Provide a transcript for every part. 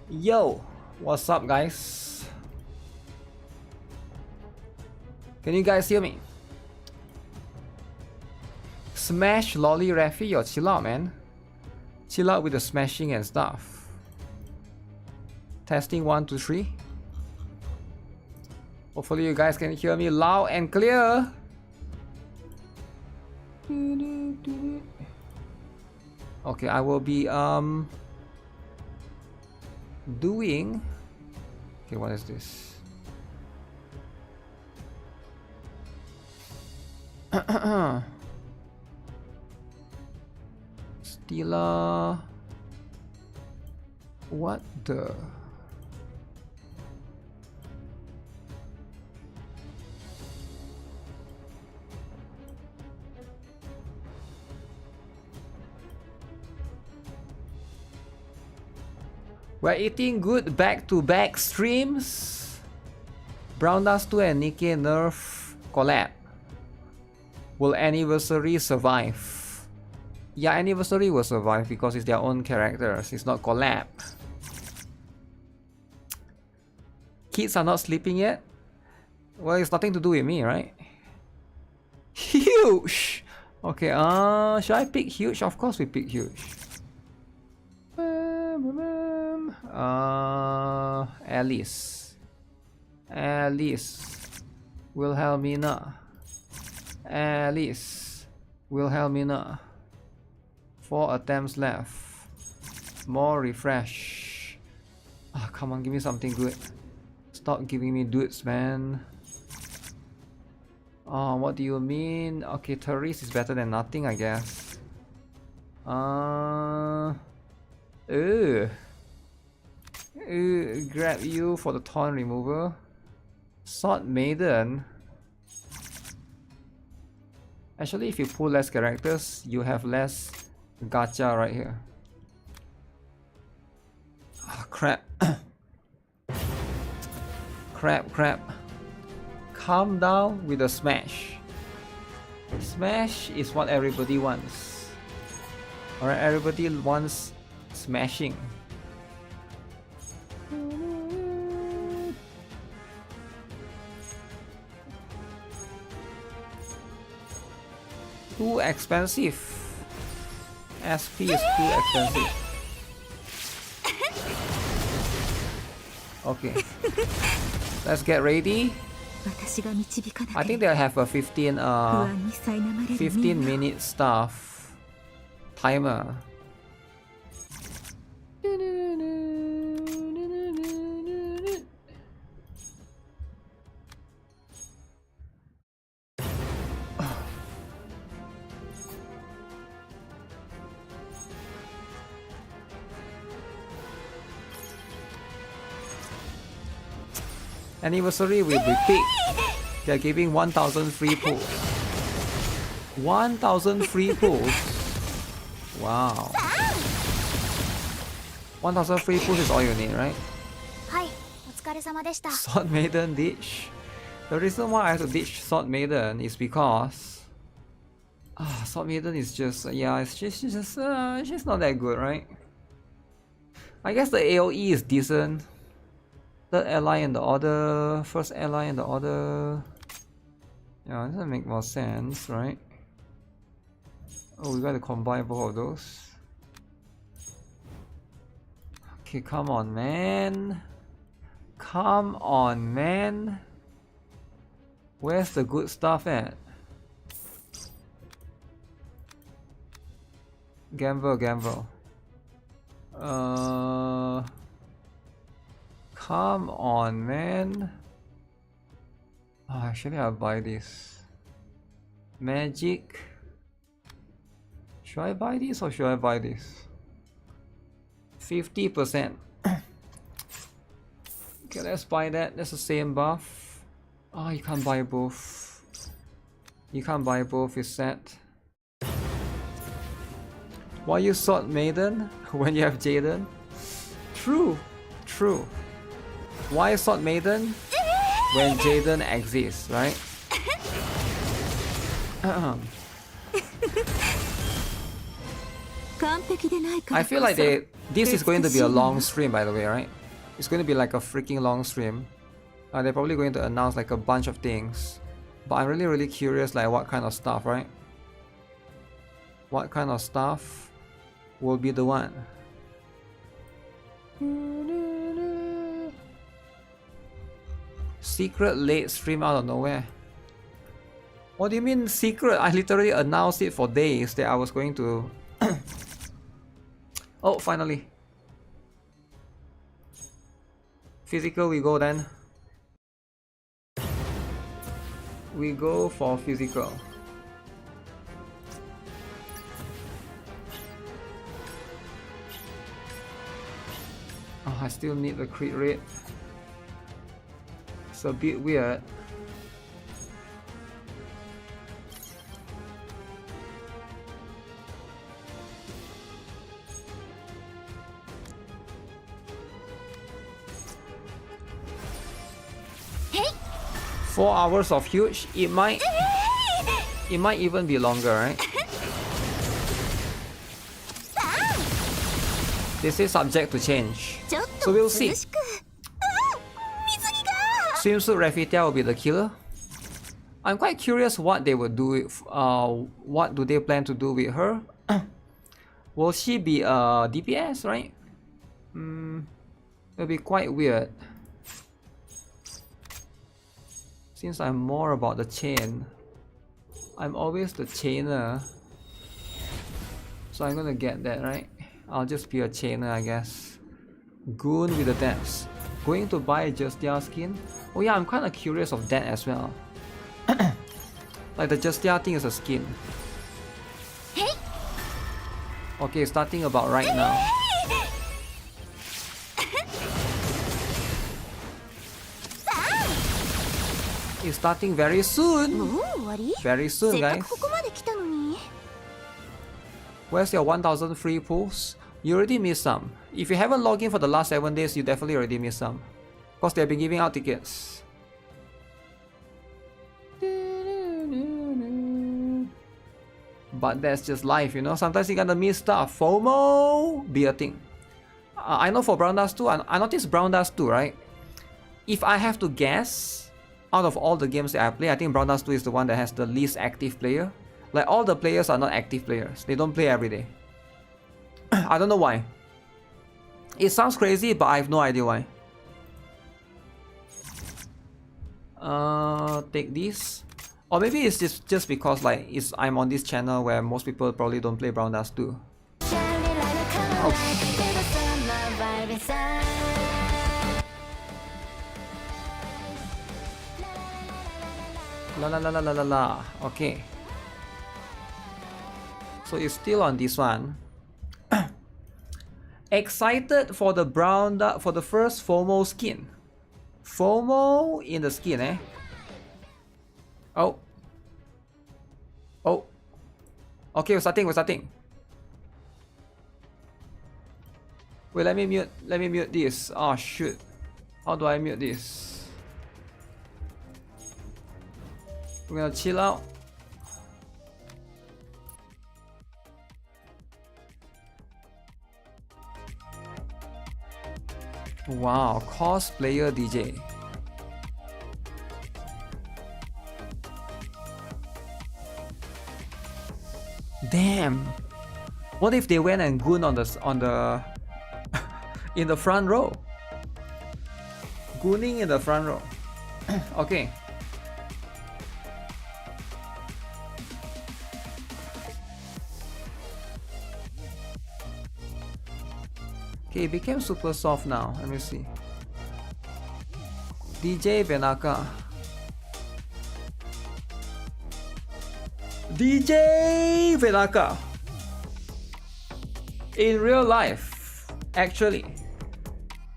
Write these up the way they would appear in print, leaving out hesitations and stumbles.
Yo, what's up, guys? Can you guys hear me? Smash lolly Rafi, yo, chill out, man. Chill out with the smashing and stuff. Testing 1, 2, 3. Hopefully you guys can hear me loud and clear. Okay, I will be doing. Okay, what is this? Stila. What the? We're eating good back-to-back streams. Brown Dust 2 and NIKKE Nerf collab. Will Anniversary survive? Yeah, Anniversary will survive because it's their own characters. It's not collab. Kids are not sleeping yet? Well, it's nothing to do with me, right? Huge! Okay, should I pick huge? Of course we pick huge. Alice. Wilhelmina. Alice. Wilhelmina. 4 attempts left. More refresh. Oh, come on, give me something good. Stop giving me dudes, man. Oh, what do you mean? Okay, Therese is better than nothing, I guess. Grab you for the taunt remover. Sword Maiden. Actually, if you pull less characters, you have less gacha right here. Oh, crap. crap. Calm down with the smash. Smash is what everybody wants. Alright, everybody wants smashing. Too expensive. SP is too expensive. Okay. Let's get ready. I think they'll have a 15 minute stuff timer. Anniversary will be big. They're giving 1,000 free pulls. 1,000 free pulls. Wow. 1,000 free pulls is all you need, right? Sword Maiden ditch. The reason why I have to ditch Sword Maiden is because Sword Maiden is just she's not that good, right? I guess the AoE is decent. Third ally in the order, first ally in the order. Yeah, it doesn't make more sense, right? Oh, we gotta combine both of those. Okay, come on, man. Come on, man. Where's the good stuff at? Gamble. Come on, man. Oh, actually, I'll buy this. Magic. Should I buy this or should I buy this? 50%. Okay, let's buy that. That's the same buff. Oh, you can't buy both. You can't buy both, it's set. Why you Sword Maiden when you have Jaden? True. Why Sword Maiden when Jaden exists, right? I feel like this is going to be a long stream, by the way, right? It's going to be like a freaking long stream. They're probably going to announce like a bunch of things. But I'm really curious like what kind of stuff, right? What kind of stuff will be the one? Secret late stream out of nowhere. What do you mean secret? I literally announced it for days that I was going to... Oh, finally. Physical we go then. We go for physical. Oh, I still need the crit rate. It's a bit weird. Hey. 4 hours of huge. It might even be longer, right? This is subject to change, so we'll see. Swimsuit Raffita will be the killer. I'm quite curious what they would do with, what do they plan to do with her? Will she be a DPS, right? It'll be quite weird. Since I'm more about the chain, I'm always the chainer. So I'm gonna get that, right? I'll just be a chainer, I guess. Goon with the depths. Going to buy Justia skin? Oh yeah, I'm kind of curious of that as well. Like the Justia thing is a skin. Hey. Okay, starting about right now. It's starting very soon. Very soon, guys. Where's your 1000 free pools? You already missed some. If you haven't logged in for the last 7 days, you definitely already missed some. Because they've been giving out tickets. But that's just life, you know. Sometimes you're gonna miss stuff. FOMO be a thing. I know for Brown Dust 2, I noticed Brown Dust 2, right? If I have to guess, out of all the games that I play, I think Brown Dust 2 is the one that has the least active player. Like all the players are not active players. They don't play every day. I don't know why. It sounds crazy, but I have no idea why. Take this. Or maybe it's just because like I'm on this channel where most people probably don't play Brown Dust 2. Oh. La la la la la la la. Okay. So it's still on this one. Excited for the for the first FOMO skin. FOMO in the skin, eh? Oh. Oh. Okay, we're starting. Wait, let me mute this. Oh shoot. How do I mute this? We're gonna chill out. Wow, cosplayer DJ. Damn. What if they went and goon on the in the front row? Gooning in the front row. Okay. Okay, it became super soft now. Let me see. DJ Benaka. DJ Benaka. In real life. Actually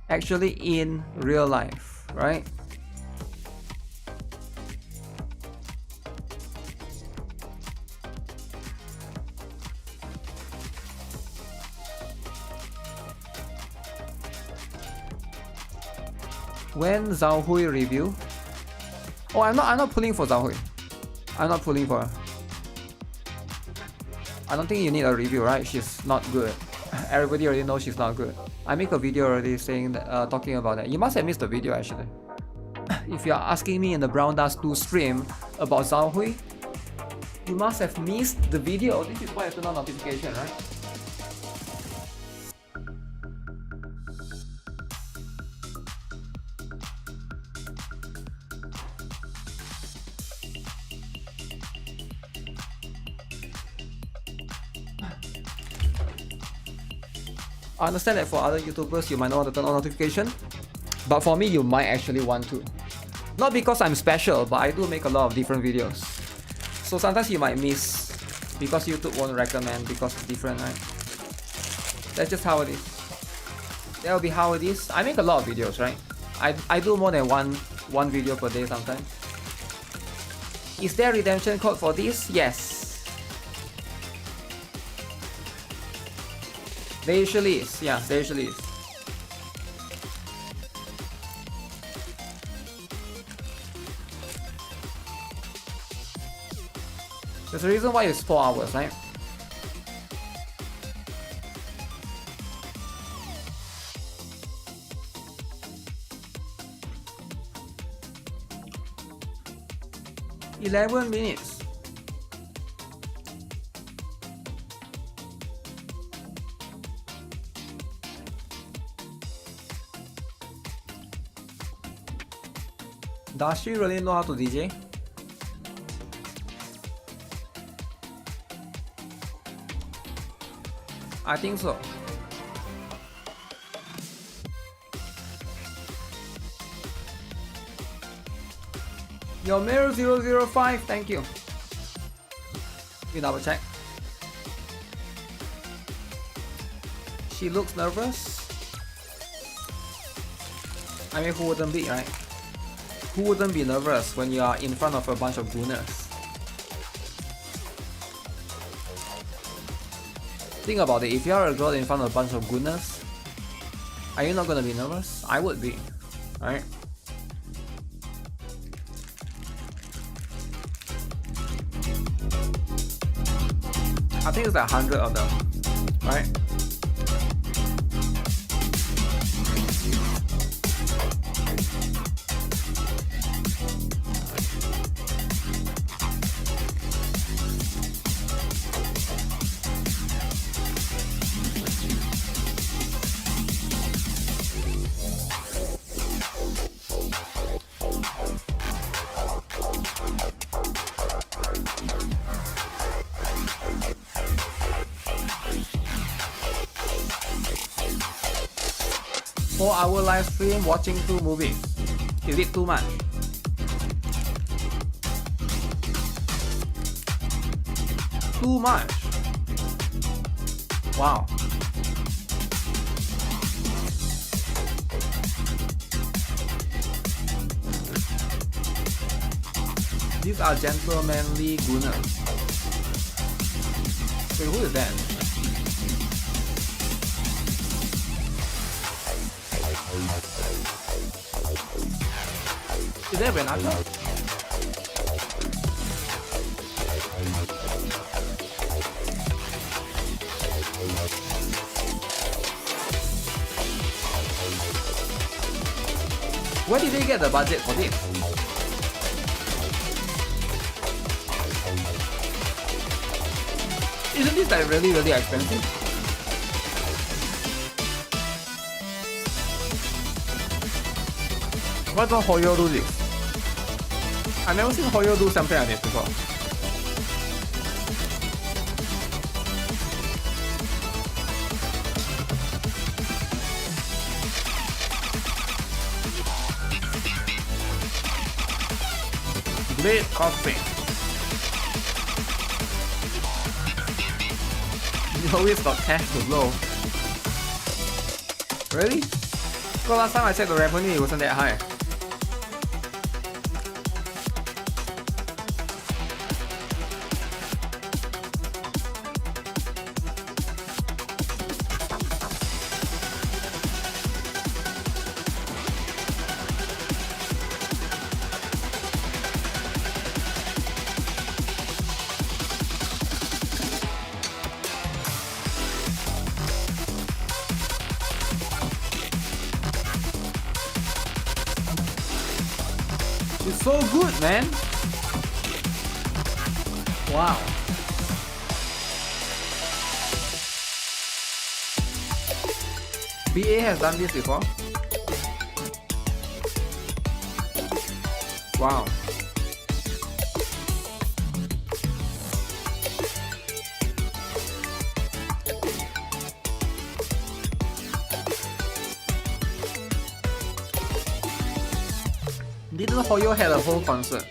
in real life, right? When Zhao Hui review? Oh, I'm not pulling for Zhao Hui. I'm not pulling for her. I don't think you need a review, right? She's not good. Everybody already knows she's not good. I make a video already saying that, talking about that. You must have missed the video actually. If you are asking me in the Brown Dust 2 stream about Zhao Hui, you must have missed the video. This is why I turn on notification, right? I understand that for other YouTubers you might not want to turn on notification, but for me you might actually want to. Not because I'm special, but I do make a lot of different videos. So sometimes you might miss because YouTube won't recommend because it's different, right? That's just how it is. That will be how it is. I make a lot of videos, right? I do more than one video per day sometimes. Is there a redemption code for this? Yes. There usually is, yeah, there usually is. There's a reason why it's 4 hours, right? "11 minutes. Does she really know how to DJ? I think so. Your mirror 005, thank you. We double check. She looks nervous. I mean, who wouldn't be, right? Who wouldn't be nervous when you are in front of a bunch of gooners? Think about it, if you are a girl in front of a bunch of gooners, are you not gonna be nervous? I would be, right? I think it's like 100 of them, right? Four-hour live stream watching 2 movies. Is it too much? Too much. Wow. These are gentlemanly gooners. Wait, who is that? Is there Renato? Where did they get the budget for this? Isn't this like really expensive? Why don't Hoyo do this? I've never seen Hoyo do something like this before. Great cosplay. You always got cash to blow. Really? Well, last time I checked the revenue, it wasn't that high. so good, man. Wow. BA has done this before. Wow. Didn't Hoyo had a whole concert?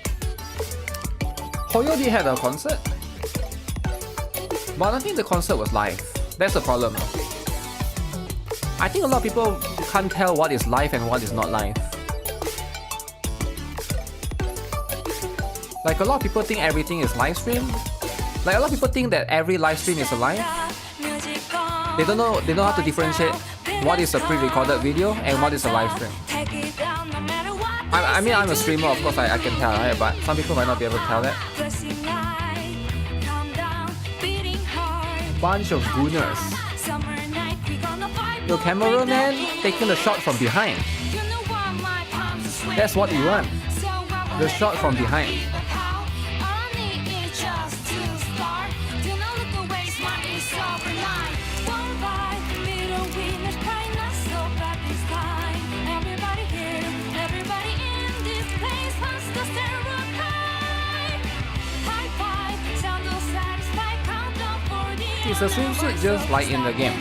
Hoyo did have a concert, but I don't think the concert was live. That's the problem. I think a lot of people can't tell what is live and what is not live. Like a lot of people think everything is live stream. Like a lot of people think that every live stream is a live. They don't know how to differentiate what is a pre-recorded video and what is a live stream. I mean, I'm a streamer, of course I can tell, right? But some people might not be able to tell that. Bunch of gooners. Your cameraman taking the shot from behind. That's what you want. The shot from behind. It's a swimsuit just like in the game.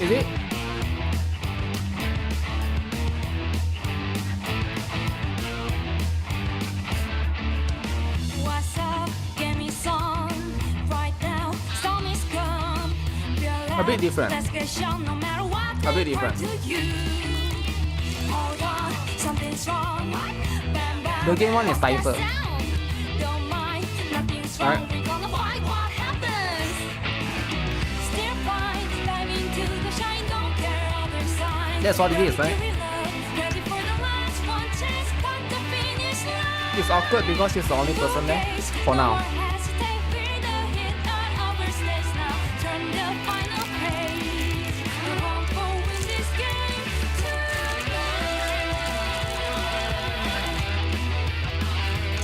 Is it? A bit different. A bit different. The game one is tighter. Alright. That's what it is, right? It's awkward because she's the only person there for now.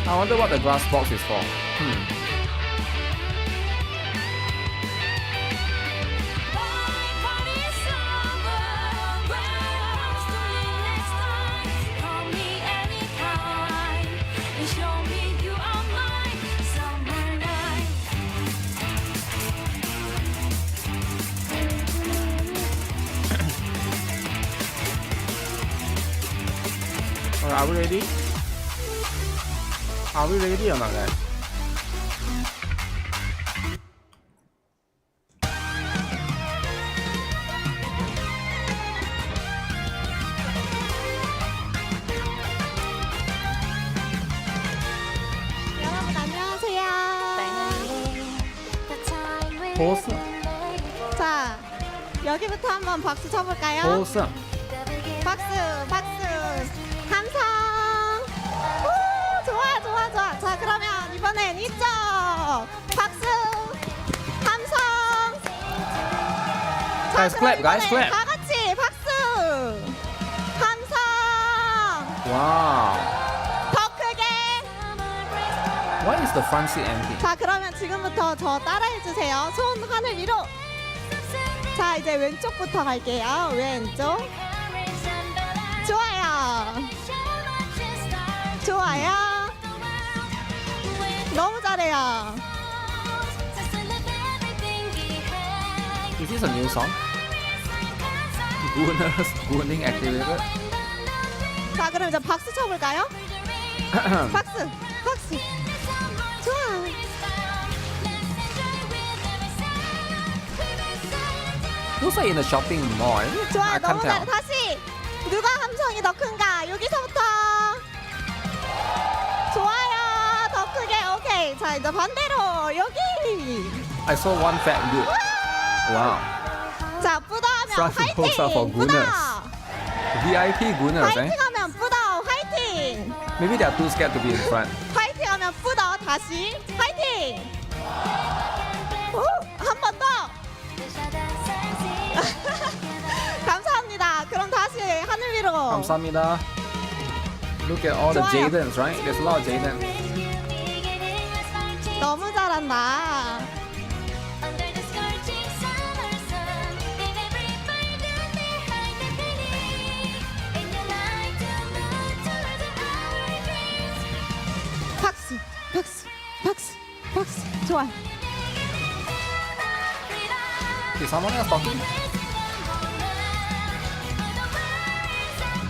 I wonder what the glass box is for. Are we ready? Are we ready or not, guys? 여러분 안녕하세요. 보스. 자, 여기부터 한번 박수 쳐볼까요? 보스. 박수, 박수, 함성. 오, 좋아, 좋아, 좋아. 자, 그러면 이번엔 이쪽. 박수, 함성. Guys, clap, guys, clap. 다 같이 박수, 함성. Wow. 더 크게. Why is the front seat empty? 자, 그러면 지금부터 저 따라해주세요. 손 하늘 위로. 자, 이제 왼쪽부터 갈게요. 왼쪽. 좋아요. 좋아요. 너무 잘해요. Is this a new song? Gooners, gooning activated. 자, 그럼 이제 박수 쳐볼까요? 박수, 박수. 좋아. Looks like in a shopping mall. 좋아, I can't 너무 잘해. tell. 다시. 누가 함성이 더 큰가? 여기서부터. 좋아요. 더 크게. 오케이. 자, 이제 반대로. 여기. I saw one fat dude. Wow. 자, 뿌다하면 Front 화이팅. poster for gooners. 뿌다. VIP gooners, eh? 화이팅하면 뿌다. 화이팅. Maybe they are too scared to be in front. 화이팅하면 뿌다. 다시. 화이팅. 한 번 더. 감사합니다. 위로. 감사합니다. Look at all the 좋아요. Jadens, right? There's a lot of Jadens. 너무 잘한다. 박수, 박수, 박수, 박수. 좋아요. Is someone else talking?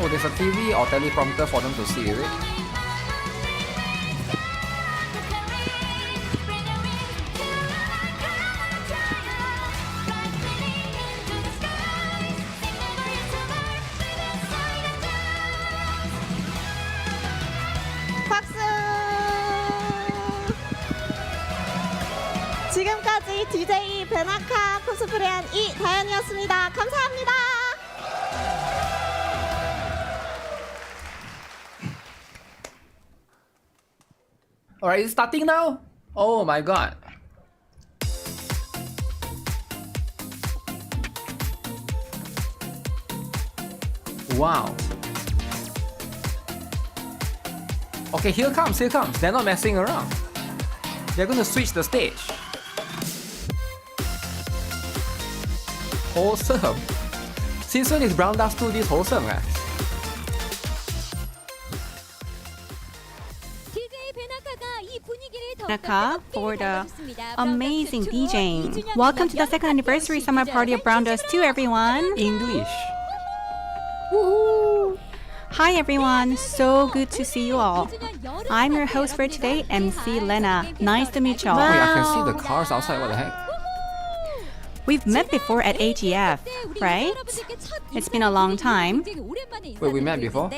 Oh, there's a TV or teleprompter for them to see, is it? 박수. 지금까지 DJ 베나카 코스프레한 이다연이었습니다. 감사합니다. Alright, it's starting now? Oh my god. Wow. Okay, here comes. They're not messing around. They're gonna switch the stage. Wholesome. Since when is Brown Dust 2 this wholesome, guys? Naka for the amazing DJing. Welcome to the second anniversary summer party of Brown Dust 2, everyone. English. Hi everyone, so good to see you all. I'm your host for today, MC Lena. Nice to meet y'all. Wait, I can see the cars outside. What the heck? We've met before at AGF, right? It's been a long time. Wait, we met before?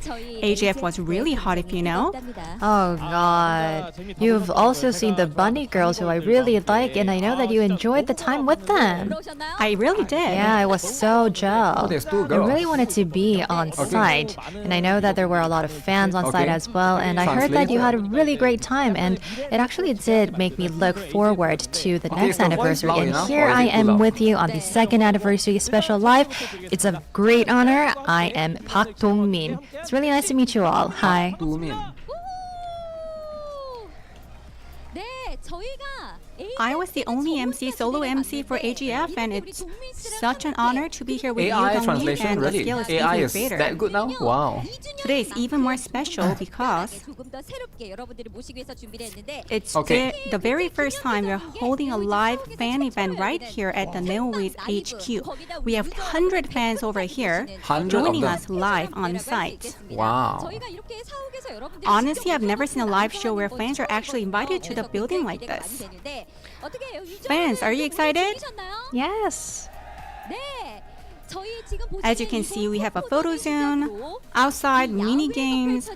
AGF was really hot, if you know. Oh god. You've also seen the bunny girls who I really like, and I know that you enjoyed the time with them. I really did. Yeah, I was so Oh, jealous. there's two I girls. really wanted to be on site, and I know that there were a lot of fans on site Okay. as well, and I heard that you had a really great time, and it actually did make me look forward to the Okay, next so voice anniversary. loud And enough, here or is I it too am loud? with you on the second anniversary special live. It's a great honor. I am Park Dong-min. It's really nice to meet you all. Hi. Tumin. I was the only solo MC for AGF, and it's such an honor to be here with you, AI Dong-min, translation, and really? the skilless AI TV is creator. that good now? Wow. Today is even more special because it's Okay. the very first time we're holding a live fan event right here at the Neowiz HQ. We have 100 fans over here 100 of joining them. us live on site. Wow. Honestly, I've never seen a live show where fans are actually invited to the building like this. Fans, are you excited? Yes. As you can see, we have a photo zone, outside mini games,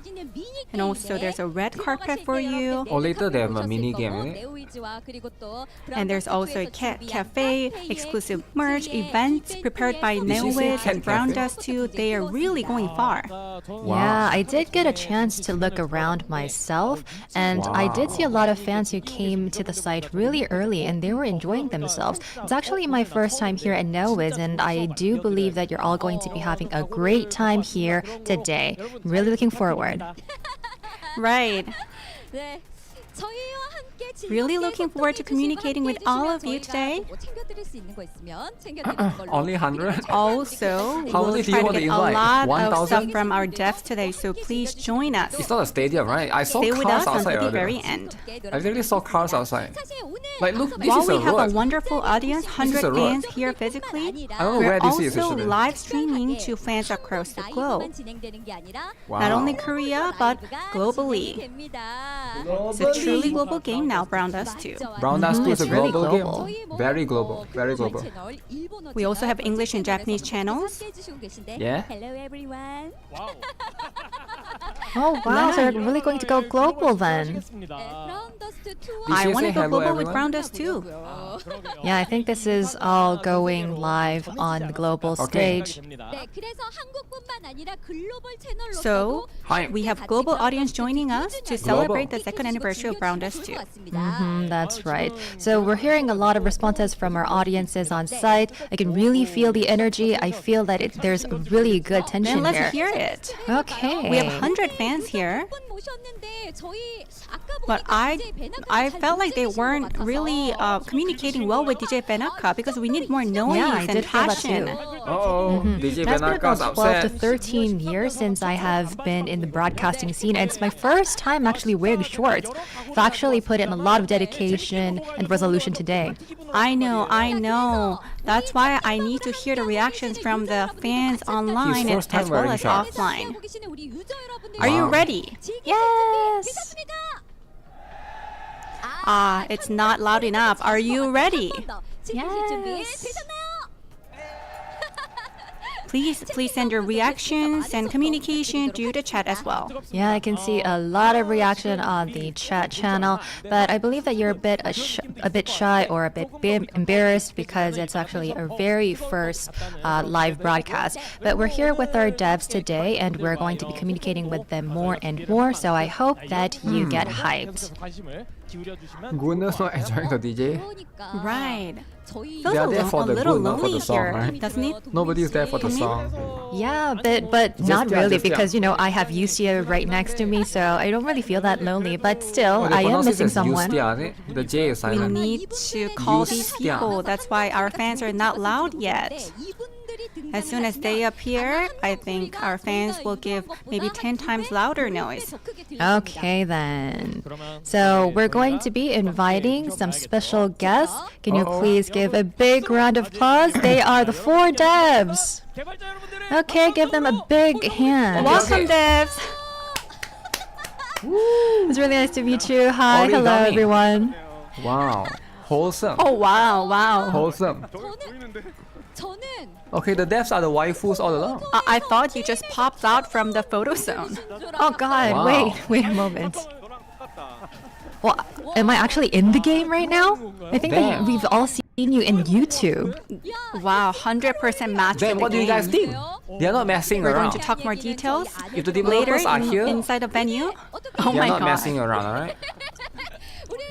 and also there's a red carpet for you. Oh, later they have a mini game, is it? And there's also a cat cafe, exclusive merch, events prepared by you say Neowiz cat and Brown cafe? Dust 2. They are really going far. Yeah, I did get a chance to look around myself, and I did see a lot of fans who came to the site really early, and they were enjoying themselves. It's actually my first time here at Neowiz, and I do believe that you're all going to be having a great time here today. Really looking forward. Right. Really looking forward to communicating with all of you today. Only 100? Also, How we'll many do you try to want to get a invite? lot of 1,000? stuff from our devs today, so please join us. It's not a stadium, right? I saw Stay with cars us outside until the earlier. very end. I literally saw cars outside. Like, look, this While is we a have a road. wonderful audience, is 100 a road. fans here physically, I don't know we're where this is also actually. live streaming to fans across the globe. Wow. Not only Korea, but globally. It's a truly global game now, Brown Dust 2. Brown Dust 2 is a It's really global global. game. Very global. Very global. We also have English and Japanese channels. Yeah? Hello everyone. Oh wow, so you're really going to go global then. I you want say to go hello, global with everyone? Brown Dust 2. Yeah, I think this is all going live on the global Okay. stage. So, Hi. we have global audience joining us to celebrate the second anniversary of of round S2. That's right. So we're hearing a lot of responses from our audiences on site. I can really feel the energy. I feel that there's a really good tension Then let's here. hear it. Okay. We have 100 fans here, but I felt like they weren't really communicating well with DJ Benaka because we need more noise Yeah, I and did feel that passion. too. Oh, DJ That's been Benaka's about 12 to upset. 13 years since I have been in the broadcasting scene, and it's my first time actually wearing shorts. I've actually put in a lot of dedication and resolution today. I know. That's why I need to hear the reactions from the fans online first time as well wearing as shorts. offline. Are you Wow. ready? Yes! It's not loud enough. Are you ready? Yes! Please send your reactions and communication to the chat as well. Yeah, I can see a lot of reaction on the chat channel, but I believe that you're a bit shy or a bit embarrassed because it's actually our very first live broadcast. But we're here with our devs today, and we're going to be communicating with them more and more. So I hope that you get hyped. Goodness, not enjoying the DJ. Right. They Feels are there for a the little good, not for lonely the song, here, right? doesn't it? Nobody's there for the song. Yeah, but not yeah, really just yeah. because I have Yusia right next to me, so I don't really feel that lonely. But still, Oh, they I am pronounce it missing as someone. Yustia, is it? The J is We silent. need to call these Yusia. people. That's why our fans are not loud yet. As soon as they appear, I think our fans will give maybe 10 times louder noise. Okay then. So we're going to be inviting some special guests. Can you please give a big round of applause? They are the 4 devs. Okay, give them a big hand. Welcome, devs. It's really nice to meet you. Hi, hello Origami. everyone. Wow. Wholesome. Oh, wow. Wholesome. Okay, the devs are the waifus all along. I thought you just popped out from the photo zone. Oh God, Wow. wait a moment. Well, am I actually in the game right now? I think that Damn. we've all seen you in YouTube. Wow, 100% match Then with what the do you guys game. think? They're not messing We're going around. to talk more details If the later developers are here, inside the venue. Oh they're my not god. messing around, alright?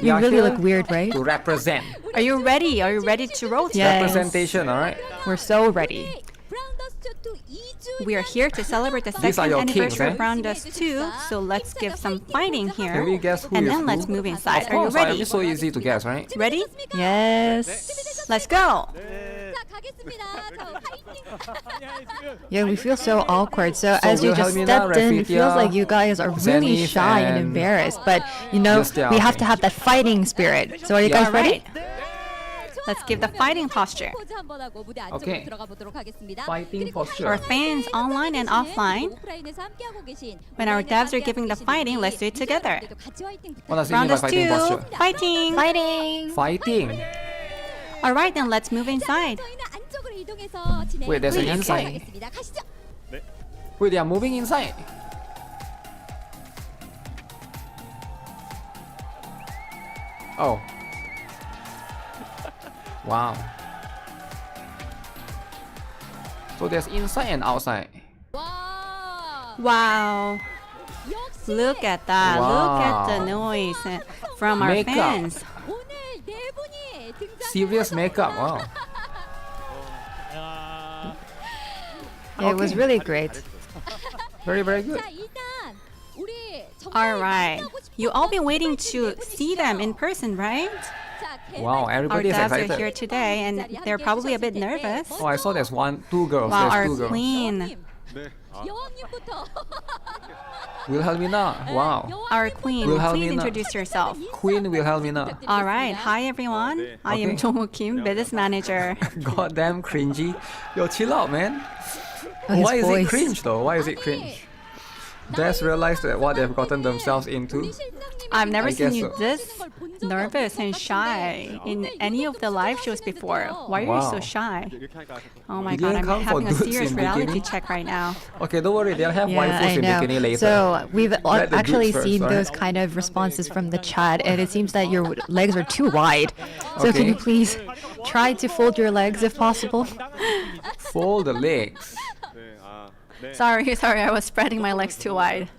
You really look weird, right? To represent. Are you ready? Are you ready to roll? Yes. Representation, alright? We're so ready. We are here to celebrate the These are second your anniversary kings, of Round Us 2, so let's give some fighting here. Can we guess who and is then who? let's move inside. Of Are you course, ready? it's so easy to guess, right? Ready? Yes. Let's go. Yeah, we feel so awkward. So, So as you just Wilhelmina, stepped in, it feels Rafitia, like you guys are really Zenith, shy and and embarrassed. But we Justia. have to have that fighting spirit. So, are you guys Yeah. ready? Let's give the fighting posture. Okay. Fighting posture. Our fans online and offline, when our devs are giving the fighting, let's do it together. What does it mean Round by Us 2, fighting posture? fighting. Fighting. Fighting. Alright, then let's move inside. Wait, there's an inside. Wait, they are moving inside. Oh. Wow. So there's inside and outside. Wow. Look at that. Look at the noise from our Makeup. fans. Serious makeup. Wow. Yeah, it was really great. Very, very good. Alright. You all been waiting to see them in person, right? Wow, Our everybody is devs are excited. here today and they're probably a bit nervous. Oh, I saw there's two girls. Wow, our There's two girls. queen. Wilhelmina. Wow. Our queen, Wilhelmina. please introduce yourself. Queen Wilhelmina. Alright, hi everyone. I am Okay. Jong Kim, business manager. Goddamn cringy. Yo, chill out, man. his Why is it voice. cringe though? Why is it cringe? Devs realize that what they've gotten themselves into. I've never I seen guess you so. this nervous and shy in any of the live shows before. Why are you Wow. so shy? Oh my You god, didn't I'm come for having a dudes serious in reality bikini? check right now. Okay, don't worry, they'll have Yeah, waifus I in bikini know. later. So we've Let the actually dudes seen first, those alright? kind of responses from the chat, and it seems that your legs are too wide. So can Okay. you please try to fold your legs if possible? Fold the legs. Sorry, I was spreading my legs too wide.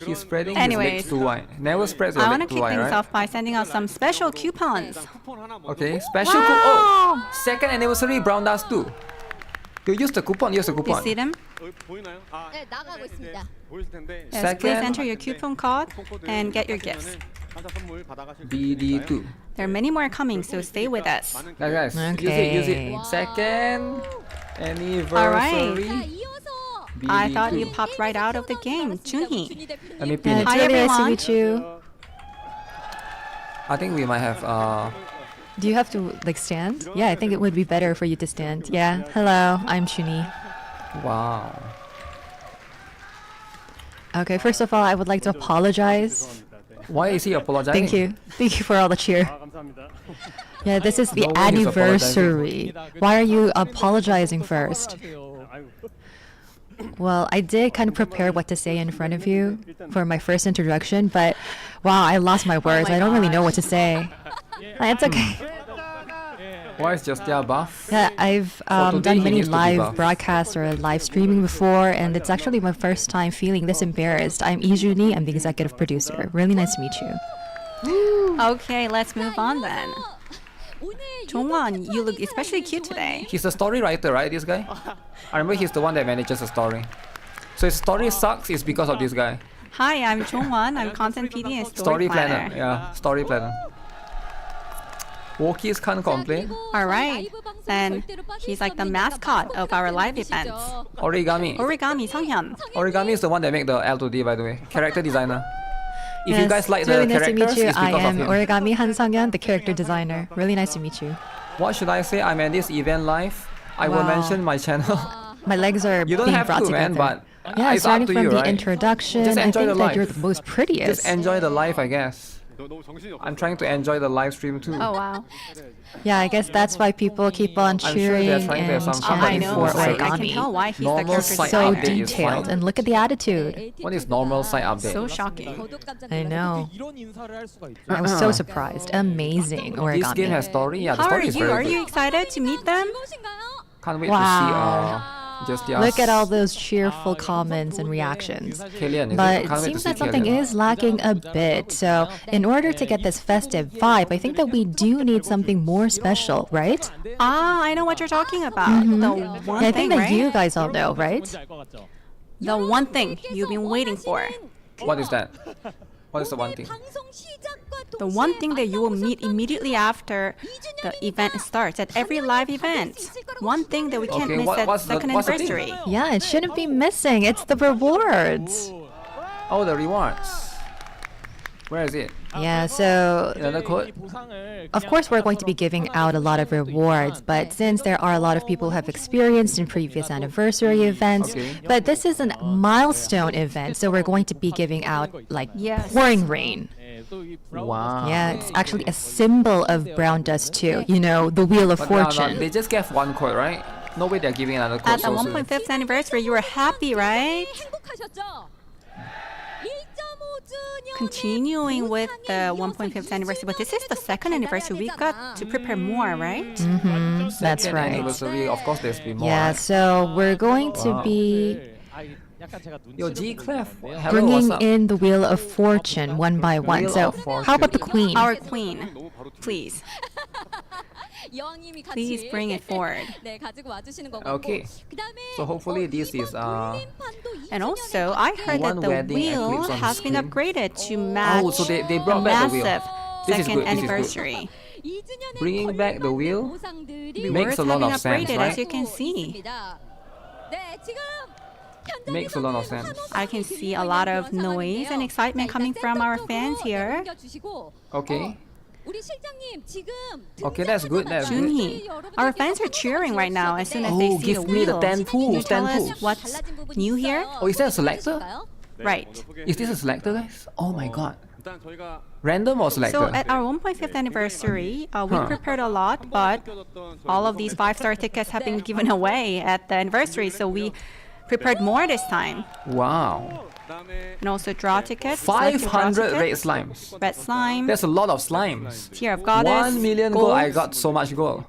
He's spreading Anyways, his legs too wide. Never spreads your I want leg to too kick wide, things right? off by sending out some special coupons. Okay, special oh! Second anniversary brown dust too. You use the coupon, use the Do you coupon. see them? 네, 나가고 있습니다. Yes, please Second. enter your coupon code and get your gifts. BD2. There are many more coming, so stay with us. Now guys, use it. Second anniversary. Alright. BD2. I thought you popped right out of the game, Junhee. Let me pin Yeah, it. Hi, it's really nice to everyone. meet you. I think we might have Do you have to like stand? Yeah, I think it would be better for you to stand. Yeah. Hello, I'm Chuni. wow. Okay, first of all, I would like to apologize. Why is he apologizing? Thank you. Thank you for all the cheer. Yeah, this is the No one is anniversary. Why are you apologizing first? Well, I did kind of prepare what to say in front of you for my first introduction, but wow, I lost my words. I don't really know what to say. It's okay. Why is just buff? Yeah, I've today done he many needs to be live buff. broadcasts or live streaming before, and it's actually my first time feeling this embarrassed. I'm Izuni, I'm the executive producer. Really nice to meet you. Okay, let's move on then. Jongwon, you look especially cute today. He's the story writer, right, this guy? I remember he's the one that manages the story. So his story sucks is because of this guy. Hi, I'm Jongwon. I'm content PD and Story planner. Yeah, story planner. Walkies can't complain. Alright, then he's like the mascot of our live events. Origami. Origami Sunghyun. Origami is the one that make the L2D, by the way. Character designer. If you Yes, guys like it's really the nice to characters, meet you. it's I because am of him. Origami Han Sangyeon, the character designer. Really nice to meet you. What should I say? I'm at this event live. I will Wow. mention my channel. My legs are You don't being have brought to, together. man, but yeah, it's up starting to from you, the right? introduction, Just I enjoy think the that you're life. the most prettiest. Just enjoy the life, I guess. I'm trying to enjoy the live stream too. Oh wow. Yeah, I guess that's why people keep on sure cheering they're trying to have and some chanting company for for I Origami. can tell why he's the Normal character site So update is detailed, fine. and look at the attitude. What is normal site update? So shocking. I know. I was so surprised. Amazing This game Origami. has story. Yeah, the How are story is you? very Are good. you excited to meet them? Can't wait Wow. to see Look at all those cheerful comments and reactions. Killian. Is But it? it Can't wait to seems see that something Killian. is lacking a bit. So, in order to get this festive vibe, I think that we do need something more special, right? Ah, I know what you're talking about. The one Yeah, I thing, think that right? you guys all know, right? The one thing you've been waiting for. What is that? What is the one thing? The one thing that you will meet immediately after the event starts at every live event. One thing that we can't Okay, miss at what's the- second what's the thing? anniversary. Yeah, it shouldn't be missing. It's the rewards. Oh, the rewards. Where is it? Yeah, so Another code? of course we're going to be giving out a lot of rewards, but since there are a lot of people who have experienced in previous anniversary events, Okay. but this is a milestone event, so we're going to be giving out like Yes. pouring rain. Wow. Yeah, it's actually a symbol of brown dust too. You know, the wheel of But no, fortune. they just gave one code, right? No way they're giving another code At the so soon. 1.5th anniversary, you were happy, right? Continuing with the 1.5th anniversary, but this is the second anniversary. We got to prepare more, right? That's Second right. anniversary, of course there's been more. Yeah, right? so we're going to Wow. be Yo, G Clef, hello, what's bringing up? in the wheel of fortune one by one. Wheel So of fortune. how about the queen? Our queen, please. Please bring it forward. Okay. So hopefully this is And also, I heard One that the wedding wheel eclipse on has been screen. upgraded to match Oh, so they the brought back the wheel. massive This is second good, this is good. anniversary. bringing back the wheel The makes words a lot have been of sense, upgraded, right? as you can see. Makes a lot of sense. I can see a lot of noise and excitement coming from our fans here. Okay. Okay, that's good. That's good. Junhee, our fans are cheering right now as soon as they Oh, see the give me the wheel. 10 Can you pools, tell 10 us pools. what's new here? Oh, is that a selector? Right. Is this a selector, guys? Oh my god. Random or selector? So at our 1.5th anniversary, we Huh. prepared a lot, but all of these 5-star tickets have been given away at the anniversary, so we prepared more this time. Wow. And also draw tickets. selected draw 500 red tickets, slimes. red slime, That's a lot of slimes. Tear of Goddess, 1 million gold, I gold. got so much gold.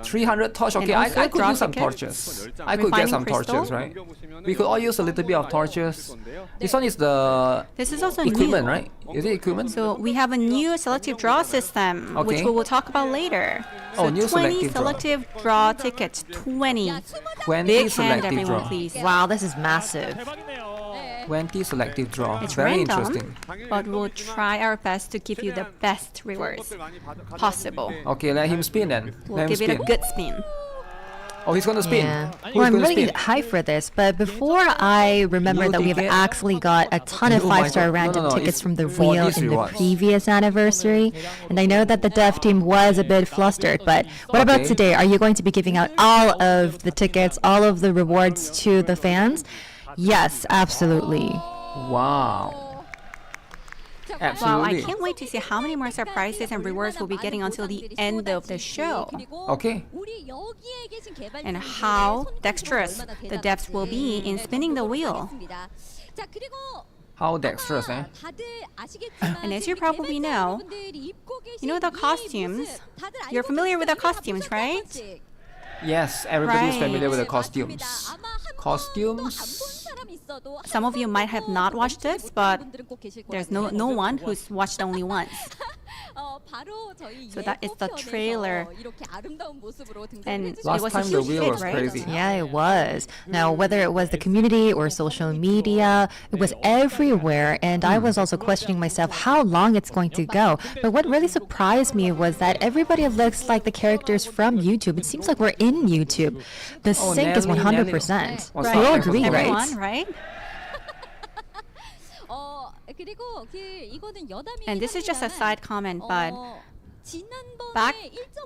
300 torch. Okay, And I also could draw use some tickets. torches. I could get Refining some crystal. torches, right? We could all use a little bit of torches. This one is the This is also equipment, new. right? Is it equipment? So we have a new selective draw system, which Okay. we will talk about later. So Oh, new 20 selective draw. selective draw tickets. 20. 20 Big hand, selective everyone, draw. please. Wow, this is massive. 20 selective draw. It's Very random, interesting. but we'll try our best to give you the best rewards possible. Okay, let him spin then. We'll Let him give it a spin. good spin. Oh, he's gonna spin. Yeah. Who's Well, I'm gonna really spin? hyped for this, but before I remember New that we've ticket. actually got a ton of Oh my 5-star God. random No, tickets it's from the for reel these in the rewards. previous anniversary, and I know that the dev team was a bit flustered, but what about Okay. today? Are you going to be giving out all of the tickets, all of the rewards to the fans? Yes, absolutely. Wow. Wow, Absolutely. I can't wait to see how many more surprises and rewards we'll be getting until the end of the show. Okay. And how dexterous the devs will be in spinning the wheel. How dexterous, eh? And as you probably know, you know the costumes? You're familiar with the costumes, right? Yes, everybody's Right. familiar with the costumes. Costumes? Some of you might have not watched this, but there's no one who's watched only once. So that is the trailer. And Last it was time a the huge wheel hit, was right? crazy. Yeah, it was. Now, whether it was the community or social media, it was everywhere. And I was also questioning myself how long it's going to go. But what really surprised me was that everybody looks like the characters from YouTube. It seems like we're in YouTube. The Oh, sync is Nelly, 100%. What's We up? all Thanks for agree, coming. right? Everyone, right? And this is just a side comment, but back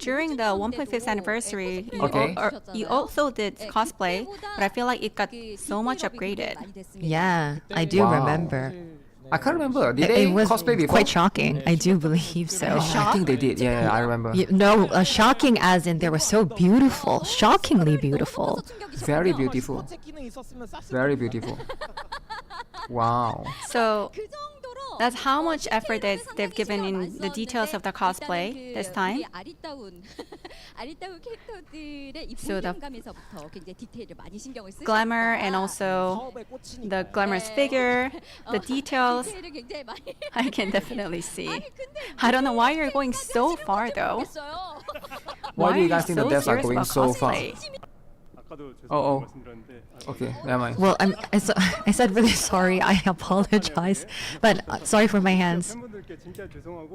during the 1.5th anniversary, Okay. you also did cosplay, but I feel like it got so much upgraded. Yeah, I do Wow. remember. I can't remember. Did It they was cosplay before? quite shocking. I do believe so. I think they did. Yeah, I remember. No, shocking as in they were so beautiful, shockingly beautiful. Very beautiful. Very beautiful. Wow. So that's how much effort they've given in the details of the cosplay this time. So the glamour and also the glamorous figure, the details, I can definitely see. I don't know why you're going so far though. Why do you guys are think the so devs are serious going about so far? cosplay? Oh. Okay, never mind. Well, I said really sorry. I apologize, but sorry for my hands.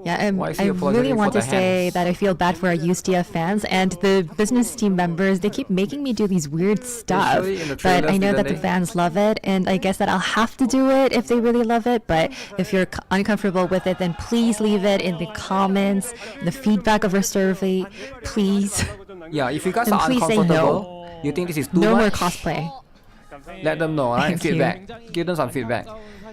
Yeah, Why is I he really apologizing want for to the say hands? that I feel bad for our USDF fans and the business team members. They keep making me do these weird stuff, showed it in the but I trailers, know that didn't the they? fans love it, and I guess that I'll have to do it if they really love it. But if you're uncomfortable with it, then please leave it in the comments, the feedback of our survey, please. Yeah, if you guys And are please say uncomfortable, you think this is too No more much, cosplay. let them know, right? Thank you. Feedback. Give them some feedback.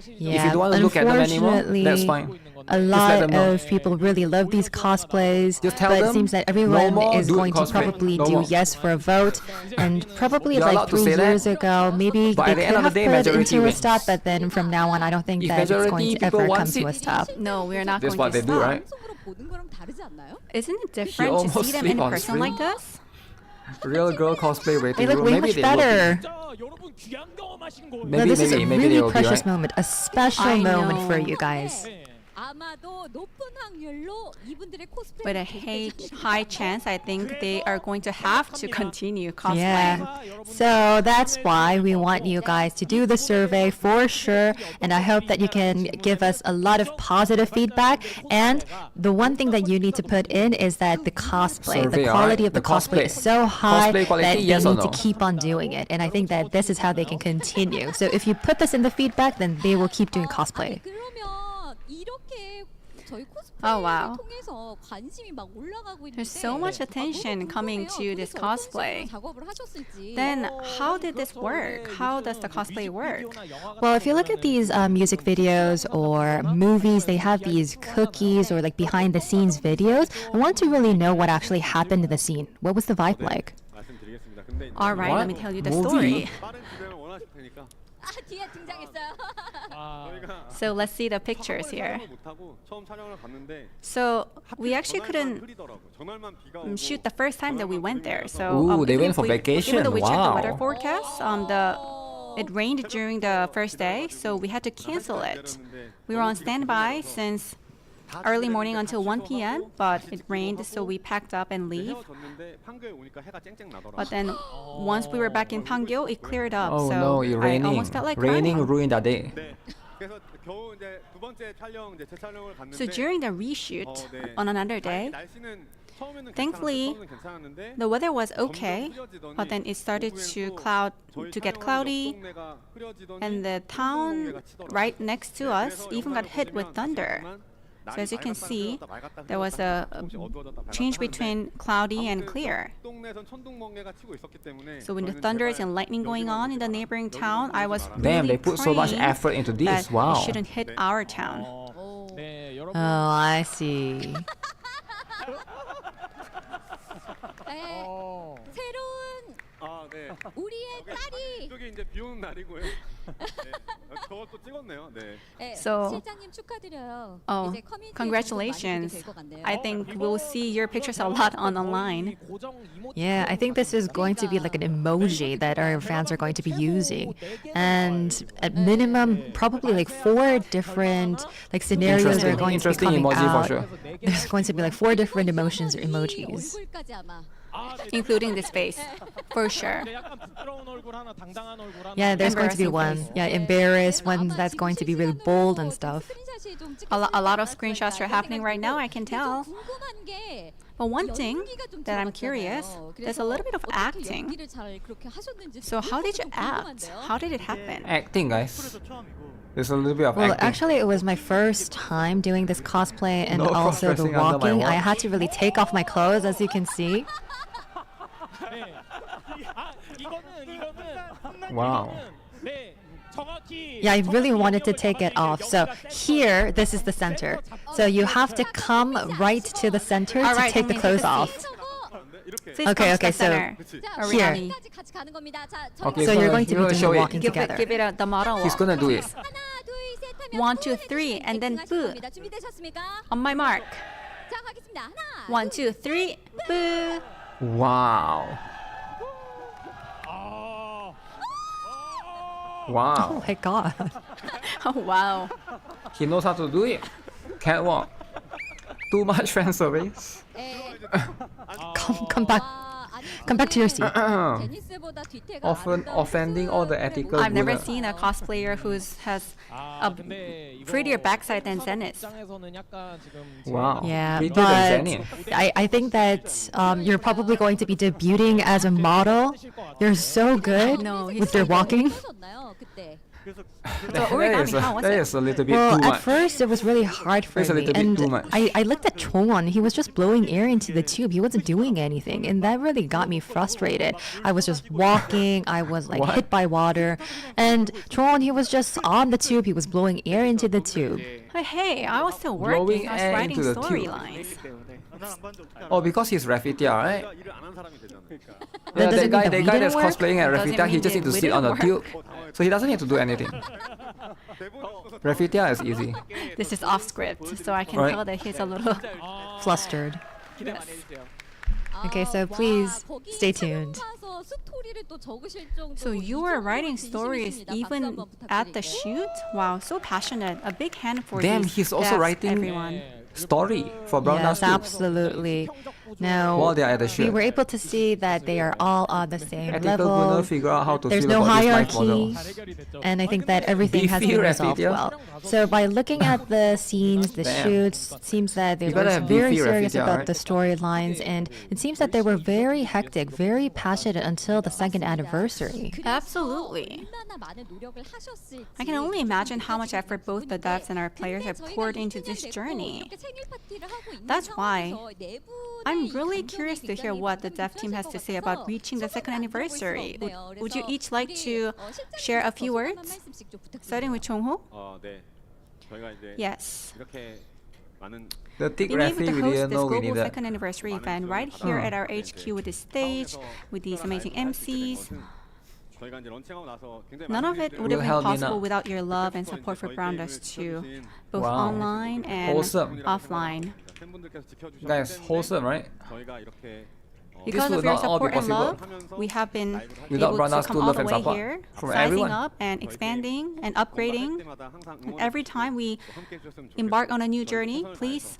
Yeah, If you don't want to look at them anymore, that's unfortunately, fine. A let lot them know. of people really love these cosplays, Just tell but them, it seems that no everyone more is dude going to cosplay. probably No do more. yes for a vote. And probably You're like allowed to 3 say that, years ago, maybe but they at the could end of the have day, put majority into a wins. stop, but then from now on, I don't think If that it's majority going to people ever come wants to it, a stop. No, we're not That's going what to they do, stop. right? Isn't it different to almost see them sleep in on person stream. like this? Real girl cosplay waiting They look room. way Maybe much they will be. better. Maybe, No, this is a maybe really they will be, precious right? moment, a special I moment for know. you guys. With a high chance, I think they are going to have to continue cosplaying. Yeah. So that's why we want you guys to do the survey for sure. And I hope that you can give us a lot of positive feedback. And the one thing that you need to put in is that the cosplay, Survey, the quality alright. of the The cosplay cosplay. is so high Cosplay quality, that they yes or need to no? keep on doing it. And I think that this is how they can continue. So if you put this in the feedback, then they will keep doing cosplay. Oh wow. There's so much attention coming to this cosplay. Then how did this work? How does the cosplay work? Well, if you look at these music videos or movies, they have these cookies or like behind the scenes videos. I want to really know what actually happened in the scene. What was the vibe like? All right, What? let me tell you the Movie? story. 뒤에 등장했어요. So let's see the pictures here. So we actually couldn't shoot the first time that we went there. So Ooh, they even went if for vacation. Even though we checked the Wow. weather forecast, it rained during the first day, so we had to cancel it. We were on standby since early morning until 1 p.m., but it rained, so we packed up and leave. But then once we were back in Pangyo, it cleared up. Oh so no, it's I raining. almost felt like Raining crying. ruined that day. So during the reshoot on another day, thankfully the weather was okay, but then it started to get cloudy, and the town right next to us even got hit with thunder. So as you can see, there was a change between cloudy and clear. So when the thunders and lightning going on in the neighboring town, I was really Damn, they put so much praying effort into this. that Wow. it shouldn't hit our town. Oh, I see. 네, 새로운 우리의 딸이 이쪽에 이제 비 오는 날이고요. 저것도 찍었네요. 네. So, 실장님 축하드려요. oh, 이제 커뮤니티에 congratulations. 좀 많이 보게 될것 같네요. I think we'll see your pictures a lot online. Yeah, I think this is going to be like an emoji that our fans are going to be using. And at minimum, probably like 4 different like scenarios are going to be Interesting coming emoji for out. sure. There's going to be like 4 different emotions or emojis. 얼굴까지 아마. Including this face, for sure. Yeah, there's going to be one. Yeah, embarrassed, one that's going to be really bold and stuff. A lot of screenshots are happening right now, I can tell. 궁금한 게 But one thing that I'm curious, there's a little bit of acting. So how did you act? How did it happen? Acting, guys. There's a little bit of Well, acting. actually, it was my first time doing this cosplay and No also the cross-dressing under my walking. I watch. had to really take off my clothes, as you can see. Wow. Yeah, I really wanted to take it off. So here, this is the center. So you have to come right to the center All to right, take the Hongmin, clothes take a off. Please Okay, come to okay, the center. Here. Origami. 같이 가는 겁니다. 자, Okay, So you're going to he be will doing show the it. walking together. Give it the model He's walk. gonna do it. 하나, 둘, 셋 하면 1, 2, 3, and then boo. 겁니다. 준비되셨습니까? On my mark. 자, 가겠습니다. 하나, 1, 2, 3, boo. Wow. Oh Wow. my god. Oh, wow. He knows how to do it. Catwalk. Too much fan service. Come back. Come back to your seat. 제니스보다 뒤태가 Often 아름다운 offending all the 그 ethical I've never Buddha. seen a cosplayer who has a prettier backside than Zenless. Wow. Yeah, Prettier but than Zenny. I think that you're probably going to be debuting as a model. You're so good No, he's with your so walking. 하셨나요, 그때? So origami, how was That it? is a little bit Well, too at much. first it was really hard for It's a me, little bit and too much. I looked at Chongwon. He was just blowing air into the tube. He wasn't doing anything, and that really got me frustrated. I was just walking. I was like What? hit by water, and Chongwon, he was just on the tube. He was blowing air into the tube. Hey, I was still Blowing working. I was air writing into the tube. storylines. Oh, because he's Raffitia, right? 일을 안 한 사람이 되잖아요. That Yeah, doesn't the mean guy, that the we guy didn't that's work? cosplaying at Doesn't Raffitia, he mean just that need to we sit on the didn't tube. So he doesn't need to do anything. Raffitia is easy. This is off script, so I can Right. tell that he's a little. Flustered. Yes. Okay, so please stay tuned. So you were writing stories even at the shoot? Wow, so passionate. A big hand for Damn, these he's also devs, writing everyone. story for Brown Yes, Dust too. absolutely. Now, While they are at the we shoot. were able to see that they are all on the same Ethical Buddha level. figure out how to There's feel no about this life model. hierarchy, and I think that everything has Beefy been resolved Raffitia. well. So by looking at the scenes, the Damn. shoots, it seems that they You gotta were have very beefy serious Raffitia, about right? the storylines, and it seems that they were very hectic, very passionate until the second anniversary. Absolutely. I can only imagine how much effort both the devs and our players have poured into this journey. That's why I'm really curious to hear what the dev team has to say about reaching the second anniversary. Would you each like to share a few words? Starting with Chongho? 네. 저희가 이제 Yes. 이렇게 많은 The thick Being able Raffi, to we host didn't this know we global needed. second anniversary event right here at our HQ with the stage, with these amazing MCs. None of it would have been possible without your love and support for Brown Dust 2, both Wow. online and Wholesome. offline. Guys, wholesome, right? Because would of your not all be support and love, possible we have been without able Brown to Dust 2 come all love the and way support here, from sizing everyone. up and expanding and upgrading. And every time we embark on a new journey, please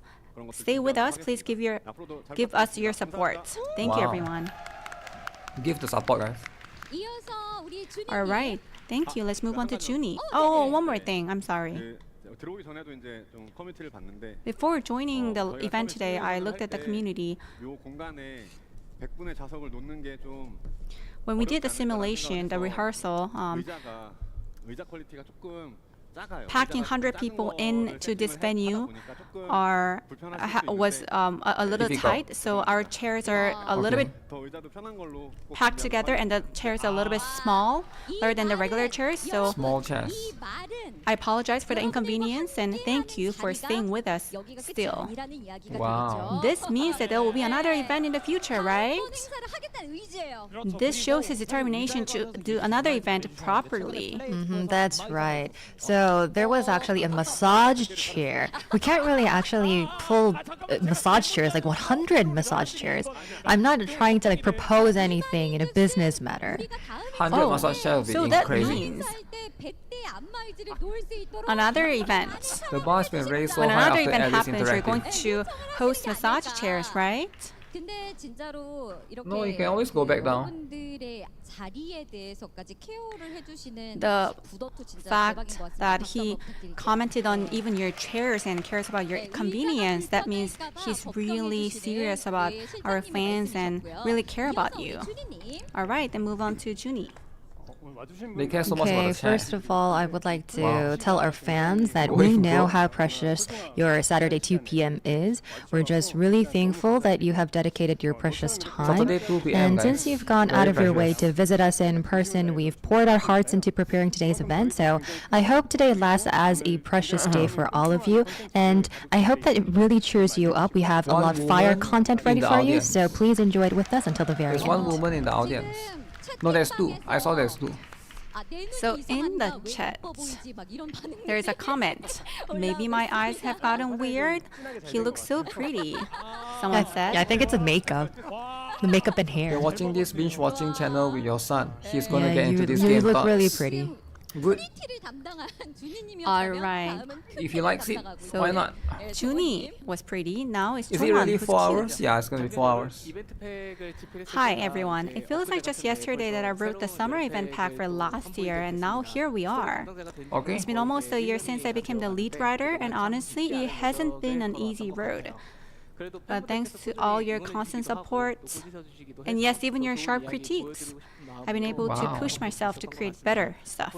stay with us. Please give us your support. Thank you, Wow. everyone. Give the support, guys. 이어서 우리 준이. All right. Thank you. Let's move on to Junie. Oh, one more thing. I'm sorry. 들어오기 전에도 이제 좀 커뮤니티를 봤는데 Before joining the event today, I looked at the community. 요 공간에 100분의 좌석을 놓는 게 좀 When we did the simulation, the rehearsal, 의자 퀄리티가 조금 packing 100 people into this venue was a little tight, so our chairs are a little bit packed together and the chairs are a little bit smaller than the regular chairs. So Small chairs. 이 말은 I apologize for the inconvenience and thank you for staying with us 여기가 끝이 still. 아니라는 이야기가 Wow. 되겠죠. This means that there will be another event in the future, right? 이번 행사를 하겠다는 의지예요. This shows his determination to do another event properly. That's right. So there was actually a massage chair. We can't really actually pull massage chairs, like 100 massage chairs. I'm not trying to like propose anything in a business matter. 100 Oh, massage chairs would so be that crazy. means 때 100대 안마의지를 놓을 수 있도록 another event. The bar has been raised so When high another after event Alice happens, you're going interactive. to host massage chairs, right? 근데 진짜로 이렇게 No, you can always go back down. 여러분들의 자리에 대해서까지 케어를 해주시는 The 구독도 진짜 대박인 fact 것 같습니다. that 박수 he 한번 부탁드릴게요. commented on even your chairs and cares about your convenience, that means he's really serious about our fans and really care about you. All right, then move on to Junie. They care so much about Okay, the chair. first of all, I would like to Wow. tell our fans that Away we from know broke. how precious your Saturday 2 p.m. is. We're just really thankful that you have dedicated your precious time. Saturday 2 p.m., And guys. since you've gone Very out of your way precious. to visit us in person, we've poured our hearts into preparing today's event. So I hope today lasts as a precious day for all of you. And I hope that it really cheers you up. We have a One lot of fire woman content in ready the for you. audience. So please enjoy it with us until the very There's end. one woman in the audience. No, there's two. I saw there's two. So in the chat, there is a comment. Maybe my eyes have gotten weird. He looks so pretty. Someone said. Yeah, I think it's a makeup. The makeup and hair. You're watching this binge watching channel with your son. He's gonna Yeah, get into you, this you game. look thoughts. really pretty. Good. TT를 담당한 준이님이었다면 Alright. 다음은 If he likes it, So- why not? Junie was pretty. Now it's Is it Chungwon, really who's 4 cute. hours? Yeah, it's gonna be 4 hours. Hi everyone. It feels like just yesterday that I wrote the summer event pack for last year, and now here we are. Okay. It's been almost a year since I became the lead writer, and honestly, it hasn't been an easy road. But thanks to all your constant support, and yes, even your sharp critiques, I've been able to Wow. push myself to create better stuff.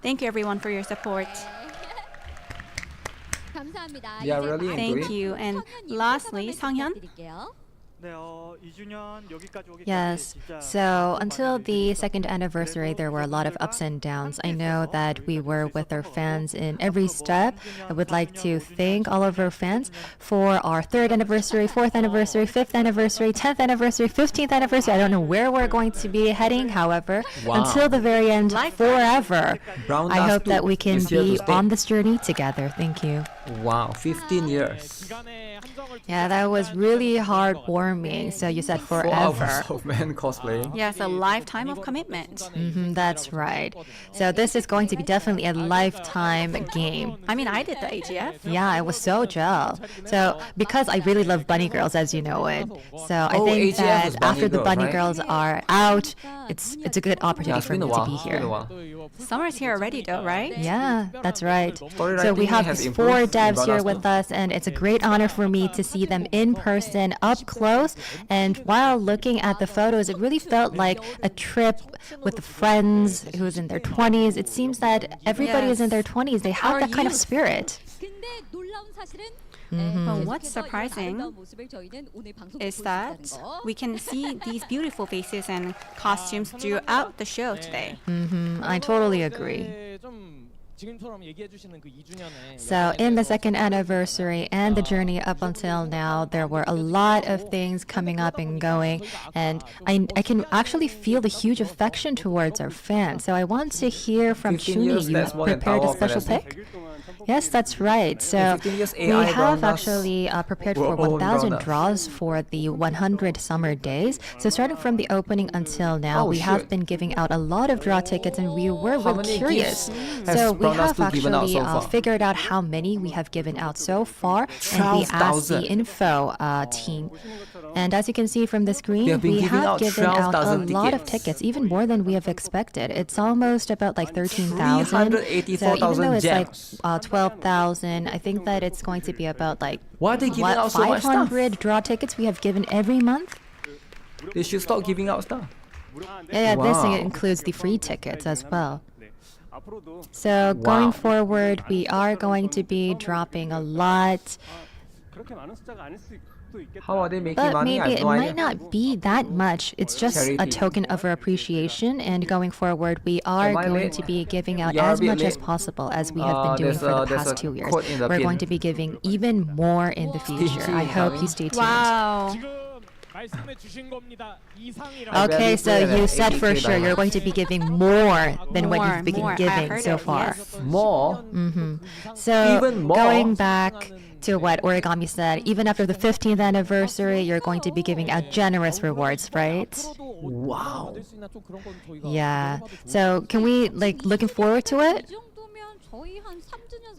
Thank you everyone for your support. 감사합니다. We are really into Thank it. you. And lastly, 상현. Yes. So until the second anniversary, there were a lot of ups and downs. I know that we were with our fans in every step. I would like to thank all of our fans for our 3rd anniversary, 4th anniversary, 5th anniversary, 10th anniversary, 15th anniversary. I don't know where we're going to be heading. However, Wow. until the very end, forever. Brown I Dust hope that 2 we can is here to be stay. on this journey together. Thank you. Wow, 15 years. Yeah, that was really heartwarming. So you said 4 forever. hours of men cosplaying. Yes, a lifetime of commitment. That's right. So this is going to be definitely a lifetime game. I mean, I did the AGF. Yeah, I was so jealous. So because I really love bunny girls, as you know it. So I Oh, think AGF is that bunny after the girls, bunny right? girls are out, it's a good Yeah, opportunity it's for been me a to while. be It's been a here. while. Summer's here already though, right? Yeah, that's right. Story So we writing have has these improved 4 in devs Brown here Dust with 2. us, and it's a great honor for me to see them in person, up close. And while looking at the photos, it really felt like a trip with the friends who's in their 20s. It seems that everybody is in their 20s. They have Our that kind of youth. spirit. 근데 놀라운 사실은 But what's 계속해서 이런 surprising 아름다운 모습을 저희는 오늘 방송에서 is 보여드릴 that 수 있다는 거. we can see these beautiful faces and costumes throughout the show today. I totally agree. So in the second anniversary and the journey up until now, there were a lot of things coming up and going, and I can actually feel the huge affection towards our fans. So I want to hear from 15 years, Shuni. You that's more than prepared a Power of special Fantasy. pick? Yes, that's right. So 15 years we AI have ground us. actually prepared for We're all 1,000 ground us. draws for the 100 summer days. So starting from the opening until now, Oh, we have shoot. been giving out a lot of draw tickets, and we were How really many curious. gifts has So we Ground Us have 2 given out actually so far? figured out how many we have given out so far, and we asked 12,000. the info team. And as you can see from the They screen, have been we giving have out given out a 12,000 lot of tickets. tickets, even more than we have expected. It's almost about like 13,000. So even 384,000 though it's gems. like 12,000, I think that it's going to be about like Why are they giving out so much stuff? 500 draw tickets we have given every month. They should stop giving out stuff. Yeah, this Wow. includes the free tickets as well. So going forward, we are going to be dropping a lot, How are they making but money? I maybe have it no might idea. not be that much. It's just a Charity. token of our appreciation, and going forward, we are Am I going late? to be giving out You're a as bit much as late. possible as we have been doing There's for the there's past a 2 years. quote in the We're pin. going to be giving even more in the future. I hope you stay tuned. Wow. Okay, so Very you good. said for 80K sure you're going to be giving more than what More, you've been more. I giving heard so it, far. yes. More? So Even more? going back to what Origami said, even after the 15th anniversary, you're going to be giving out generous rewards, right? Wow. Yeah. So can we like looking forward to it?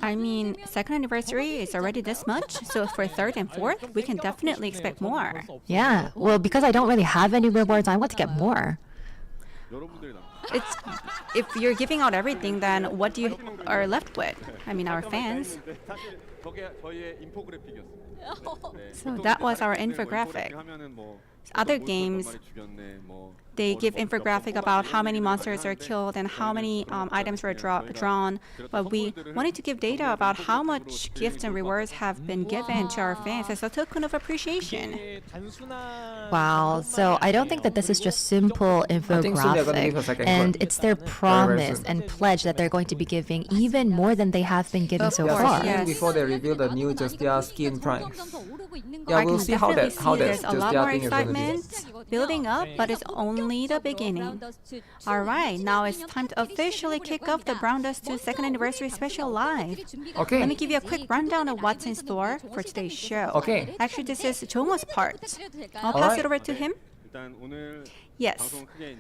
I mean, second anniversary is already this much, so for third and fourth, we can definitely expect more. Yeah. Well, because I don't really have any rewards, I want to get more. It's if you're giving out everything, then what do you are left with? I mean, our fans. So that was our infographic. Other games, they give infographic about how many monsters are killed and how many items were drawn. But we wanted to give data about how much gifts and rewards have been given to our fans as a token of appreciation. Wow. So I don't think that this is just simple think soon they're gonna give a infographic, second and quote. it's their very promise soon. and pledge that they're going to be giving even more than they have been giving Of so course, far. yes. Before they reveal the new Justia skin price. Yeah, I we'll can see how definitely that how see there's that a lot Justia more thing is gonna be. excitement building up, but it's only the beginning. All right, now it's time to officially kick off the Brown Dust 2 second anniversary special live. Okay. Let me give you a quick rundown of what's in store for today's show. Okay. Actually, this is Jongho's part. I'll pass Alright. it over to him. Yes.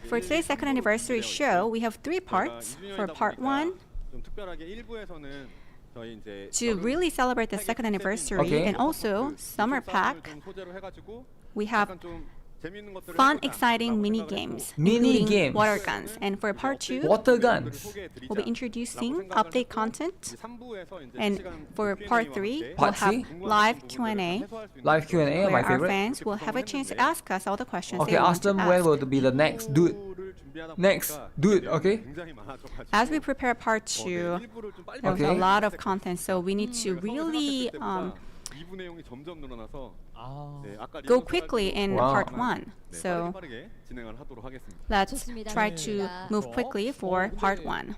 For today's second anniversary show, we have 3 parts. For part 1, to really celebrate the second anniversary, Okay. and also summer pack, we have fun, exciting mini games, Mini including games. water guns. And for part 2, Water guns. we'll be introducing update content. And for part 3, we'll Part have three? live Q&A, Live Q&A, where my our favorite. fans will have a chance to ask us all the questions Okay, they want ask to them ask. when will be the next dude. Next dude, okay? As we prepare part 2, there's Okay. a lot of content, so we need to really go quickly in Wow. part 1. So let's try to move quickly for part 1.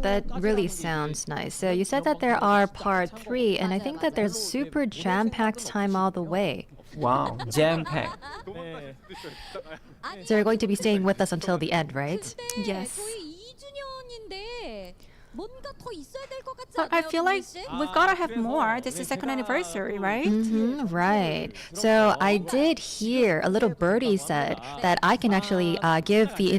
That really sounds nice. So you said that there are part 3, and I think that there's super jam-packed time all the way. Wow, jam-packed. So you're going to be staying with us until the end, right? Yes. But I feel like we've got to have more. This is second anniversary, right? Right. So I did hear a little birdie said that I can actually give the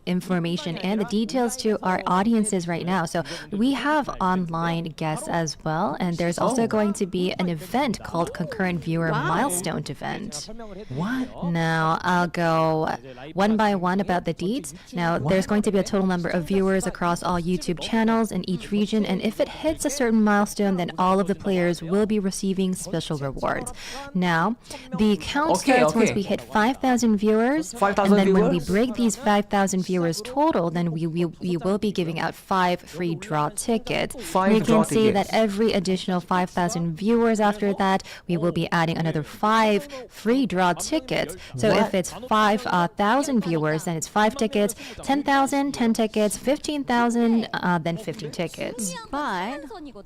information and the details to our audiences right now. So we have online guests as well, and there's also going to be an event called Concurrent Viewer Milestone event. What? Now I'll go one by one about the deeds. Now there's going to be a total number of viewers across all YouTube channels in each region, and if it hits a certain milestone, then all of the players will be receiving special rewards. Now, the count starts once we hit 5,000 viewers, 5,000 and then when we viewers? break these 5,000 viewers total, then we will be giving out 5 free draw tickets. Five You can draw see that tickets. every additional 5,000 viewers after that, we will be adding another 5 free draw tickets. So if it's 5,000 viewers, then it's 5 tickets, 10,000, 10 tickets, 15,000, more than 15 tickets. But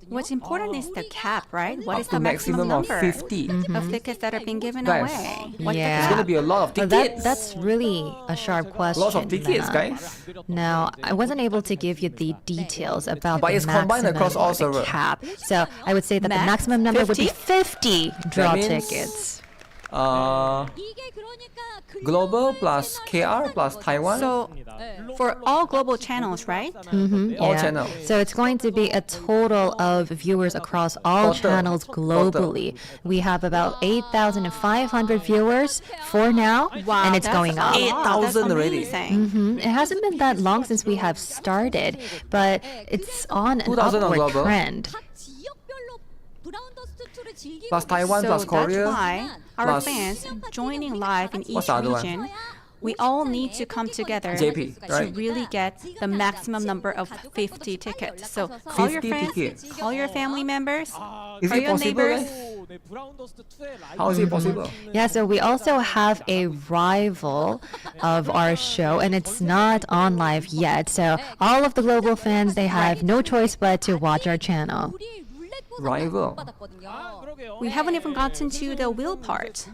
what's important is the cap, right? What is Up the to maximum maximum of number 50. of tickets that are being given Guys, away? What's the Yeah. It's gonna be a lot of Well, tickets. that's really a sharp question. Lots of tickets, Lena. guys. Now, I wasn't able to give you the details about But the it's combined maximum across all or the servers. cap. So I would say that the Max maximum number would be 50? 50 draw means- tickets. Global plus KR plus Taiwan. So for all global channels, right? All Yeah. channels. So it's going to be a total of viewers across all Total. channels globally. We have about 8,500 viewers for now, Wow, and it's that's going a up. lot. 8,000 That's already. amazing. It hasn't been that long since we have started, but it's on an 2,000 on upward global. trend. Plus Taiwan So plus that's Korea. why our plus- fans joining live in each What's the other one? region, we all need to come together JP, to right? really get the maximum number of 50 tickets. So call your 50 friends, tickets. call your family members, Is call it your possible, neighbors. guys? How is it possible? Yeah, so we also have a rival of our show, and it's not on live yet. So all of the global fans, they have no choice but to watch our channel. Rival. We haven't even gotten to the wheel part.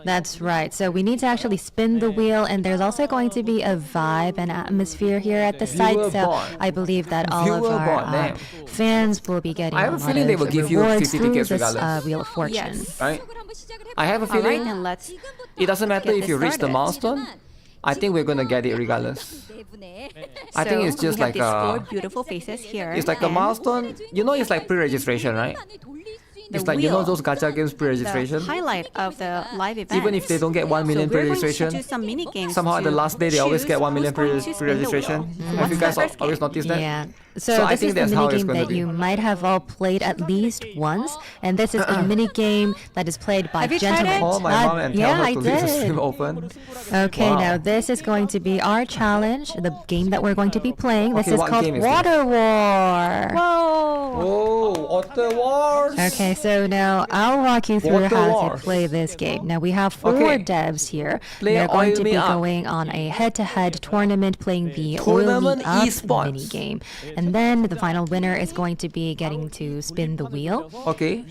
That's right. So we need to actually spin the wheel, and there's also going to be a vibe and atmosphere here at the site. Viewer So bond. I believe that all of Viewer our bond, damn. fans will be getting I have a lot feeling they of will give you rewards 50 through tickets this regardless. Wheel of Fortune. Yes. Right? I have a All right, feeling then let's. it doesn't matter get if you this reach the started. milestone. I think we're gonna get it regardless. I think it's just we like have these four a, beautiful faces here. it's like a and milestone. You know, it's like pre-registration, right? the It's like, you know, wheel, those gacha games the pre-registration. highlight of the live event. Even if they don't get 1 million so we're going pre-registration, to do some mini games somehow at the to last day they always choose get 1 million who's going to spin the pre-registration. wheel. Have What's you the guys first always game? noticed that? Yeah. So So I this think is the that's how mini it's game gonna that be. you might have all played at least once, and this is a mini game that is played by Have you tried gentlemen. it? Call my mom and tell yeah, her I to leave the did. stream open. Okay, Wow. now this is going to be our challenge, the game that we're going to be playing. This Okay, is what called game is this? Water War. Oh, Water Wars! Okay, so now I'll walk you through Water how Wars. to play this game. Now we have four Okay. devs here. Play They're going Oil to Me be Up. going on a head-to-head tournament playing the Tournament Oil Me Up esports. mini game. And then the final winner is going to be getting to spin the wheel. Okay.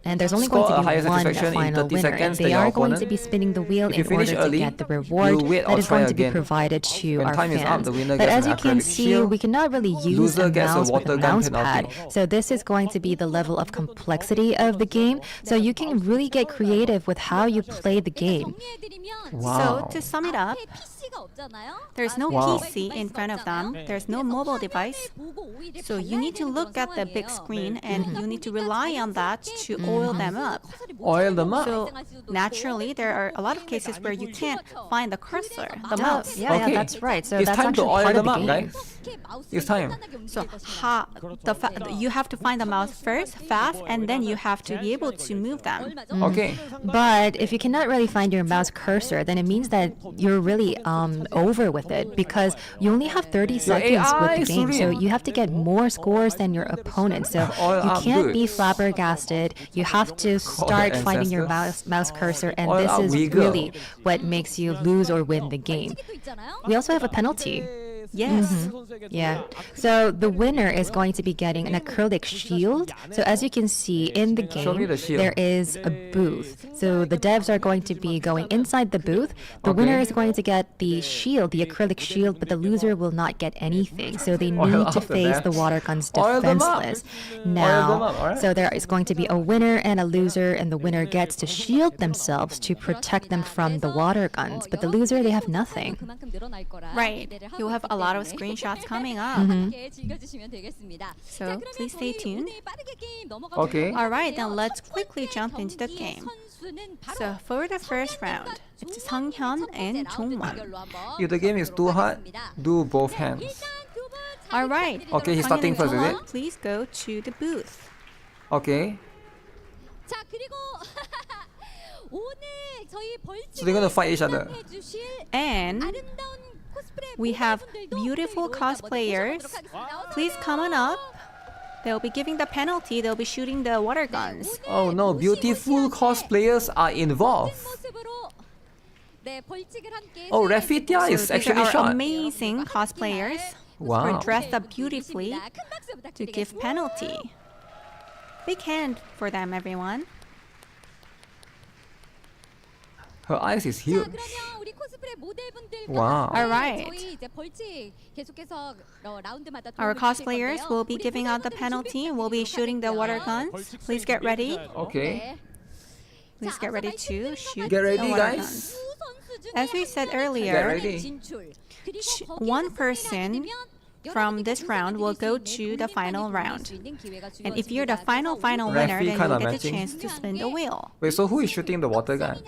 And there's only Score going a to higher be one satisfaction in final 30 winner. And seconds they than your are going to opponent. be spinning the wheel If you in order finish to early, get the reward you wait or that is try going to be again. provided to When our time is up, fans. the winner But gets as an you can acrylic see, shield. we cannot really use Loser a gets a mouse with water a gun mouse penalty. pad. So this is going to be the level of complexity of the game. So you can really get creative with how you play the game. Wow. So to sum it up, there's no Wow. PC in front of them. There's no mobile device. So you need to look at the big screen and you need to rely on that to oil them up. Oil them up. So naturally, there are a lot of cases where you can't find the cursor, the mouse. Yeah, Okay. that's right. So It's that's time to actually oil part of them the up, game. guys. It's time. So you have to find the mouse first, fast, and then you have to be able to move them. Okay. But if you cannot really find your mouse cursor, then it means that you're really over with it because you only have 30 seconds AI with the is game. So real. you have to get more scores than your opponent. So Oil you up can't good. be flabbergasted. You have to start finding your mouse cursor, and Oil this up is we go. really what makes you lose or win the game. We also have a penalty. Yes. Yeah. So the winner is going to be getting an acrylic shield. So as you can see in the Show me game, the shield. there is a booth. So the devs are going to be going inside the booth. The Okay. winner is going to get the shield, the acrylic shield, but the loser will not get anything. So they Oil need up to the face the devs. water guns Oil them up. defenseless. them Now, up, alright. so there is going to be a winner and a loser, and the winner gets to shield themselves to protect them from the water guns. But the loser, they have nothing. Right. You'll have a lot of screenshots coming up. So please stay tuned. Okay. All right, then let's quickly jump into the game. So for the first round, it's Sunghyun and Jongwon. If the game is too hard, do both hands. All right. Okay, he's Sunghyun starting and first, is Jongwon, it? Please go to the booth. Okay. So they're gonna fight each other. And we have beautiful cosplayers. Please come on up. They'll be giving the penalty. They'll be shooting the water guns. Oh no, beautiful cosplayers are involved. Oh, Rafitia So is these actually are shot. amazing cosplayers. Wow. dressed up beautifully 큰 박수 to give 부탁드리겠습니다. penalty. Big hand for them, everyone. Her eyes is 자, huge. 그러면 우리 코스프레 모델분들과 Wow. 함께 Alright. 저희 이제 벌칙 계속해서 라운드마다 Our 도움을 주실 cosplayers 건데요. will be 우리 giving out the 부서분들 penalty. 준비 We'll be 부탁드리도록 shooting the water 하겠습니다. guns. Please get ready. Okay. 네. Please 자, get ready 앞서 to 말씀드린 shoot Get the ready, water guys. guns. 두 선수 중에 As we said 한 명은 earlier, Get ready. 진출. 그리고 거기에서 one 승리를 person 하게 되면 from this round will go to the final round. And if you're the final winner, Referee then kinda you'll get the matching. chance to spin the wheel. Wait, so who is shooting the water gun?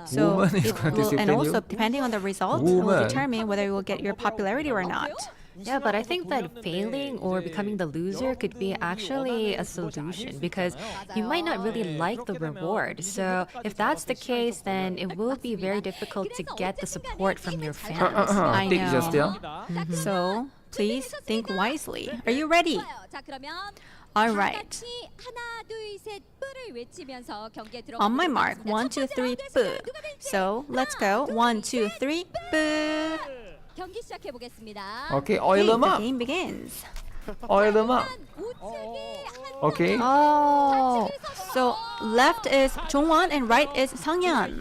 So Woman is it going to will, and discipline also you? depending on the result, it will Woman. determine whether you will get your popularity or not. Yeah, but I think that failing or becoming the loser could be actually a solution because you might not really like the reward. So if that's the case, then it will be very difficult to get the support from your fans. I Big know. gesture. So please think wisely. Are you ready? 자, 그러면 All 다 right. 같이 하나, 둘, 셋, 뿌를 외치면서 경기에 들어가 On my mark, 보도록 1, 2, 3, 하겠습니다. boo. 첫 번째 라운드의 승자는 누가 될지 So let's go. 1, 2, 3, boo. 경기 시작해 보겠습니다. Okay, oil Okay, them the up. game begins. Oil them up. Okay. Oh, So left is Jongwon and right is Sangyeon.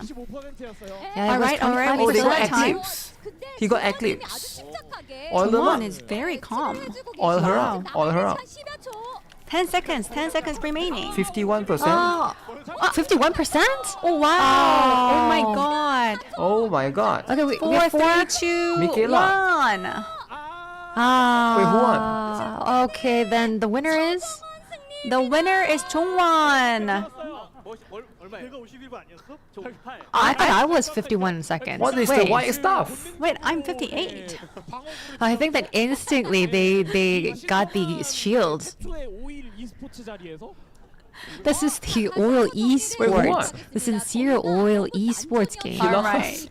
yeah, it was Alright, alright, 25 Oh, we they still got have time. eclipse. He got eclipse. Oil them Jongwon up. is very calm. Oil her Wow. up. Oil her up. 10 seconds remaining. 51%. Oh, 51%? Oh wow! Oh my god! Oh my god. Okay, we 4, have 3, 2, Michaela. 1. Ah. Wait, who won? Okay, then the winner is. The winner is Jongwon. I thought I was 51 seconds. What is the Wait, white stuff? Wait, I'm 58. I think that instantly they got the shield. This is the Oil Esports, the Sincere Oil Esports game. Alright.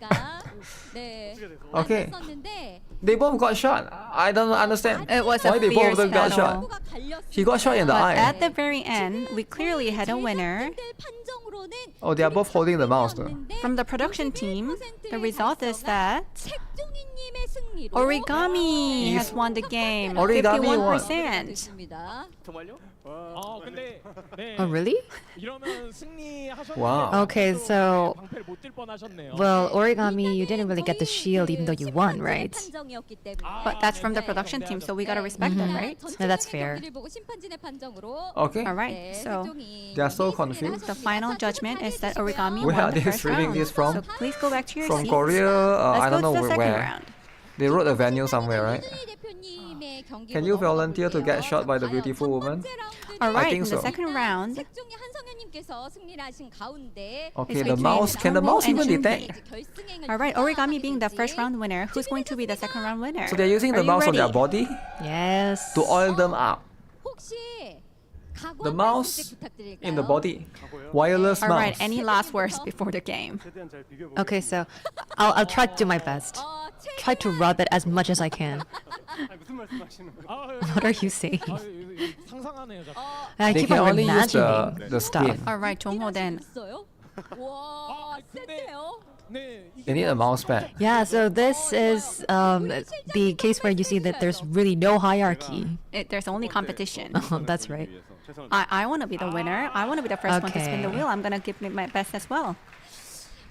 Okay. They both got shot. I don't understand. It was Why a they both fierce of them got battle. shot. He got shot in the But eye. at the very end, we clearly had a winner. Oh, they are both holding the mouse though. From the production team, the result is that Origami has won the game. Origami won. 51%. Oh, really? Wow. Okay, so well, Origami, you didn't really get the shield even though you won, right? But that's from the production team, so we gotta respect them, right? Yeah, that's fair. Okay. Alright, so They are so confused. the final judgment is that Origami Where won are the they first streaming round. this from? So please go back to your From seats. Korea, Let's I don't go know to the second where. round. They wrote a venue somewhere, right? Can you volunteer to get shot by the beautiful woman? Alright, think in the so. second round, Okay, the between mouse. Can the Jongwon mouse and even Junhee. detect? alright, Origami being the first round winner, who's going to be the second round winner? So they're using Are the you mouse on their ready? body Yes. to oil them up. The mouse in the body. Wireless mouse. Alright, any last words before the game? Okay, so I'll try to do my best. Try to rub it as much as I can. What are you saying? I They keep can on only use imagining the skin. Alright, Jongho then. They need a mouse pad. Yeah, so this is the case where you see that there's really no hierarchy. There's only competition. Oh, that's right. I want to be the winner. I want to be the first one to spin the Okay. wheel. I'm gonna give it my best as well.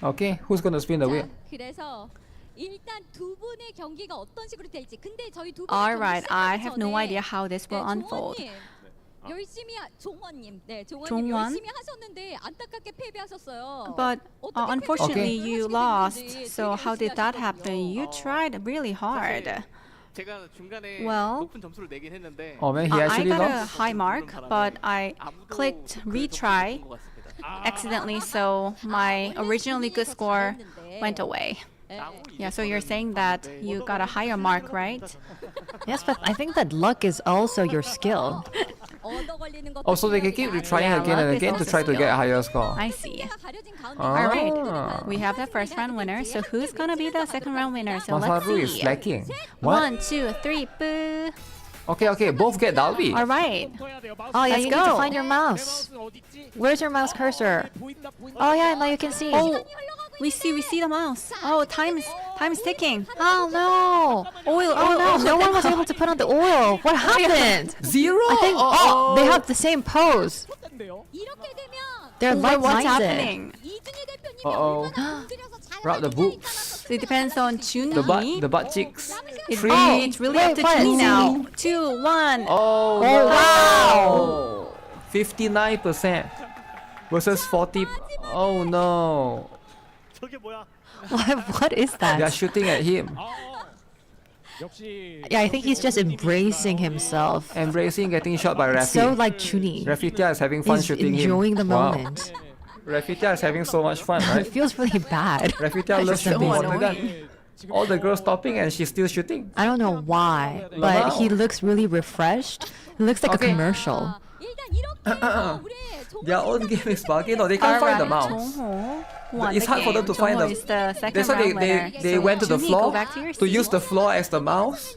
Okay, who's gonna spin the wheel? 그래서 일단 두 분의 경기가 어떤 식으로 될지. 근데 저희 두 분의 Alright, 경기 I 시작하기 have no 전에 idea how this will unfold. 종원님, 열심히 종원님, 종원님 종원? 열심히 하셨는데 안타깝게 패배하셨어요. But 어떻게 unfortunately, Okay. you 패배하시게 lost. 됐는지 So 되게 how did that 열심히 happen? You tried really hard. 제가 중간에 Well, 높은 점수를 내긴 했는데 Oh man, he I actually got a lost. high mark, but I clicked retry accidentally, so my originally good score went away. Yeah, so you're saying that you got a higher mark, right? Yes, but I think that luck is also your skill. Oh, so they can keep retrying Yeah, again and luck is again to also try to skill. get a higher score. I see. Ah. Alright, we have the first round winner, so who's gonna be the second round winner? So let's Masaru is see. slacking. What? 1, 2, 3, boo! Okay, both get Dalby. Alright, Oh yeah, Let's you need to go. find your mouse. Where's your mouse cursor? Oh yeah, now you can see. oh, We see the mouse. Oh, time is ticking. Oh no! Oil. Oh no! No one was able to put on the oil. What happened? Zero. I think. Oh, they have the same pose. 이렇게 되면 They're What's like-minded. happening? 이준희 대표님이 Uh-oh. 얼마나 공들여서 Wrap the 잘하는지 boobs. So it depends on Junhee. The butt cheeks. It's Three. really up to Wait, Junhee what? now. 2, 1. Oh, wow. 59% versus 40. Oh no. What is They are that? shooting at him. Yeah, I think he's just embracing himself. Embracing getting shot by Rafi. So like Chuni. Rafitia is having fun He's shooting him. enjoying the Wow. moment. Rafitia is having so much fun, It right? feels really bad. Rafitia loves So shooting water annoying. gun. All the girls stopping and she's still shooting. I don't know why, but he looks really refreshed. He looks like Okay. a commercial. 일단 이렇게 해서 우리 Their own game is bugging. No, they can't find the mouse. Jongho won It's the hard for them game. to find Jongho the- is the second That's why round winner. they So went to the Junhee, floor go back to your to use seat. the floor as the mouse,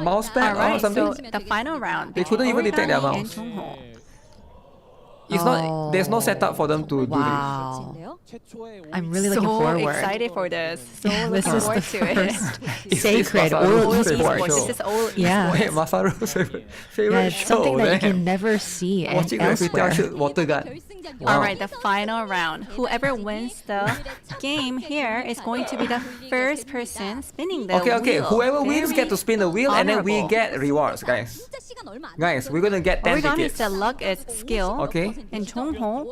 mouse pad or Alright, something. so the final round. They couldn't even detect their Origami and mouse. Jongho. It's not. There's no setup for them to do this. Wow. I'm really So looking forward. excited for this. So This looking is forward the to it. first It's sacred Masaru's oil favorite esports. show. This is all Yeah. Wait, Masaru's favorite Yeah, it's show. something that you damn. can never see Watching Rafitia elsewhere. shoot water gun. Wow. Alright, the final round. Whoever wins the game here is going to be the first person spinning the Okay. wheel. Whoever wins get to spin the wheel, and then we honorable. get rewards, guys. 진짜 시간 얼마 안 Guys, 남았어요. we're gonna get 10 Origami tickets. is luck is skill. Okay. And Jongho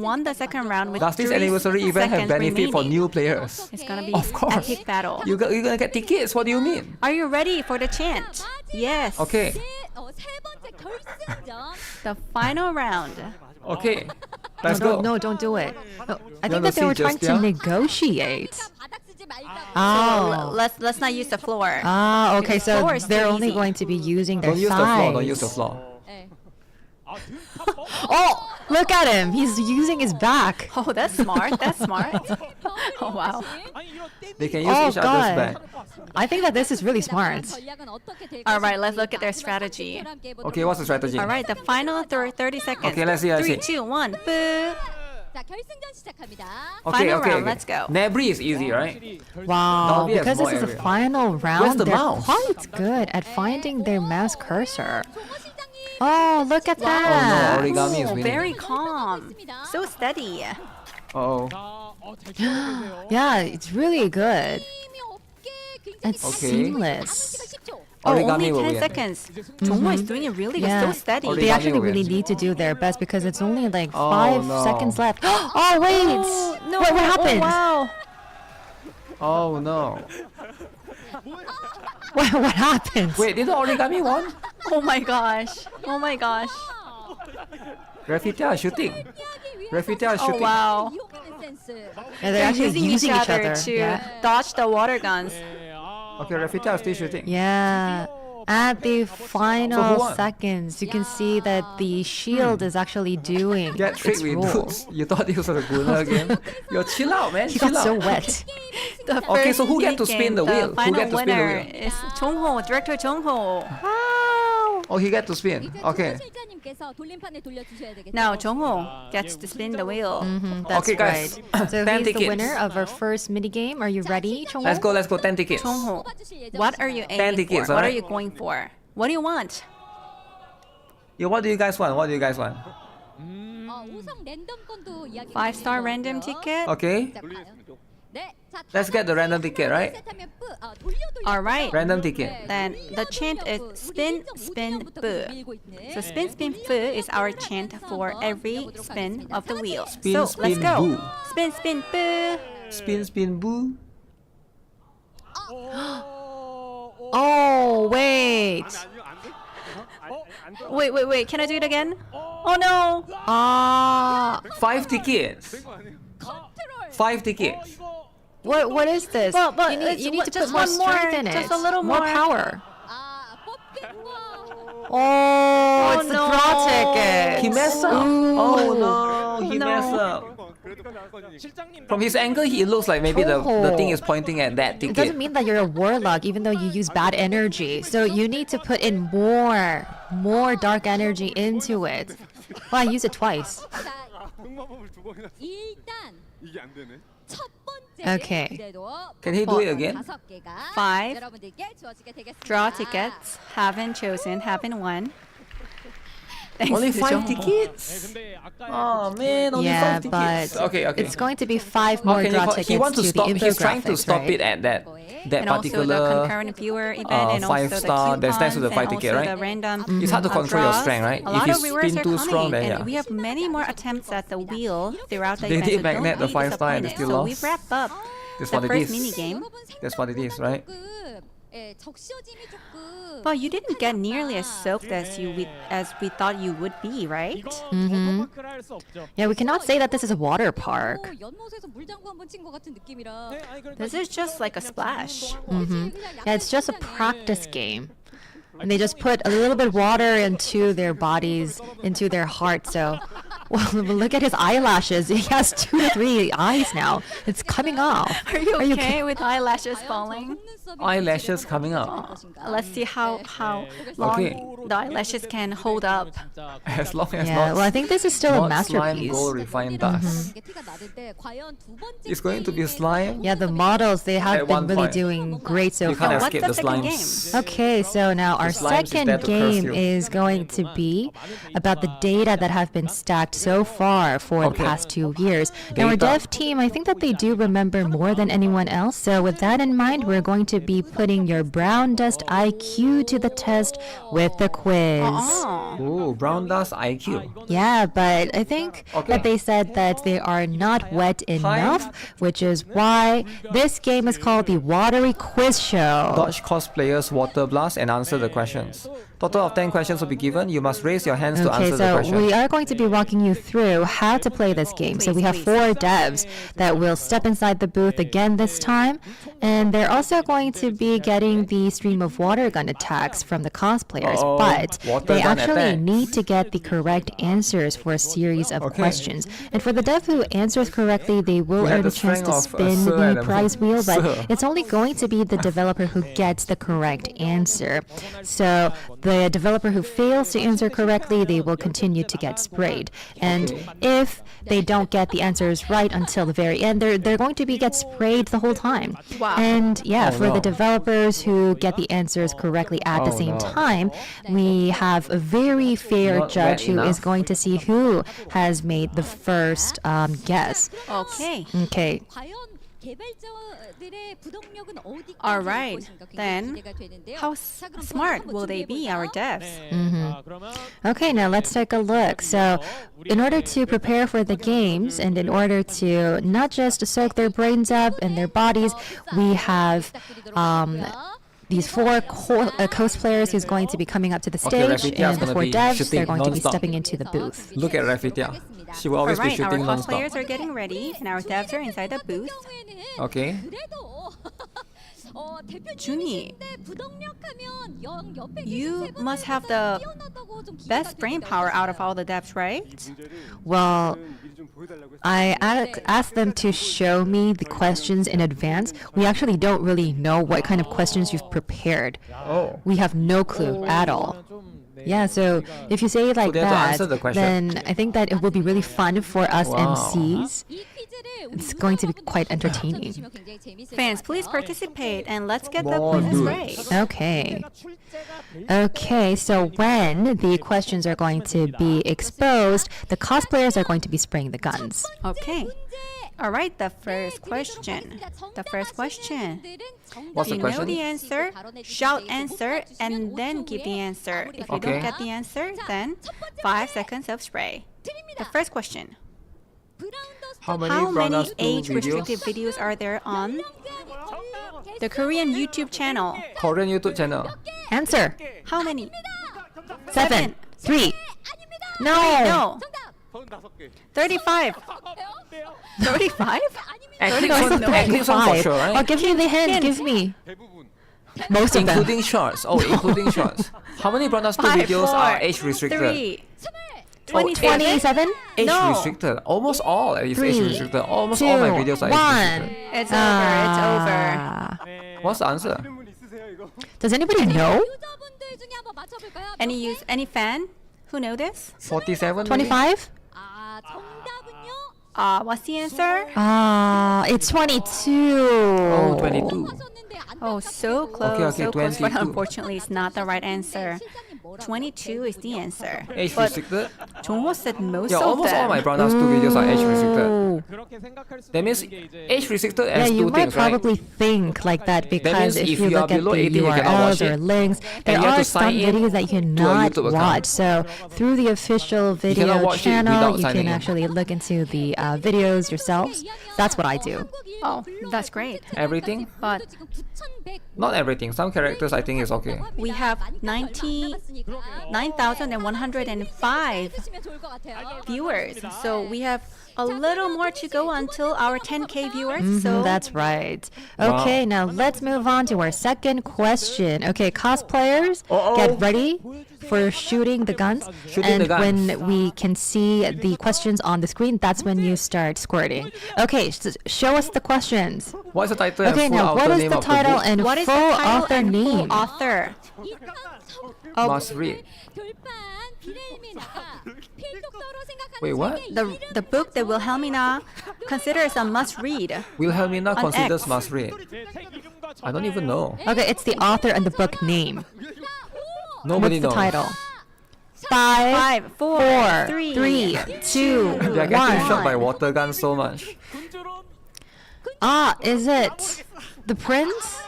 won the second round with Does this 3 anniversary event have seconds benefit for remaining. new players? It's gonna be Of course. epic battle. You're gonna get tickets. What do you mean? Are you ready for the chant? Yes. Okay. 세 번째 결승전. The final round. Okay. Let's go. No, don't do it. No, I think wanna that they were see trying to Justia? negotiate. 바닥 쓰지 말자. Oh. Let's not use the floor. Ah, okay, so Floor is too they're only easy. going to be using their Don't use the floor. Don't thighs. use the floor. 네. Oh, look at him. He's using his back. Oh, that's smart. That's smart. Oh wow. They can use Oh, each other's God. back. I think that this is really smart. 전략은 어떻게 될 All right, 것인지 let's look at their 마지막 strategy. 선택을 함께 해보도록 Okay, what's the strategy? All right, the final 30 seconds. Okay, let's see, let's 3, see. 2, 1. Boo. 자, 결승전 시작합니다. Okay, Final okay, round, okay. let's go. Nebri is easy, right? Wow, Nobby has because more this is the area. final round, Where's the they're mouse? quite good at finding their mouse cursor. 종호 실장님. Oh, look at Oh no, that. origami is Oh, winning. very calm. So steady. Oh. Yeah, it's really good. 힘이 없게 굉장히 It's Okay. seamless. 시간 10초. Oh, Origami only will 10 win. seconds. Jongho is doing it really good. Yeah. So steady. Origami They actually will really win. need to do their best because it's only like Oh, 5 no. seconds left. Oh, wait! No, What happened? Oh, wow. Oh no. What happened? Wait, did the origami won? Oh my gosh. Oh my gosh. Rafitia is shooting. Rafitia is Oh shooting. wow. 이용하는 센스. Yeah, they're actually using each other. to Yeah. dodge the water guns. Okay, Rafitia is still shooting. Yeah. At the So who final won? seconds, you can see that the shield is actually doing Get its tricked with role. dudes. You thought this was a Guna game? Yo, chill out, man. He Chill got so out. wet. The Okay, first so who get to mini-game, spin the wheel? Who final get to spin the winner wheel? is Jongho, director Jongho. Oh, he get to spin. 이제 Okay. 종호 실장님께서 돌림판을 돌려주셔야 되겠죠. Now Jongho gets to spin the wheel. That's Okay, guys. right. So 10 he's the tickets. winner of our first mini game. Are you ready, Chongho? Let's go. 10 tickets. Jongho, 뽑아주실 what are you 예정이신가요? aiming tickets, for? What are alright? you going for? What do you want? Yo, what do you guys want? What do you guys want? 우성 랜덤권도 이야기 5-star random ticket? Okay. 자, 과연. 네, 자, Let's get the random ticket, right? 세트하면 뿌, 돌려 Alright. Random ticket. Then the chant is spin, spin, boo. So spin, spin, boo is our chant for every spin of the wheel. Spin, So let's spin, go. boo. Spin, spin, boo. Spin, spin, boo. Oh, wait. Wait. Can I do it again? Oh no. Ah, 5 tickets. 5 tickets. what is this? But you need, it's you need to just put more one more, strength in it. just a little more more. power. 아, 뽑겠고. Oh, it's no. the draw ticket. He messed up. Oh no, he No. messed up. From his angle, it looks like maybe the thing is pointing at that It doesn't ticket. mean that you're a warlock, even though you use bad energy. So you need to put in more dark energy into it. Well, I use it twice. 자, 흑마법을 2번이나 일단 이게 안 되네. 첫 번째 Okay. 무대도 Can he do it again? 5개가 5. 여러분들께 주어지게 되겠습니다. Draw tickets. Haven't chosen. Haven't won. Thanks Only to 5 Jong. tickets? Oh man, only Yeah, 5 tickets. but Okay. it's going to be 5 more draw tickets he wants to to stop. the He's trying to infographics, stop right? it at that And also the particular. concurrent viewer event and also 5-star, the that's next to the coupons 5 and ticket, also right? the random It's hard to control your draws. strength, right? A If lot you of viewers spin are too coming, strong, then and yeah. we have many more attempts at the wheel throughout the They event. did So don't magnet the be 5-star and they disappointed. still So we lost. wrap up That's the what it first is. mini game. That's what it is, right? 예, 적셔짐이 조금 But you didn't get nearly as soaked as we thought you would be, right? Yeah, we cannot say that this is a water park. 연못에서 물장구 한번 친 것 같은 느낌이라. This is just like a splash. Yeah, it's just a practice game. And they just put a little bit of water into their bodies, into their heart. So, well, look at his eyelashes. He has 2 to 3 eyes now. It's coming off. Are you okay with eyelashes falling? Eyelashes coming up. Let's see how long Okay. the eyelashes can hold up. As long as Yeah, well, I think this is still a not slime, masterpiece. gold, refined dust. 티가 나는데 과연 두 번째 It's going to be slime. Yeah, the models, they have At been one really point. doing great so You can't far. What's escape the the second slimes. game? Okay, so now our slime is second there to curse game you. is going to be about the data that have been stacked so far for the Okay. past 2 years. Now, our Data. dev team, I think that they do remember more than anyone else. So with that in mind, we're going to be putting your brown dust IQ to the test with the quiz. Oh. Ooh, brown dust IQ. Yeah, but I think that they said that they are not wet enough, which is why this game is called the Watery Quiz Show. Dodge cosplayers water blast and answer the questions. Total of 10 questions will be given. You must raise your hands to Okay, answer the so question. we are going to be walking you through how to play this game. So we have 4 devs that will step inside the booth again this time, and they're also going to be getting the stream of water gun attacks from the cosplayers, Uh-oh, but water they gun actually attacks. need to get the correct answers for a series of questions. And for the dev who answers correctly, they will We have earn a the chance to strength of, spin Sir the Adam. prize wheel, but Sir. it's only going to be the developer who gets the correct answer. So the developer who fails to answer correctly, they will continue to get sprayed. And if they don't get the answers right until the very end, they're going to get sprayed the whole time. Wow. And yeah, Oh, for the no. developers who get the answers correctly at the Oh, same no. time, we have a very fair Not judge wet who is enough. going to see who has made the first guess. Okay. Okay. 과연 개발자들의 부동력은 어디까지 All 갈 right. 것인가 굉장히 Then, 기대가 되는데요. How 자, 그럼 smart 한번 will they be, 준비해볼까요? our devs? Okay, now let's take a look. So, in order to prepare for the games and in order to not just soak their brains up and their bodies, we have these 4 cosplayers who's going to be coming up to the Okay, stage, Rafitia is and the gonna 4 be devs, shooting they're going to be non-stop. stepping into the booth. Look at Rafitia. She will always be Alright, our shooting non-stop. cosplayers are getting ready, and our devs are inside the booth. Okay. 그래도 준이, 대표님이신데 부동력하면 옆에 You 계신 세 must 분들보다 have the 뛰어나다고 좀 기대가 best brain 됩니다. power out of all the devs, right? Well, I asked them to show me the questions in advance. We actually don't really know what kind of questions you've prepared. Oh. We have no clue at all. Yeah, so if you say it like they have to that, answer the question. then I think that it will be really fun for us Wow. MCs. 이 퀴즈를 It's going to be quite entertaining. 맞춰주시면 굉장히 재밌을 것 Fans, please 같아요. participate and let's get the More quizzes good. right. Okay. Okay, so when the questions are going to be exposed, the cosplayers are going to be spraying the guns. Okay. All right, the first question. The first question. What's If the you know question? the answer, shout answer and then give the answer. If you don't Okay. get the answer, then 5 seconds of spray. The first question. How many How brown many dust blue age-restricted videos are there on the Korean YouTube channel? Korean YouTube channel? Answer. How many? 7, 3. No. No. 35개. 35. 35? Acting No, it's not acting song for 35. sure, Oh, right? give me the hint. Give me. 대부분. Most of them. Including shorts. Oh, including shorts. How many brown dust blue 5, videos 4, are age restricted? 3. Oh, 27? Age No. restricted. Almost all is age 3, restricted. Almost 2, all my videos are age 1. restricted. It's over. It's over. Ah. What's the answer? 분 있으세요 이거? Does anybody know? 유저분들 중에 한번 맞춰볼까요? Any fan who know this? 47? 25? 아, 정답은요. What's the answer? It's 22. Oh, 22. Oh, so close. Okay, so close, but 22. unfortunately, it's not the right answer. 22 is the answer. Age But restricted? Jongho said most Yeah, of almost them. all my Brown House 2 videos are age restricted. Ooh. That means age restricted Yeah, as you two might things, right? probably think like that because means if if you you are look at the below 18, you cannot watch URLs or it. links, And there you have are to some sign in videos that you to a cannot YouTube account. watch. So through the official video cannot watch it channel, without you signing can in. actually look into the videos yourselves. That's what I do. Oh, that's great. Everything? But Not everything. Some characters I think is okay. we have 9,105 viewers. So we have a little more to go until our 10K viewers. So That's right. Wow. Okay, now let's move on to our second question. Okay, cosplayers, get ready for shooting the guns. Shooting and the guns. when we can see the questions on the screen, that's when you start squirting. Okay, show us the questions. What's the title Okay, and full now what author is name the of title the book? and what is full the title author and name? full author? Must read. Wait, what? The book that Wilhelmina considers a must-read. Wilhelmina On considers X. must read. I don't even know. Okay, it's the author and the book name. Nobody What's the knows. title? Five, 5, 4, four, 3, three, two, They are getting shot by one. water guns so much. Is it the prince?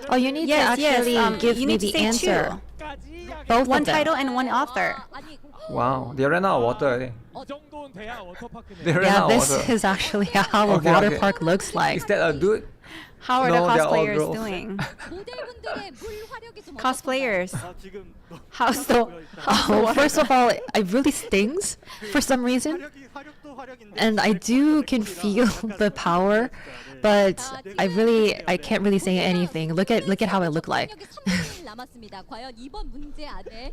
Oh, you need Yes, to actually yes. give You me need to the say answer. two. Both One of them. title and one author. Wow, they ran out of water already. They ran Yeah, out of this water. is actually how a Okay, water okay. park looks like. Is that a dude? How are No, the they're all cosplayers girls. doing? Cosplayers. How's the Oh, first of all, it really stings for some reason. And I can feel the power, but I can't really say anything. Look at how I look like.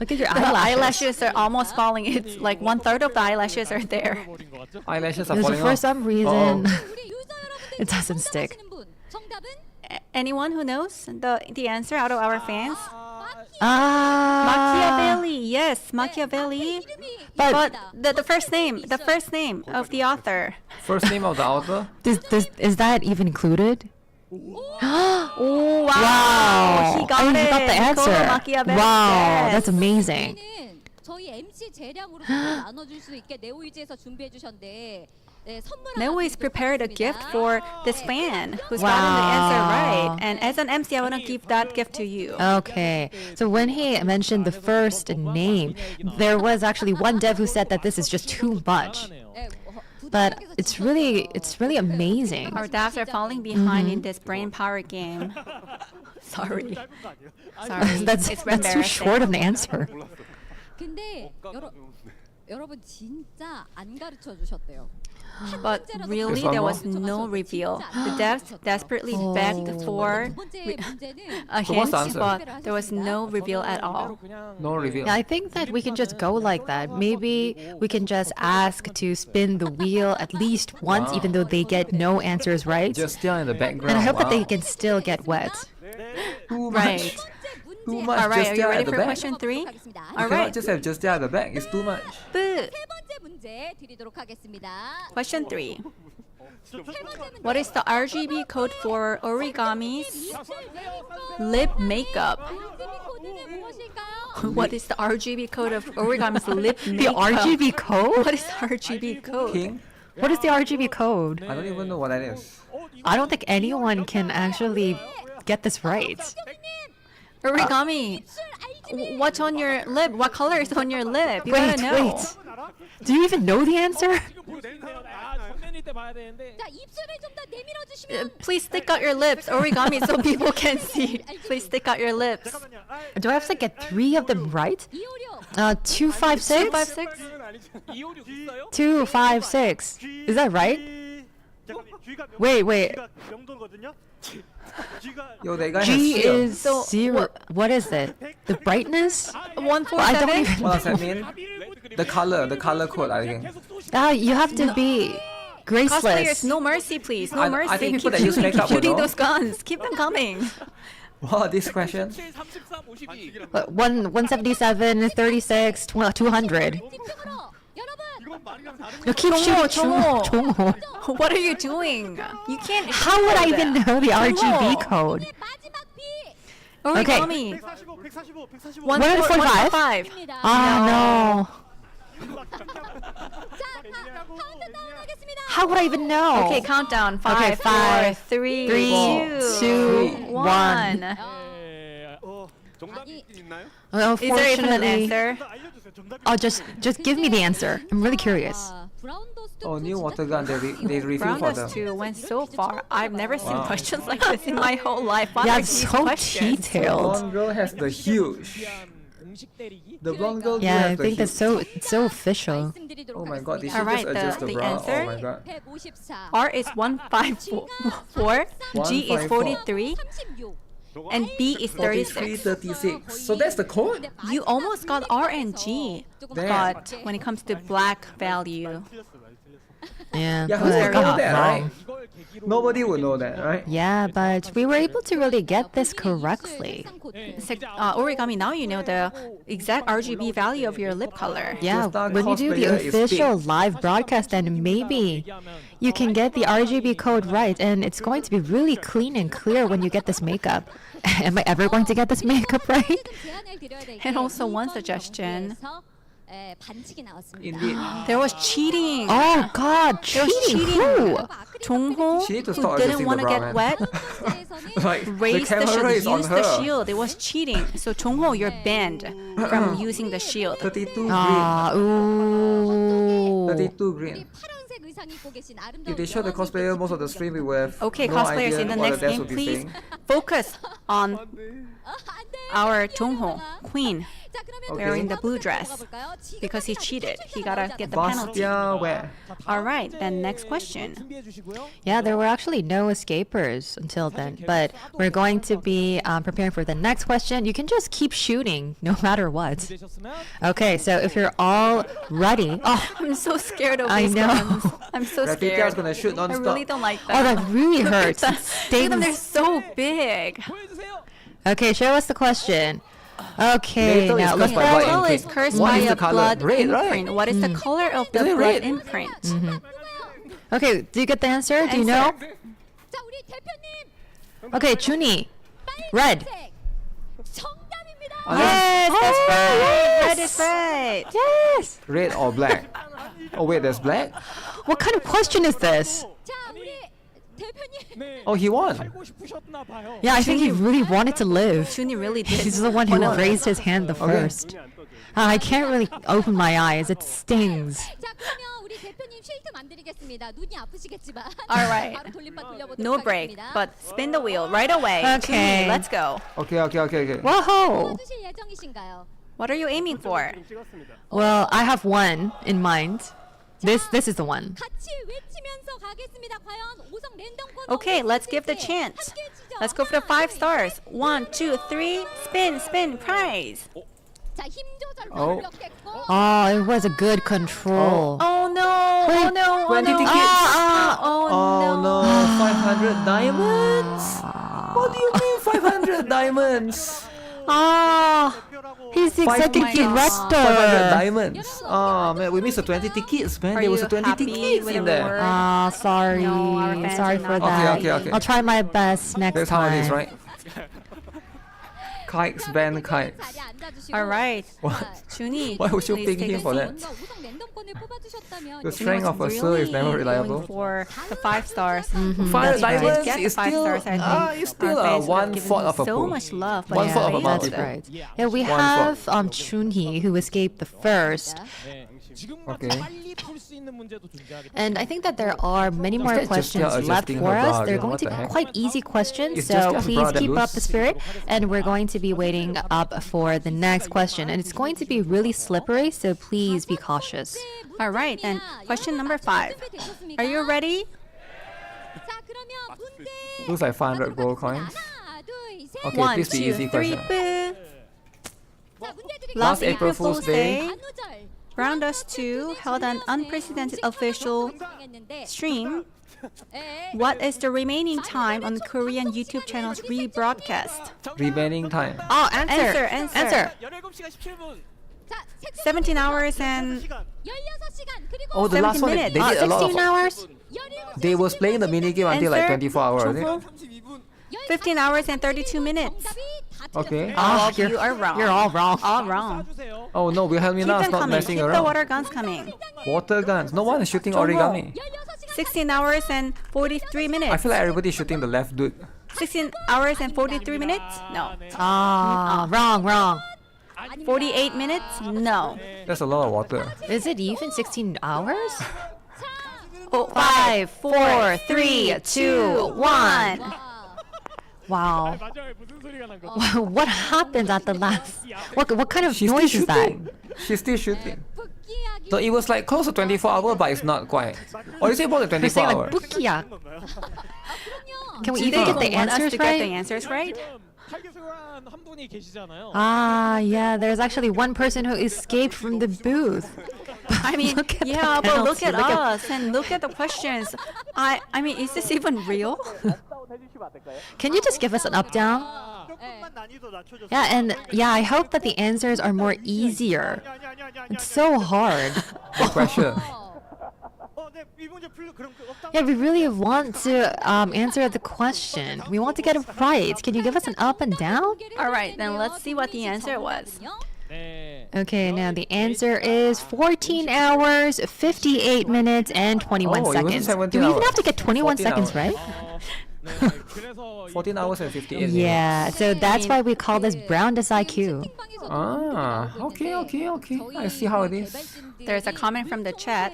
Look at your the eyelashes. eyelashes are almost falling. It's like 1/3 of the eyelashes are there. Eyelashes are Because falling for off. some reason, it it doesn't stick. Anyone who knows the answer out of our fans? Ah, Machiavelli. Yes, Machiavelli. But the first name of the author. First name of the author? is that even included? Oh wow! Wow. He got Oh, it. you got the answer. Niccolo Machiavelli. Wow, Yes. that's amazing. 저희 MC 재량으로 나눠줄 수 있게 네오이즈에서 준비해 주셨는데 Neo is prepared a gift for this fan who's gotten the answer right. And as an MC, I want to give that gift to you. Okay, so when he mentioned the first name, there was actually one dev who said that this is just too much. But it's really amazing. Our devs are falling behind in this brain power game. Sorry. That's It's too embarrassing. short of an answer. 근데 여러분 진짜 안 가르쳐 주셨대요. But really, there was no reveal. The devs desperately begged for a So what's hint, the answer? but there was no reveal at all. No reveal. Yeah, I think that we can just go like that. Maybe we can just ask to spin the wheel at least once, even though they get no answers right. Just still in the background. And I hope that they Wow. can still get wet. Too Right. much. Too much. All right, Just are you still ready at the for back. question 3? You All cannot right. just have just still at the back. It's too much. Boo. 세 번째 문제 드리도록 하겠습니다. Question 3. What is the RGB code for origami's lip makeup? 코드는 무엇일까요? What is the RGB code of origami's lip The makeup? RGB code? What is the RGB code? King? What is the RGB code? I don't even know what that is. I don't think anyone can actually get this right. Origami. What's on your lip? What color is on your lip? You gotta know. Wait. Do you even know the answer? 자 입술을 좀 더 내밀어 주시면 Please stick out your lips, origami, so people can see. Please stick out your lips. Do I have to get 3 of them right? 256 256? 256? 256. Is that right? Wait. Yo, that guy G has fear. is So, 0. What is it? The brightness? I don't 147? even. What does that mean? The color code, I think. You have to be Cosplayers, graceless. no mercy, please. No I mercy. think people Keep that use shooting, makeup will shooting know. those guns. Keep them coming. Wow, this question. 177, 36, 200. 집중으로 여러분 No, keep shooting Jongho. What are you doing? You can't. How would I even know the RGB code? 마지막 비. Okay. Origami. 145, 145. 145? Ah, no. How would I even know? Okay, countdown. Okay, 5, 4, 3, 3, 2, 1. 정답이 있나요? Well, Is there even an unfortunately, answer? 알려주세요. 정답이. oh, just give me the answer. I'm really curious. Oh, new water gun. They review Round for us them. 2 went so far. I've never seen Wow. questions like this in my whole life. What Yeah, are it's these so questions? detailed. Blonde girl has the huge. The blonde girl Yeah, has I the think that's huge. it's so official. Oh my god, did she Alright, just adjust the the bra? answer? Oh my god. R is 154, G is 43, and B is 43, 36. 36. So that's the code? You almost got R and G, Damn. but when it comes to black value, Yeah, Yeah, we who would got know that, right? wrong. Nobody would know that, right? Yeah, but we were able to really get this correctly. Origami, now you know the exact RGB value of your lip color. Yeah, Just our when you do the cosplayer is official big. live broadcast, then maybe you can get the RGB code right, and it's going to be really clean and clear when you get this makeup. Am I ever going to get this makeup right? And also one suggestion. Indeed. There was cheating. Oh God, There was cheating! cheating. Who? Jongho, She need to who stop didn't adjusting want the to bra, get man. wet, Like, the raised the camera shield, is on used her. the shield. It was cheating. So Jongho, you're banned from using the shield. 32 green. Ah, ooh. 32 green. If they show the cosplayer most of the stream, we will have Okay, no cosplayers idea in the what next the devs game, will be please saying. focus on our Jongho, Queen, wearing the blue dress because he cheated. He gotta get the penalty. Bastia where? All right, then next question. Yeah, there were actually no escapers until then, but we're going to be preparing for the next question. You can just keep shooting no matter what. Okay, so if you're all ready, oh, I'm so scared of I these know. guns. I'm so Rafika's scared. gonna shoot I non-stop. really don't like oh, that. that really hurts. It Look at them, they're stings. so big. Okay, show us the question. Okay, Later is now cursed by Lethal blood Lethal is imprint. cursed What by is a the color? blood Red, right? imprint. What is the color of the Isn't it blood red? imprint? Okay, do you get the answer? Do you know? 자, 우리 대표님. Okay, Chuni. Red. 정답입니다. Yes, that's right. yes. Red is right. Yes. Red or black? Oh wait, there's black? What kind of question is this? 자, 우리 대표님. Oh, he won. Yeah, I think he really wanted to live. Juni really did. He's the one who wanna live. raised his hand the Okay. first. I can't really open my eyes. It stings. 자, 그러면 우리 대표님 쉴드 만드리겠습니다. 눈이 아프시겠지만. All right. 바로 돌림판 돌려보도록 No break, 하겠습니다. but spin the wheel right away. Okay. Juni, let's go. Okay. Whoa! 주실 예정이신가요? What are you aiming for? Well, I have one in mind. This is the one. 같이 외치면서 가겠습니다. 과연 5성 랜덤 코너 Okay, let's give the chance. Let's go for the 5 stars. 1, 2, 3. Spin, prize. 자, 힘 조절 Oh. 완벽했고. Oh, it was a good control. Oh no! Wait, Oh no! 20 oh, no. tickets. Oh Oh no! no, 500 diamonds? What do you mean 500 diamonds? Ah, he's the executive tickets. 500 director. diamonds. Oh man, we missed the 20 tickets, man. Are There was you a 20 happy tickets with in the there. word? Ah, sorry. No, our fans Sorry are for not that. Okay. I'll try my best next That's how it is, time. right? Kites, ban kites. 자리에 앉아주시고. All right. What? Juni, Why would you please pick take him a for seat. that? 뭔가 5성 랜덤권을 뽑아주셨다면 The 여기 strength of a soul is never Really reliable. going for the 5 stars. 500 That's right. diamonds Get the is 5 still, stars, I think. it's still Our a fans would have 1/4 given of a so pool. much love. One but fourth of yeah, a That's multiple. right. Yeah, we One have Chunhee who escaped the first. Okay. And I think that there are many more Is that just questions left adjusting for her us. bra They're again? going What to the be heck? quite easy questions, It's so just please bra that keep up the loose. spirit. And we're going to be waiting up for the next question. And it's going to be really slippery, so please be cautious. All right, then question number 5. Are you ready? 자, 그러면 문제. Looks like 500 gold coins. 하나, 둘, 셋. Okay, 1, please be 2, easy 3, question. boo. 자, 문제 드릴게요. Last April April Fool's Fool's Day. Day, 안우절. Round Us 2 held an unprecedented official stream. What is the remaining time on Korean YouTube channel's rebroadcast? Remaining time. Oh, Answer. 17시 17분. 자, 색깔 17 hours and 16시간 그리고 Oh, the last 17 one, they minutes. did a lot 16 of... hours? 17 They was playing the minigame until like Answer, 24 hours, I think. Chungho? 15 hours and 32 minutes. 정답이 다 Okay. 틀렸어요. Ah, you are wrong. You're all wrong. All wrong. Oh no, Wilhelmina Keep is them not coming. messing Keep the around. water guns coming. Water guns. No one is shooting Chungho. origami. 16 hours and 43 minutes. I feel like everybody's shooting the left dude. 16 hours and 43 minutes? No. Ah, wrong. 48 minutes? No. That's a lot of water. Is it even 16 hours? Oh, 5, 4, 3, 2, 1. Wow. What happened at the last? What kind of She's still noise is that? shooting. She's still shooting. 복귀하기 So it was like close to 24 hours, but it's not quite. Or is it more than You're 24 saying like hours? bukia. Can we Do even they get the want us answers to get the right? answers right? Ah, yeah. There's actually one person who escaped from the booth. I mean, Look at yeah, the but look penalty. at Look at- us and look at the questions. I mean, is this even real? Can you just give us an up down? Yeah, and yeah, I hope that the answers are more easier. It's so hard. Good question. Yeah, we really want to answer the question. We want to get it right. Can you give us an up and down? All right, then let's see what the answer was. Okay, now the answer is 14 hours, 58 minutes, and 21 Oh, it wasn't seconds. 17 Do we even hours. have to get 21 14 seconds, hours. right? 14 hours and 58 minutes. Yeah, so that's why we call this brown as IQ. Ah, okay. I see how it is. There's a comment from the chat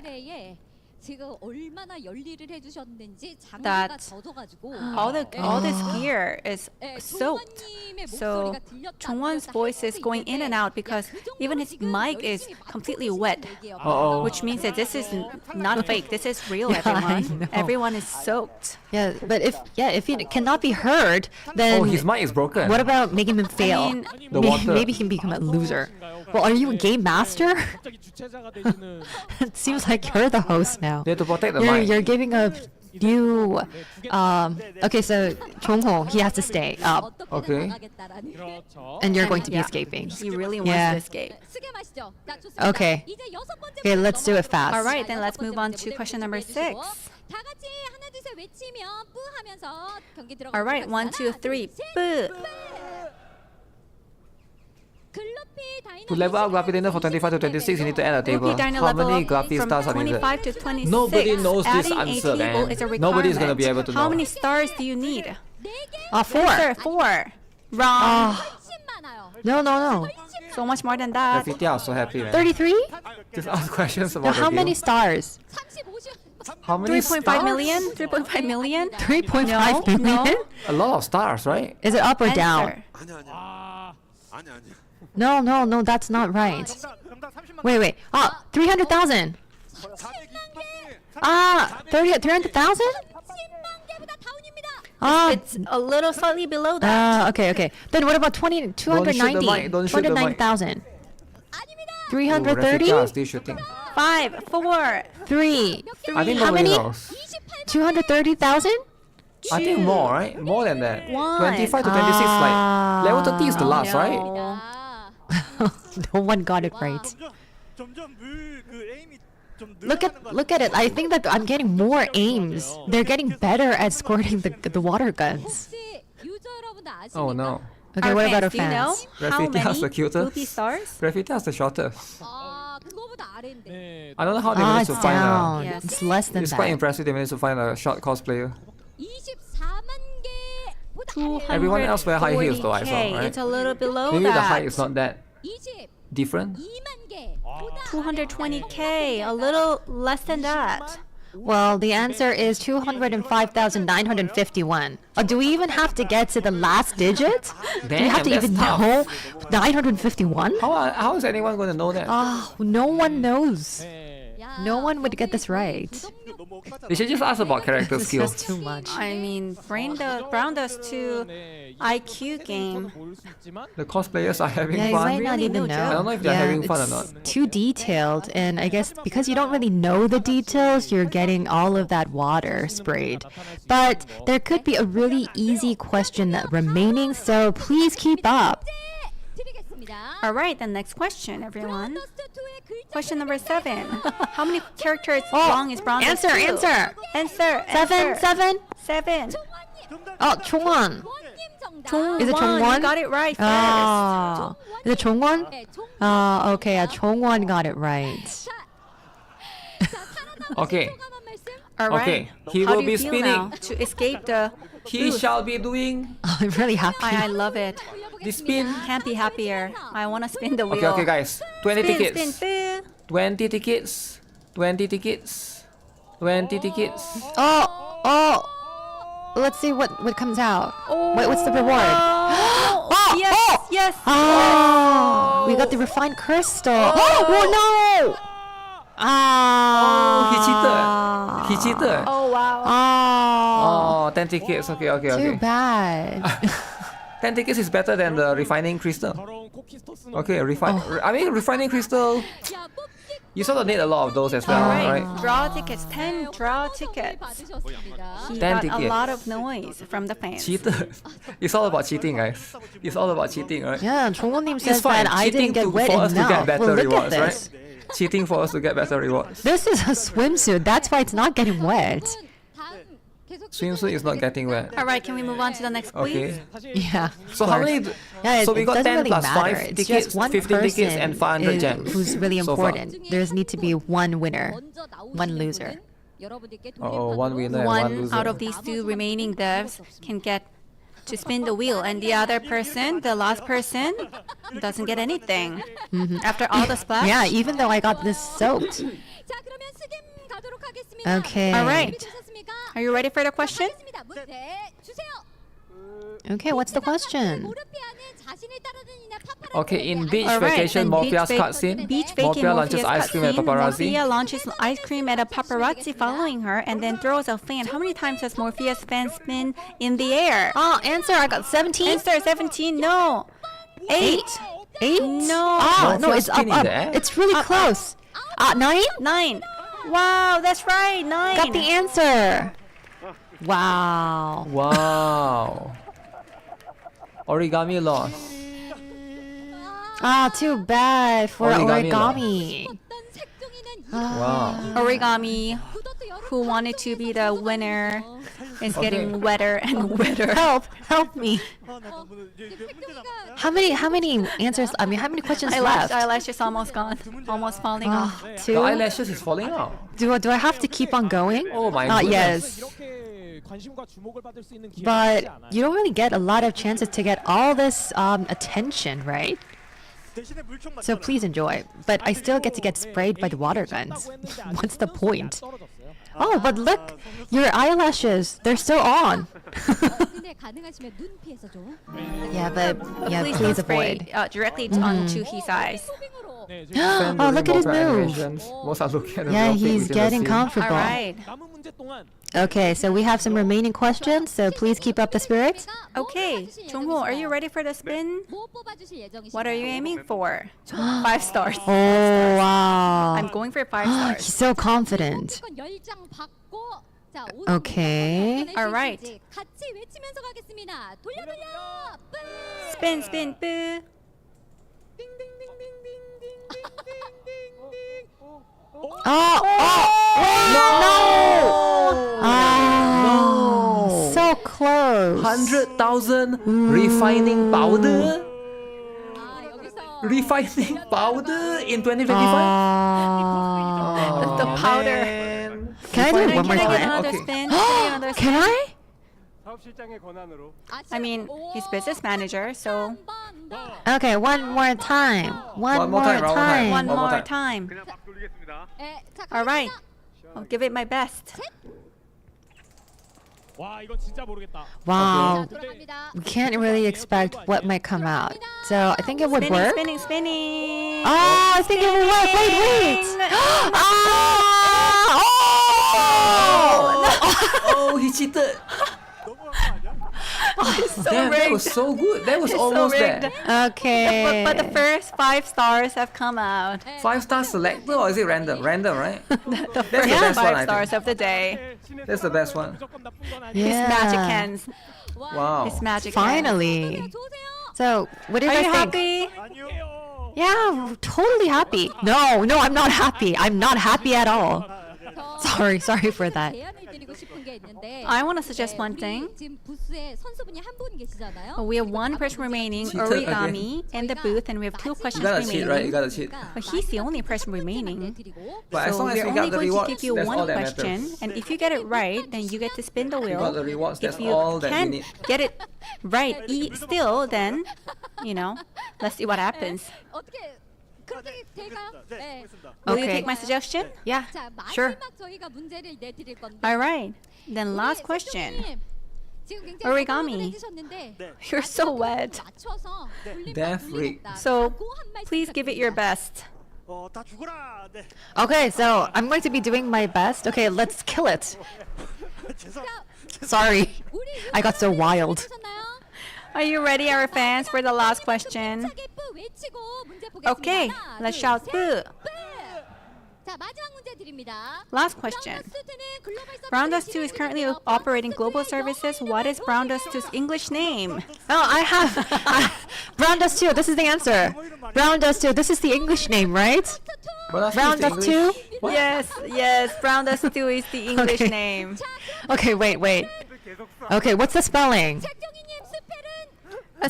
지금 얼마나 열일을 해주셨는지 that 장비가 젖어가지고 all this gear is 예, soaked. 종원님의 So 목소리가 들렸다 Chungwon's 들렸다 voice is 하고 going in and 있는데, out because 그 정도로 even his 지금 mic is 열심히 completely 바꾸고 wet, 계시는 얘기예요. Uh-oh. which means that this is not fake. This is real, Yeah, I everyone. know. Everyone is soaked. Yeah, but if it cannot be heard, then Oh, his mic is broken. what about making him fail? mean- The water. Maybe he can become a loser. Well, are you a game master? It seems like you're the host now. They have to protect the You're, mic. you're giving a new. Okay, so Chongho, he has to stay up, Okay. and you're going to be Yeah. escaping. He really wants Yeah. to escape. 쓰게 마시죠. 자, 좋습니다. Okay. 이제 여섯 번째 Okay, 문제로 let's do it fast. All right, then 자, let's 여섯 move 번째 on 문제 to 무대 question 위로 number 준비해 6. 주시고, 다 같이 하나 둘 셋 외치면 뿌 하면서 경기 들어가도록 All right, 1, 2, 3, boo. To level up Graphy Dinner for 25 to 26, you need to add a table. Rupee Diner How level many up Graphy from stars are needed? 25 to 26. Nobody knows this Adding a answer, table man. is a Nobody's gonna be requirement. able to How know. many stars do you need? 4. Answer 4. Wrong. 훨씬 많아요. No. So much more than that. Graffiti are so happy, man. 33? Just ask questions Now, about how the many game. stars? 35시 How many 3.5 stars? million? 3.5 million? 3.5 No, million? A lot of stars, right? Is it up or down? Answer. No, that's not right. Wait. 300,000. 300,000? 10만 개보다 다운입니다. It's a little slightly below that. Okay. Then what about 290? Don't shoot the mic, don't shoot the mic. 209,000. 아닙니다. 330? are still shooting. 5, 4, 3. I think How nobody many? knows. 230,000? I think more, right? More than that. One. 25 to 26, like level 30 is the last, right? 아, No one got it right. Look at it. I think that I'm getting more aims. They're getting better at squirting the water guns. 혹시 유저 여러분들 아십니까? Oh no. Okay, Our what about our fans, do you know fans? how Graffiti has many the cutest. Rupee stars? Graffiti has the shortest. 아, 그거보다 아래인데. I don't know how they managed It's to find down. Yes. It's less than It's quite that. impressive they managed to find a short cosplayer. 24만 개보다 아래. Everyone else wear high heels though, I saw, 240K. right? It's a little below Maybe the that. height is not that 22만 different. 개보다 220K, a little less than that. Well, the answer is 205,951. Do we even have to get to the last digit? Do we have to Damn, even that's know 951? How is anyone going to know that? Oh, no one knows. No one would get this right. They should just ask about character This is skills. just too much. I mean, Brown does to IQ game. The cosplayers are having Yeah, you might fun. not Really even no know. joke. I don't know if they're having fun or not. It's too detailed, and I guess because you don't really know the details, you're getting all of that water sprayed. But there could be a really easy question remaining, so please keep up. 드리겠습니다. All right, the next question, everyone. Question number 7. How many characters long is Bronze Answer, 2? answer. Answer. 7. Oh, 종원. Is it Jongwon, 종원? you got it right first. Ah, is it 종원? Okay, 종원 got it right. Okay. All right. Okay, he How will do be you feel spinning. now to escape the He booth? shall be doing I'm really happy. I love it. the spin. Can't be happier. I want to spin the wheel. Okay, guys. 20 Spin, tickets. spin. 20 tickets. 20 tickets. 20 tickets. Oh. Let's see what comes out. Wait, what's the reward? Yes. Oh, we got the refined crystal. Oh no! He cheated. Oh, wow. Oh, 10 tickets. Okay. too bad. 10 tickets is better than the refining crystal. Okay, refining crystal. You sort of need a lot of those as well, All right. right? Draw tickets. 10 draw tickets. He 10 got tickets. a lot of noise from the fans. Cheated. It's all about cheating, guys. It's all about cheating, right? yeah, 종원님 It's says fine. that I Cheating didn't get wet for us to get enough. better Well, look rewards, at this. right? Cheating for us to get better rewards. This is a swimsuit. That's why it's not getting wet. Swimsuit is not getting wet. All right, can we move on to the next quiz? Okay. Yeah. So how many? Yeah, So we got doesn't 10 really plus matter. 5 It's tickets, just one 15 tickets, person and 500 is- gems. who's really so far. important. There's need to be one winner, one loser. Oh, one winner and one One loser. out of these 2 remaining devs can get to spin the wheel, and the other person, the last person, doesn't get anything. After all the splash. Yeah, even though I got this soaked. Okay. All right. Are you ready for the question? Okay, what's the question? Okay, in Beach All right, Vacation, then Morpheus Beach cutscene. Beach Vacation, Morphea launches Morpheus ice cream at cutscene. paparazzi. Morphea launches ice cream at a paparazzi following her and then throws a fan. How many times has Morpheus fan spin in the air? Oh, answer. I got 17. Answer 17. No. 8. 8? No. Oh, no, Morpheus it's up, spinning up. there. It's really close. 9? 9. Wow, that's right. 9. Got the answer. Wow. Wow. Origami lost. Too bad for Origami origami. Wow. Origami, who wanted to be the winner, is getting wetter and wetter. Help me. How many answers? I mean, how many questions left? Eyelash is almost gone. Almost falling off. 2? The eyelashes is falling out. Do I have to keep on going? Oh my Yes. But you don't really get a lot of chances to get all this attention, right? So please enjoy. But I still get to get sprayed by the water guns. What's the point? Oh, but look, your eyelashes, they're still on. Please don't spray avoid. directly onto his eyes. Oh, look at his move. Most are looking at the Yeah, real thing he's within the getting scene. comfortable. All right. Okay, so we have some remaining questions, so please keep up the spirits. Okay, Jongho, are you ready for the spin? What are you aiming for? 5 stars. Oh, wow. I'm going for 5 He's stars. so confident. Okay. All right. Spin, spin, boo. No! So close. 100,000 refining powder? Refining powder in 2025? The powder. Man. Can I do it one more Can I get time? another Okay. spin? Can I get another spin? Can I? I mean, he's business manager, so Okay, one more time. One more time, one more time. one One more more time. time. All right. I'll give it my best. Wow. We can't really expect what might come out. So I think it would Spinning, work. spinning, spinning. Oh, I think it would work. Wait. Oh, he cheated. So Damn, that rigged. was so good. That was It's so almost rigged. there. Okay. But the first 5 stars have come out. 5-star selector or is it random? Random, right? The the first best one, 5 I stars think. of the day. That's the best one. Yeah. His magic hands. Wow. His magic hands. Finally. So, what do you Are guys you think? happy? Yeah, totally happy. No, I'm not happy. I'm not happy at all. Sorry for that. I want to suggest one thing. We have one person remaining, Origami, in the booth, and we have two questions You gotta cheat, right? You remaining. gotta cheat. But he's the only person remaining. But as So long as we're we only got the going to rewards, give you that's all one that question, matters. and if you get it right, then you get to spin the We wheel. got the rewards, that's If you all that we can't need. get it right still, then, let's see what happens. 어떻게 그렇게 될까요? 네. Will you Okay. take my suggestion? Yeah, 자, sure. 마지막 저희가 문제를 내드릴 건데. All right. Then last question. Origami. You're so wet. Death rig. So please give it your best. Okay, so I'm going to be doing my best. Okay, let's kill it. Sorry, I got so wild. Are you ready, our fans, for the last question? Okay, let's shout boo. 자, 마지막 문제 드립니다. Last question. Brown Dust 2 is currently operating global services. What is Brown Dust 2's English name? Oh, I have Brown Dust 2. This is the answer. Brown Dust 2. This is the English name, right? Brown Dust 2. Yes, Brown Dust 2 is the English Okay. name. Okay, wait. Okay, what's the spelling?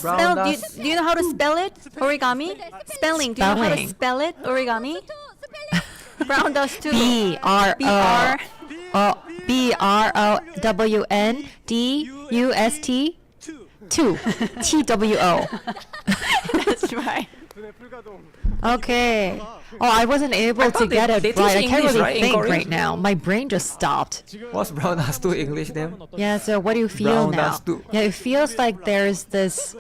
Brown Do Dust. you know how to spell it? Origami? Spelling. Do you know how to Spelling. spell it? Origami? Brown Dust 2. BROWNDUST 2 TWO. That's right. Okay. Oh, I wasn't able to thought get they it teach right. I can't English, really right, in think Korean? right now. My brain just stopped. What's Brown Dust 2 English name? Yeah, so what do you feel Brown now? Dust 2. Yeah, it feels like there's this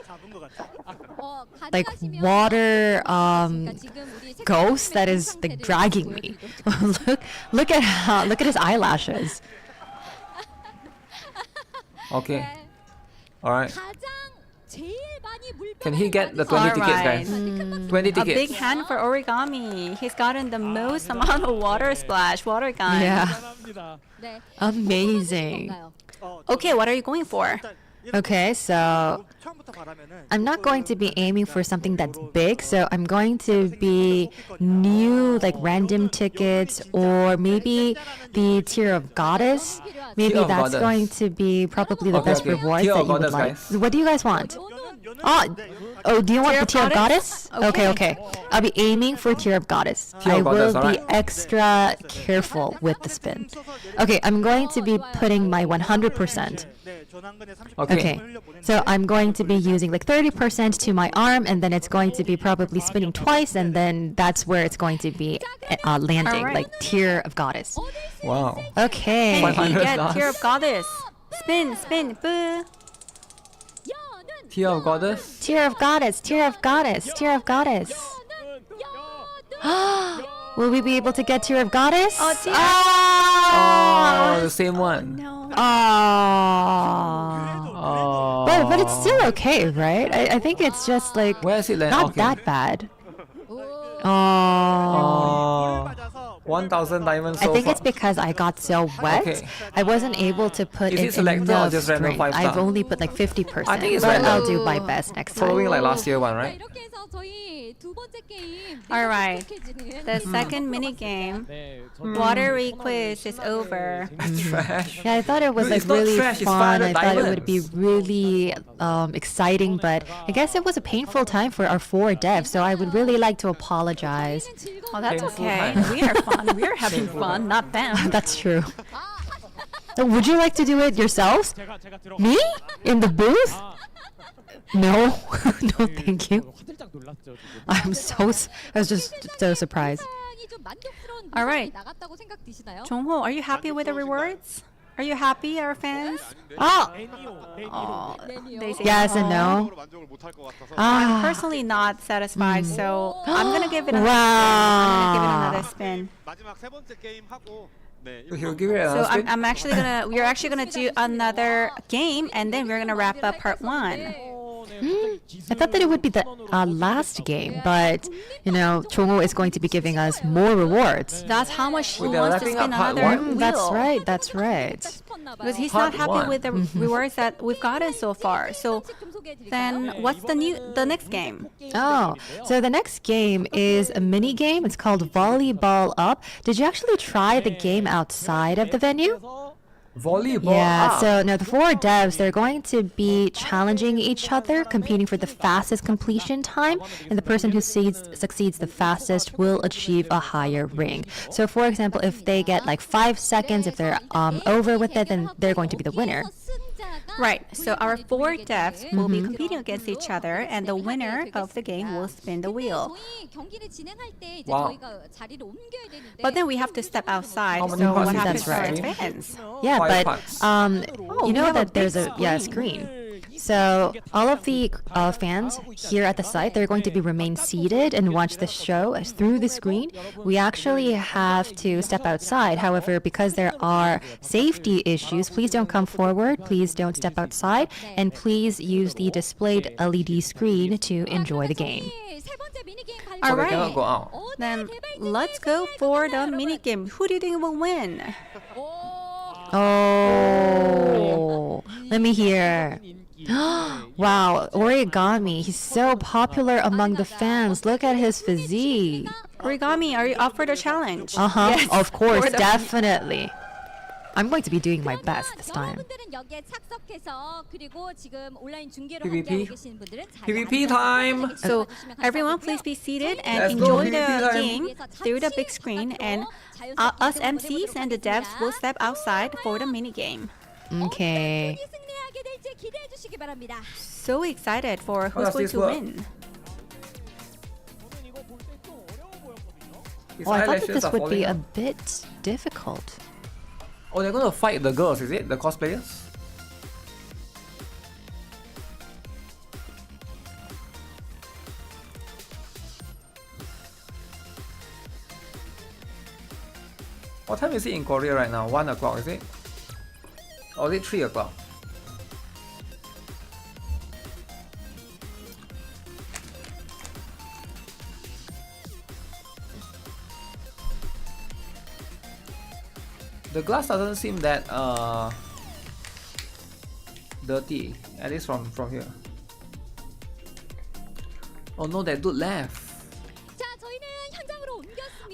like 가져가시면 water 그러니까 지금 우리 ghost that is like dragging me. look at his eyelashes. Okay. Alright. 가장 제일 많이 물병을 Can he get the 20 Alright. tickets, guys? 20 A big tickets. hand for Origami. He's gotten the most amount of water splash, water gun. Yeah. 네. Amazing. 뭔가요? Okay, what are you going for? Okay, so I'm not going to be aiming for something that's big, so I'm going to be new, like random tickets, or maybe the tier of goddess. Maybe Tier of that's Goddess. going to be probably the Okay, best okay. reward Tier that of you would Goddess, like. guys. What do you guys want? Oh, do you want Tier the of tier of Goddess? goddess? Okay. I'll be aiming for tier of goddess. Tier I of will Goddess, be alright. extra careful with the spin. Okay, I'm going to be putting my 100%. Okay, so I'm going to be using like 30% to my arm, and then it's going to be probably spinning twice, and then that's where it's going to be landing, Alright. like tier of goddess. Wow. Okay. Can he 500 get stars. tier of goddess? Spin, spin, boo. Tier of Goddess? Tier of goddess, tier of goddess, tier of goddess. Will we be able to get tier of goddess? Oh, tier. Oh, the same one. No. Oh. But it's still okay, right? I think it's just like Where is it then? not Okay. that bad. Oh. Oh. 1,000 diamonds so I think far. it's because I got so wet. Okay. I wasn't able to put Is in it selected or enough just random string. 5-star? I've only put like 50%. I think it's but random. I'll do my best next time. Following like last year one, 자, right? 이렇게 해서 저희 두 번째 게임 Alright. 익숙해지는 The second mini game, Watery Quiz, is over. Trash. Yeah, I thought it was Dude, like it's not really trash, it's fun. I 500 thought it would be diamonds. really exciting, but I guess it was a painful time for our 4 devs, so I would really like to apologize. Oh, that's Painful okay. time. We are fun. We are having fun, not them. That's true. Would you like to do it yourselves? Me? In the booth? No, no, thank you. I was just so surprised. 상당히 좀 만족스러운 Alright. 모습이 나갔다고 생각 드시나요? Jongho, are you happy with the rewards? Are you happy, our fans? Oh, Oh, they say yes and no. I'm Ah, personally not satisfied, so I'm gonna give it another spin. I'm gonna give it another spin. 마지막 세 번째 게임 하고 네. He'll give it So another I'm actually gonna we're actually gonna do another game, and then we're gonna wrap up part 1. I thought that it would be the last game, but you know, Chongo is going to be giving us more rewards. That's how much he Wait, they're wants to wrapping spin up part another one? wheel. That's right. That's right. 싶었나 봐요. Because he's Part not happy one. with the rewards that we've gotten so far. So 소개해드릴까요? Then what's the next game? Oh, so the next game is a mini game. It's called Volleyball Up. Did you actually try the game outside of the venue? Volleyball. Yeah, so no, the four devs, they're going to be challenging each other, competing for the fastest completion time, and the person who succeeds the fastest will achieve a higher ring. So for example, if they get like 5 seconds, if they're over with it, then they're going to be the winner. Right, so our four devs will be competing against each other, and the winner of the game will spin the wheel. Wow. But then we have to step outside, How many so what parts is happens that, to right? our fans? Yeah, Five but parts. you know that there's a screen. So all of the fans here at the site, they're going to be remain seated and watch the show through the screen. We actually have to step outside. However, because there are safety issues, please don't come forward. Please don't step outside, and please use the displayed LED screen to enjoy the game. All So they cannot right, go out. then let's go for the mini game. Who do you think will win? Oh, let me hear. Wow, Origami, he's so popular among the fans. Look at his physique. Origami, are you up for the challenge? Yes, of course, For the- definitely. I'm going to be doing my best this time. PvP time. So everyone, please be seated and Let's go, enjoy the PvP time. game through the big screen. And us MCs and the devs will step outside for the mini game. Okay. So excited for How who's does going this to work? win. His Well, I thought that eyelashes this are would be falling a out. bit difficult. Oh, they're gonna fight the girls, is it? The cosplayers? What time is it in Korea right now? 1 o'clock, is it? Or is it 3 o'clock? The glass doesn't seem that dirty, at least from here. Oh no, that dude left.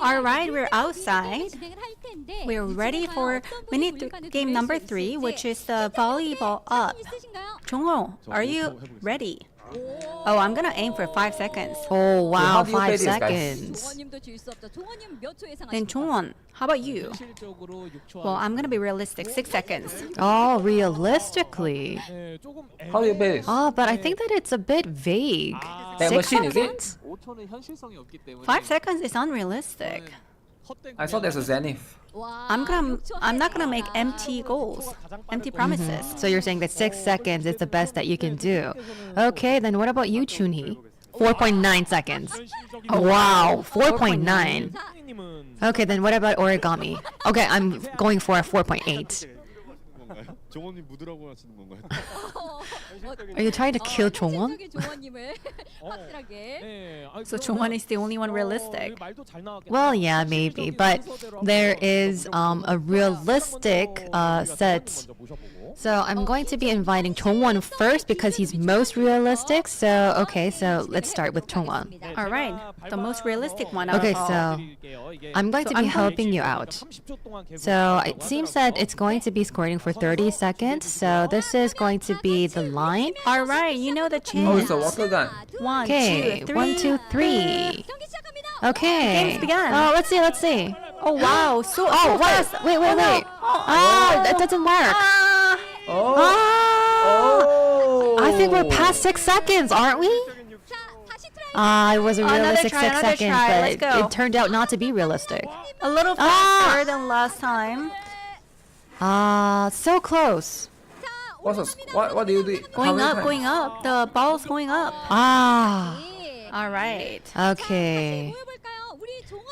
All right, we're outside. We're ready for mini game number 3, which is the volleyball up. Jongho, are you ready? Oh, I'm gonna aim for 5 seconds. Oh wow, how do you play 5 this, guys? seconds. Then Jongwon, how about you? Well, I'm gonna be realistic. 6 seconds. Oh, realistically. How do you play this? Oh, but I think that it's a bit vague. That 6 machine, is it? seconds? 5 seconds is unrealistic. I saw there's a Zenith. I'm not gonna make empty goals, empty promises. So you're saying that 6 seconds is the best that you can do. Okay, then what about you, Chunhee? 4.9 seconds. Oh, wow, 4.9. Okay, then what about Origami? Okay, I'm going for a 4.8. 정원님 묻으라고 하시는 건가요? Are you trying to kill Chongwon? So Jongwon is the only one realistic. Well, yeah, maybe, but there is a realistic set. So I'm going to be inviting Chongwon first because he's most realistic. So okay, so let's start with Chongwon. All right, the most realistic one. out Okay, of all. so I'm going to be helping you out. So it seems that it's going to be scoring for 30 seconds. So this is going to be the line. All right, you know the Oh, chance. it's a water gun. 1, Okay, 2, 3. 1, 2, 3. Okay. Game's begun. Oh, let's see, let's see. Oh wow, so Oh, so what? fast. Wait, wait, wait. Oh, that doesn't work. Oh! Oh! I think we're past 6 seconds, aren't we? It was a Another realistic try, 6 another seconds, try. but Let's go. it turned out not to be realistic. A little faster than last time. So close. What do you do? How Going many up, times? going up. The ball's going up. All right. Okay.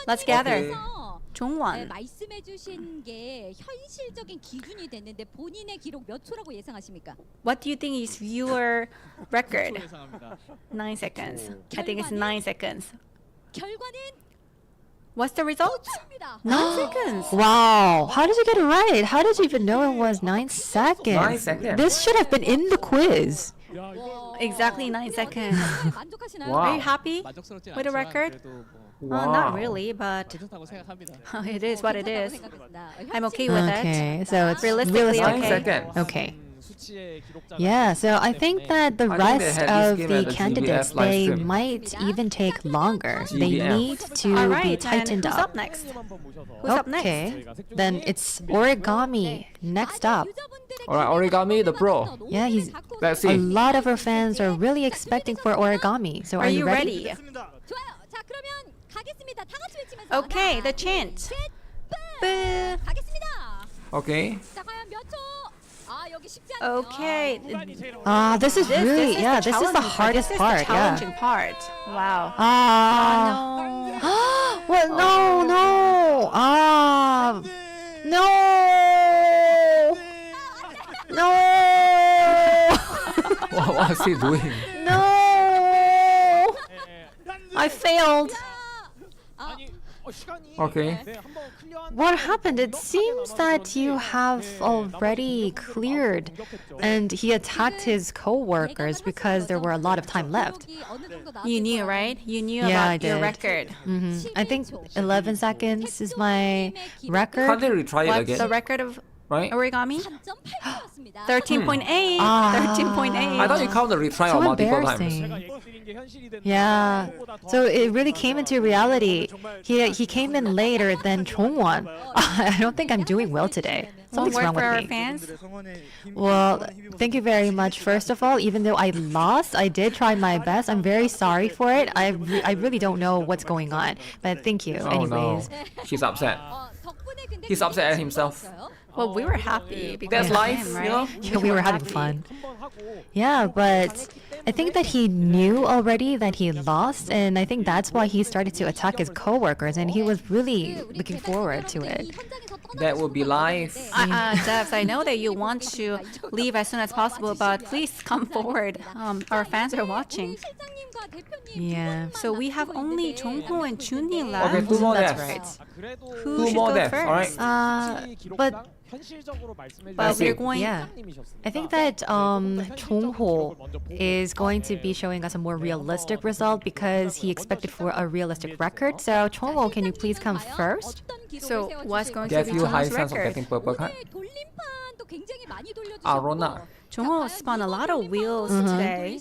Let's gather. Okay. 종원. 말씀해주신 게 현실적인 기준이 됐는데 본인의 기록 몇 초라고 예상하십니까? What do you think is your record? 9 seconds. I think it's 9 seconds. 결과는 What's the result? 9 seconds. Wow. How did you get it right? How did you even know it was 9 seconds? 9 seconds. This should have been in the quiz. Exactly 9 seconds. 만족하시나요? Wow. Are you happy 만족스럽진 with the 않지만 record? 그래도 뭐 Wow. Not really, but 괜찮다고 생각합니다. it is what it 괜찮다고 is. 생각합니다. I'm okay with Okay, it. so it's Realistically, Nine realistic. seconds. Okay. 수치의 기록자가 Yeah, so I think that the I think they rest had this of game the at the candidates, GBF they Livestream. might even take longer. They GBF. need to All be right, then tightened who's up. up next? 한번 모셔서 Who's up next? Okay, then it's origami next up. Alright, Origami, the pro. Yeah, he's- Let's A see. lot of our fans are really expecting for origami. So Are are you you ready? ready? 좋아요. 자, 그러면 가겠습니다. 다 같이 외치면서 Okay, 하나, the 둘, chant. 셋, 뿌. 가겠습니다. Okay. 자, 과연 몇 초? 아, 여기 쉽지 않네요. Okay. This is really, yeah, this is the hardest part. This is the Yeah. challenging part. Wow. Ah. What? No, no. No. No. What is he doing? No. I failed. Okay. What happened? It seems that you have already cleared, and he attacked his co-workers because there were a lot of time left. You knew, right? You knew Yeah, about I your did. record. I think 11 seconds is my Can't record. they retry it What's again? the record of Right? origami? 3.8였습니다. 13.8. Ah. 13.8. I thought you count the retry So on multiple times. embarrassing. Yeah. So it really came into reality. He came in later than Chongwon. I don't think I'm doing well today. Won't Something's work wrong for our with me. fans. Well, thank you very much. First of all, even though I lost, I did try my best. I'm very sorry for it. I really don't know what's going on. But thank you. Oh Anyways. no. He's upset. 덕분에 근데 He's upset at himself. Well, we were happy because That's of life, him, you right? know? Yeah, we were having happy. fun. Yeah, but I think that he knew already that he lost, and I think that's why he started to attack his coworkers, and he was really looking forward to it. That would be life. Devs, I know that you want to leave as soon as possible, but please come forward. Our fans are watching. Yeah. So we have only Jongho and Junhee left. Okay, two more That's deaths. right. Who Two should more go deaths, first? alright? But But see. we're going. yeah, I think that Chongho is going to be showing us a more realistic result because he expected for a realistic record. So Chongho, can you please come first? So what's going They to have be few high Jongho's chance of record? getting purple card. 돌림판도 굉장히 많이 돌려주셨고 Arona. Jongho spun a lot of wheels today.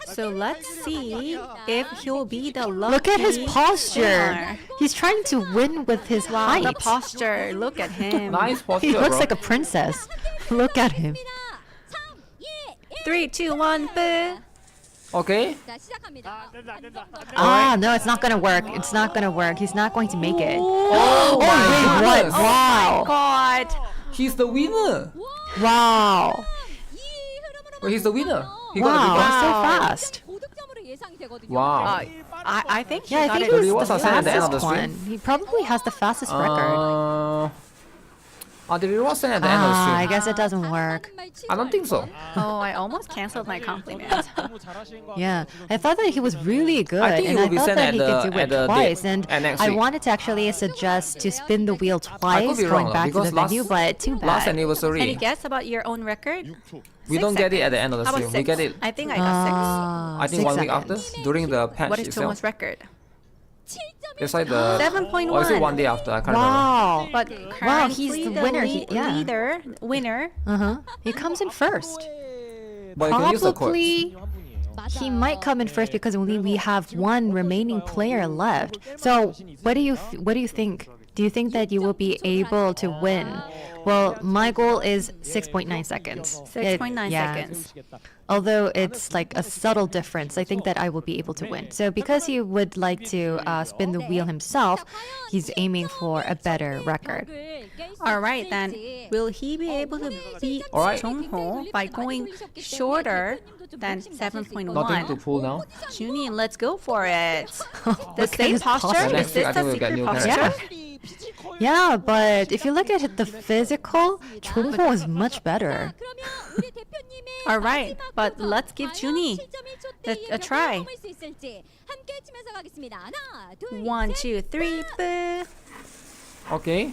So let's see if he'll be the lucky Look at his posture. winner. He's trying to win with his Wow, height. the posture. Look at him. Nice posture, He looks bro. like a princess. Look at him. 3, 2, 1, boo. Okay. 자, 시작합니다. No, it's not gonna work. It's not gonna work. He's not going to make it. Oh wait, my what? goodness. Wow. God. He's the winner. Wow. Well, he's the winner. He Wow. got the reward. So Wow. fast. 고득점으로 예상이 되거든요. Wow. I think he Yeah, I got think it. he was rewards the are sent at the end of the fastest stream. one. He probably has the fastest record. The rewards sent at the end of the stream. I guess it doesn't work. I don't think so. Oh, I almost canceled my compliment. Yeah, I thought that he was really good, I think and he will I be thought sent that at he the- could do at it the twice. day- And at next I week. wanted to actually suggest to spin the wheel twice, be going wrong, back to the because venue, last- but too bad. Last Any anniversary, guess about your own record? we 6 don't get it at the seconds. end of the How about stream. We 6? get it, I think I got 6. I think 6 1 week after, seconds. during the patch What is itself. Jongho's record? It's like the 7.1. or is it 1 day after? I can't remember. Wow. But Wow, he's currently the winner. Yeah. winner. He comes in first. But you can use the code. Probably he might come in first because we have one remaining player left. So what do you think? Do you think that you will be able to win? Well, my goal is 6.9 seconds. 6.9 Yeah. seconds. Although it's like a subtle difference, I think that I will be able to win. So because he would like to spin the wheel himself, he's aiming for a better record. All right, then. Will he be able to beat All right. Jongho by going shorter than 7.1? Nothing to pull now. Junhee, let's go for it. The Look at same his posture? posture. Is Next week, this I the think we'll get secret new posture? characters. Yeah, but if you look at the physical, Chongho is much better. All right, but let's give Junhee a try. 1, 2, 3, boo. Okay.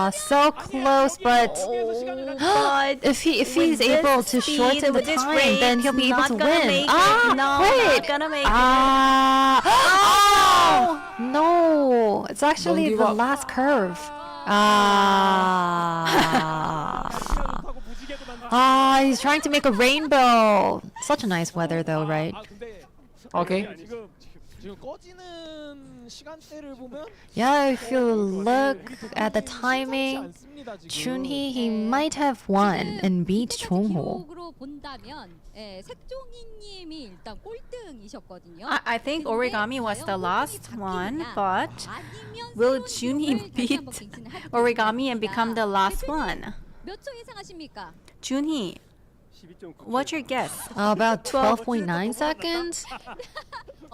Ah, so close, but if he's able to shorten the time, then he'll be able to win. Wait. No, it's actually the last curve. He's trying to make a rainbow. Such a nice weather though, right? Okay. Yeah, if you look at the timing, Chunhee, he might have won and beat Chongho. I think Origami was the last one, but will Junhee beat Origami and become the last one? Junhee, what's your guess? About 12.9 seconds?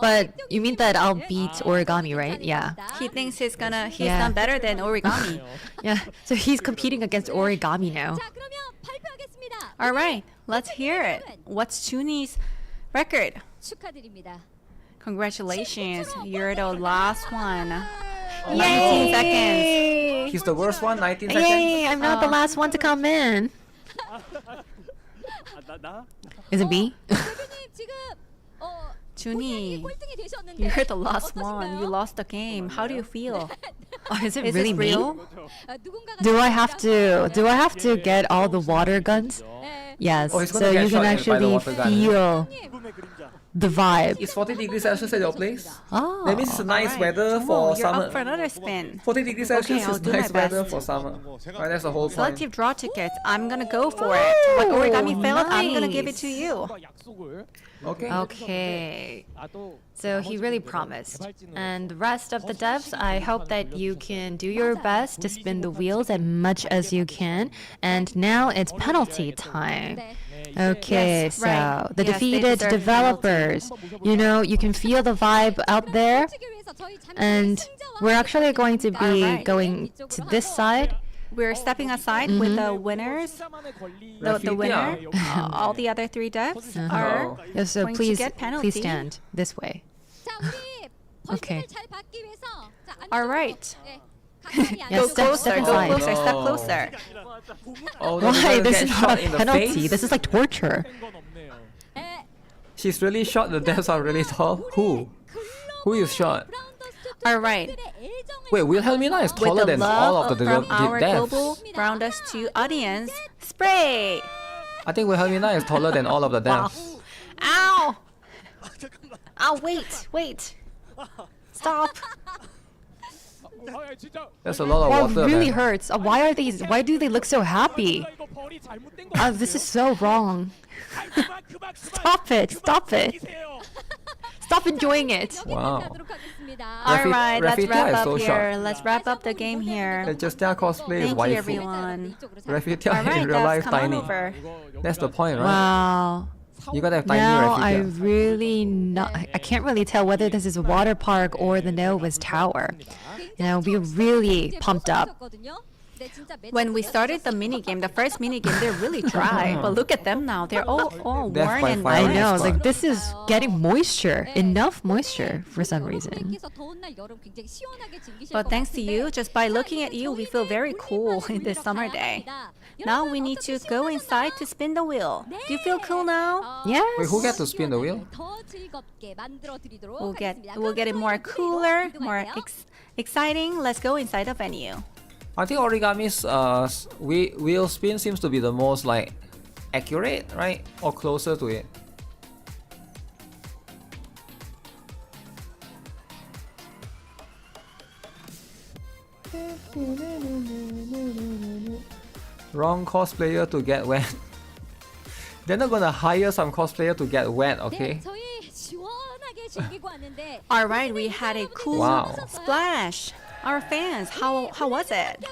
But you mean that I'll beat Origami, right? Yeah. He thinks he's done better than Origami. Yeah, so he's competing against Origami now. All right, let's hear it. What's Junhee's record? Congratulations, you're the last one. 19 seconds. He's the worst one, 19 seconds. Yay, I'm not the last one to come in. Is it B? Junhee, you're the last one. You lost the game. How do you feel? Oh, is it Is really this me? real? Do I have to get all the water guns? Yes, Oh, he's gonna so get you can shot by the actually water gun. feel the vibe. It's 40 degrees Celsius at your place? Oh, That means it's a nice weather Tomo, for you're summer. up for another spin. 40 degrees Celsius I'll is do my nice weather best. for summer. Right, that's the whole point. Selective draw tickets. I'm gonna go for it. What Origami failed, I'm gonna give it to you. Okay. okay. So he really promised. And the rest of the devs, I hope that you can do your best to spin the wheels as much as you can. And now it's penalty time. Okay, Yes, so right. the Yes, they defeated deserve developers, you know, you can feel the vibe out there. And we're actually going to be Alright. going to this side. We're stepping aside with the winners. The winner, all the other three devs are Yeah, so going to please, get penalty. please stand this way. Okay. All right. Yeah, Go step closer, go aside. closer, step No. closer. Oh, then Why? you're gonna This get is shot not a in the penalty. face? This is like torture. She's really short, the devs are really tall. Who? Who is short? All right. Wait, Wilhelmina is With taller the than all love of the from our global devs. round us to audience, spray. I think Wilhelmina is taller than all of the devs. Ow! Ow, wait. Stop. There's a lot of That water really there. hurts. Why do they look so happy? This is so wrong. Stop it. Stop enjoying it. Wow. All right, let's Rafita wrap is up so here. short. Let's wrap up the game here. Just their cosplay is Thank waifu. you, everyone. Rafita All in right, real devs, life come on tiny. over. That's the point, right? Wow. You gotta have tiny Now I Rafita. really not. I can't really tell whether this is a water park or the Noah's Tower. You know, we're really pumped up. When we started the mini game, the first mini game, they're really dry. But look at them now; they're all That's worn by and far I the wet. know, best like part. this is getting moisture, enough moisture for some reason. But thanks to you, just by looking at you, we feel very cool in this summer day. Now we need to go inside to spin the wheel. Do you feel cool now? Yes. Wait, who gets to spin the wheel? We'll get it more cooler, more exciting. Let's go inside the venue. I think Origami's wheel spin seems to be the most like accurate, right? Or closer to it. Wrong cosplayer to get wet. They're not gonna hire some cosplayer to get wet, okay? All right, we had a cool Wow. splash. Our fans, how was it?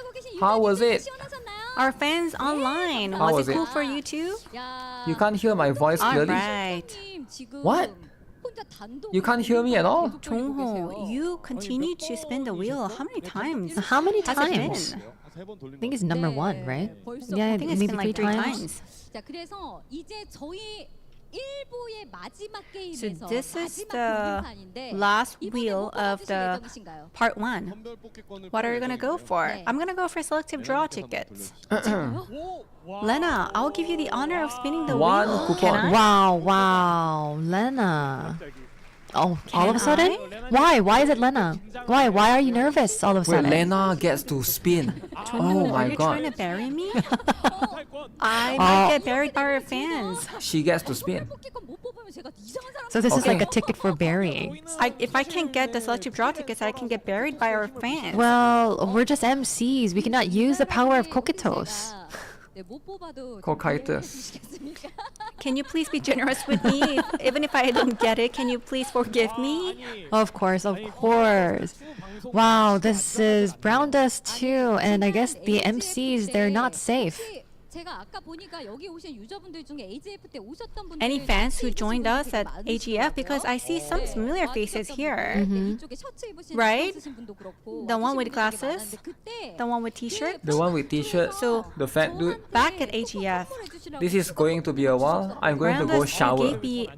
How was it? Our fans online, How was was it it? cool for you too? You can't hear my voice All clearly? right. What? You can't hear me at all? Jongho, you continue to spin the wheel. How many times? How many has it been? times? I think it's number one, right? Yeah, I think it's maybe been like three three times. times. 1부의 마지막 So 게임에서 this is 마지막 the 돌림판인데 last 이번에 wheel 뭐 of 뽑아주실 the 예정이신가요? part 1. What are you gonna go for? 네. I'm gonna go for selective draw tickets. 오, 와. Lena, I'll give you the honor of spinning the One wheel. coupon. Can I? Wow, wow, Lena. Oh, all of a Can sudden? Why? Why is it Lena? Why? Why are you nervous all of a Wait, sudden? Lena gets to spin. Oh Are my you trying to god. bury me? I might get buried by our fans. She gets to spin. 포켓몬 못 뽑으면 제가 이상한 사람 So this is Okay. like a ticket for burying. If I can't get the selective draw tickets, I can get buried by our fans. Well, we're just MCs. We cannot use the power of Kokitos. 네, 못 뽑아도 코카이토스. Can you please be generous with me? Even if I don't get it, can you please forgive me? Of course, of course. Wow, this is Brown Dust too, and I guess the MCs, they're not safe. 제가 아까 보니까 여기 오신 유저분들 중에 AGF 때 오셨던 분들 Any fans who joined us at AGF? Because I see some familiar faces here. Right? The one with glasses? The one with t-shirt? The one with t-shirt, So the fat dude. back at AGF, This is going to be a while. I'm going to go Brandus shower. gave me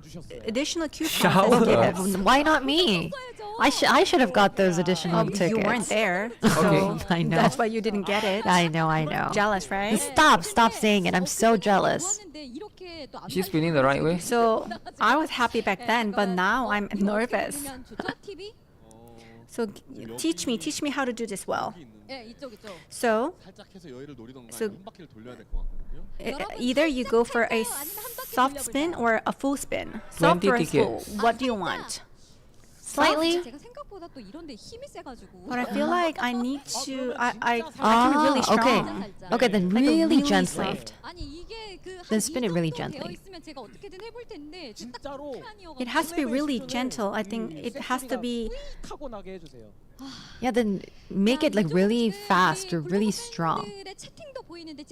additional coupons Shower? as gifts. Why not me? I should have got those additional tickets. You weren't there, Okay. so I know. that's why you didn't get it. I know, I know. Jealous, right? Stop saying it. I'm so jealous. She's spinning the right way. So I was happy back then, but now I'm nervous. So teach me how to do this well. So So- either you go for a soft spin or a full spin. Soft 20 or a full. tickets. What do you want? Slightly. 제가 생각보다 또 이런데 힘이 세가지고. But I feel like I need to. I can be really strong. okay. Okay, then Like a really really gently. soft. 아니 이게 그 Then spin it really gently. 되어 있으면 제가 어떻게든 해볼 텐데 딱 진짜로 아니어가지고. It has to be really gentle. I think it has to be. 하고 나게 해주세요. Yeah, then make it like really fast or really strong.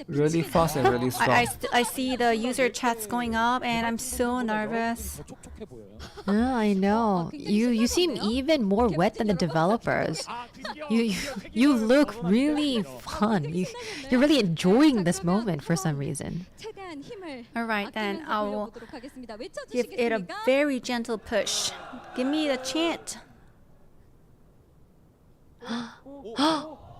Really fast and really strong. I see the user chats going up, and I'm so nervous. 더 촉촉해 보여요. Yeah, I know. You seem even more wet than the developers. You look really fun. You're really enjoying this moment for some reason. All right, then I will give it a very gentle push. Give me the chant.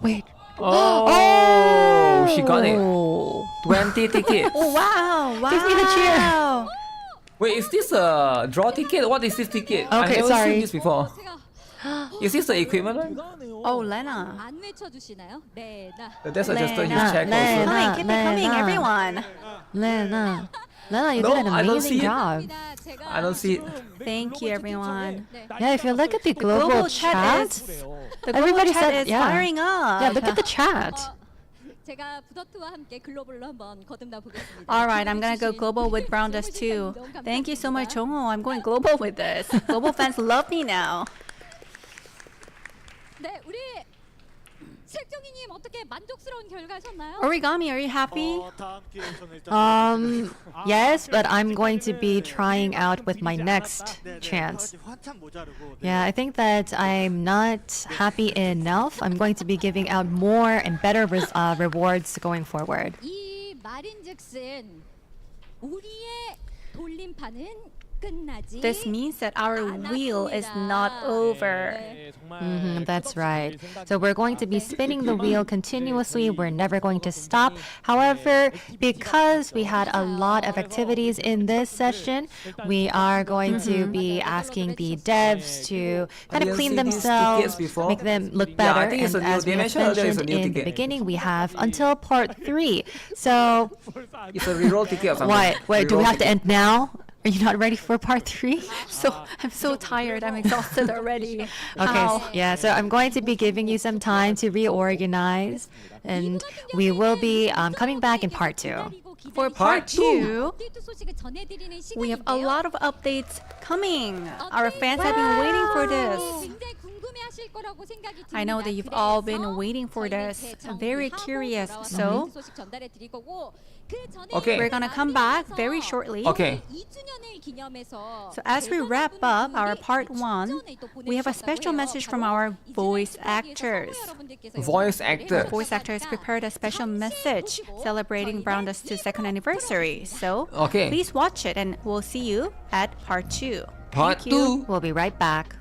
Wait. Oh, she got it. Oh. 20 tickets. Oh wow! Wow! Give me the cheer. Wait, is this a draw ticket? What is this ticket? I've Okay, never sorry. seen this before. Is this the equipment one? 대단하네요. Oh, Lena. 안 외쳐주시나요? 네, 나. That's just a Lena, check Lena. also. Keep it coming, Lena. everyone. Lena, you No, did an I don't amazing see it. job. I don't see it. Thank you, everyone. Yeah, if you look at the global chat chat, is- 그래요. The global Everybody chat said- is yeah. firing up. yeah, look at the chat. 제가 부더트와 함께 글로벌로 한번 거듭나 보겠습니다. All right, I'm gonna go global with Brown Dust too. Thank you so much, 정호. I'm going global with this. Global fans love me now. 네, 우리 색종이님 어떻게 만족스러운 결과셨나요? Origami, are you happy? Yes, but I'm going to be trying out with my next chance. Yeah, I think that I'm not happy enough. I'm going to be giving out more and better rewards going forward. 이 말인즉슨 우리의 돌림판은 끝나지 This means that our wheel is not over. 네, 정말 That's right. So we're going to be spinning the wheel continuously. We're never going to stop. However, because we had a lot of activities in this session, we are going to be asking the devs to kind of didn't clean see these themselves, tickets before. make them look Yeah, I better. think it's And a new- as we they have mentioned earlier it's a mentioned new in the ticket. beginning, we have until part 3. So It's a reroll ticket or something. what? Wait, do we Reroll have to ticket. end now? Are you not ready for part 3? I'm so tired. I'm exhausted already. Okay, Ow. yeah, so I'm going to be giving you some time to reorganize, and we will be coming back in part 2. For Part part 2, 업데이트 소식을 전해드리는 we have a 시간인데요. lot of updates coming. Our fans have been waiting for this. 굉장히 궁금해하실 거라고 생각이 듭니다. I know that you've all been 그래서 waiting for 저희는 this. 재정리하고 Very curious. 그런 So 업데이트 소식 전달해 드릴 거고 Okay. We're gonna come back very shortly. Okay. So as we wrap up our part 1, we have a special message from our voice actors. Voice actor. Voice actors prepared a special message celebrating Brown Dust 2's second anniversary. So Okay. please watch it and we'll see you at part 2. Part Thank you. 2. We'll be right back.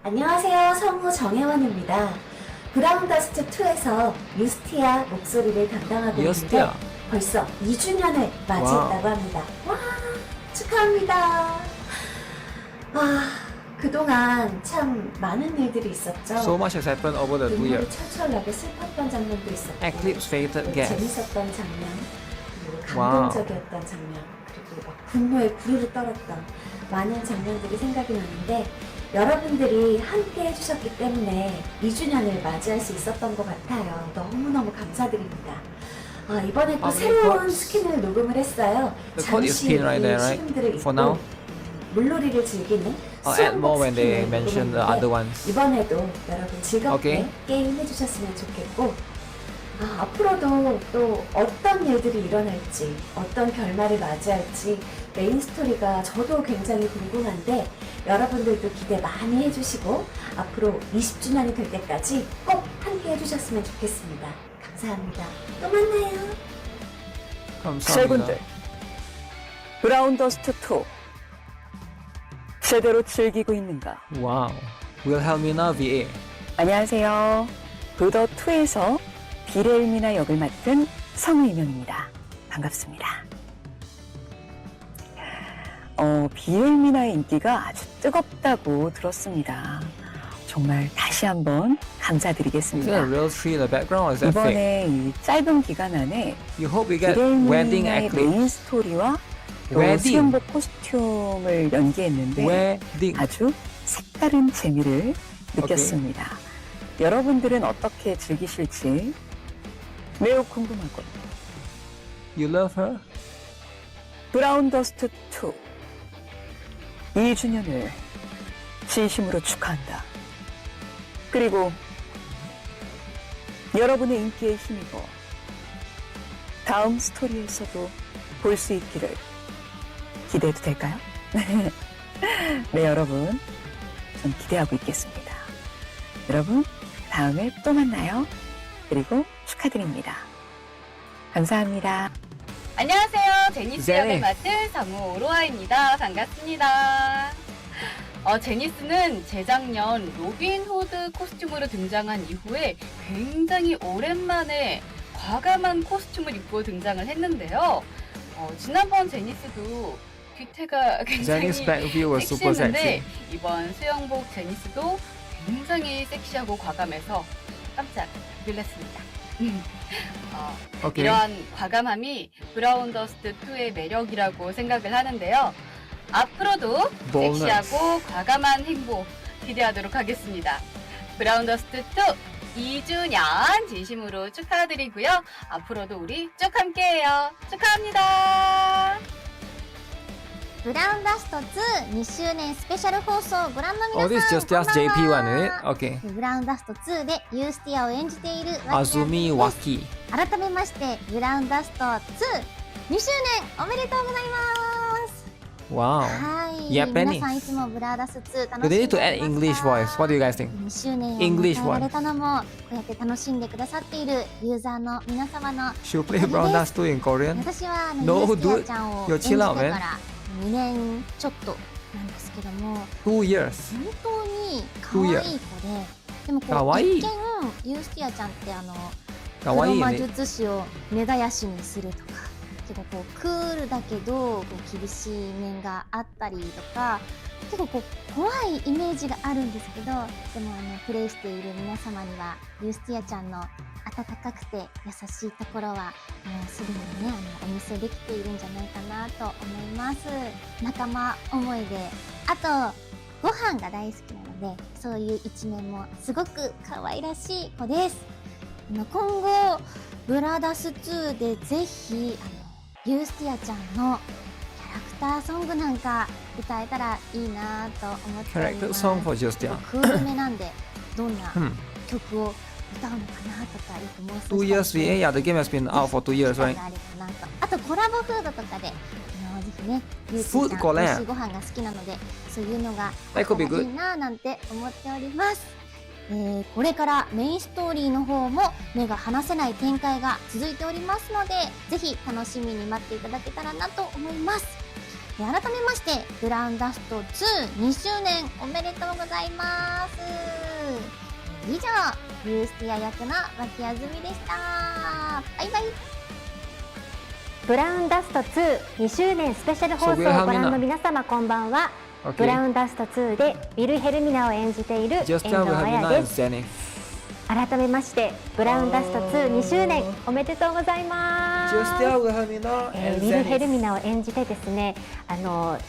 안녕하세요. 성우 정혜원입니다. 브라운 더스트 2에서 유스티아 목소리를 담당하고 유스티아. 있는데 벌써 2주년을 맞이했다고 합니다. 와, 축하합니다. 그동안 참 많은 일들이 있었죠. So much has happened over the 2 눈물이 years. 철철 나게 슬펐던 장면도 있었고 Eclipse faded gas. 재밌었던 장면, 그리고 와우. 감동적이었던 장면, 그리고 막 분노에 부르르 떨었던 많은 장면들이 생각이 나는데 여러분들이 함께 해주셨기 때문에 2주년을 맞이할 수 있었던 것 같아요. 너무너무 감사드립니다. 이번에 또 새로운 스킨을 녹음을 했어요. The code is 잠시 skin right there, right? 시름들을 For 입고 now? 물놀이를 즐기는 I'll add more when they 스킨을 mention the 녹음했는데 other ones. 이번에도 여러분 즐겁게 Okay. 게임 해주셨으면 좋겠고 앞으로도 또 어떤 일들이 일어날지 어떤 결말을 맞이할지 메인 스토리가 저도 굉장히 궁금한데 여러분들도 기대 많이 해주시고 앞으로 20주년이 될 때까지 꼭 함께 해주셨으면 좋겠습니다. 감사합니다. 또 만나요. 감사합니다. 세군들 브라운 더스트 2 제대로 즐기고 있는가? Wow. Wilhelmina VA. 안녕하세요. 브더 2에서 비렐미나 역을 맡은 성우 이명입니다. 반갑습니다. 비렐미나의 인기가 아주 뜨겁다고 들었습니다. 정말 다시 한번 Is that a 감사드리겠습니다. real tree in the background or is that fake? 이번에 이 짧은 기간 안에 You hope we get wedding 비렐미나의 eclipse. 메인 스토리와 또 웨딩. 수영복 코스튬을 연기했는데 Wedding. 아주 색다른 재미를 느꼈습니다. 여러분들은 어떻게 즐기실지 매우 궁금하군. You love her? 브라운 더스트 2 2주년을 진심으로 축하한다. 그리고 여러분의 인기에 힘입어 다음 스토리에서도 볼 수 있기를 기대해도 될까요? 네, 여러분. 전 기대하고 있겠습니다. 여러분, 다음에 또 만나요. 그리고 축하드립니다. 감사합니다. 안녕하세요. 제니스 제니. 역을 맡은 성우 오로아입니다. 반갑습니다. 제니스는 재작년 로빈 후드 코스튬으로 등장한 이후에 굉장히 오랜만에 과감한 코스튬을 입고 등장을 했는데요. 지난번 제니스도 귀태가 굉장히 Jenny's back view was super 섹시했는데 sexy. 이번 수영복 제니스도 굉장히 섹시하고 과감해서 깜짝 놀랐습니다. Okay. 이러한 과감함이 브라운 더스트 2의 매력이라고 생각을 하는데요. 앞으로도 Boldness. 섹시하고 과감한 행보 기대하도록 하겠습니다. 브라운 더스트 2 2주년 진심으로 축하드리고요. 앞으로도 우리 쭉 함께해요. 축하합니다. ブラウンダスト2 2周年スペシャル放送をご覧の Oh, 皆 this さ is ん just こんばん JP は one, is it? Okay. ブラウンダスト2でユースティアを演じている Azumi ワキ Waki. です。改めましてブラウンダスト2 2周年おめでとうございます。 Wow. はい、 Yeah, 皆 Penny. さんいつもブラウダス2 But 楽 they しん need で to add います English か voice. What do you guys think? 2周年を English 迎えら one. れたのもこうやって楽しんでくださっているユーザーの皆様の She'll play Brown Dust 2 in Korean? 私はNo, ユースティ dude. アちゃんを Yo, 演じて chill out, か man. ら2年ちょっとなんですけども 2 years. 本当に可愛い子で、でもこう可愛い一見ユースティアちゃんってかわいい魔ね。術師を根絶やしにするとか結構こうクールだけどこう厳しい面があったりとか結構こう怖いイメージがあるんですけど、でもプレイしている皆様にはユースティアちゃんの温かくて優しいところはもうすでにねお見せできているんじゃないかなと思います。仲間思いで、あとご飯が大好きなのでそういう一面もすごく可愛らしい子です。今後ブラダス2でぜひユースティアちゃんのキャラクターソングなんか歌えたらいいなと思っております。 Character song for Justia. クールめなんでどんな曲を歌うのかなとか、もう2 years VA? Yeah, the game has been out for 2 years, right? あとコラボフードとかで、ぜひね、ゆうちFood さん collab 美味しいご飯が好きなので、そういうのがあった That could be らい good. いななんて思っております。これからメインストーリーの方も目が離せない展開が続いておりますので、ぜひ楽しみに待っていただけたらなと思います。改めましてブラウンダスト22周年おめでとうございます。以上、ユースティア役の脇あずみでした。バイバイ。ブラウンダスト22周年スペシャル放送をご覧の皆様、こんばんは。ブラウンダスト2でウィルヘルミナを演じている遠藤彩です。改めましてブラウンダスト22周年おめでとうございます。ウィルヘルミナを演じてですね、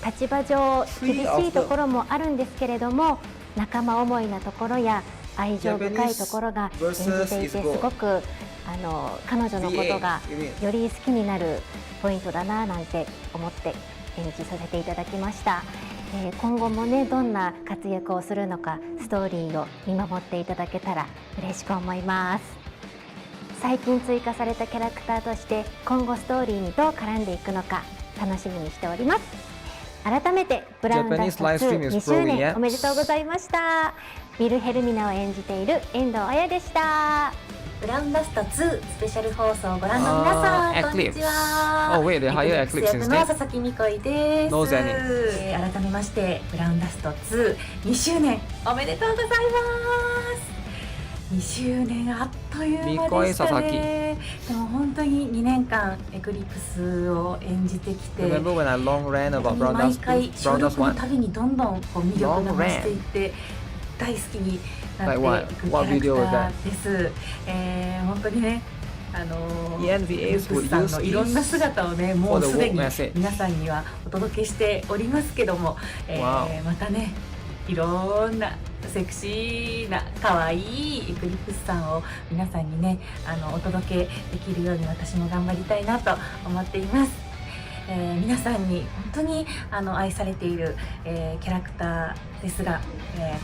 立場上厳しいところもあるんですけれども、仲間思いなところや愛情深いところが演じていて、すごく彼女のことがより好きになるポイントだななんて思って演じさせていただきました。今後もね、どんな活躍をするのかストーリーを見守っていただけたら嬉しく思います。最近追加されたキャラクターとして今後ストーリーにどう絡んでいくのか楽しみにしております。改めてブラウンダスト2 2周年おめでとうございました。ウィルヘルミナを演じている遠藤彩でした。ブラウンダスト2スペシャル放送をご覧の皆さん、こんにちは。Oh wait, they hire Eclipse 役の instead? 佐々木美恋です。 No Zenny. 改めましてブラウンダスト2周年おめでとうございます。2周年あっという間でしたね。でも本当に2年間エクリプスを演じてきて、 Remember when I long ran about 毎 Brown 回 Dust 収 Brown 録 Dust の 1? たびにどんどん魅力が増していって大好きになっていくキャラクターです。本当にね、ENVAs ループさんのいろんな姿をね、もうすでに皆さんにはお届けしておりますけども、またね、いろんなセクシーな可愛いエクリプスさんを皆さんにね、お届けできるように私も頑張りたいなと思っています。皆さんに本当に愛されている、キャラクターですが、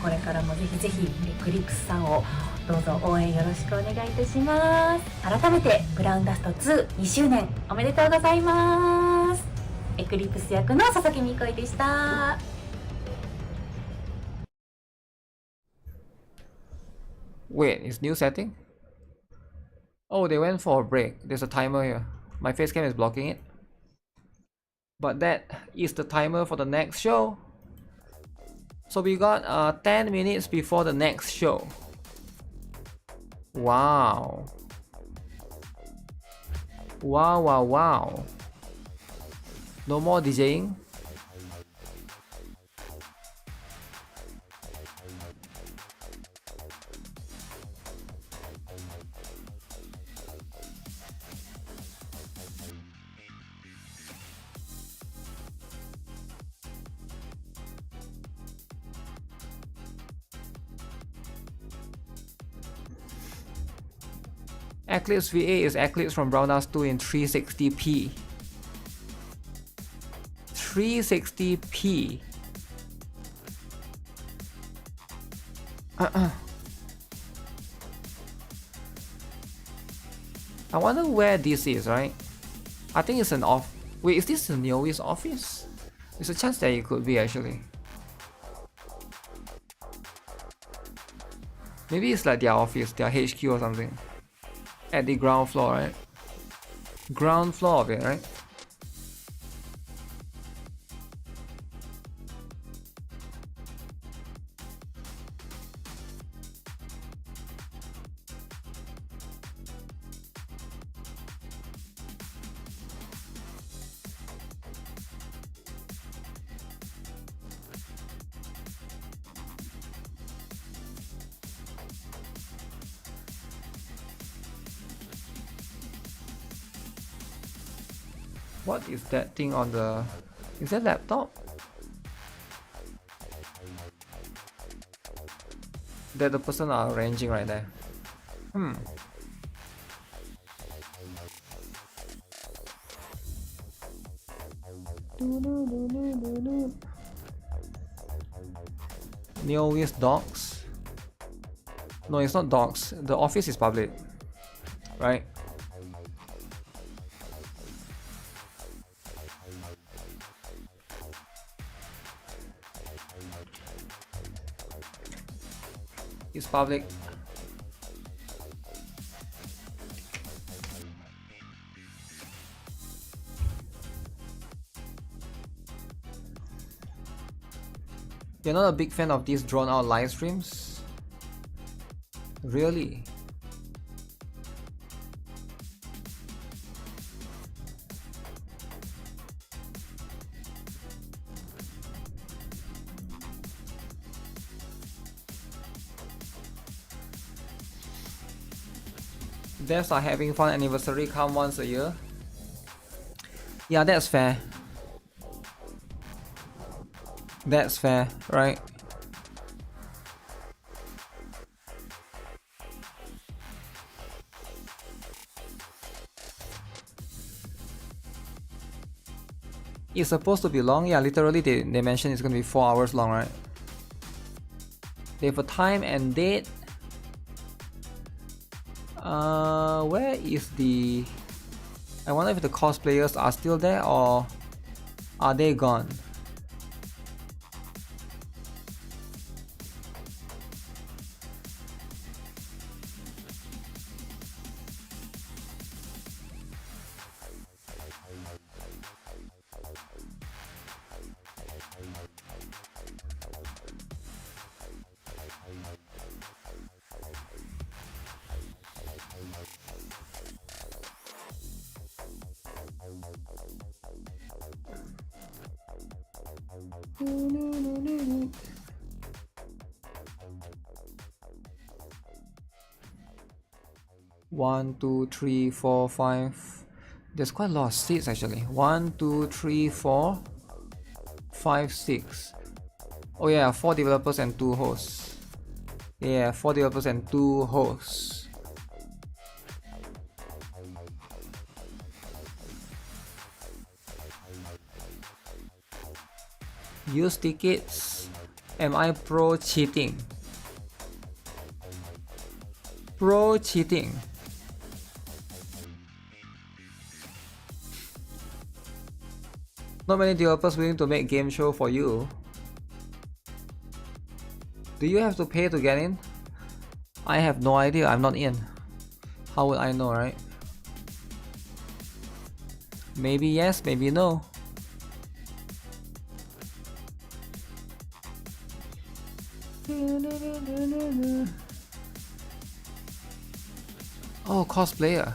これからもぜひぜひエクリプスさんをどうぞ応援よろしくお願いいたします。改めてブラウンダスト2周年おめでとうございます。エクリプス役の佐々木美恋でした。Wait, is new setting? Oh, they went for a break. There's a timer here. My face cam is blocking it. But that is the timer for the next show. So we got 10 minutes before the next show. Wow. Wow, wow, wow. No more DJing. Eclipse VA is Eclipse from Brown Dust 2 in 360p. 360p. I wonder where this is, right? I think it's an off. Wait, is this the Newbie's office? There's a chance that it could be actually. Maybe it's like their office, their HQ or something. At the ground floor, right? Ground floor of it, right? What is that thing on the... Is that laptop? That the person are arranging right there. Newbie's docs. No, it's not docs. The office is public, right? It's public. You're not a big fan of these drawn out live streams? Really? Devs are having fun anniversary come once a year. Yeah, that's fair. That's fair, right? It's supposed to be long. Yeah, literally they mentioned it's gonna be 4 hours long, right? They have a time and date. Where is the... I wonder if the cosplayers are still there or are they gone? One, two, three, four, 5. There's quite a lot of seats actually. 1, 2, 3, 4, 5, 6. Oh yeah, 4 developers and 2 hosts. Yeah, 4 developers and 2 hosts. Use tickets. Am I pro cheating? Pro cheating. Not many developers willing to make game show for you. Do you have to pay to get in? I have no idea, I'm not in. How would I know, right? Maybe yes, maybe no. Oh, cosplayer.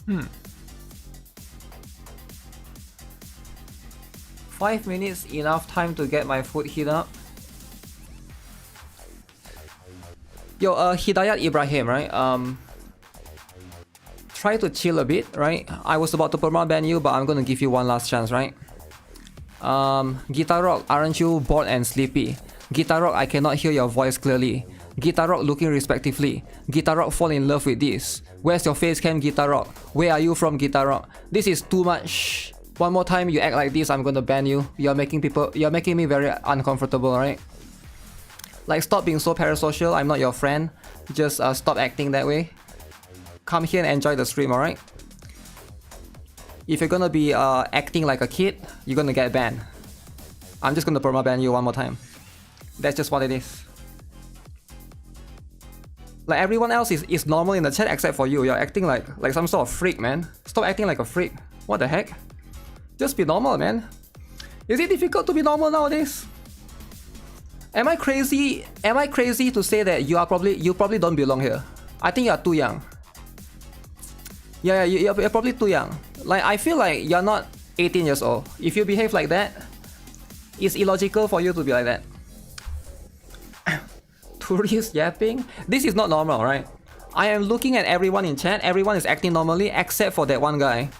Hmm. 5 minutes enough time to get my foot heat up. Yo, Hidayat Ibrahim, right? Try to chill a bit, right? I was about to perma-ban you, but I'm gonna give you one last chance, right? GuitarRock, aren't you bored and sleepy? GuitarRock, I cannot hear your voice clearly. GuitarRock looking respectively. GuitarRock fall in love with this. Where's your face cam, GuitarRock? Where are you from, GuitarRock? This is too much. One more time you act like this, I'm gonna ban you. You're making me very uncomfortable, right? Like, stop being so parasocial. I'm not your friend. Just stop acting that way. Come here and enjoy the stream, alright? If you're gonna be acting like a kid, you're gonna get banned. I'm just gonna perma-ban you one more time. That's just what it is. Like, everyone else is normal in the chat except for you. You're acting like some sort of freak, man. Stop acting like a freak. What the heck? Just be normal, man. Is it difficult to be normal nowadays? Am I crazy? Am I crazy to say that you probably don't belong here? I think you're too young. Yeah, you're probably too young. Like, I feel like you're not 18 years old. If you behave like that, it's illogical for you to be like that. Tourist yapping? This is not normal, right? I am looking at everyone in chat. Everyone is acting normally except for that one guy.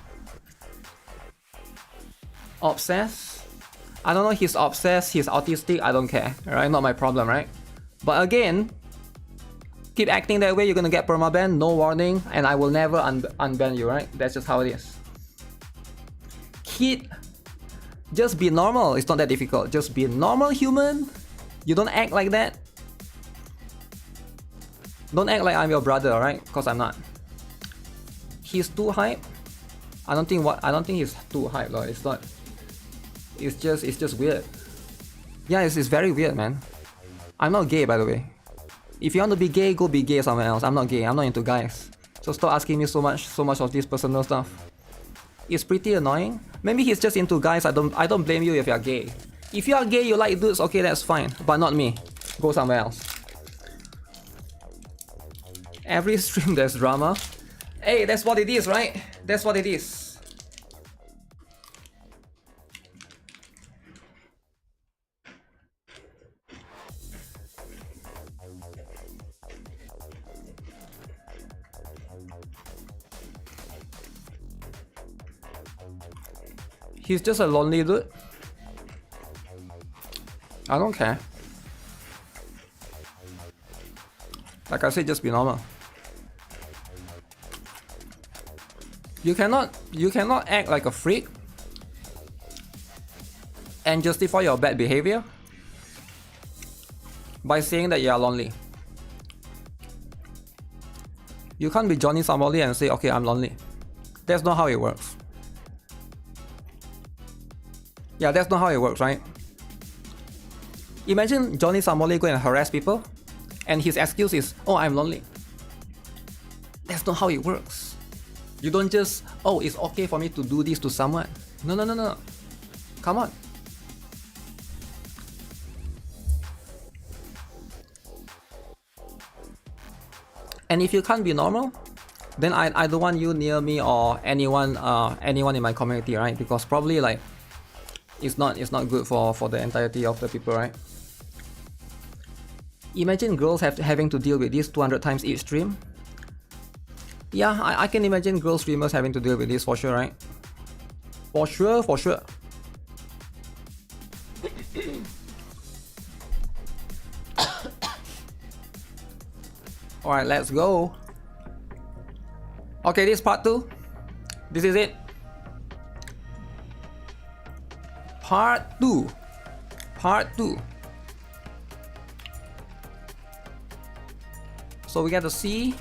Obsessed? I don't know, he's obsessed, he's autistic, I don't care, right? Not my problem, right? But again, keep acting that way, you're gonna get permaban, no warning, and I will never unban you, right? That's just how it is. Kid, just be normal, it's not that difficult. Just be a normal human. You don't act like that. Don't act like I'm your brother, alright? Because I'm not. He's too hype. I don't think he's too hype, though. It's not. It's just weird. Yeah, it's very weird, man. I'm not gay, by the way. If you want to be gay, go be gay somewhere else. I'm not gay. I'm not into guys. So stop asking me so much of this personal stuff. It's pretty annoying. Maybe he's just into guys. I don't blame you if you're gay. If you are gay, you like dudes, okay, that's fine. But not me. Go somewhere else. Every stream there's drama. Hey, that's what it is, right? That's what it is. He's just a lonely dude. I don't care. Like I said, just be normal. You cannot act like a freak and justify your bad behavior by saying that you are lonely. You can't be Johnny Samoli and say, okay, I'm lonely. That's not how it works. Yeah, that's not how it works, right? Imagine Johnny Samoli going and harass people and his excuse is, oh, I'm lonely. That's not how it works. You don't just, oh, it's okay for me to do this to someone. No. Come on. And if you can't be normal, then I don't want you near me or anyone in my community, right? Because probably like it's not good for the entirety of the people, right? Imagine girls having to deal with this 200 times each stream. Yeah, I can imagine girl streamers having to deal with this for sure, right? For sure. Alright, let's go. Okay, this is part 2. This is it. Part 2. So we get to see.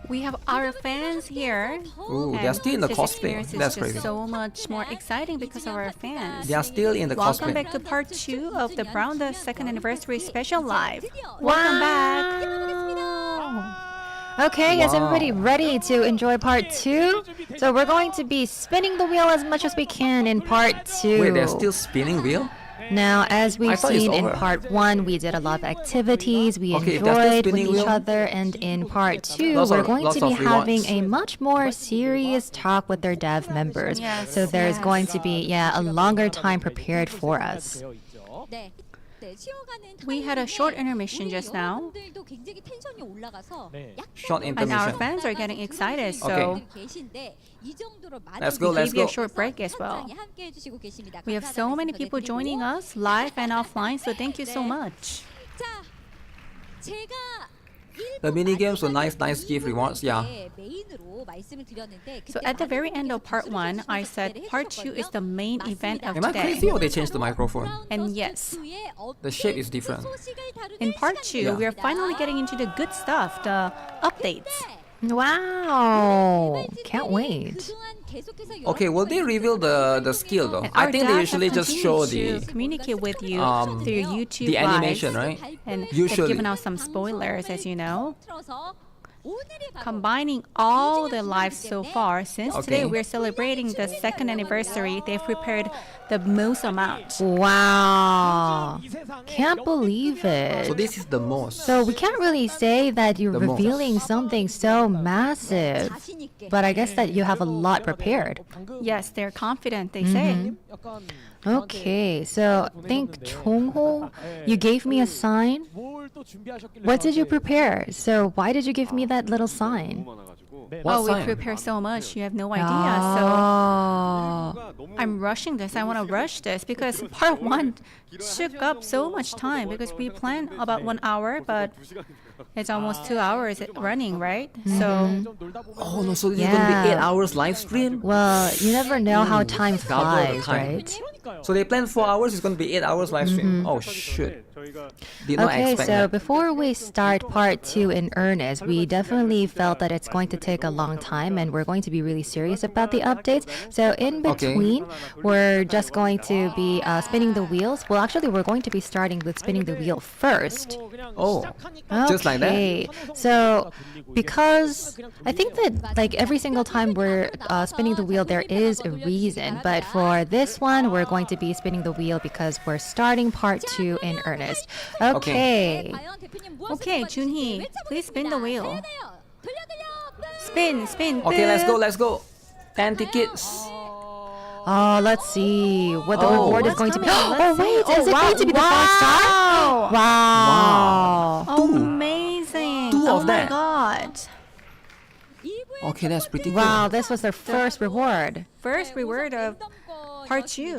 We have our fans here. Ooh, they're still in the cosplay. That's crazy. It's so much more exciting because of our fans. They are still in the Welcome cosplay. back to part 2 of the Brown Dust 2nd Anniversary Special Live. Welcome back. Okay, is everybody ready to enjoy part 2? So we're going to be spinning the wheel as much as we can in part 2. Wait, they're still spinning wheel? Now, as we've seen in part 1, we did a lot of activities, we enjoyed with each other, and in part 2, we're going to be having a much more serious talk with their dev members. So there's going to be, a longer time prepared for us. We had a short intermission just now. Short intermission. And our fans are getting excited, so let's go. Give you a short break as well. We have so many people joining us live and offline, so thank you so much. The mini games were nice gift rewards, yeah. So at the very end of part 1, I said part 2 is the main event of Am I today. crazy or they changed the microphone? And yes, The shape is different. in part 2, we are finally getting into the good stuff, the updates. Wow! Can't wait. Okay, will they reveal the skill though? And I our think they devs have usually just show continued the to communicate with you through YouTube the animation, Lives, right? and Usually. they've given out some spoilers, as you know. Combining all the lives so far, since today we're celebrating the 2nd anniversary, they've prepared the most amount. Wow. Can't believe it. So this is the most. So we can't really say that you're revealing something so massive. But I guess that you have a lot prepared. Yes, they're confident, they say. Okay, so I think Chongho, you gave me a sign. What did you prepare? So why did you give me that little sign? Oh, we prepare so much, you have no idea. So I'm rushing this. I want to rush this because part 1 took up so much time because we planned about 1 hour, but it's almost 2 hours running, right? So oh no, so this is gonna be 8 hours live stream? Well, you never know how time flies, right? So they planned 4 hours, it's gonna be 8 hours live stream. Oh shit. Did not Okay, expect so that. before we start part 2 in earnest, we definitely felt that it's going to take a long time and we're going to be really serious about the updates. So in between, we're just going to be spinning the wheels. Well, actually, we're going to be starting with spinning the wheel first. Oh, just like that? So because I think that like every single time we're spinning the wheel, there is a reason. But for this one, we're going to be spinning the wheel because we're starting part 2 in earnest. Okay. Okay, Junhee, please spin the wheel. Spin, spin. Okay, let's go. 10 tickets. Oh, let's see what the reward is going to be. Oh, wait, is it going to be the 5-star? Wow. Amazing. 2 of that. Oh my god. Okay, that's pretty Wow, cool. this was their first reward. First reward of part 2.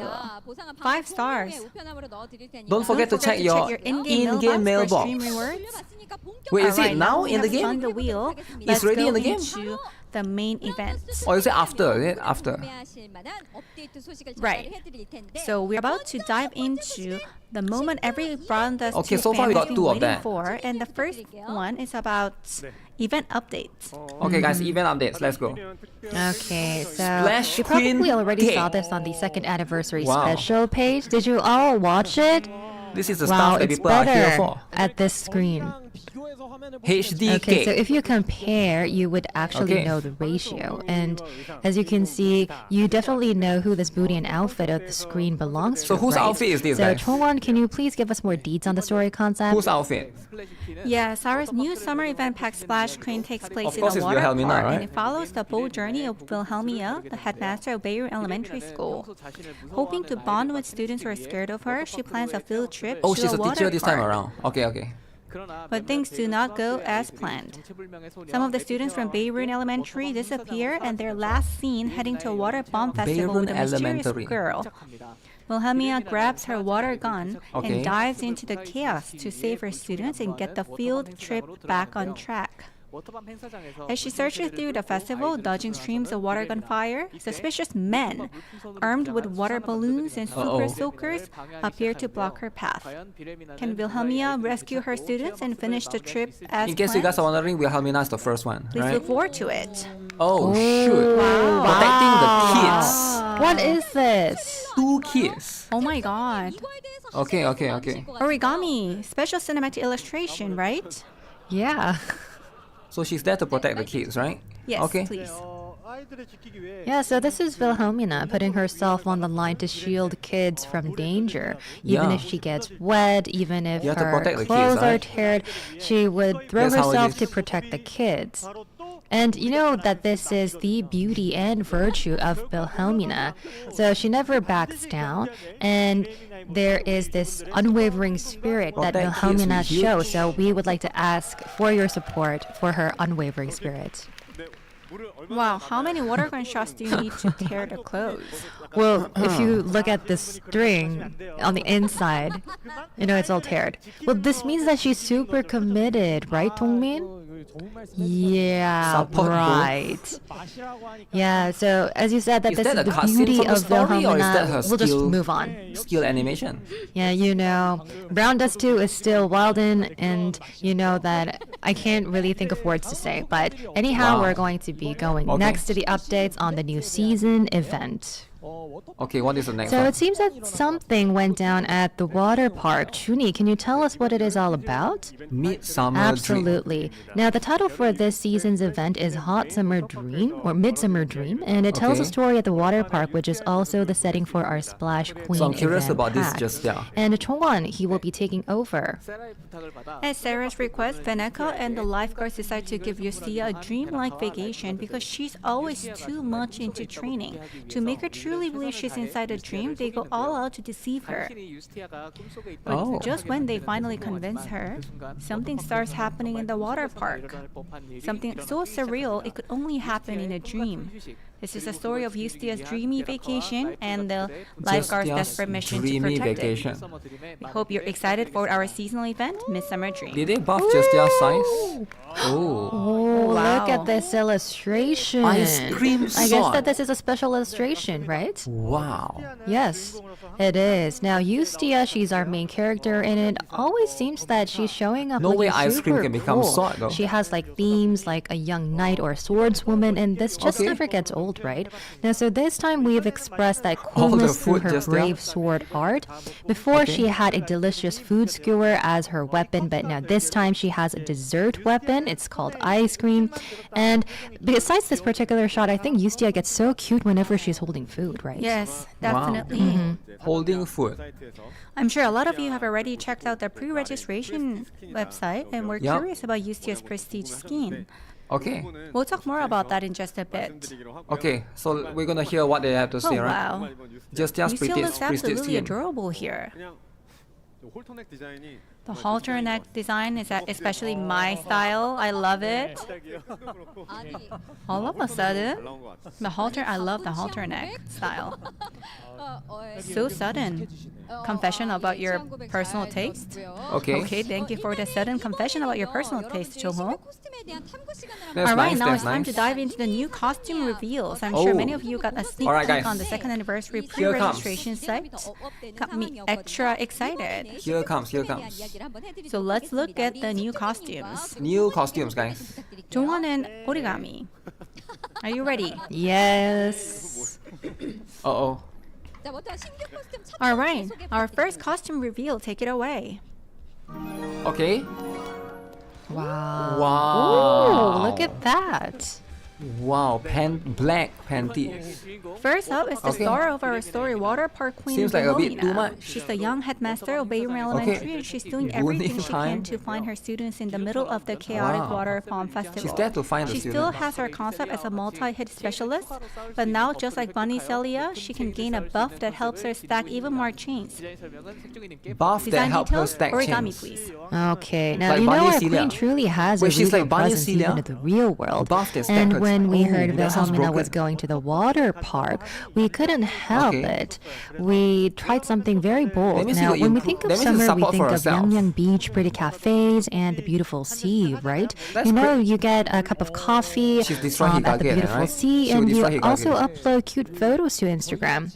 5 stars. Don't forget to check your in-game mailbox. Wait, is it now in the game? On the wheel. It's ready in the game? Into the main event. Or is it after? Is it after? Right. So we're about to dive into the moment every Brown Dust Okay, 2 so far fan we has got been 2 of waiting that. for, and the first one is about event updates. Okay, guys, event updates. Let's go. Okay, so Splash you probably Queen already Cake. saw this on the 2nd anniversary Wow. special page. Did you all watch it? This is the Wow, stuff that it's people are here better for. at this screen. HD Okay, so cake. if you compare, you would actually know the ratio. And as you can see, you definitely know who this booty and outfit of the screen belongs to. So whose right? outfit is this, So guys? Chongwon, can you please give us more deets on the story concept? Whose outfit? Yes, our new summer event pack Splash Queen takes place Of in course a it's water Wilhelmina, park, right? and it follows the bold journey of Wilhelmina, the headmaster of Beirut Elementary School. Hoping to bond with students who are scared of her, she plans a field trip Oh, to she's a a water teacher this time park. around. Okay. But things do not go as planned. Some of the students from Beirut Elementary disappear, and they're last seen heading to a water bomb festival with a Beirut mysterious Elementary. girl. Wilhelmina grabs her water gun Okay. and dives into the chaos to save her students and get the field trip back on track. As she searches through the festival, dodging streams of water gun fire, suspicious men, armed with water balloons and super soakers, appear to block her path. Can Wilhelmina rescue her students and finish the trip as In case you planned? guys are wondering, Wilhelmina is the first one, Please right? look forward to it. Oh, shoot. Wow. Protecting the kids. What is this? 2 kids. Oh my god. Okay. Origami, special cinematic illustration, right? Yeah. So she's there to protect the kids, right? Yes, Okay. please. Yeah, so this is Wilhelmina putting herself on the line to shield kids from danger. Even Yeah. if she gets wet, even if You have to her protect the clothes kids, are right? teared, she would throw That's how it herself is. to protect the kids. And you know that this is the beauty and virtue of Wilhelmina. So she never backs down, and there is this unwavering spirit that Protect kids Wilhelmina with you. shows. So we would like to ask for your support for her unwavering spirit. Wow, how many water gun shots do you need to tear the clothes? Well, if you look at the string on the inside, you know it's all teared. Well, this means that she's super committed, right, Dongmin? Yeah, Support right. Yeah, so as you said, that Is this that is a the cutscene beauty from the of story, or is that Wilhelmina. her We'll just skill? move on. Skill animation. Yeah, you know, Brown Dust 2 is still wild in, and you know that I can't really think of words to say. But anyhow, Wow. we're going to be going Okay. next to the updates on the new season event. Okay, what is the next So one? it seems that something went down at the water park. Chuni, can you tell us what it is all about? Midsummer Absolutely. Now, the title for this season's event is Hot Summer Dream, or Midsummer Dream, and it tells a story at the water park, which is also the setting for our Splash Queen So I'm curious event about this pack. just now. And Chongwon, he will be taking over. At Sarah's request, Veneka and the lifeguards decide to give Yustia a dreamlike vacation because she's always too much into training. To make her truly believe she's inside a dream, they go all out to deceive her. But just when they finally convince her, something starts happening in the water park. Something so surreal it could only happen in a dream. This is a story of Yustia's dreamy vacation and the lifeguard's desperate mission to protect it. We hope you're excited for our seasonal event, Midsummer Dream. Did they buff Justia's size? Oh, wow. Look at this illustration. Ice cream I guess sword. that this is a special illustration, right? Wow. Yes, it is. Now, Yustia, she's our main character, and it always seems that she's showing up No looking way ice cream super can become cool. sword, though. She has like themes like a young knight or a swordswoman, and this just never gets old, right? Now, so this time we've expressed that coolness through food her just brave sword art. Before, she had a delicious food skewer as her weapon, but now this time she has a dessert weapon. It's called ice cream. And besides this particular shot, I think Yustia gets so cute whenever she's holding food, right? Yes, definitely. Holding food. I'm sure a lot of you have already checked out the pre-registration website and we're curious about Yustia's prestige skin. Okay. We'll talk more about that in just a bit. Okay, so we're gonna hear what they have to say, Oh, right? wow. Justia's Yustia pretty looks absolutely skin. adorable here. The halter neck design is especially my style. I love it. All of a sudden, I love the halter neck style. So sudden. Confession about your personal taste? Okay. Okay, thank you for the sudden confession about your personal taste, Jongho. That's Alright, nice, now that's it's time nice. to dive into the new costume reveals. I'm sure many of you got a sneak Alright, peek guys. on the second anniversary Here comes. pre-registration site. Got me extra excited. Here comes, here comes. So let's look at the new costumes. New costumes, guys. Jongwon and Origami. Are you ready? Yes. Uh-oh. Alright, our first costume reveal. Take it away. Okay. Wow. Wow. Ooh, look at that. Wow, black panties. First up is the Okay. star of our story, Water Park Queen Seems like a bit Wilhelmina. too much. She's the young headmaster of Bayroom Elementary, and she's doing everything she can to find her students in the middle of the chaotic Wow. water farm festival. She's there to find the She still students. has her concept as a multi-hit specialist, but now, just like Bunny Celia, she can gain a buff that helps her stack even more chains. Buff that Design help her details, stack Origami, chains. please. Okay, now Like you know Bunny our Celia. queen truly has Wait, a she's regal like Bunny presence Celia? even in the real world. Buff that stack And her- when we Oh, heard that sounds Wilhelmina was broken. going to the water park, we couldn't help Okay. it. We tried something very bold. That means Now, you when we impro- think that of means you summer, we support think for of yourself. Yangyang Beach, pretty cafes, and the beautiful sea, right? That's You know, great. you get a cup of coffee She's destroying at the Hikage, beautiful right? sea, She will and you destroy Hikage. also upload cute photos to Instagram.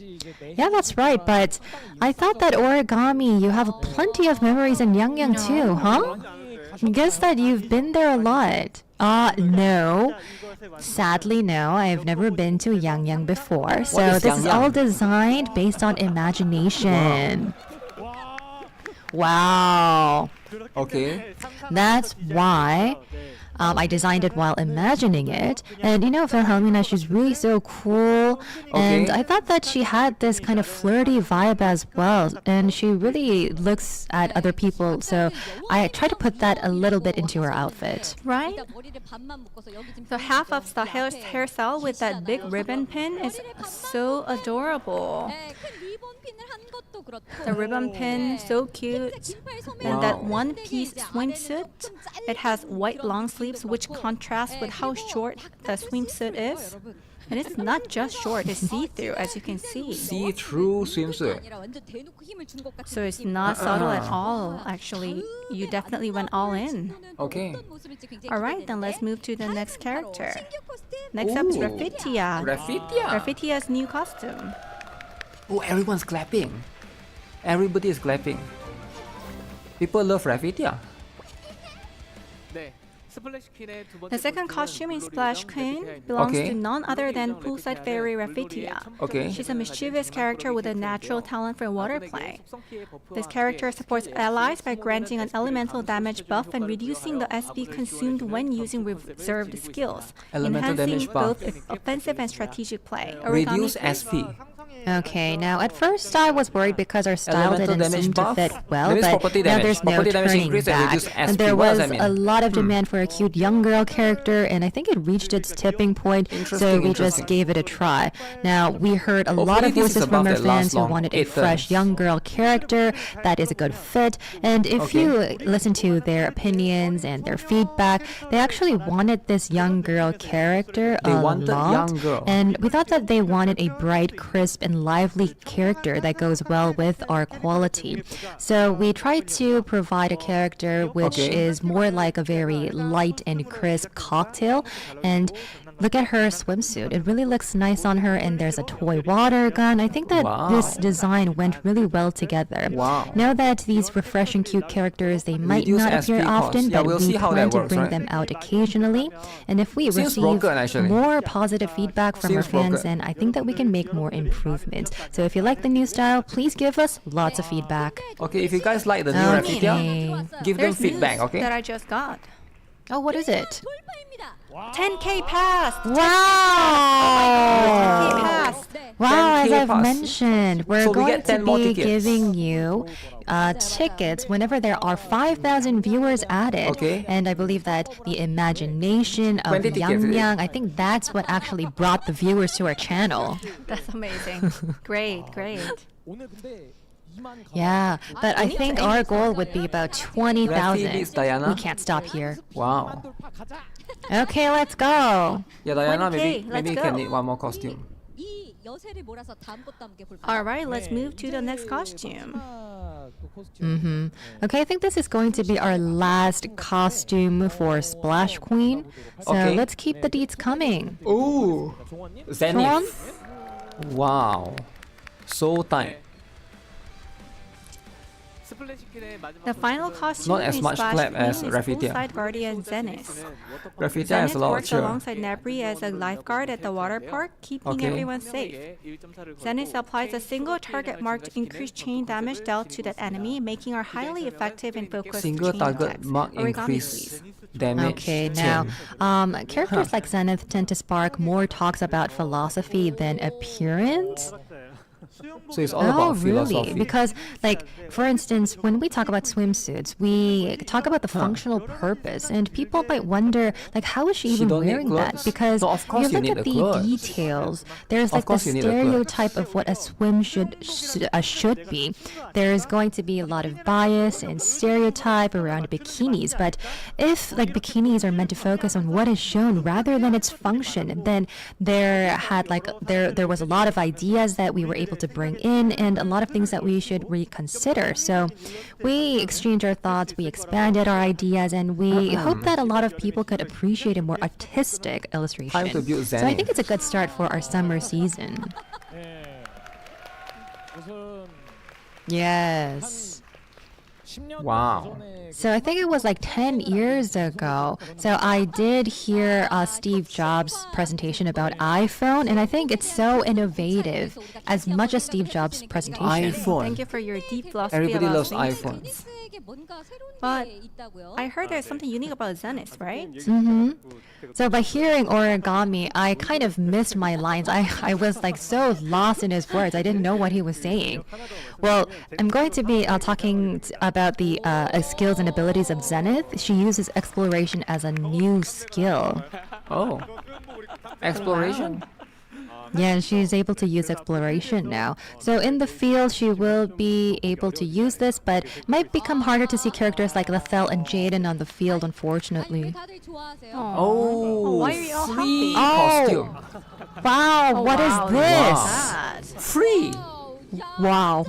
Yeah, that's right, but I thought that Origami, you have plenty of memories in Yangyang too, huh? I guess that you've been there a lot. No. Sadly, no. I've never been to Yangyang before. So is this is Yangyang? all designed based on imagination. Wow. Okay. That's why I designed it while imagining it. And you know, Wilhelmina, she's really so cool. And Okay. I thought that she had this kind of flirty vibe as well. And she really looks at other people. So I tried to put that a little bit into her outfit. Right? So half of the hairstyle with that big ribbon pin is so adorable. The ribbon pin, so cute. And that one-piece swimsuit, it has white long sleeves which contrast with how short the swimsuit is. And it's not just short, it's see-through, as you can see. See-through swimsuit. So it's not subtle at all, actually. You definitely went all in. Okay. Alright, then let's move to the next character. Next up is Ooh. Raffitia. Raffitia. Raffitia's new costume. Oh, everyone's clapping. Everybody is clapping. People love Raffitia. The second costume in Splash Queen belongs to none other than Poolside Fairy Rafitia. Okay. She's a mischievous character with a natural talent for water play. This character supports allies by granting an elemental damage buff and reducing the SP consumed when using reserved skills, enhancing both offensive and strategic play. Reduce SP. Okay, now at first I was worried because our style Elemental didn't seem to buff? fit well, That means but property now damage. there's no Property damage turning increase and back. reduce And SP. there What does was that mean? a lot of demand for a cute young girl character, and I think it reached its tipping point, so we just gave it a try. Now, we heard a lot of Hopefully this is voices a from buff our that fans lasts who long. wanted a 8 fresh turns. young girl character that is a good fit, and if you listen to their opinions and their feedback, they actually wanted this young girl character a wanted lot, young girl. and we thought that they wanted a bright, crisp, and lively character that goes well with our quality. So we tried to provide a character which is more like a very light and crisp cocktail, and look at her swimsuit. It really looks nice on her, and there's a toy water gun. I think that this design went really well together. Now that these refreshing cute characters, they might Reduce not appear SP cost. often, Yeah, but we'll we see how plan that to works, bring right? them out occasionally. And if we Seems receive broken, actually. more positive feedback from our Seems fans, broken. then I think that we can make more improvements. So if you like the new style, please give us lots of feedback. Okay, if you guys like the new Okay. Rafitia, give them There's feedback, news okay? that I just got. Oh, what is it? 10K passed! Wow! 10K passed! Wow, as 10K I've pass. mentioned, we're So we going get 10 to more be tickets. giving you tickets whenever there are 5,000 viewers added. Okay. And I believe that the imagination of 20 tickets, Yang is it? Yang, I think that's what actually brought the viewers to our channel. That's amazing. Great, great. Yeah, but I think our goal would be about Rafi 20,000. beats Diana. We can't stop here. Wow. Okay, let's go. Yeah, Diana, 1K, maybe let's you go. can need one more costume. 이 여세를 몰아서 다음 것도 함께 볼까요? Alright, let's move to the next costume. Okay, I think this is going to be our last costume for Splash Queen. So Okay. let's keep the deets coming. Ooh, Zenith. Wow, so tight. The final costume Not as in much Splash clap Queen as is Rafitia. Poolside Guardian Zenith. Rafitia has Zenith a lot of works chill. alongside Nebri as a lifeguard at the water park, keeping Okay. everyone safe. Zenith applies a single target mark to increase chain damage dealt to that enemy, making her highly effective in focused Single chain target attacks. mark Origami, increase please. damage. Okay, now, chain. characters like Zenith tend to spark more talks about philosophy than appearance. So it's all about philosophy. Really? Because, like, for instance, when we talk about swimsuits, we talk about the functional purpose, and people might wonder, like, how is she even don't need wearing that? clothes. Because No, of course you you look need at the the clothes. details. There's Of like the course you need the clothes. stereotype of what a swim should be. There's going to be a lot of bias and stereotype around bikinis, but if like bikinis are meant to focus on what is shown rather than its function, then there was a lot of ideas that we were able to bring in, and a lot of things that we should reconsider. So we exchanged our thoughts, we expanded our ideas, and we hope that a lot of people could appreciate a more artistic illustration. Time to build So I Zenith. think it's a good start for our summer season. Yes. Wow. So I think it was like 10 years ago. So I did hear Steve Jobs' presentation about iPhone, and I think it's so innovative, as much as Steve Jobs' presentation. iPhone. Thank you for your deep philosophy Everybody about loves things. iPhones. But I heard there's something unique about Zenith, right? So by hearing origami, I kind of missed my lines. I was like so lost in his words. I didn't know what he was saying. Well, I'm going to be talking about the skills and abilities of Zenith. She uses exploration as a new skill. Oh, exploration. Yeah, she's able to use exploration now. So in the field, she will be able to use this, but it might become harder to see characters like Lethel and Jaden on the field, unfortunately. Oh, why are you all free happy? costume. Wow, what is this? Wow. Free. Wow.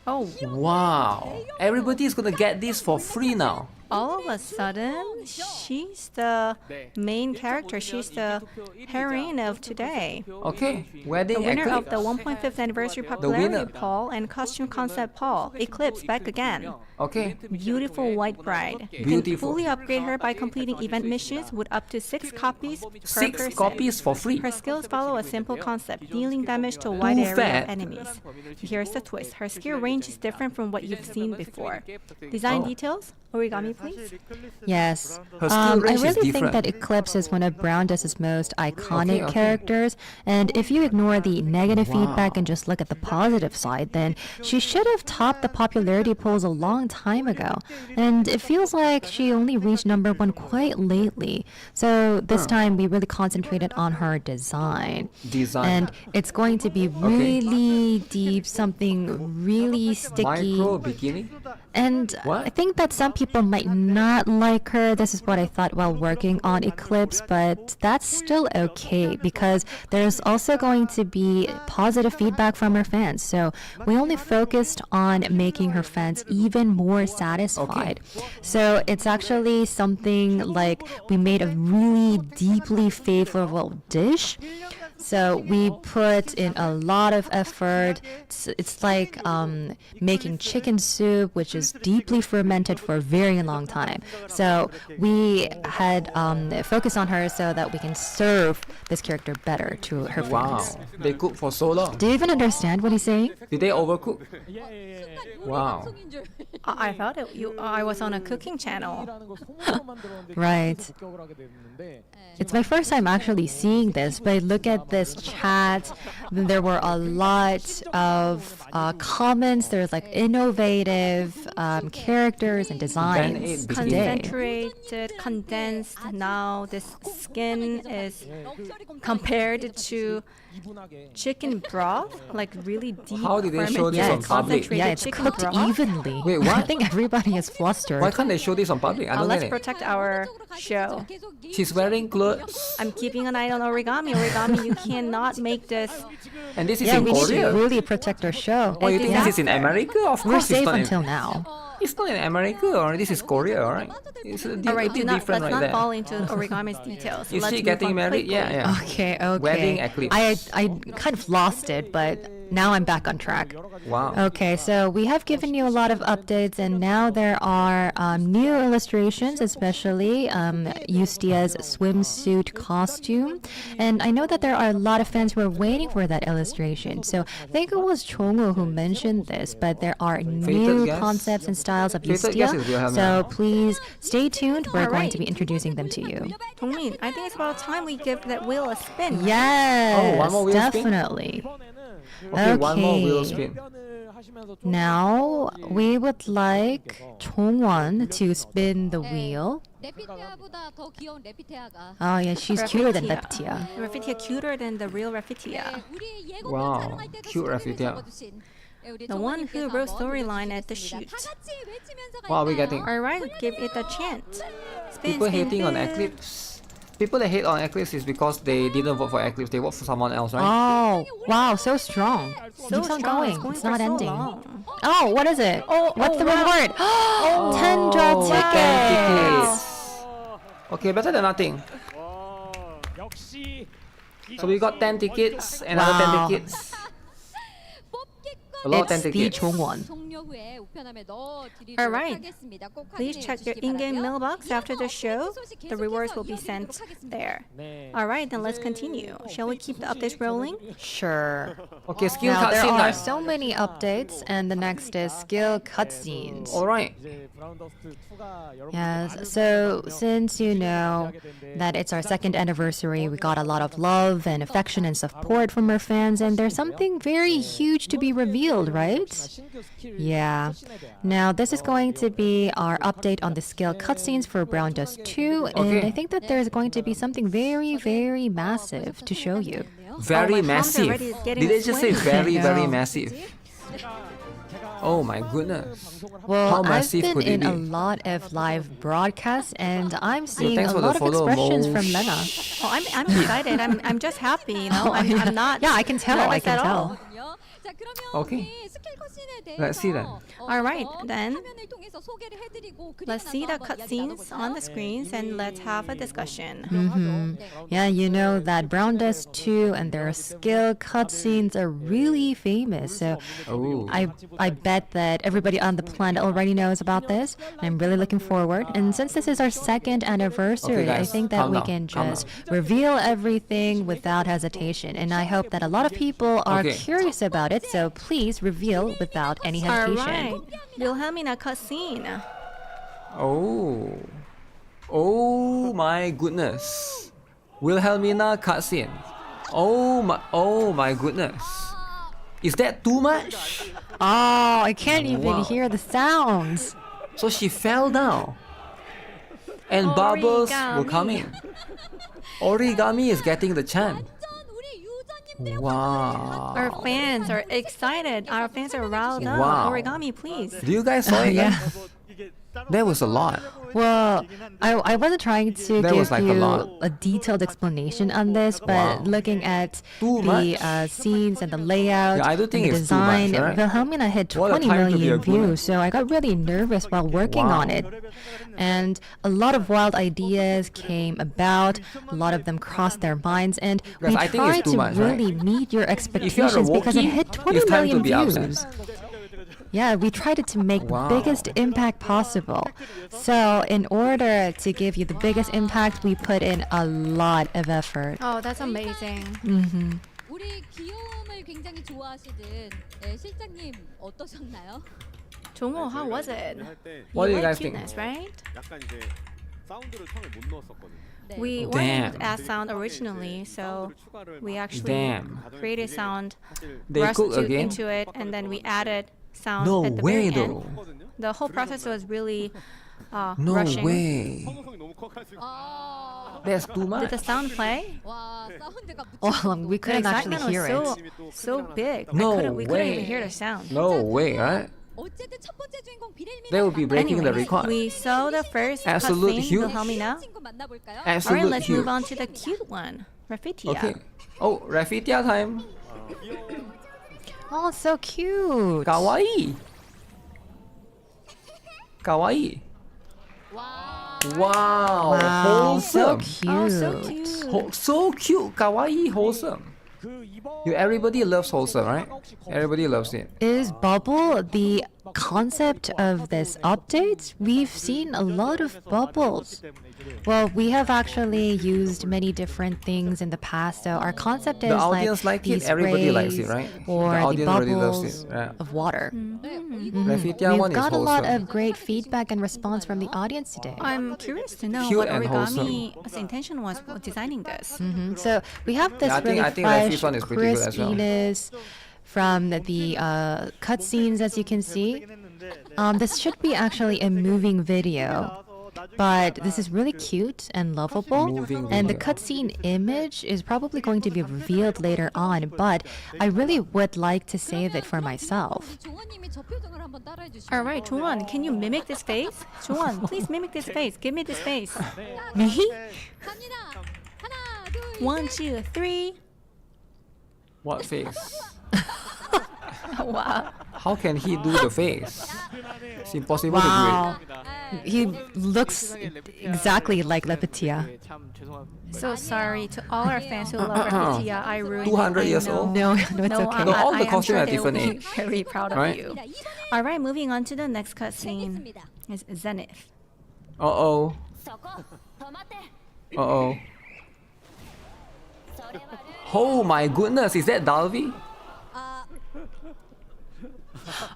Oh, Wow. Everybody is gonna get this for free now. all of a sudden, she's the main character. She's the heroine of today. Okay, wedding The winner of eclipse. the 1.5th anniversary popularity poll and costume concept poll, Eclipse, back again. Okay. Beautiful white bride. You can Beautiful. fully upgrade her by completing event missions with up to 6 copies per 6 person. copies for free. Her skills follow a simple concept, dealing damage to a wide Too area fat. of enemies. Here's the twist. Her skill range is different from what you've seen before. Design Oh. details? Origami, please. Yes. Her skill I range is really think different. that Eclipse is one of Brown Dust's most iconic okay. characters. And if you ignore the negative Wow. feedback and just look at the positive side, then she should have topped the popularity polls a long time ago. And it feels like she only reached #1 quite lately. So this time we really concentrated on her design. And it's going to be really deep, something really sticky. Micro bikini? And I think that some people might not like her. This is what I thought while working on Eclipse, but that's still okay because there's also going to be positive feedback from her fans. So we only focused on making her fans even more satisfied. So it's actually something like we made a really deeply favorable dish. So we put in a lot of effort. It's like making chicken soup, which is deeply fermented for a very long time. So we had focused on her so that we can serve this character better to her fans. Wow, they cook for so long. Do you even understand what he's saying? Did they overcook? Wow. I thought I was on a cooking channel. Right. It's my first time actually seeing this, but look at this chat. There were a lot of comments. There's like innovative characters and designs today. Concentrated, condensed. Now this skin is compared to chicken broth, like really deep. How did they show this on public? Yeah, it's cooked evenly. Wait, what? I think everybody is flustered. Why can't they show this on public? I don't Let's get it. protect our show. She's wearing clothes. I'm keeping an eye on origami. Origami, you cannot make this. And this is Yeah, in we need Korea. to really protect our show. Oh, you think this is in America? Of We're course it's safe not until in, now. It's not in America, or this is Korea, alright? It's a All right, bit let's different right not there. fall into origami's details. Is Let's she move getting on married? quickly. Yeah, yeah. Okay. Wedding eclipse. I kind of lost it, but now I'm back on track. Wow. Okay, so we have given you a lot of updates, and now there are new illustrations, especially Yustia's swimsuit costume. And I know that there are a lot of fans who are waiting for that illustration. So I think it was Chongwoo who mentioned this, but there are new guess? concepts and styles of Fated guess is Yustia. Wilhelm. So please stay tuned. We're going Alright. to be introducing them to you. Dongmin, I think it's about time we give that wheel a spin. Yes, Oh, one more wheel spin? definitely. Okay, one more wheel spin. Now we would like Chongwon to spin the wheel. Oh yeah, she's cuter than Leptia. Rafitia cuter than the real Rafitia. Wow, cute Rafitia. The one who wrote storyline at the shoot. What are we getting? Alright, give it a chant. Spin, People spin, hating on spin. Eclipse. People that hate on Eclipse is because they didn't vote for Eclipse, they vote for someone else, right? Oh wow, so strong. So Keeps on strong, going. it's going It's for not so ending. long. Oh, what is it? What's the wow. reward? Oh, 10 draw 10 tickets. tickets. Okay, better than nothing. So we got 10 tickets, another Wow. 10 tickets. A lot of 10 It's the tickets. Chongwon. Alright, please check your in-game mailbox after the show. The rewards will be sent there. Alright, then let's continue. Shall we keep the updates rolling? Sure. Okay, skill Now there cutscene are time. so many updates, and the next is skill cutscenes. Alright. Yes, so since you know that it's our 2nd anniversary, we got a lot of love and affection and support from our fans, and there's something very huge to be revealed, right? Yeah. Now this is going to be our update on the skill cutscenes for Brown Dust 2, and Okay. I think that there's going to be something very, very massive to show you. Very my palms massive. already is getting Did they just say sweaty. very, very Yeah. massive? Oh my goodness. Well, How I've massive been could it in a be? lot of live broadcasts, and I'm seeing thanks a for the lot of photo, expressions Mo. from Lena. Oh, I'm excited. I'm just happy, you know. I'm not. Yeah, I can tell. I nervous can at tell. all. Okay. Let's see then. Alright, then let's see the cutscenes on the screens and let's have a discussion. Yeah, you know that Brown Dust 2 and their skill cutscenes are really famous. So I bet that everybody on the planet already knows about this. I'm really looking forward. And since this is our second anniversary, I think that we can just reveal everything without hesitation. And I hope that a lot of people are curious about it. So please reveal without any hesitation. Alright, Wilhelmina cutscene. Oh my goodness. Wilhelmina cutscene. Oh my goodness. Is that too much? Oh, I can't even hear the sounds. So she fell down. And bubbles were coming. Origami is getting the chant. Wow. Our fans are excited. Our fans are riled up. Wow. Origami, please. Do you guys saw it? Yeah. That was a lot. Well, I wasn't trying to give you a detailed explanation on this, but looking at the scenes and the layout I do think and the it's too much, design, right? Wilhelmina hit 20 million views, so I got really nervous while working on it. And a lot of wild ideas came about, a lot of them crossed their minds, and we tried to really meet your expectations because it hit 20 million views. Yeah, we tried to make the biggest impact possible. So in order to give you the biggest impact, we put in a lot of effort. Oh, that's amazing. 우리 귀여움을 굉장히 좋아하시는 실장님 어떠셨나요? 종호, how was it? What do you guys think? Right? 약간 이제 사운드를 처음에 못 넣었었거든요. We wanted to add sound originally, so we actually created sound, rushed into it, and then we added sound at the very end. The whole process was really rushing. No way. That's too much. Did the sound play? We couldn't actually hear it. So big. We couldn't even hear the sound. No way, right? They will be breaking the record. We saw the first Absolute cutscene, huge. Wilhelmina. Absolute Alright, let's huge. move on to the cute one, Rafitia. Okay. Oh, Rafitia time. Oh, so cute. Kawaii. Kawaii. Wow. So Wholesome. cute. Oh, so cute. So cute. Kawaii, wholesome. Everybody loves wholesome, right? Everybody loves it. Is bubble the concept of this update? We've seen a lot of bubbles. Well, we have actually used many different things in the past, so our concept is the audience like these it, everybody likes rays it, right? Or the audience bubbles really loves it. Yeah. of water. Rafitia one We've is got a lot wholesome. of great feedback and response from the audience today. I'm curious to know Cute what and Origami's intention was for designing this. So we have this I think really Rafi's fresh one is pretty good as well. crispiness from the cutscenes, as you can see. This should be actually a moving video. But this is really cute and lovable, and the cutscene image is probably going to be revealed later on, but I really would like to save it for myself. Alright, Jongwon, can you mimic this face? Jongwon, please mimic this face. Give me this face. Me? 1, 2, 3. What face? Wow. How can he do the face? It's impossible Wow. to do He looks exactly like Lepetia. So sorry to all our fans who love Rafitia. I ruined 200 it. I years know. old? No, it's okay. No, all the I am costumes sure are they will different be age. very proud of Right? you. Alright, moving on to the next cutscene. Is Zenith. it. Uh-oh. Uh-oh. Oh my goodness, is that Dalvi?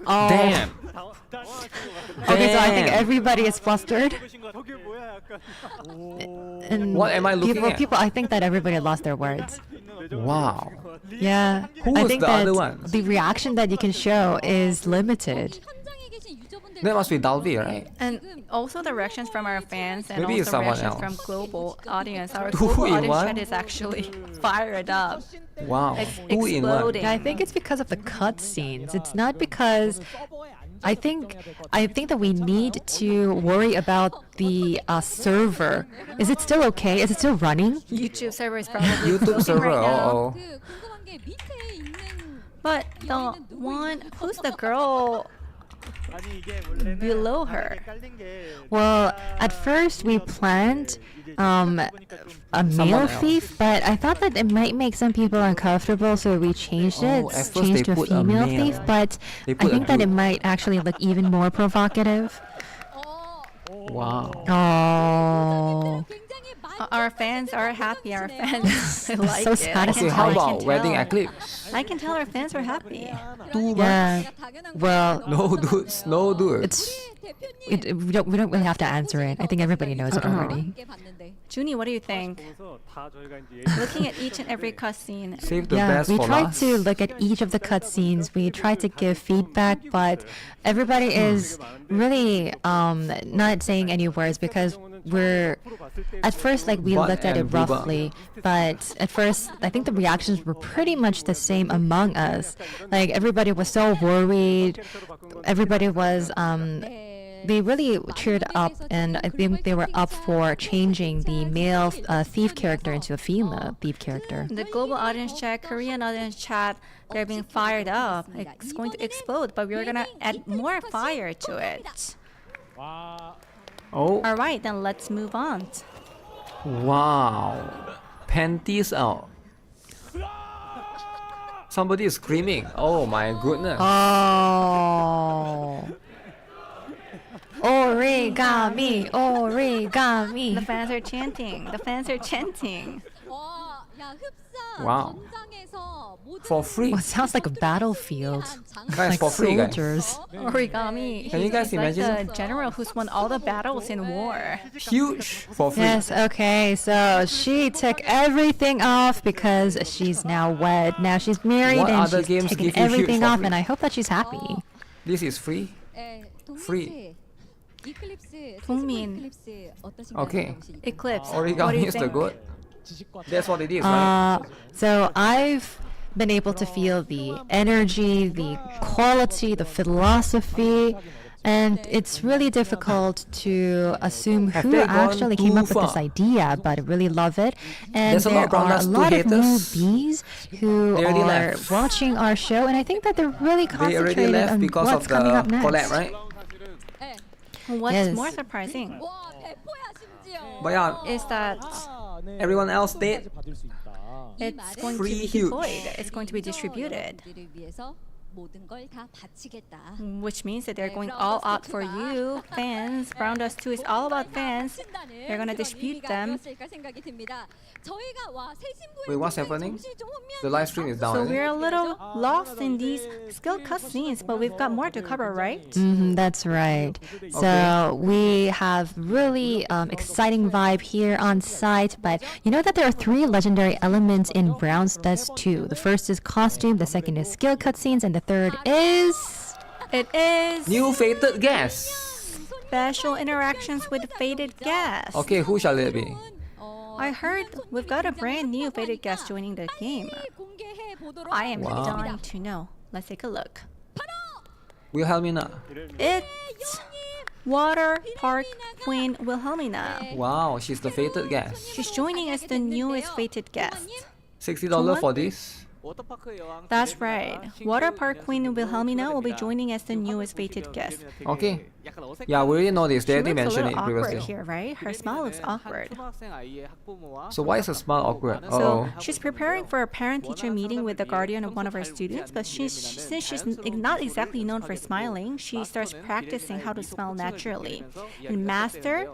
Oh. Damn. Okay, so I think everybody is flustered. And What am I looking at? People, I think that everybody lost their words. Wow. Yeah. Who I was think the that other ones? the reaction that you can show is limited. That must be Dalvi, right? And also the reactions from our fans and Maybe it's also someone reactions else. from global audience. Our Two global in audience one? chat is actually fired up. Wow. It's 2 in 1. exploding. Yeah, I think it's because of the cutscenes. It's not because I think that we need to worry about the server. Is it still okay? Is it still running? YouTube server is probably YouTube closing server, right now. uh-oh. But the one, who's the girl below her? Well, at first we planned a male thief, but I thought that it might make some people uncomfortable, so we changed it. At first Changed they to a put a female male. thief, but They I put a think that it dude. might actually look even more provocative. Wow. Oh, Our fans are happy. Our fans like so it. sad. I can Okay, tell, how I can about wedding tell. eclipse? I can tell our fans are happy. yeah. Well, No dudes, no dudes. it's we don't really have to answer it. I think everybody knows it already. Junie, what do you think? Looking at each and every cutscene. Save the Yeah, best we for tried last. to look at each of the cutscenes. We tried to give feedback, but everybody is really not saying any words because we're at first like we Butt looked at it and booba. roughly, but at first I think the reactions were pretty much the same among us. Like everybody was so worried. Everybody was they really cheered up, and I think they were up for changing the male thief character into a female thief character. The global audience chat, Korean audience chat, they're being fired up. It's going to explode, but we're gonna add more fire to it. Oh, Alright, then let's move on. wow. Panties out. Somebody is screaming. Oh my goodness. Oh. Origami, The origami. fans are chanting. The fans are chanting. Wow. For free. Well, it sounds like a battlefield. Guys, Like for free, guys. soldiers. Origami. Can you guys He's like imagine? the general who's won all the battles in war. Huge for free. Yes, okay, so she took everything off because she's now wed. Now she's married What and other she's games taken give you huge everything for off, free? and I hope that she's happy. This is free. Free. 동민. Okay. Eclipse. What do Origami you is the think? good. That's what it is, right? So I've been able to feel the energy, the quality, the philosophy, and it's really difficult to assume Have who they gone actually came too up with this far? idea, but I really love it. And There's a lot there of brown are a nuts, lot two of haters. newbies who They already are left. watching our show, and I think that they're really They already concentrated left on because what's of the coming up next. collab, right? What's Yes. more surprising But yeah, is that everyone else did. it's going to Free be huge. deployed. It's going to be distributed. Which means that they're going all out for you, fans. Brown Dust 2 is all about fans. They're gonna dispute them. Wait, what's happening? The live stream is down. So isn't we're it? a little lost in these skill cutscenes, but we've got more to cover, right? That's right. So we have really exciting vibe here on site, but you know that there are 3 legendary elements in Brown's Dust 2. The first is costume, the second is skill cutscenes, and the third is... It is New fated guest. special interactions with fated guests. Okay, who shall it be? I heard we've got a brand new fated guest joining the game. I am Wow. dying to know. Let's take a look. Wilhelmina. It's Water Park Queen Wilhelmina. Wow, she's the fated guest. She's joining as the newest fated guest. $60 for this. That's right. Water Park Queen Wilhelmina will be joining as the newest fated guest. Okay. Yeah, we already know this. They She already looks a mentioned little it awkward previously. here, right? Her smile looks awkward. So why is her smile awkward? So Oh. she's preparing for a parent-teacher meeting with the guardian of one of her students, but since she's not exactly known for smiling, she starts practicing how to smile naturally. And Master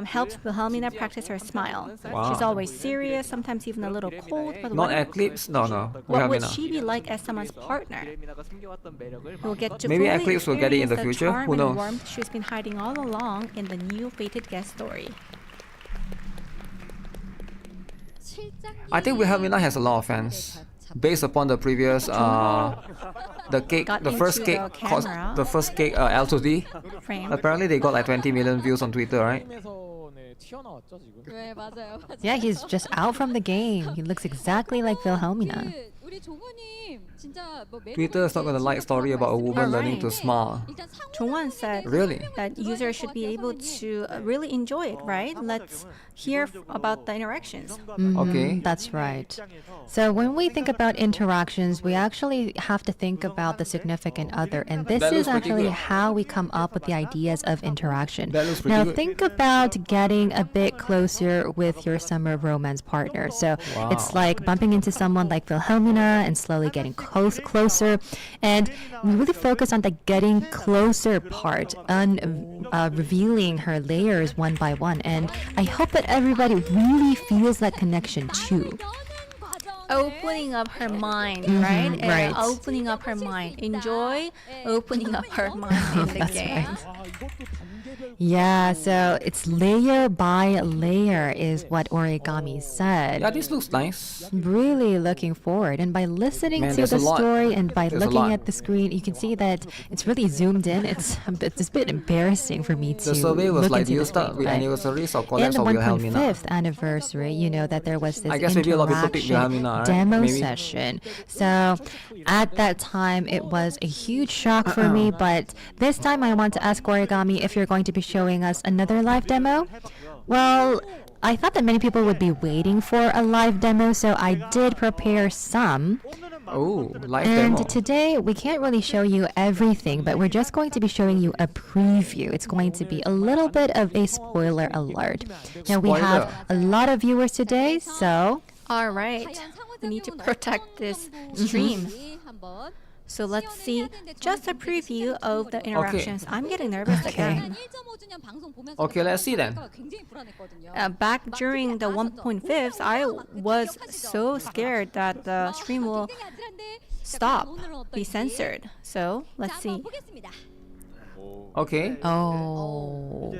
helps Wilhelmina practice her smile. Wow. She's always serious, sometimes even a little cold, but Not Eclipse? No, no. what would Wilhelmina. she be like as someone's partner? We'll get to Maybe fully Eclipse will get it in the experience future. charm Who and knows? warmth she's been hiding all along in the new fated guest story. I think Wilhelmina has a lot of fans. Based upon the previous, the cake, Got the first into cake, the camera. the first cake, L2D. Frame. Apparently they got like 20 million views on Twitter, right? Yeah, he's just out from the game. He looks exactly like Wilhelmina. Twitter is not gonna like story about a woman learning to smile. Chongwon said Really? that users should be able to really enjoy it, right? Let's hear about the interactions. Okay. That's right. So when we think about interactions, we actually have to think about the significant other, and this That is looks pretty actually good. how we come up with the ideas of interaction. That looks pretty Now good. think about getting a bit closer with your summer romance partner. So it's like bumping into someone like Wilhelmina and slowly getting closer, and we really focus on the getting closer part, revealing her layers one by one, and I hope that everybody really feels that connection too. Opening up her mind, right? And right. opening up her mind. Enjoy opening up her mind in the That's game. right. Yeah, so it's layer by layer is what Origami said. Yeah, this looks nice. Really looking forward, and by listening Man, to there's the a lot. story and by There's a looking lot. at the screen, you can see that it's really zoomed in. It's a bit embarrassing for me to The survey was look like, into do you the start screen, with but anniversaries or in collabs the of Wilhelmina? 1.5th anniversary, you know that there was this I guess maybe a lot of people picked interaction Wilhelmina, right? demo Maybe. session. So at that time, it was a huge shock for me, but this time I want to ask Origami if you're going to be showing us another live demo. Well, I thought that many people would be waiting for a live demo, so I did prepare some. Oh, live And demo. today we can't really show you everything, but we're just going to be showing you a preview. It's going to be a little bit of a spoiler alert. Now we have Spoiler. a lot of viewers today, so All right. We need to protect this stream. So let's see just a preview of the interactions. I'm getting nervous again. Okay, let's see then. Back during the 1.5s, I was so scared that the stream will stop, be censored. So let's see. Okay. oh.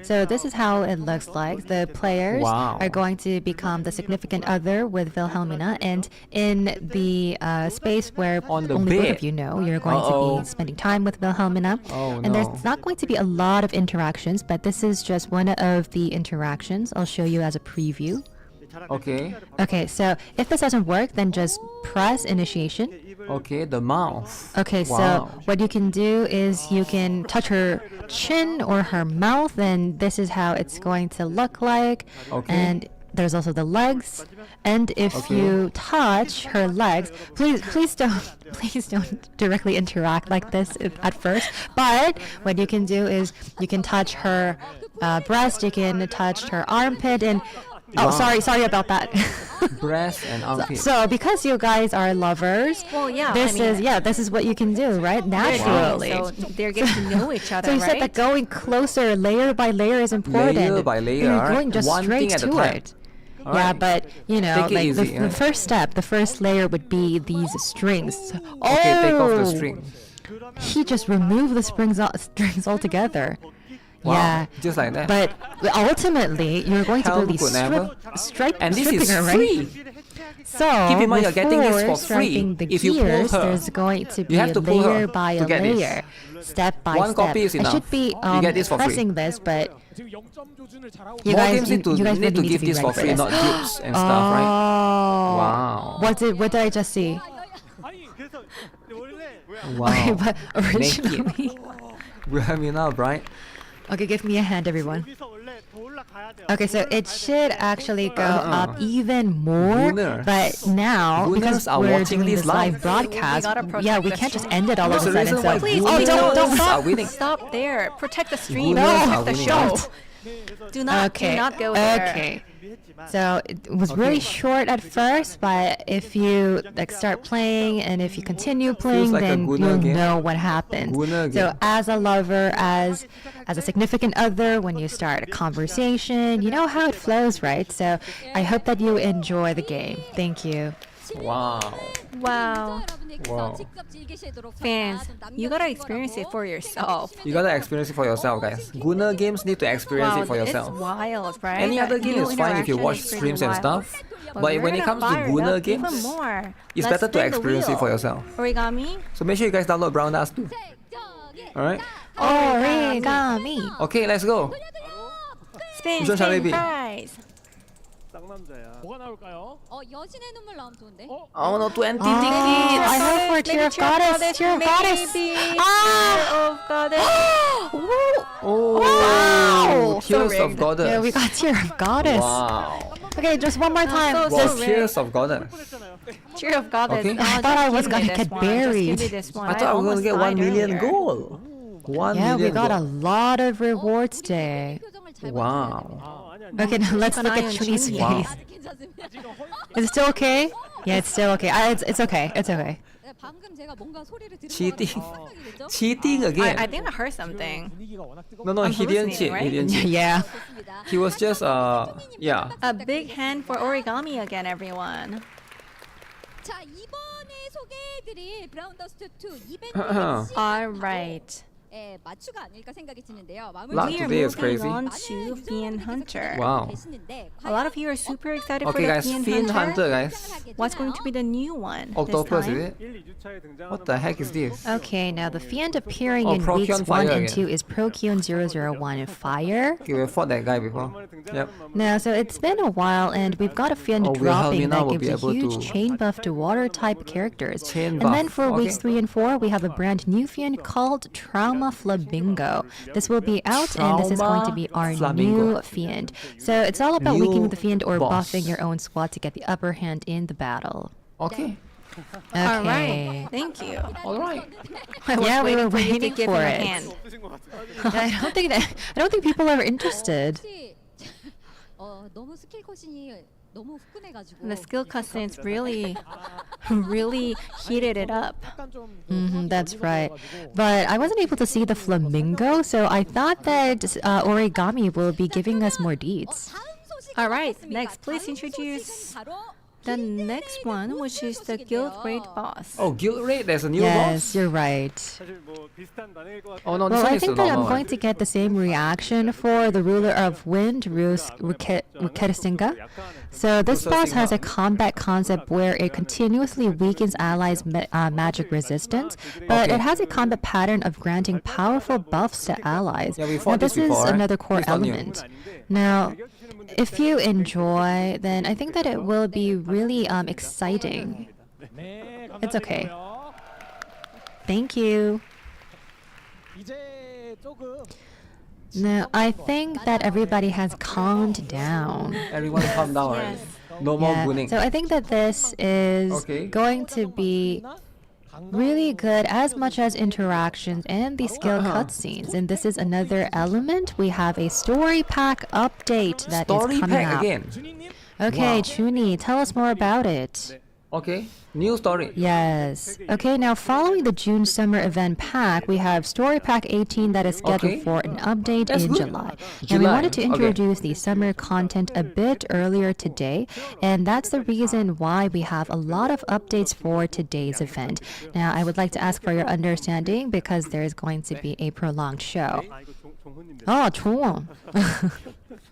So this is how it looks like. The players Wow. are going to become the significant other with Wilhelmina, and in the space where On the only both bed. of you know, you're going to Uh-oh. be spending time with Wilhelmina. Oh, And no. there's not going to be a lot of interactions, but this is just one of the interactions. I'll show you as a preview. Okay. Okay, so if this doesn't work, then just press initiation. Okay, the mouth. Okay, Wow. so what you can do is you can touch her chin or her mouth, and this is how it's going to look like. Okay. And there's also the legs. And if Okay. you touch her legs, please don't directly interact like this at first. But what you can do is you can touch her breast, you can touch her armpit, and Wow. sorry about that. Breast and armpit. So because you guys are lovers, Well, yeah, this is what you can do, right? Naturally. So they're getting to know each other, So you right? said that going closer, layer by layer, is important. Layer by layer, You're alright. going just One straight thing at a to time. it. Yeah, Alright. but you know, Take it like easy, the first step, the first layer would be these strings. Okay, take off the string. He just removed the strings altogether. Wow, Yeah, just like that. but ultimately, you're going to Hell really could never. And this stripping is her, right? free. So Keep in mind you're getting this before for free. striping the If you pull gears, her, there's going to be you have to pull layer her by to a get this. layer, step by One step. copy is I enough. should be You get this for free. pressing this, but you More guys, games need to you guys need to really give be this for ready free, this. not dupes and stuff, right? Oh. Wow. What did I just see? Wow. Okay, but Naked. originally. Wilhelmina, right? Okay, give me a hand, everyone. Okay, so it should actually go up even more, Gunners. but now Gunners because are we're watching doing this this live live. broadcast, We gotta protect yeah, we the can't just stream. end it all That's of a the sudden. reason why So Please, Gunners don't are winning. Stop there. Protect the stream. Gunners are Protect the winning, show. right? Do not go there. Okay. So it was really short at first, but if you like start playing and if you continue playing, like a then Gunnar you'll game. know what happens. Gunnar So game. as a lover, as a significant other, when you start a conversation, you know how it flows, right? So I hope that you enjoy the game. Thank you. Wow. Wow. Wow. Fans, you gotta experience it for yourself. You gotta experience it for yourself, guys. Gunnar games need to experience it for yourself. It's wild, right? Any other game New is fine if you interaction watch is pretty streams and wild. stuff. But we're when it gonna comes to fire it Gunnar up games, even more. it's Let's better to spin the experience it for wheel. yourself. Origami? So make sure you guys download Brown Dust too. Alright? Origami. Okay, let's go. Spin, Which one shall it spin, be? prize. 뭐가 나올까요? 여신의 눈물 나오면 좋은데. Oh no, 20 tickets! I hope for Tear of Goddess. Tear of Goddess. Of Goddess. Oh, Wow. Tears So of rigged. Goddess. Yeah, we got Tear of Goddess. Wow. Okay, just one more time. so Wow, rigged. Tears of Goddess. Tear of Goddess. Okay. I thought I was gonna get buried. I thought I was gonna get 1 million gold. 1 Yeah, we million got a gold. lot of rewards today. Wow. Okay, now let's Keep an look eye at on Chuni's Chuni. Wow. face. Is it still okay? Yeah, it's still okay. It's okay. It's okay. 방금 제가 뭔가 소리를 들은 Cheating. 것 같아서 생각이 됐죠? Cheating again. I think I heard something. No, I'm he didn't hallucinating, cheat. right? He didn't cheat. Yeah. He was just yeah. A big hand for origami again, everyone. 자, 이번에 소개해드릴 브라운 더스트 2 이벤트 All right. 마추가 아닐까 생각이 드는데요. Lot We are today is moving crazy. on to Fiend Hunter. Wow. A lot of you are super excited for Okay, the guys, Fiend Fiend Hunter. Hunter, guys. What's going to be the new one Octopus, this is time? it? What the heck is this? Okay, now the fiend appearing in Procyon weeks 1 Fire and again. 2 is Procyon 001 Fire. Okay, we fought that guy before. Yep. Now, so it's been a while, and we've got a fiend dropping Helmina that will be gives a able huge to- chain buff to water type characters. Chain And then buff, for weeks okay. 3 and 4, we have a brand new fiend called Trauma Flamingo. This will be out, and this is going to be our Flamingo. new fiend. So it's all about New weakening the fiend or boss. buffing your own squad to get the upper hand in the battle. Okay. Okay. All right. Thank you. All right. I was Yeah, we were for you to waiting give for him a it. hand. I don't think people are interested. 혹시 너무 스킬 컷이 너무 후끈해가지고 The skill cutscenes really heated it up. That's right. But I wasn't able to see the flamingo, so I thought that Origami will be giving us more deeds. All right. Next, please introduce the next one, which is the guild raid boss. Oh, guild raid. There's a new Yes, boss. you're right. Oh no, this Well, one I is the think that I'm normal going one. to get the same reaction for the ruler of wind, Rukeresinga. So this boss has a combat concept where it continuously weakens allies' magic resistance, but it has a combat pattern of granting powerful buffs to allies. Yeah, we Now fought this this is before, right? another core It's not new. element. Now, if you enjoy, then I think that it will be really exciting. It's okay. Thank you. 이제 조금 Now, I think that everybody has calmed down. Everyone calm down, right? No more Yeah, bullying. so I think that this is Okay. going to be really good as much as interactions and the skill cutscenes. And this is another element. We have a story pack update that is Story coming pack up. again. Okay, Wow. Chuni, tell us more about it. Okay, new story. Yes. Okay, now following the June summer event pack, we have Story Pack 18 that is scheduled Okay. for an update That's in good. July. And we July, wanted to okay. introduce the summer content a bit earlier today, and that's the reason why we have a lot of updates for today's event. Now, I would like to ask for your understanding because there is going to be a prolonged show. Oh, 좋아.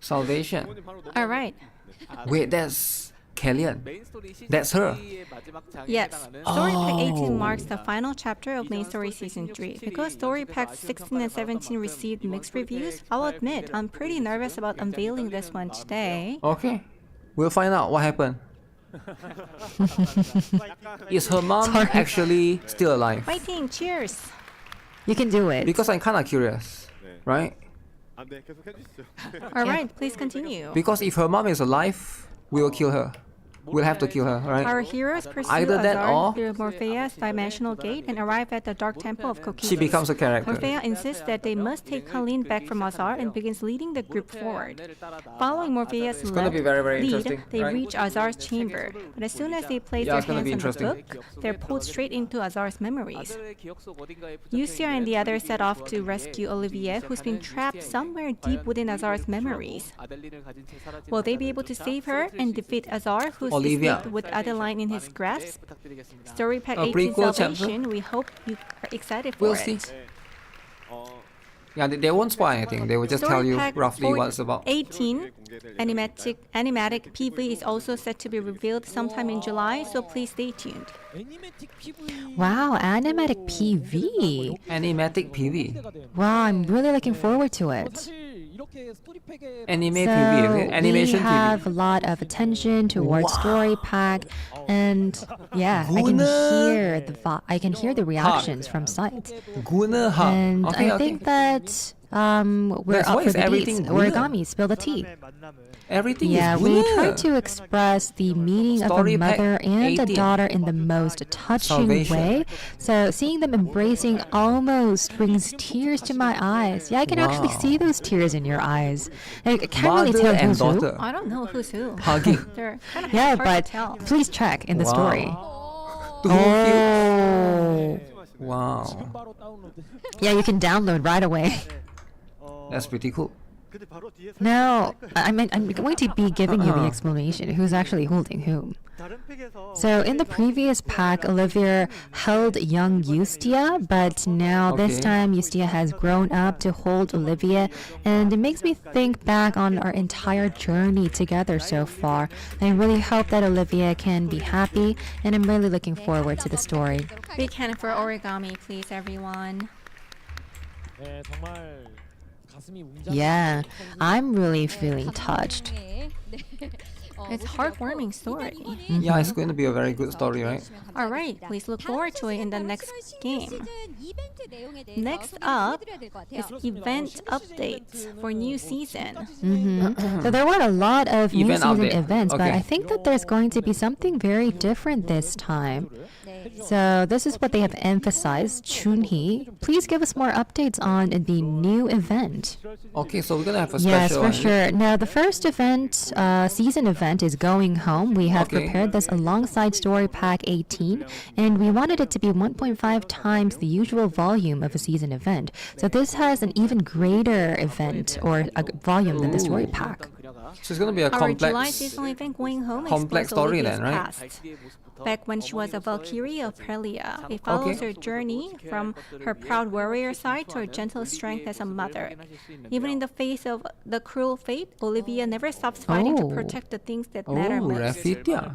Salvation. All right. Wait, that's Kellyanne. That's her. Yes, Story Pack 18 Oh. marks the final chapter of Main Story Season 3. Because Story Packs 16 and 17 received mixed reviews, I'll admit I'm pretty nervous about unveiling this one today. Okay, we'll find out what happened. Is her mom Sorry. actually still alive? Fighting! Cheers! You can do it. Because I'm kind of curious, right? All right, please continue. Because if her mom is alive, we will kill her. We'll have to kill her, right? Our heroes pursue Either that Azar or through Morpheus' dimensional gate and arrive at the Dark Temple of Coquillus. she becomes a character. Morpheus insists that they must take Colleen back from Azar and begins leading the group forward. Following Morpheus' gonna be very, very lead, interesting, they right? reach Azar's chamber. But as soon as they place Yeah, their it's gonna hands be on the book, interesting. they're pulled straight into Azar's memories. Lucia and the others set off to rescue Olivier, who's been trapped somewhere deep within Azar's memories. Will they be able to save her and defeat Azar, who's Olivia. escaped with Adeline in his grasp? Story Pack A 18 prequel Salvation, we hope you are excited for We'll it. see. Yeah, they won't spoil anything. They will just tell Story you Pack roughly what it's about. 18 animatic PV is also set to be revealed sometime in July, so please stay tuned. 애니메틱 PV Wow, animatic PV. Animatic PV. Wow, I'm really looking forward to it. 사실 Anime TV, is it? Animation we have TV. a lot of attention towards story pack, and yeah, I can hear the reactions from sites. And Okay, I okay. think that we're Yes, up why for is the everything beats. Guna? Origami, spill the tea. Everything Yeah, is we Guna. try to express the meaning Story of a pack mother and a 18. daughter in the most touching Salvation. way. So seeing them embracing almost brings tears to my eyes. Yeah, I can actually Wow. see those tears in your eyes. I can't really Mother tell and who's who. daughter. I don't know who's who. Hugging. They're kind of Yeah, hard but to tell. please check in the Wow. story. Too Oh, Wow. yeah, you can download right away. That's pretty cool. No, I'm going to be giving you the explanation. Who's actually holding whom? So in the previous pack, Olivia held young Justia, but now this Okay. time Justia has grown up to hold Olivia, and it makes me think back on our entire journey together so far. I really hope that Olivia can be happy, and I'm really looking forward to the story. Big hand for Origami, please, everyone. 네, 정말 가슴이 Yeah, I'm really feeling touched. It's heartwarming story. Yeah, it's going to be a very good story, right? All right, please look forward to it in the next game. Next up is event updates for new season. So there were a lot of new Event season update. events, but Okay. I think that there's going to be something very different this time. So this is what they have emphasized. Chunhee, please give us more updates on the new event. Okay, so we're gonna have a special Yes, for one. sure. Now the first event, season event, is Going Home. We have Okay. prepared this alongside Story Pack 18, and we wanted it to be 1.5 times the usual volume of a season event. So this has an even greater event or a volume than the Story Pack. So it's gonna be a Our July complex. season event Going Home complex explores story Olivia's then, right? past. Back when she was a Valkyrie of Prelia, it follows Okay. her journey from her proud warrior side to her gentle strength as a mother. Even in the face of the cruel fate, Olivia never stops fighting to Oh. protect the things that matter Oh, most. Rafitia.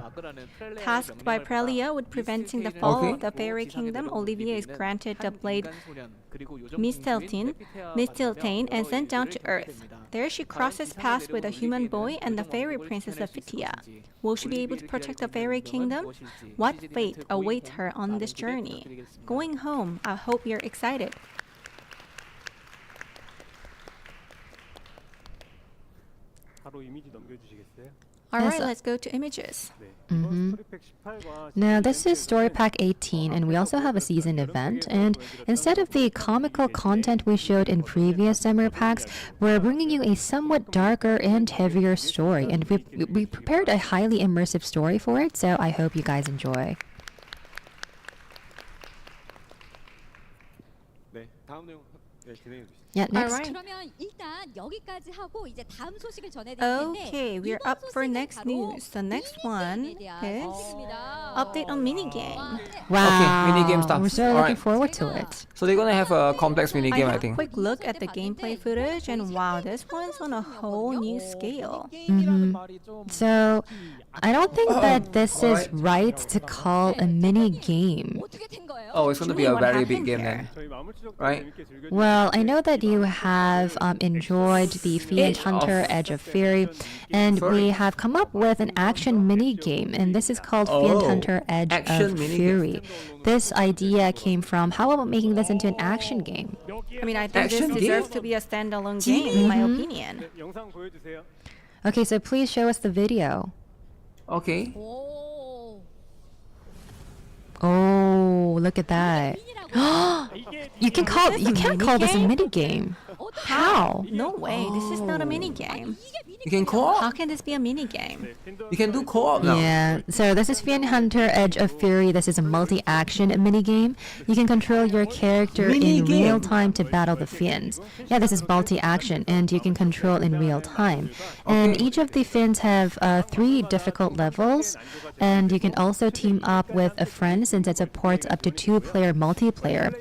Tasked by Prelia with preventing the fall Okay. of the fairy kingdom, Olivia is granted the blade Mistletoe, and sent down to Earth. There she crosses paths with a human boy and the fairy princess Aphitia. Will she be able to protect the fairy kingdom? What fate awaits her on this journey? Going Home, I hope you're excited. All right, let's go to images. Now this is Story Pack 18, and we also have a season event, and instead of the comical content we showed in previous summer packs, we're bringing you a somewhat darker and heavier story, and we prepared a highly immersive story for it, so I hope you guys enjoy. 네, 다음 내용 진행해 주시죠. Yeah, All next. right. 그러면 일단 여기까지 하고 이제 다음 소식을 전해드릴 텐데 Okay, we're up for next news. The next one is update on minigame. Wow, Okay, minigame stuff. we're so Alright. looking forward to it. So they're gonna have a complex I minigame, I had a think. quick look at the gameplay footage, and wow, this one's on a whole new scale. So I don't think that this is right to call a mini game. 어떻게 된 거예요? Oh, it's gonna be a What very happened big game here? then, right? Well, I know that you have enjoyed the Fiend Hunter Edge of Fury, and we have come up with an action mini game, and this is called Fiend Hunter Edge action of minigame. Fury. This idea came from how about making this into an action game? I mean, I think this Action deserves game? to be a standalone game, in my opinion. 영상 보여주세요. Okay, so please show us the video. Okay. 오. Oh, look at that. You can't call this a mini game. How? No way, this is not a mini game. You can co-op. How can this be a mini game? You can do co-op now. Yeah, so this is Fiend Hunter Edge of Fury. This is a multi-action minigame. You can control your character in Minigame. real time to battle the fiends. Yeah, this is multi-action, and you can control in real time. And Okay. each of the fiends have 3 difficult levels, and you can also team up with a friend since it supports up to 2-player multiplayer.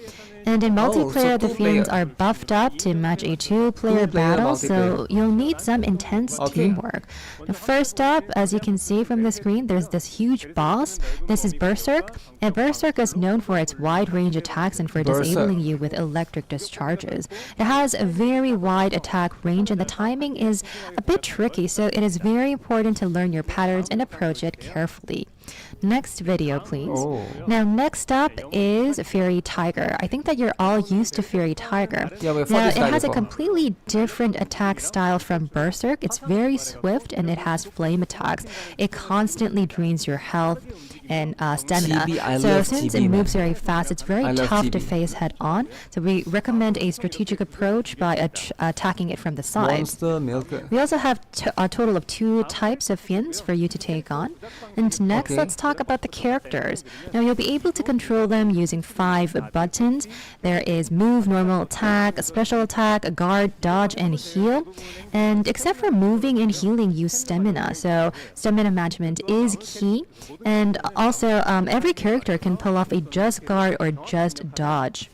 And in multiplayer, so the fiends are buffed up to match a two-player battle, so you'll need some intense teamwork. Now, first up, as you can see from the screen, there's this huge boss. This is Berserk, and Berserk is known for its wide-range attacks and for disabling you with electric discharges. It has a very wide attack range, and the timing is a bit tricky, so it is very important to learn your patterns and approach it carefully. Next video, please. Now, next up is Fairy Tiger. I think that you're all used to Fairy Tiger. Yeah, now, it has a completely different attack style from Berserk. It's very swift and it has flame attacks. It constantly drains your health and stamina. So since it moves very fast, it's very tough to face head on. So we recommend a strategic approach by attacking it from the side. We also have a total of 2 types of fiends for you to take on. And next, let's talk about the characters. Now you'll be able to control them using 5 buttons. There is move, normal attack, special attack, guard, dodge, and heal. And except for moving and healing, use stamina. So stamina management is key. And also, every character can pull off a just guard or just dodge.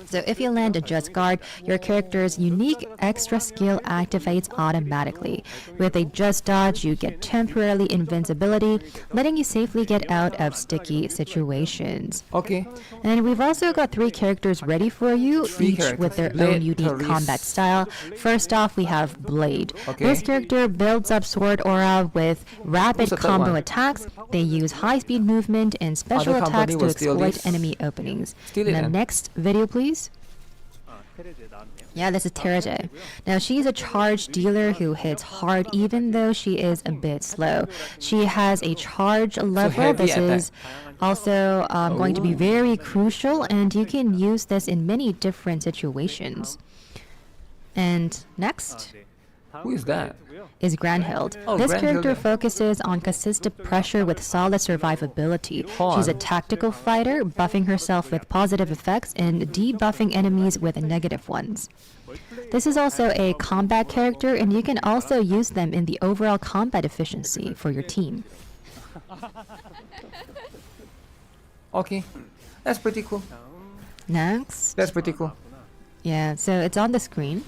So if you land a just guard, your character's unique extra skill activates automatically. With a just dodge, you get temporary invincibility, letting you safely get out of sticky situations. Okay. And we've also got 3 characters ready for you, each with their own unique combat style. First off, we have Blade. This character builds up sword aura with rapid combo attacks. They use high-speed movement and special attacks to exploit enemy openings. Now, next video, please. Yeah, this is Terraje. Now, she's a charge dealer who hits hard even though she is a bit slow. She has a charge level. This is also going to be very crucial, and you can use this in many different situations. And next. Who is that? Is Granhild. This character focuses on consistent pressure with solid survivability. She's a tactical fighter, buffing herself with positive effects and debuffing enemies with negative ones. This is also a combat character, and you can also use them in the overall combat efficiency for your team. Okay, that's pretty cool. Next. That's pretty cool. Yeah, so it's on the screen.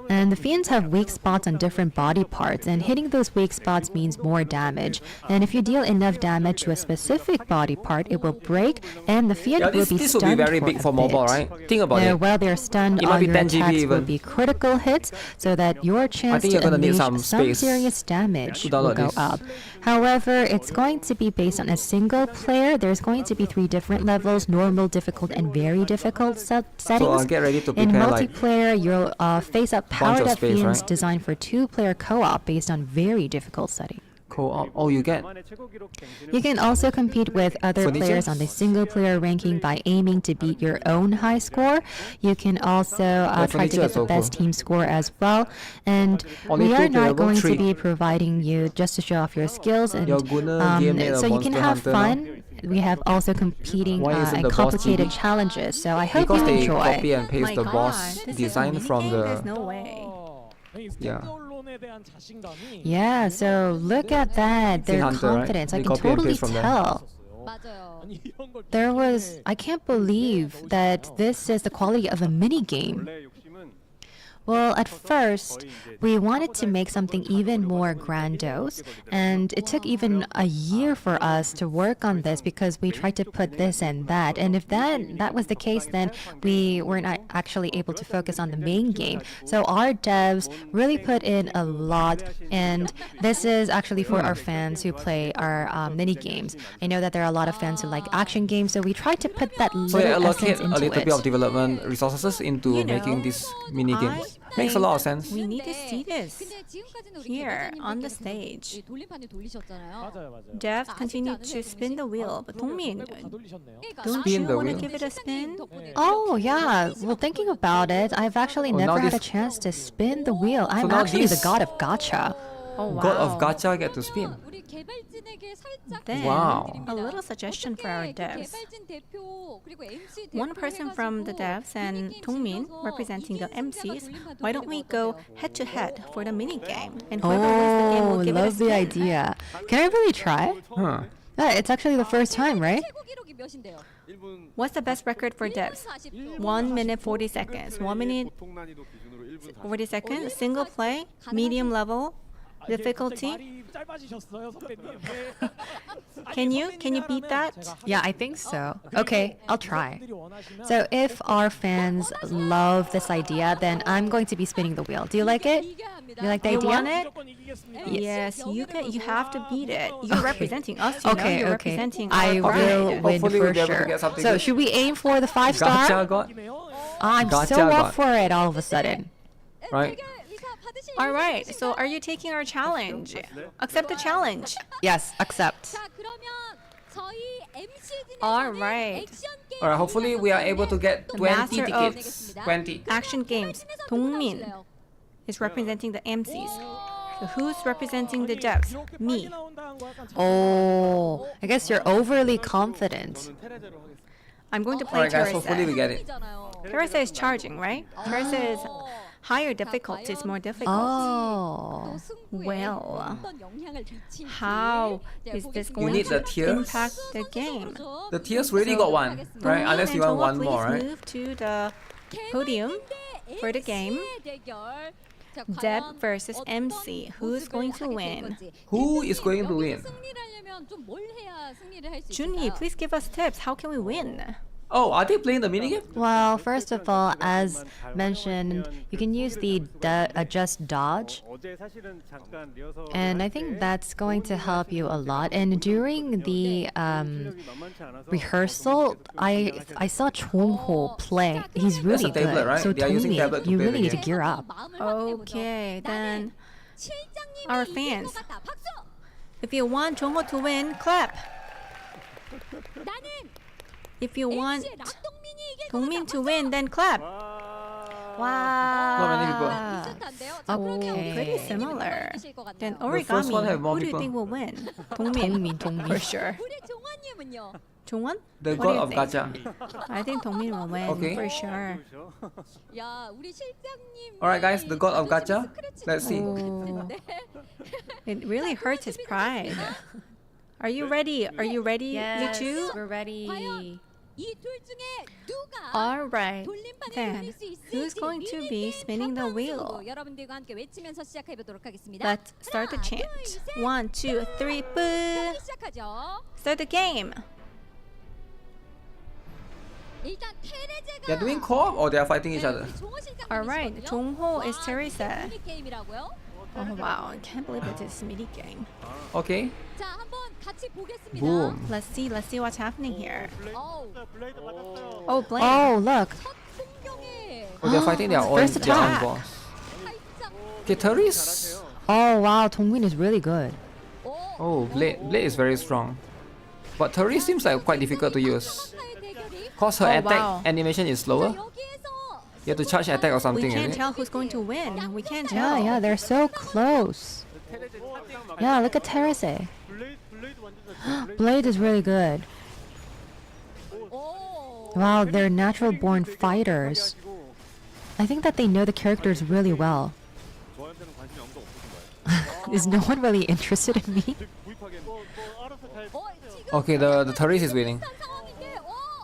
And the fiends have weak spots on different body parts, and hitting those weak spots means more damage. And if you deal enough damage to a specific body part, it will break, and the fiend will be stunned. This will be very big for mobile, right? Think about it. While they're stunned, all your attacks will be critical hits, so that your chance to unleash some serious damage will go up. However, it's going to be based on a single player. There's going to be 3 different levels: normal, difficult, and very difficult settings. So get ready to prepare. In multiplayer, you'll face up powered-up fiends designed for 2-player co-op based on very difficult setting. Co-op? Oh, you get. You can also compete with other players on the single-player ranking by aiming to beat your own high score. You can also try to get the best team score as well. And we are not going to be providing you just to show off your skills, and so you can have fun. We have also competing and complicated challenges, so I hope you enjoy. Because they copy and paste the boss design from the... There's no way. Yeah. Yeah, so look at that. Their confidence. I can totally tell. I can't believe that this is the quality of a mini game. Well, at first, we wanted to make something even more grandiose, and it took even a year for us to work on this because we tried to put this and that. And if that was the case, then we weren't actually able to focus on the main game. So our devs really put in a lot, and this is actually for our fans who play our mini games. I know that there are a lot of fans who like action games, so we tried to put that little essence into it. So allocate a little bit of development resources into making these mini games. Makes a lot of sense. We need to see this here on the stage. Devs continue to spin the wheel, but Dongmin, don't you want to give it a spin? Oh yeah, well, thinking about it, I've actually never had a chance to spin the wheel. I'm actually the god of gacha. Oh, wow. God of gacha get to spin. Then, a little suggestion for our devs. One person from the devs and Dongmin representing the MCs, why don't we go head-to-head for the mini-game? And whoever wins the game will give it a spin. Love the idea. Can I really try? Huh. It's actually the first time, right? What's the best record for devs? 1 minute 40 seconds. 1 minute 40 seconds. Single play, medium level, difficulty. Can you beat that? Yeah, I think so. Okay, I'll try. So if our fans love this idea, then I'm going to be spinning the wheel. Do you like it? You like the You idea? want it? Yes, you can. You have to beat it. You're representing us. You know? Okay, You're okay. representing I our pride. will win Hopefully we'll for be able to sure. get something So good. should we aim for the 5-star? Gacha got. I'm Gacha so got. up for it all of a sudden. Right. All right. So are you taking our challenge? Accept the challenge. Yes, accept. All right. Alright, hopefully we are able to get The 20 master of tickets. 20. Action Games. Dongmin is representing the MCs. So who's representing the devs? Me. Oh, I guess you're overly confident. I'm going to play Alright guys, hopefully we Teresa. get it. Teresa is charging, right? Teresa is higher difficulty. It's more difficult. Oh. Well, how is this going need the to tiers? impact the game? The tiers really got one, right? Dongmin Unless you and want one Jongwon, more, please right? move to the podium for the game. Deb versus MC. Who's going to win? Who is going to win? Junhee, please give us tips. How can we win? Oh, are they playing the minigame? Well, first of all, as mentioned, you can use the adjust dodge, and I think that's going to help you a lot. And during the rehearsal, I saw Chongho play. He's really a tablet, good. right? So They are using Tongmin, tablet to you play the really need to game. gear up. Okay, then our fans, if you want Jongho to win, clap. If you want Dongmin to win, then clap. Wow. Not many people. Okay, pretty similar. Then first one Origami, have more who do you people. think will win? Dongmin, for sure. Jongwon? The What do god you of think? gacha. I think Dongmin will win, Okay. for sure. Alright guys, the god of gacha. Let's see. Ooh. It really hurts his pride. Are you ready? Are you ready, Yes, Yuchu? we're ready. All right. Then, who's going to be spinning the wheel? Let's start the chant. 1, 2, 3, boo! Start the game. They're doing co-op or they are fighting each other? All right. Jongho is Teresa. Oh wow! I can't believe it's this mini game. Okay. Boom. Let's see what's happening here. Oh, Blade. Oh, look. Oh, they're fighting their own First attack. boss. Okay, Therese. Oh, wow. Dongmin is really good. Oh, Blade is very strong. But Therese seems like quite difficult to use. Cause her Oh, attack wow. animation is slower. You have to charge attack or We something, can't is it? tell who's going to win. We can't tell. Yeah, they're so close. Yeah, look at Terese. Blade is really good. Wow, they're natural born fighters. I think that they know the characters really well. Is no one really interested in me? Okay, the Therese is winning.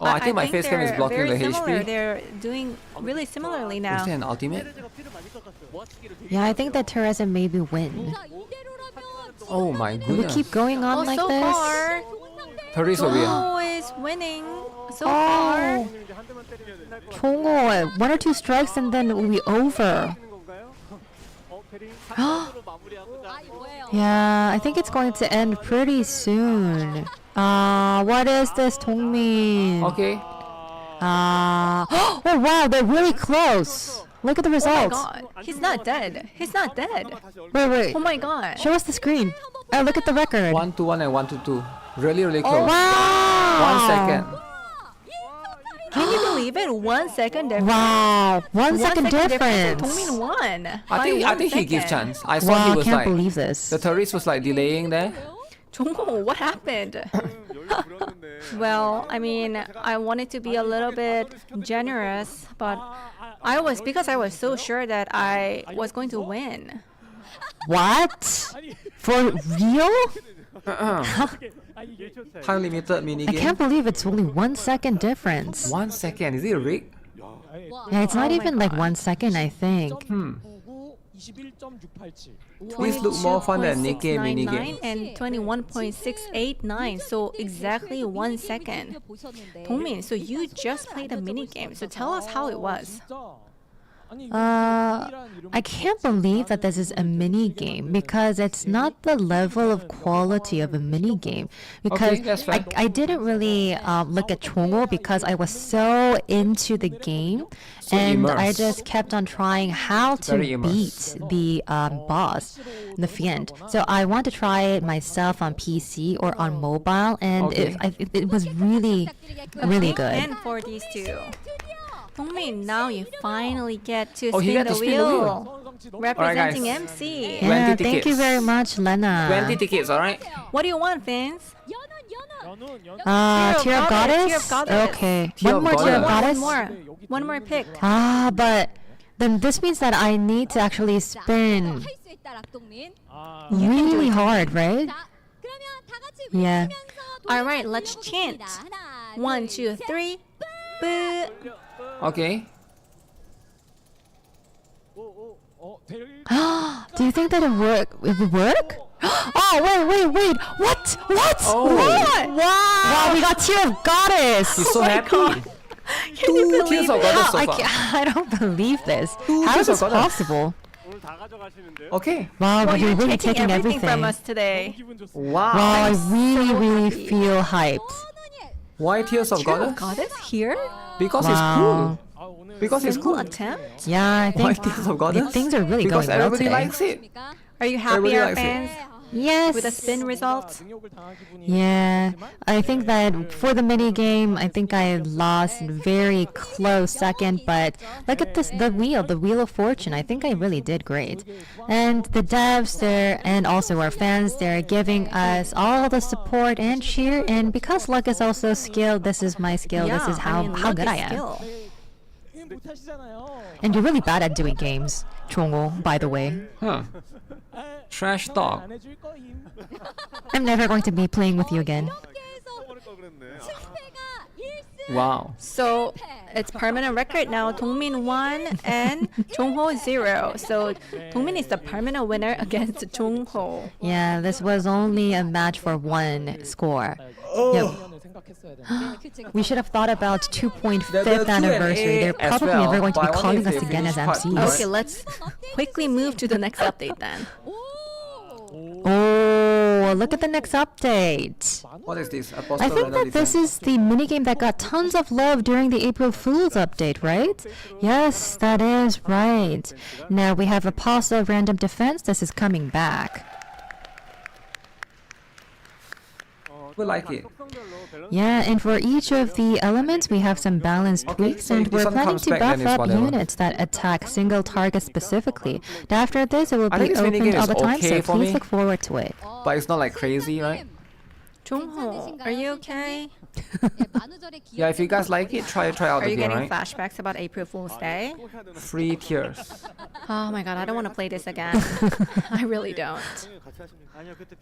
Oh, I think my face cam is they're blocking the very similar. HP. They're doing really similarly Is now. there an ultimate? Yeah, I think that Teresa maybe win. Oh my If we goodness. keep going on like so this. far, Therese will win. Jongho is winning so far. Chongho, 1 or 2 strikes and then we'll be over. Yeah, I think it's going to end pretty soon. What is this, Dongmin? Okay. Oh wow, they're really close. Look at the Oh my results. god, he's not dead. He's not dead. Wait. Oh my god. Show us the screen. Oh, look at the record. 1-1 and 1-2. Really, really Oh, close. wow. 1 second. Can you believe it? 1 second difference. Wow, 1 second difference. difference. Dongmin won. I think he gives chance. I saw Wow, he I was can't like believe this. the Therese was like delaying there. Jongho, what happened? Well, I mean, I wanted to be a little bit generous, but because I was so sure that I was going to win. What? For real? Time limited mini I game. can't believe it's only 1 second difference. 1 second. Is it rigged? Yeah, it's not even like 1 second, I think. These look more fun than NIKKE mini 21.699 game. and 21.689, so exactly 1 second. Dongmin, so you just played a mini game, so tell us how it was. I can't believe that this is a mini game because it's not the level of quality of a mini game. Because Okay, that's fine. I didn't really look at Chongo because I was so into the game, and I immersed. just kept on trying how to Very immersed. beat the boss, the Fiend. So I want to try it myself on PC or on mobile, and Okay. it was really, really good. And for these two. Dongmin, now you finally get to Oh, he spin got the to spin the wheel. wheel. Representing guys. MC. Yeah, 20 thank you tickets. very much, Lena. 20 tickets, alright? What do you want, fans? Tear of Goddess? Tear of Goddess. Okay. Tear One of more Tear of Goddess. Goddess? One more pick. But then this means that I need to actually spin really hard, right? Yeah. Alright, let's chant. 1, 2, 3. Boo. Okay. Do you think that it would work? Oh, wait. What? Oh. What? Wow, we got Tear of Goddess. He's so happy. Can you Two believe Tears of it? Goddess so I, far. I don't believe this. Two How is Tears of this Goddess. possible? Okay. Wow, Well, but you're you're really taking taking everything from everything. us today. Wow. Wow, I really, so really happy. feel hyped. Why Tears of Tear of Goddess? Goddess here? Because Wow. it's cool. Because it's Single cool. attempt? Yeah, I Why think Tears of Goddess? things are really Because going well everybody today. likes it. Are you happy, Everybody our likes it. fans, Yes. with the spin results? Yeah, I think that for the mini game, I think I lost very close second, but look at this, the Wheel of Fortune. I think I really did great. And the devs there and also our fans, they're giving us all the support and cheer, and because luck is also skill, this is my skill, this is how luck good is I am. skill. And you're really bad at doing games, Chongo, by the way. Huh. Trash talk. I'm never going to be playing with you again. Wow. So it's permanent record now. Dongmin 1 and Jongho 0. So Dongmin is the permanent winner against Jongho. Yeah, this was only a match for one score. Yep. We should have thought about 2.5th The Q&A anniversary. They're as probably well, never going to but be I wonder calling if us they again as finished part two, MCs. right? Okay, let's quickly move to the next update then. Oh, look at the next update. What is this? I think that this is the minigame that got tons of love during the April Fool's update, right? Yes, that is right. Now we have Apostle Random Defense. This is coming back. We like it. Yeah, and for each of the elements, we have some balance tweaks, so and if we're some planning comes to back, then buff it's up whatever. units that attack single targets specifically. And after this, it will I be think this minigame opened all is the time, okay so for please me. look forward to it. But it's not like crazy, right? Jongho, are you okay? Yeah, if you guys like it, try out Are the you game, getting right? flashbacks about April Fool's Day? 3 tiers. Oh my god, I don't want to play this again. I really don't.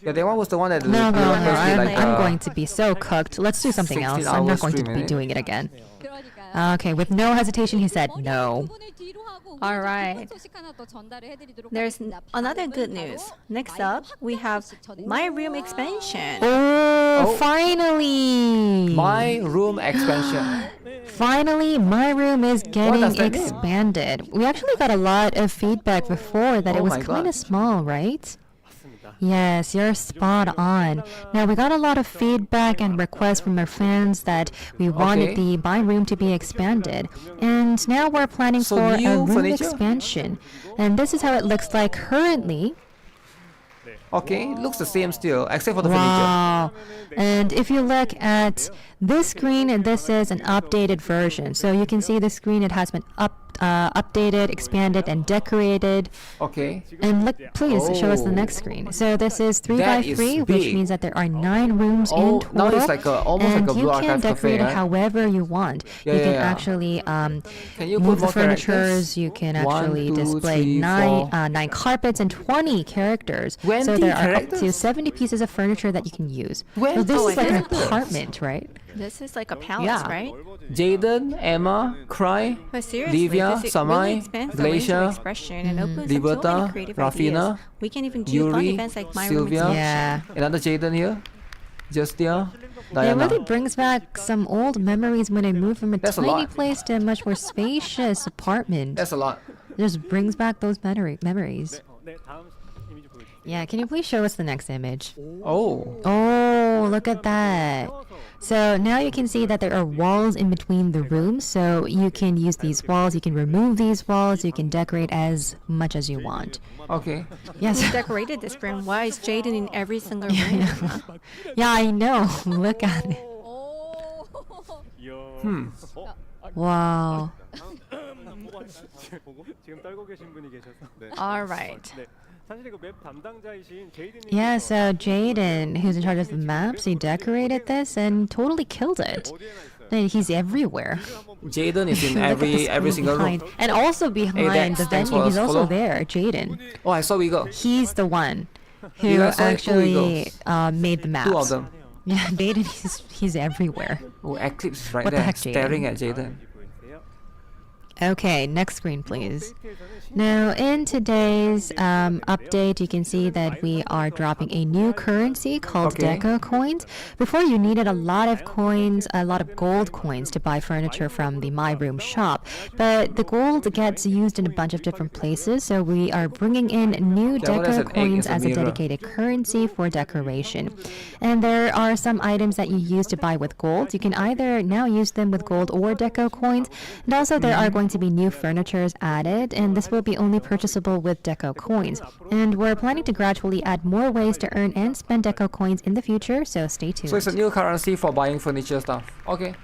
Yeah, that one was the one that No, requested like I'm going to be so cooked. Let's do something else. 16 I'm not hours going to streaming be it. doing it again. Okay, with no hesitation, he said no. All right. There's another good news. Next up, we have My Room expansion. Oh, finally! My room expansion. Finally, my room is does getting that mean? expanded. We actually got a lot of feedback before that it Oh was my kind God. of small, right? Yes, you're spot on. Now, we got a lot of feedback and requests from our fans that we wanted Okay. the my room to be expanded. And now we're planning So for a new room furniture? expansion. And this is how it looks like currently. Okay, looks the same still, except for the furniture. Wow. And if you look at this screen, and this is an updated version. So you can see the screen, it has been updated, expanded, and decorated. Okay. And look, please show us the next screen. So this is 3x3, which means that there are 9 rooms in total. Now it's like almost like a Blue And you can Archive decorate cafe, it however you want. Yeah, you can yeah. actually Can you move put the more furnitures. characters? You can 1, actually 2, display 3, 9 carpets and 20 characters. 20 so there are up to characters? 70 pieces of furniture that you can use. So 20 this is like an characters? apartment, right? This is like a palace, Yeah. right? Jaden, Emma, Cry, But seriously, Livia, this Samai, really expands the range of Glacia, expression and opens up so Liberta, many creative Rafina, ideas. We can even do fun Yuri, events like My Room Sylvia, Yeah. another Jaden here, Justia, It Diana. really brings back some old memories when I moved from a That's a tiny lot. place to a much more spacious apartment. That's a lot. Just brings back those memories. 네, 다음 이미지 보여주세요. Yeah, can you please show us the next image? Oh. Oh, look at that. So now you can see that there are walls in between the rooms. So you can use these walls, you can remove these walls, you can decorate as much as you want. Okay. Yes. Who decorated this room? Why is Jaden in every single room? Yeah, I know. Look at it. Wow. 지금 떨고 계신 분이 계셔서. All right. 네. 사실 그 맵 담당자이신 제이드님. Yeah, so Jaden, who's in charge of the maps, he decorated this and totally killed it. And he's everywhere. Jaden is in Look at the every screen single behind. room. And also behind Dex, the thanks venue, for he's also follow. there, Jaden. Oh, I saw we go. He's the one You who guys saw it? Two actually eagles. made the maps. 2 of them. Yeah, Jaden, he's everywhere. Oh, Eclipse is right What the there, heck, Jaden? staring at Jaden. Okay, next screen, please. Now, in today's update, you can see that we are dropping a new currency called Okay. Deco coins. Before, you needed a lot of coins, a lot of gold coins to buy furniture from the My Room shop. But the gold gets used in a bunch of different places, so we are bringing in new Yeah, well, that's Deco an egg, coins it's a as a mirror. dedicated currency for decoration. And there are some items that you use to buy with gold. You can either now use them with gold or Deco coins. And also, there are going to be new furnitures added, and this will be only purchasable with Deco coins. And we're planning to gradually add more ways to earn and spend Deco coins in the future, so stay tuned. So it's a new currency for buying furniture stuff. Okay.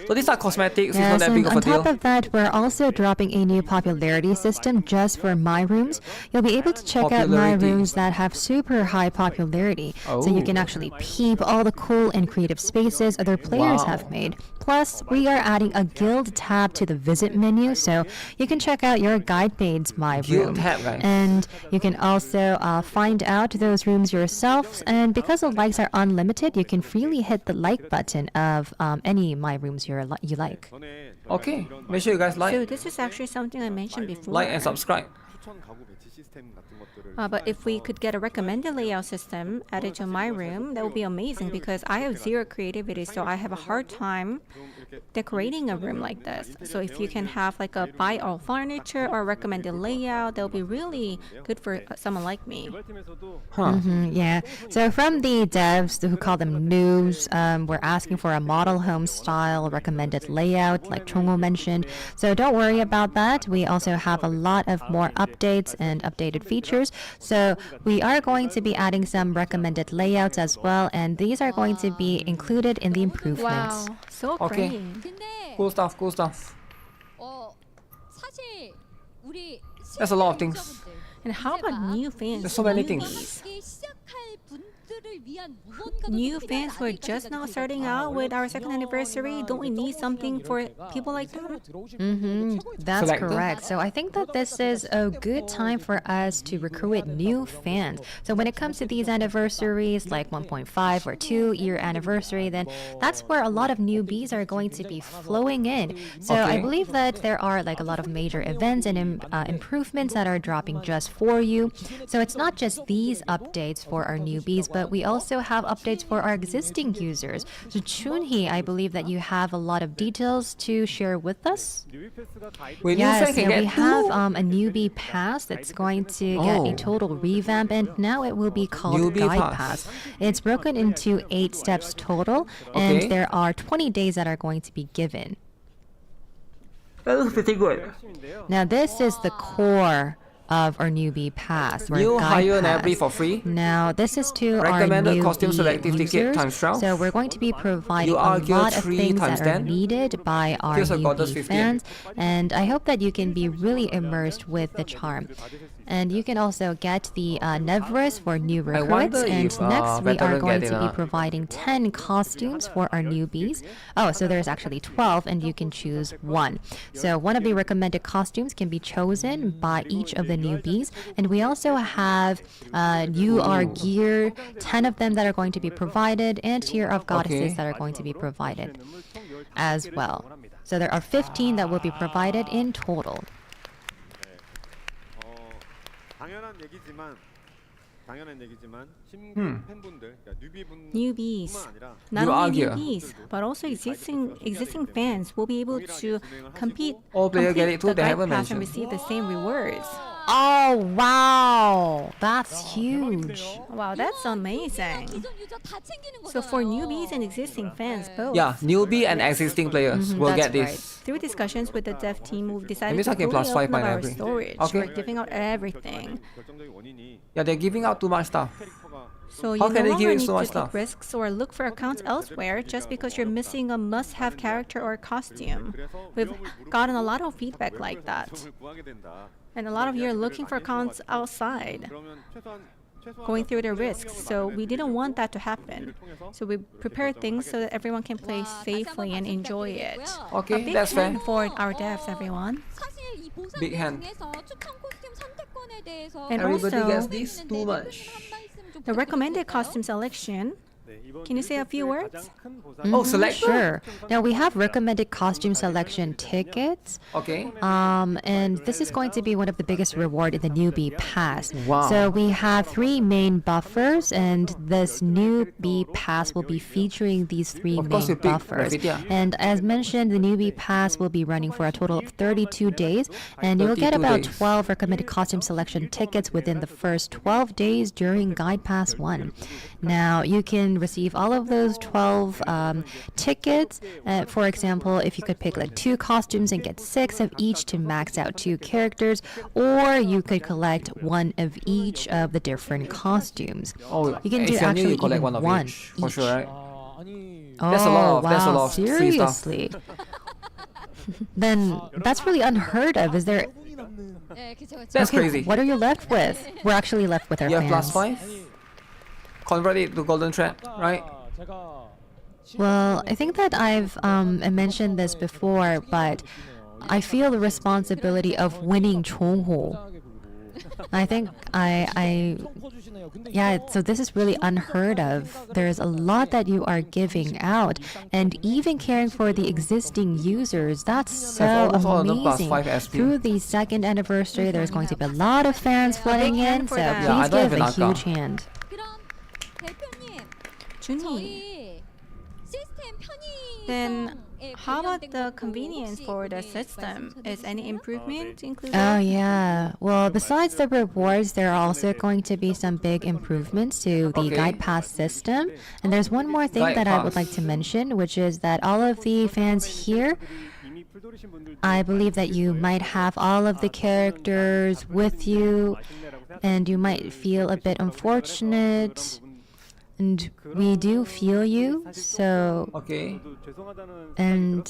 So these are cosmetics, it's not Yes, that and big of a on top deal. of that, we're also dropping a new popularity system just for My Rooms. You'll be able to check out My Popularity. Rooms that have super high popularity. So you can Oh. actually peep all the cool and creative spaces other players Wow. have made. Plus, we are adding a guild tab to the visit menu, so you can check out your guidemade's My Guild Room. tab, guys. And you can also find out those rooms yourself. And because the likes are unlimited, you can freely hit the like button of any My Rooms you like. Okay, make sure you guys So like, this is actually something I mentioned before. and subscribe. 추천 가구 배치 시스템 같은 것들을 But if we could get a recommended layout system added to My Room, that would be amazing because I have zero creativity, so I have a hard time decorating a room like this. So if you can have like a buy all furniture or recommended layout, that would be really good for someone like me. Yeah. So from the devs who call them noobs, we're asking for a model home style recommended layout, like Chongho mentioned. So don't worry about that. We also have a lot of more updates and updated features. So we are going to be adding some recommended layouts as well, and these are going to be included in the improvements. Wow, so Okay. great. 근데 Cool stuff, cool stuff. 사실 우리 That's a lot of things. And how about new fans? There's so many 함께 things. 시작할 분들을 위한 무언가가 New 또 fans who are 필요하지 just 않을까 now 생각이 starting 들어요. out with our second anniversary, don't we need something for people like them? That's Select them. correct. So I think that this is a good time for us to recruit new fans. So when it comes to these anniversaries, like 1.5 or 2-year anniversary, then that's where a lot of newbies are going to be flowing in. So I Okay. believe that there are like a lot of major events and improvements that are dropping just for you. So it's not just these updates for our newbies, but we also have updates for our existing users. So Chunhee, I believe that you have a lot of details to share with us. Wait, new Yes, fan can yeah, we get have two? a newbie pass that's going to get a Oh. total revamp, and now it will be called Newbie Guide pass. Pass. It's broken into 8 steps total, Okay. and there are 20 days that are going to be given. That looks pretty good. Now, this is the core of our newbie pass. New hire and every for free. Now this is to Recommended our newbie costume selective ticket users. times 12. So we're going to be providing a UR gear lot of 3 things times that are 10. needed by our Here's a goddess newbie 15. fans, and I hope that you can be really immersed with the charm. And you can also get the Nevers for new recruits. And if, next we are veteran going get to it, be providing 10 costumes for our newbies. Oh, so there's actually 12, and you can choose one. So one of the recommended costumes can be chosen by each of the newbies. And we also have UR gear, 10 of them that are going to be provided, and tier of goddesses that are going to be provided as well. So there are 15 that will be provided in total. Newbies, not only newbies, but also existing fans will be able to complete the guide pass and receive the same rewards. Oh wow, that's huge. Wow, that's amazing. So for newbies and existing fans both. Yeah, newbie and existing players will get this. Right. Through discussions with the dev team, we've decided means I to can fully plus 5 open up by our every. storage. Okay. We're giving out everything. Yeah, they're giving out too much stuff. So you How no can they longer give need so to much take stuff? risks or look for accounts elsewhere just because you're missing a must-have character or costume. We've gotten a lot of feedback like that. And a lot of you are looking for accounts outside, going through the risks. So we didn't want that to happen. So we prepared things so that everyone can play safely and enjoy it. Okay, A big that's fair. hand for our devs, everyone. Big hand. And Everybody also, gets this too much. the recommended costume selection. Can you say a few words? Oh, select. Sure. Now we have recommended costume selection tickets. Okay. And this is going to be one of the biggest reward in the newbie pass. Wow. So we have 3 main buffers, and this newbie pass will be featuring these 3 Of course, main you pick buffers. Rafid, yeah. And as mentioned, the newbie pass will be running for a total of 32 days, and you'll get 32 about days. 12 recommended costume selection tickets within the first 12 days during Guide Pass 1. Now you can receive all of those 12 tickets. For example, if you could pick like 2 costumes and get 6 of each to max out 2 characters, or you could collect 1 of each of the different costumes. Oh, You can if do you're new, actually you collect even one of one each. For sure, right? Oh, That's a lot wow, of free stuff. seriously. Then that's really unheard of. Is there? That's Okay, crazy. What are you left with? We're actually left with our You have fans. plus 5? Convert it to golden thread, right? Well, I think that I've mentioned this before, but I feel the responsibility of winning Chongho. I think yeah, so this is really unheard of. There's a lot that you are giving out, and even caring for the existing users, that's so almost all of them plus amazing. 5 SP. Through the 2nd anniversary, there's going to be a lot of fans flooding big hand in, for so that. Yeah, I please don't give have a an huge account. hand. Junyi, then how about the convenience for the system? Is any improvement included? Oh yeah. Well, besides the rewards, there are also going to be some big improvements to the Okay. Guide Pass system. And there's one more thing Guide that I would Pass. like to mention, which is that all of the fans here, I believe that you might have all of the characters with you, and you might feel a bit unfortunate. And we do feel you, so Okay. and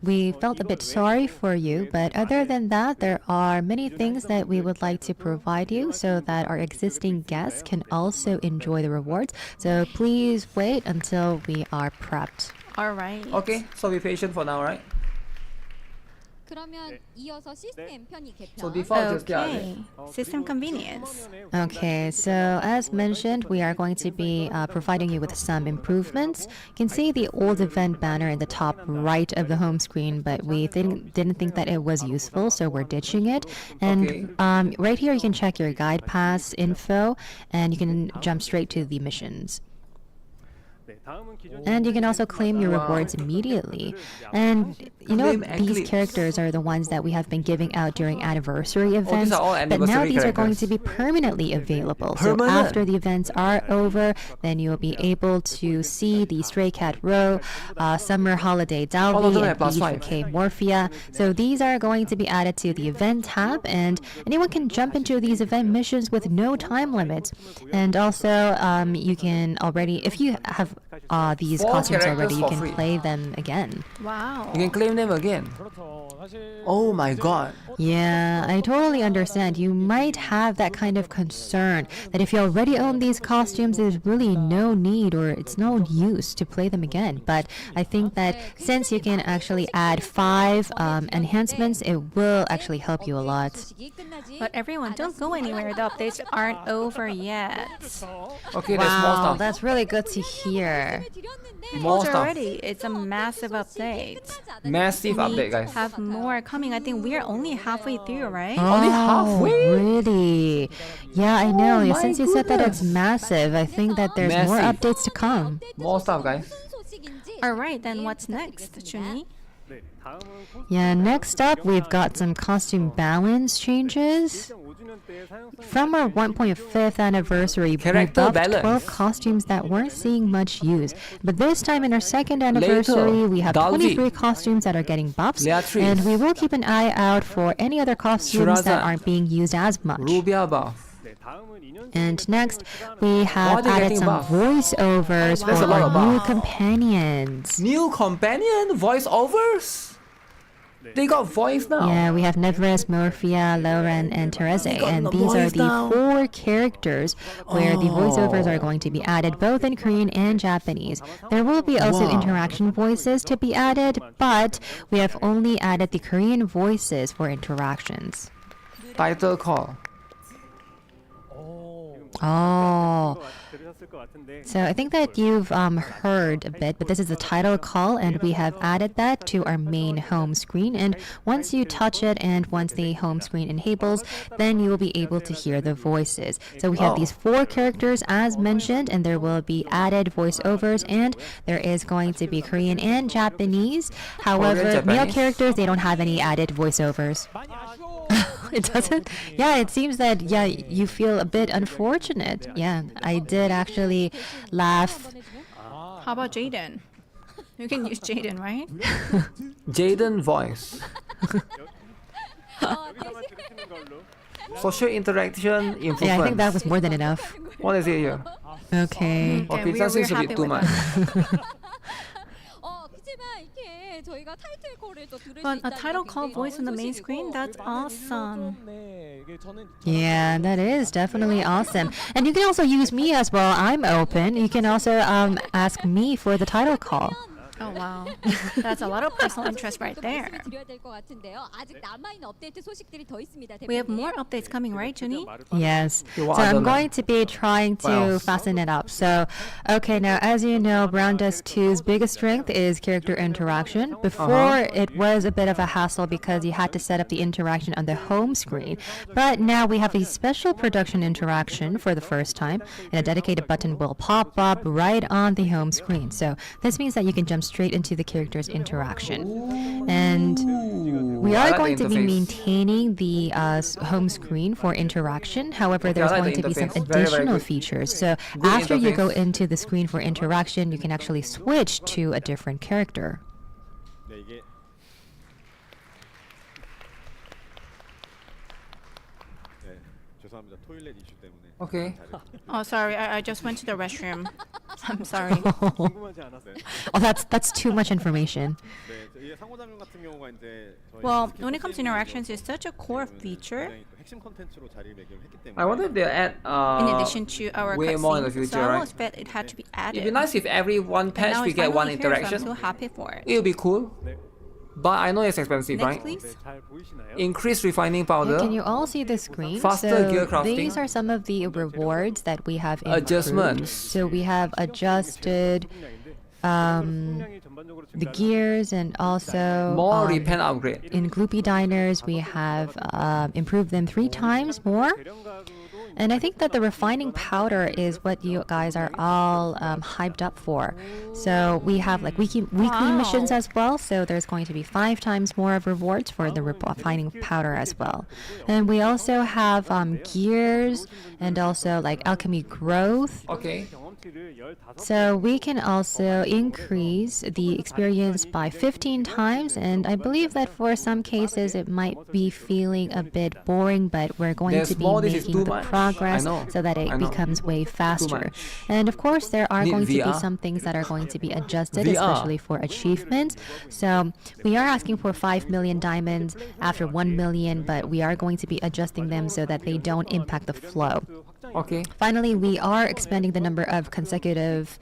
we felt a bit sorry for you, but other than that, there are many things that we would like to provide you so that our existing guests can also enjoy the rewards. So please wait until we are prepped. All right. Okay, so be patient for now, right? 그러면 이어서 시스템 편의 So 개편. default just yeah. Okay. System convenience. Okay, so as mentioned, we are going to be providing you with some improvements. You can see the old event banner in the top right of the home screen, but we didn't think that it was useful, so we're ditching it. And right here, you can check your guide pass info, and you can jump straight to the missions. And you can also claim your rewards immediately. And you know, these characters are the ones that we have been giving out during anniversary events, but now these are going to be permanently available. So after the events are over, then you'll be able to see the Stray Cat Row, Summer Holiday Dalby, and BK Morphia. So these are going to be added to the event tab, and anyone can jump into these event missions with no time limits. And also, you can already, if you have these costumes already, you can play them again. Wow. You can claim them again. Oh my god. Yeah, I totally understand. You might have that kind of concern that if you already own these costumes, there's really no need or it's no use to play them again. But I think that since you can actually add 5 enhancements, it will actually help you a lot. But everyone, don't go anywhere. The updates aren't over yet. Okay, there's more stuff. That's really good to hear. More stuff. Already, it's a massive update. Massive update, guys. Have more coming. I think we're only halfway through, right? Only halfway? Really? Yeah, I know. Since you said that it's massive, I think that there's more updates to come. More stuff, guys. Alright, then what's next, Junhee? Yeah, next up we've got some costume balance changes. From our 1.5th anniversary, we buffed 12 costumes that weren't seeing much use. But this time in our second anniversary, we have 23 costumes that are getting buffs, and we will keep an eye out for any other costumes that aren't being used as much. And next, we have added some voiceovers for our new companions. New companion voiceovers? They got voice now. Yeah, we have Neverest, Morphia, Lauren, and Therese, and these are the 4 characters where the voiceovers are going to be added both in Korean and Japanese. There will be also interaction voices to be added, but we have only added the Korean voices for interactions. Title call. Oh, so I think that you've heard a bit, but this is the title call, and we have added that to our main home screen. And once you touch it and once the home screen enables, then you will be able to hear the voices. So we have these 4 characters as mentioned, and there will be added voiceovers, and there is going to be Korean and Japanese. However, male characters, they don't have any added voiceovers. It doesn't? Yeah, it seems that, yeah, you feel a bit unfortunate. Yeah, I did actually laugh. How about Jaden? You can use Jaden, right? Jaden voice. Social interaction improvement. Yeah, I think that was more than enough. What is it here? Okay. Okay, that seems a bit too much. But a title call voice on the main screen, that's awesome. Yeah, that is definitely awesome. And you can also use me as well. I'm open. You can also ask me for the title call. Oh wow, that's a lot of personal interest right there. We have more updates coming, right, Junhee? Yes. So I'm going to be trying to fasten it up. So, okay, now as you know, Brown Dust 2's biggest strength is character interaction. Before, it was a bit of a hassle because you had to set up the interaction on the home screen. But now we have a special production interaction for the first time, and a dedicated button will pop up right on the home screen. So this means that you can jump straight into the character's interaction. And we are going to be maintaining the home screen for interaction. However, there's going to be some additional features. So after you go into the screen for interaction, you can actually switch to a different character. Okay. Oh, sorry, I just went to the restroom. I'm sorry. Oh, that's too much information. Well, when it comes to interactions, it's such a core feature. I wonder if they'll add in addition to our way more in the future, so I right? expect it had to be added. It'd be nice if every one patch we get one interaction. So I'm so happy for it. It would be cool. But I know it's expensive, Next, right? please. Increased refining powder. Can you all see the screen? Faster gear crafting. These are some of the rewards that we have improved. Adjustments. So we have adjusted the gears and also more repaint upgrade. In Gloopy Diners we have improved them 3 times more. And I think that the refining powder is what you guys are all hyped up for. So we have like weekly missions as well. So there's going to be 5 times more of rewards for the refining powder as well. And we also have gears and also like alchemy growth. Okay. So we can also increase the experience by 15 times, and I believe that for some cases it might be feeling a bit boring, but we're going to be making the progress so that it becomes way faster. And of course there are going to be some things that are going to be adjusted, especially for achievements. So we are asking for 5 million diamonds after 1 million, but we are going to be adjusting them so that they don't impact the flow. Okay. Finally, we are expanding the number of consecutive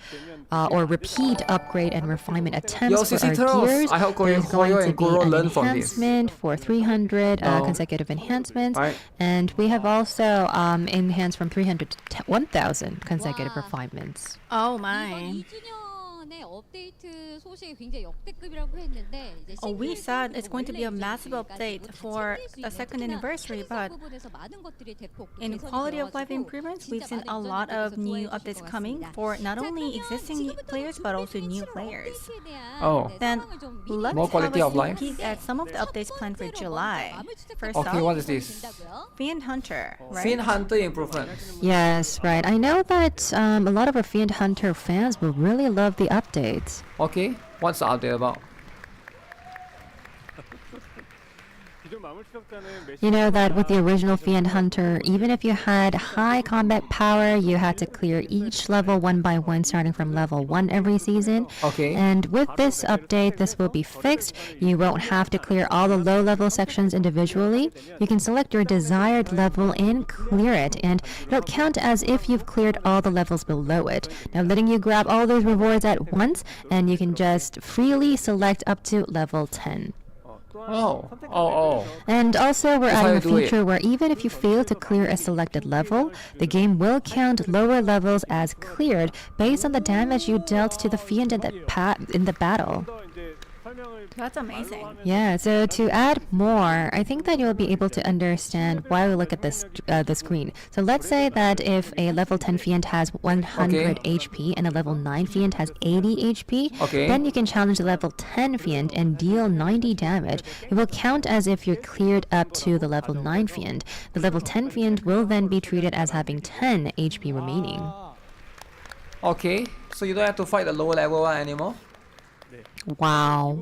or repeat upgrade and refinement attempts for our gears. There's going to be an enhancement for 300 consecutive enhancements, and we have also enhanced from 300 to 1,000 consecutive refinements. Oh my. Oh, we said it's going to be a massive update for the 2nd anniversary, but in quality of life improvements, we've seen a lot of new updates coming for not only existing players but also new players. Oh, then let's more quality have of a life? sneak peek at some of the updates planned for July. First okay, off, what is this? Fiend Hunter, right? Fiend Hunter improvements. Yes, right. I know that a lot of our Fiend Hunter fans will really love the updates. Okay, what's the update about? You know that with the original Fiend Hunter, even if you had high combat power, you had to clear each level one by one, starting from level 1 every season. Okay. And with this update, this will be fixed. You won't have to clear all the low-level sections individually. You can select your desired level and clear it, and it'll count as if you've cleared all the levels below it. Now letting you grab all those rewards at once, and you can just freely select up to level 10. And also we're adding a feature where even if you fail to clear a selected level, the game will count lower levels as cleared based on the damage you dealt to the fiend in the battle. That's amazing. Yeah, so to add more, I think that you'll be able to understand why we look at this the screen. So let's say that if a level 10 fiend has 100 HP and a level 9 fiend has 80 HP, then you can challenge the level 10 fiend and deal 90 damage. It will count as if you're cleared up to the level 9 fiend. The level 10 fiend will then be treated as having 10 HP remaining. Okay, so you don't have to fight the lower level one anymore? Wow.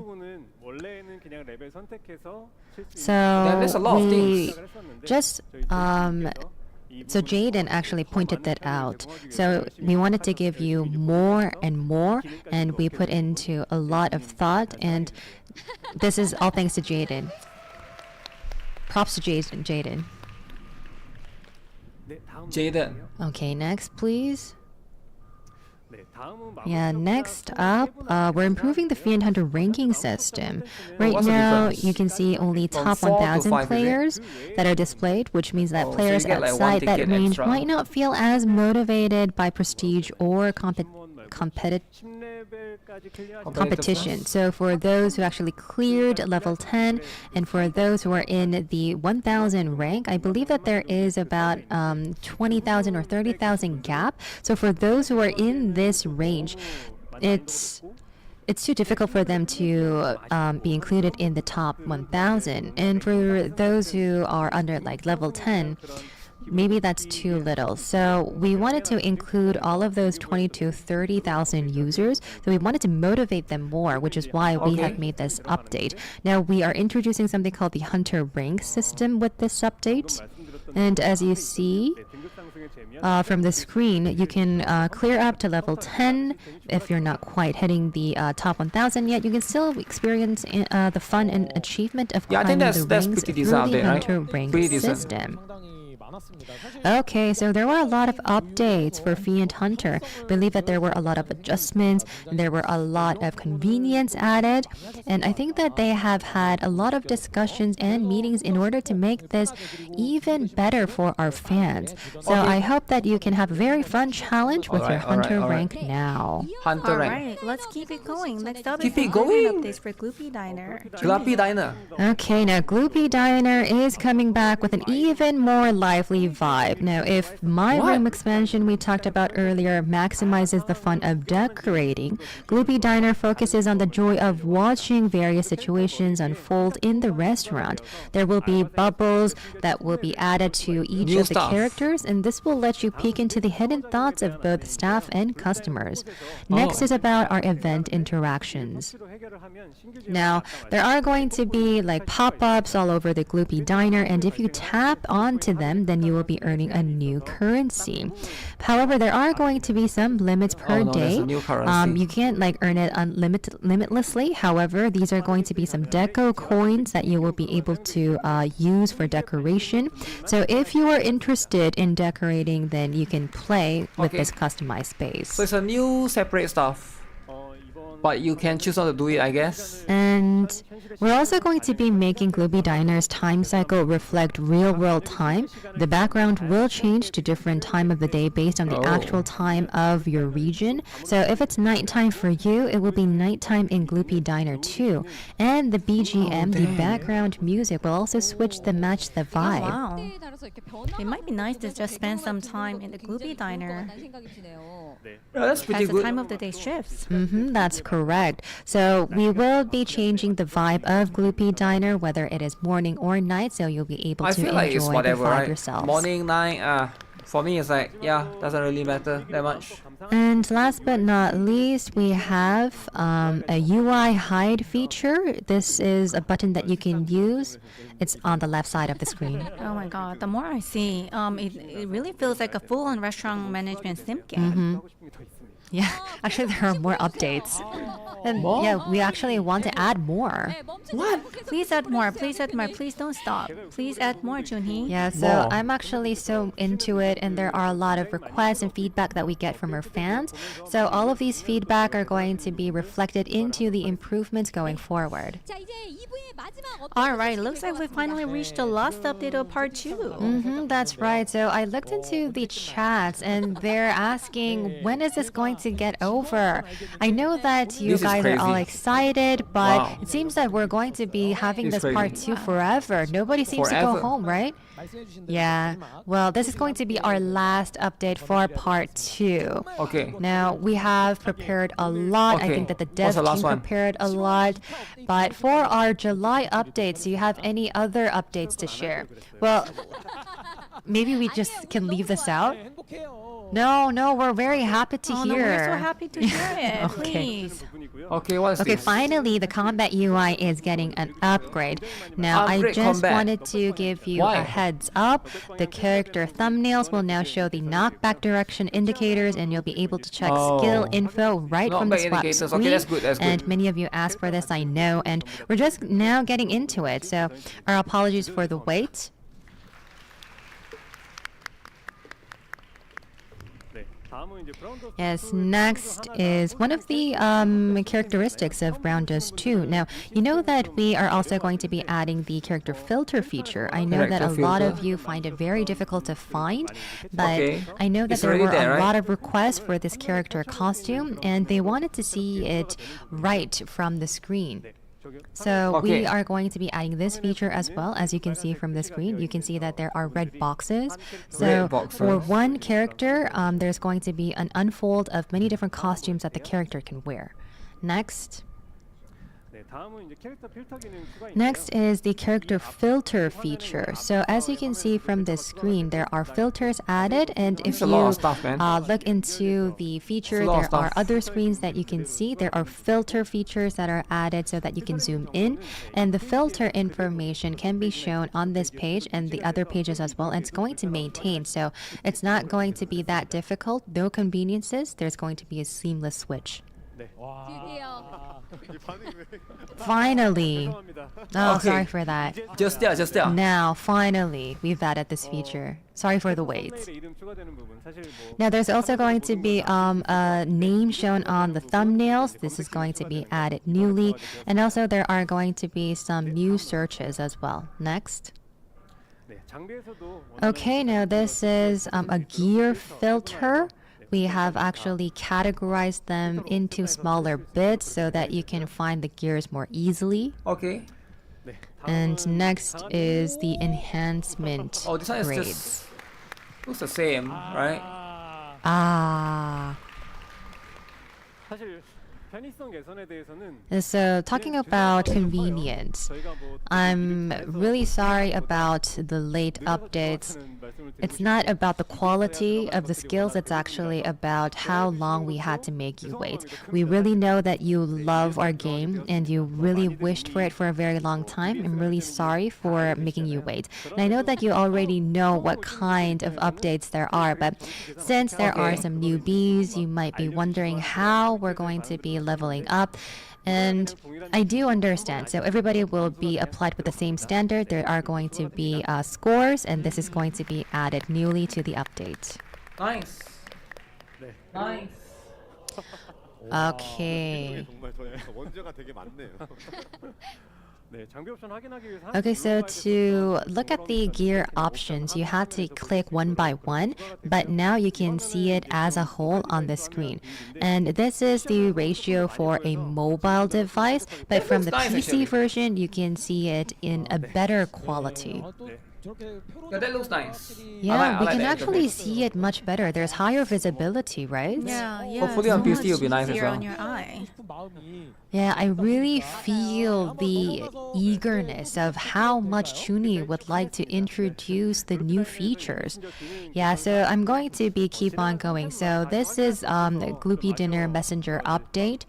So there's a lot of things. Just so Jaden actually pointed that out. So we wanted to give you more and more, and we put into a lot of thought, and this is all thanks to Jaden. Props to Jaden. Okay, next please. Yeah, next up, we're improving the Fiend Hunter ranking system. Right now, you can see only top 1,000 players that are displayed, which means that players outside that range might not feel as motivated by prestige or competition. So for those who actually cleared level 10 and for those who are in the 1,000 rank, I believe that there is about 20,000 or 30,000 gap. So for those who are in this range, it's too difficult for them to be included in the top 1,000. And for those who are under like level 10, maybe that's too little. So we wanted to include all of those 20 to 30,000 users. So we wanted to motivate them more, which is why we have made this update. Now we are introducing something called the Hunter rank system with this update. And as you see from the screen, you can clear up to level 10. If you're not quite hitting the top 1,000 yet, you can still experience the fun and achievement of climbing the ranks through the Hunter rank system. Okay, so there were a lot of updates for Fiend Hunter. I believe that there were a lot of adjustments, and there were a lot of convenience added, and I think that they have had a lot of discussions and meetings in order to make this even better for our fans. So I hope that you can have a very fun challenge with your Hunter rank now. Hunter rank. Alright, let's keep it going. Next up is Keep it the going. updates for Gloopy Diner. Gloopy Diner. Okay, now Gloopy Diner is coming back with an even more lively lively vibe. Now, if my room expansion we talked about earlier maximizes the fun of decorating, Gloopy Diner focuses on the joy of watching various situations unfold in the restaurant. There will be bubbles that will be added to each of the characters, and this will let you peek into the hidden thoughts of both staff and customers. Next is about our event interactions. Now, there are going to be like pop-ups all over the Gloopy Diner, and if you tap onto them, then you will be earning a new currency. However, there are going to be some limits per day. You can't like earn it limitlessly. However, these are going to be some deco coins that you will be able to use for decoration. So if you are interested in decorating, then you can play with this customized space. So it's a new separate stuff. But you can choose not to do it, I guess. And we're also going to be making Gloopy Diner's time cycle reflect real-world time. The background will change to different time of the day based on the actual time of your region. So if it's nighttime for you, it will be nighttime in Gloopy Diner too. And the BGM, the background music, will also switch to match the vibe. Wow. It might be nice to just spend some time in the Gloopy Diner. That's pretty as good. the time of the day shifts. That's correct. So we will be changing the vibe of Gloopy Diner, whether it is morning or night, so you'll be able to enjoy the vibe yourselves. Morning, night, for me it's like, yeah, doesn't really matter that much. And last but not least, we have a UI hide feature. This is a button that you can use. It's on the left side of the screen. Oh my god, the more I see, it really feels like a full-on restaurant management sim game. Yeah, actually there are more updates. And yeah, we actually want to add more. What? Please add more, please add more, please don't stop. Please add more, Junhee. Yeah, so I'm actually so into it, and there are a lot of requests and feedback that we get from our fans. So all of these feedback are going to be reflected into the improvements going forward. Alright, looks like we finally reached the last update of part 2. That's right. So I looked into the chats, and they're asking, when is this going to get over? I know that you guys are all excited, but it seems that we're going to be having this part 2 forever. Nobody seems to go home, right? Yeah. Well, this is going to be our last update for part 2. Okay. Now, we have prepared a lot. I think that the dev team prepared a lot. But for our July updates, do you have any other updates to share? Well, maybe we just can leave this out. No, we're very happy to hear. No, we're so happy to hear it. Please. Okay, what is this? Finally, the combat UI is getting an upgrade. Now, I just wanted to give you a heads up. The character thumbnails will now show the knockback direction indicators, and you'll be able to check skill info right from the swap screen. Okay, that's good. And many of you asked for this, I know, and we're just now getting into it. So, our apologies for the wait. Yes, next is one of the characteristics of Brown Does 2. Now, you know that we are also going to be adding the character filter feature. I know that a lot of you find it very difficult to find, but I know that there were a lot of requests for this character costume, and they wanted to see it right from the screen. So we are going to be adding this feature as well. As you can see from the screen, you can see that there are red boxes. So for one character, there's going to be an unfold of many different costumes that the character can wear. Next is the character filter feature. So as you can see from this screen, there are filters added, and if you look into the feature, there are other screens that you can see. There are filter features that are added so that you can zoom in, and the filter information can be shown on this page and the other pages as well, and it's going to maintain, so it's not going to be that difficult. No conveniences. There's going to be a seamless switch. Finally. Oh, sorry for that. Just there. Now, finally, we've added this feature. Sorry for the wait. Now, there's also going to be a name shown on the thumbnails. This is going to be added newly. And also, there are going to be some new searches as well. Next. Okay, now this is a gear filter. We have actually categorized them into smaller bits so that you can find the gears more easily. Okay. And next is the enhancement Oh, this one is grades. just looks the same, right? Ah. 사실 편의성 개선에 대해서는 So talking about convenience, I'm really sorry about the late updates. It's not about the quality of the skills, it's actually about how long we had to make you wait. We really know that you love our game and you really wished for it for a very long time. I'm really sorry for making you wait. And I know that you already know what kind of updates there are, but since there are some newbies, you might be wondering how we're going to be leveling up. And I do understand. So everybody will be applied with the same standard. There are going to be scores, and this is going to be added newly to the update. Nice. Nice. Okay. 정말 원제가 되게 많네요. Okay, so to look at the gear options, you had to click one by one, but now you can see it as a whole on the screen. And this is the ratio for a mobile device, but from the PC version, you can see it in a better quality. Yeah, that looks nice. Yeah, we can actually see it much better. There's higher visibility, right? Yeah. Hopefully on PC it'll be nice as easier well. on your eye. Yeah, I really feel the eagerness of how much Chuni would like to introduce the new features. Yeah, so I'm going to keep on going. So this is Gloopy Dinner Messenger update.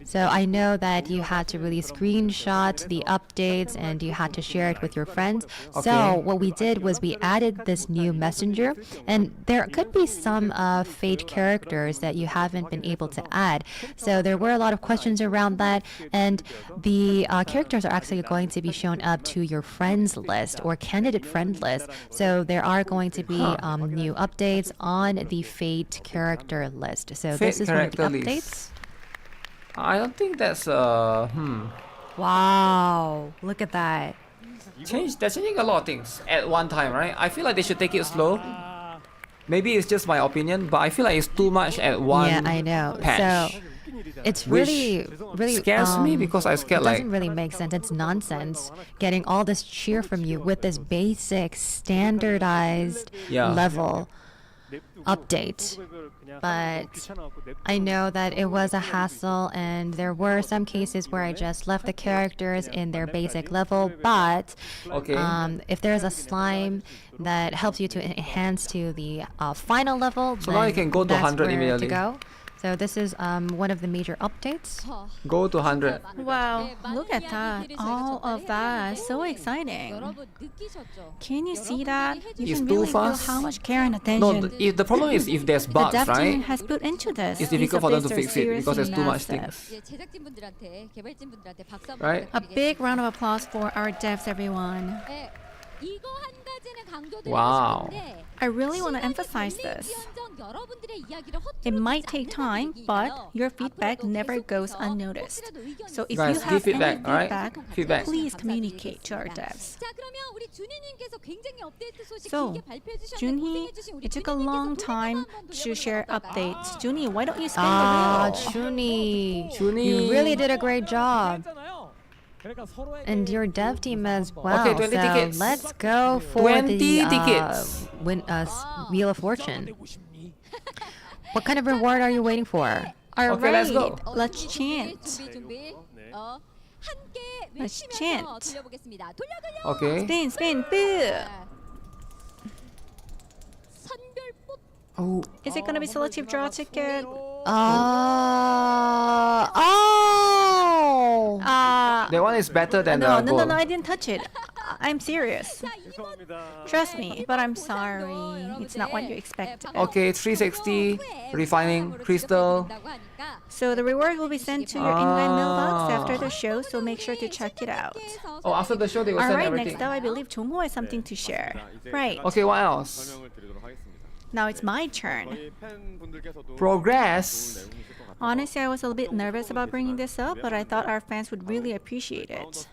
So I know that you had to really screenshot the updates and you had to share it with your friends. Okay. So what we did was we added this new messenger, and there could be some fate characters that you haven't been able to add. So there were a lot of questions around that, and the characters are actually going to be shown up to your friends list or candidate friend list. So there are going to be new updates on the fate character list. So this is one of the updates. I don't think that's Wow, look at that. They're changing a lot of things at one time, right? I feel like they should take it slow. Maybe it's just my opinion, but I feel like it's too much at one Yeah, I know. patch. So it's really scares me because I scared it like doesn't really make sense. It's nonsense getting all this cheer from you with this basic standardized level update. But I know that it was a hassle, and there were some cases where I just left the characters in their basic level. But if there's a slime that helps you to enhance to the final level, so now you can go to that's 100 where immediately. to go. So this is one of the major updates. Go to 100. Wow, look at that. All of that. So exciting. Can you see that? You It's can too really fast. feel how much care and attention No, the problem is if there's the bugs, dev team right? has put into this. It's difficult for them to These fix it because there's updates are too much seriously things. Right? A big round of applause for our devs, everyone. Wow. I really want to emphasize this. It might take time, but your feedback never goes unnoticed. So if Guys, you have give feedback, any alright? Feedback. please communicate to our devs. So, Junhee, it took a long time to share updates. Junhee, why don't you spin the wheel? Junhee, you really did a great job. And your dev team as well. Okay, 20 tickets. Let's go for 20 the tickets. Wheel of Fortune. What kind of reward are you waiting for? All Okay, let's right, go. let's chant. Let's chant. Okay. Spin, spin, boo! Oh. Is it gonna be selective draw ticket? That one is better than no, the no, gold. no, I didn't touch it. I'm serious. Trust me, but I'm sorry. It's not what you expected. Okay, 360, refining, crystal. So the reward will be sent to your in-line mailbox after the show, so make sure to check it out. Oh, after the show they will send Alright, everything. next up I believe Jongho has something to share. Right. Okay, what else? Now it's my turn. Progress. Honestly, I was a little bit nervous about bringing this up, but I thought our fans would really appreciate it.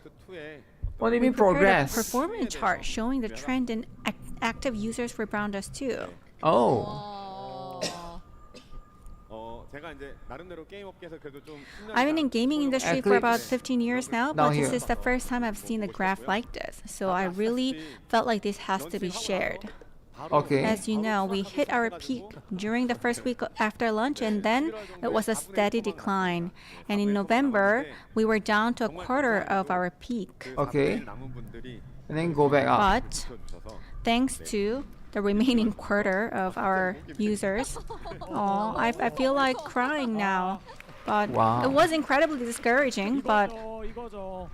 What do you mean We prepared progress? a performance chart showing the trend in active users for Brown Dust 2. Oh. I've been in gaming industry for about 15 years now, but this is the first time I've seen a graph like this. So I really felt like this has to be shared. Okay. As you know, we hit our peak during the first week after lunch, and then it was a steady decline. And in November, we were down to a quarter of our peak. Okay. And then go back up. But thanks to the remaining quarter of our users, I feel like crying now. But wow. It was incredibly discouraging, but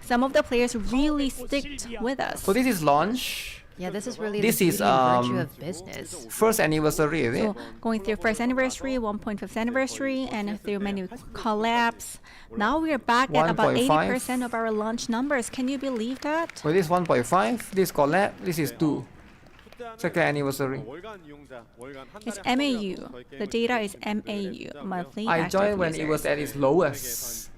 some of the players really sticked with us. So this is launch. Yeah, this is really this the is virtue of business. First anniversary, is it? So going through first anniversary, 1.5th anniversary, and through many collabs. Now we are back at about 80% of our launch numbers. Can you believe that? Well, this 1.5, this collab, this is 2. Second anniversary. It's MAU. The data is MAU, monthly. I joined when it was at its lowest.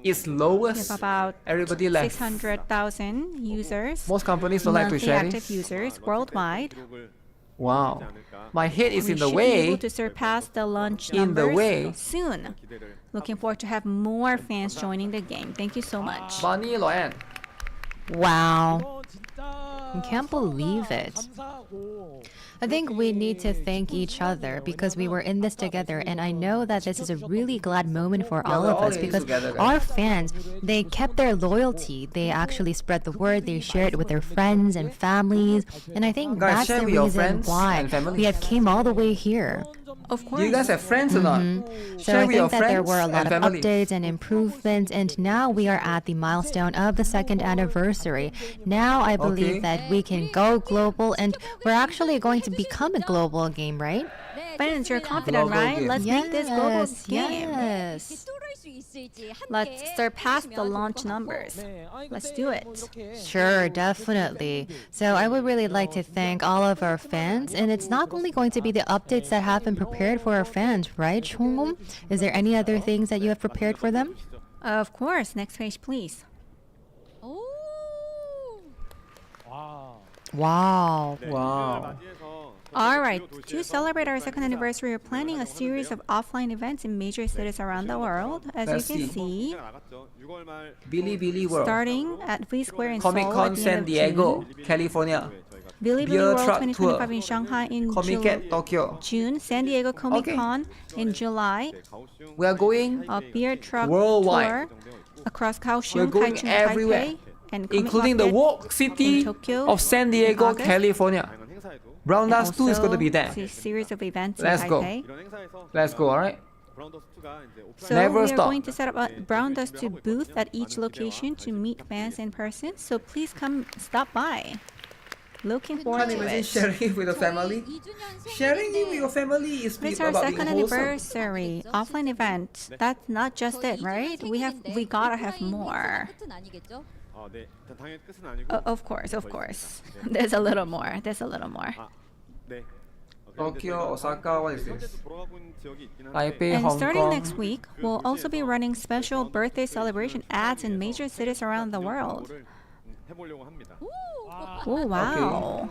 Its lowest, about everybody left. 600,000 users. Most companies don't like to share monthly active users worldwide. Wow. My head is in the We should way. be able to surpass the launch numbers soon. Looking forward to have more fans joining the game. Thank you so much. Bunny Loan. Wow. I can't believe it. I think we need to thank each other because we were in this together, and I know that this is a really glad moment for all of us because our fans, they kept their loyalty. They actually spread the word, they shared it with their friends and families, and I think that's the reason why we have came all the way here. Of course. Do you guys have friends or not? So I think that there were a lot of updates and improvements, and now we are at the milestone of the 2nd anniversary. Now I believe that we can go global, and we're actually going to become a global game, right? Fans, you're confident, right? Let's make this global game. Yes. Let's surpass the launch numbers. Let's do it. Sure, definitely. So I would really like to thank all of our fans, and it's not only going to be the updates that have been prepared for our fans, right, Chongum? Is there any other things that you have prepared for them? Of course. Next page, please. Wow. Wow. Alright, to celebrate our 2nd anniversary, we're planning a series of offline events in major cities around the world. As you can see, Bilibili World. starting at V Square in Seoul Comic Con at the San end of Diego, June, California. Bilibili Beer World Truck 2025 Tour. in Shanghai in Comiket Tokyo. June, San Diego Comic Con in July, We are going a beer truck worldwide. tour across Kaohsiung, We're going Taichung, everywhere, Taipei, and Comic including the Market walk city in Tokyo of San Diego, August. California. Brown and Dust 2 is going to be there. also a series of events Let's in go. Taipei. Let's go, alright? So Never we are stop. going to set up a Brown Dust 2 booth at each location to meet fans in person. So please come stop by. Looking forward Can't to imagine it. sharing it with your family. Sharing it with your family is It's our about 2nd being wholesome. anniversary offline event. That's not just it, right? We gotta have more. Of course. There's a little more. Tokyo, Osaka, what is this? Taipei, And Hong starting Kong. next week, we'll also be running special birthday celebration ads in major cities around the world. Oh, wow.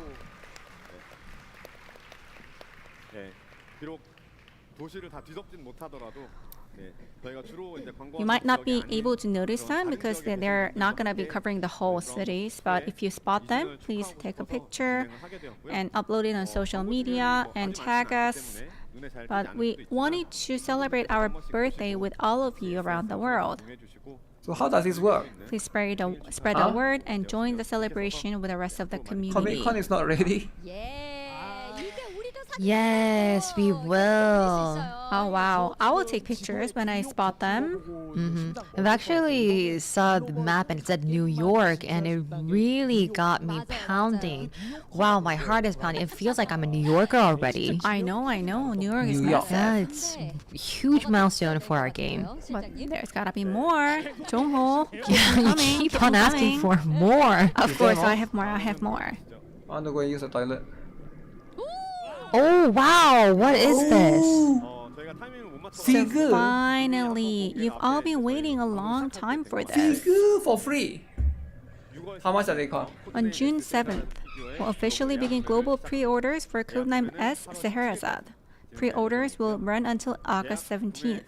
You might not be able to notice them because they're not going to be covering the whole cities, but if you spot them, please take a picture and upload it on social media and tag us. But we wanted to celebrate our birthday with all of you around the world. So how does this work? Please spread the word and join the celebration with the rest of the community. Comic Con is not ready. Yes, we will. Oh wow, I will take pictures when I spot them. I've actually saw the map and it said New York, and it really got me pounding. Wow, my heart is pounding. It feels like I'm a New Yorker already. I know. New York is New York. massive. Yeah, it's a huge milestone for our game. But there's gotta be more. Jongho, You keep on asking for more. Of course, I have more. I want to go and use the toilet. Oh wow, what is this? So finally, you've all been waiting a long time for this. Figure for free. How much are they cost? On June 7th, we'll officially begin global pre-orders for Codename S. Scheherazade. Pre-orders will run until August 17th.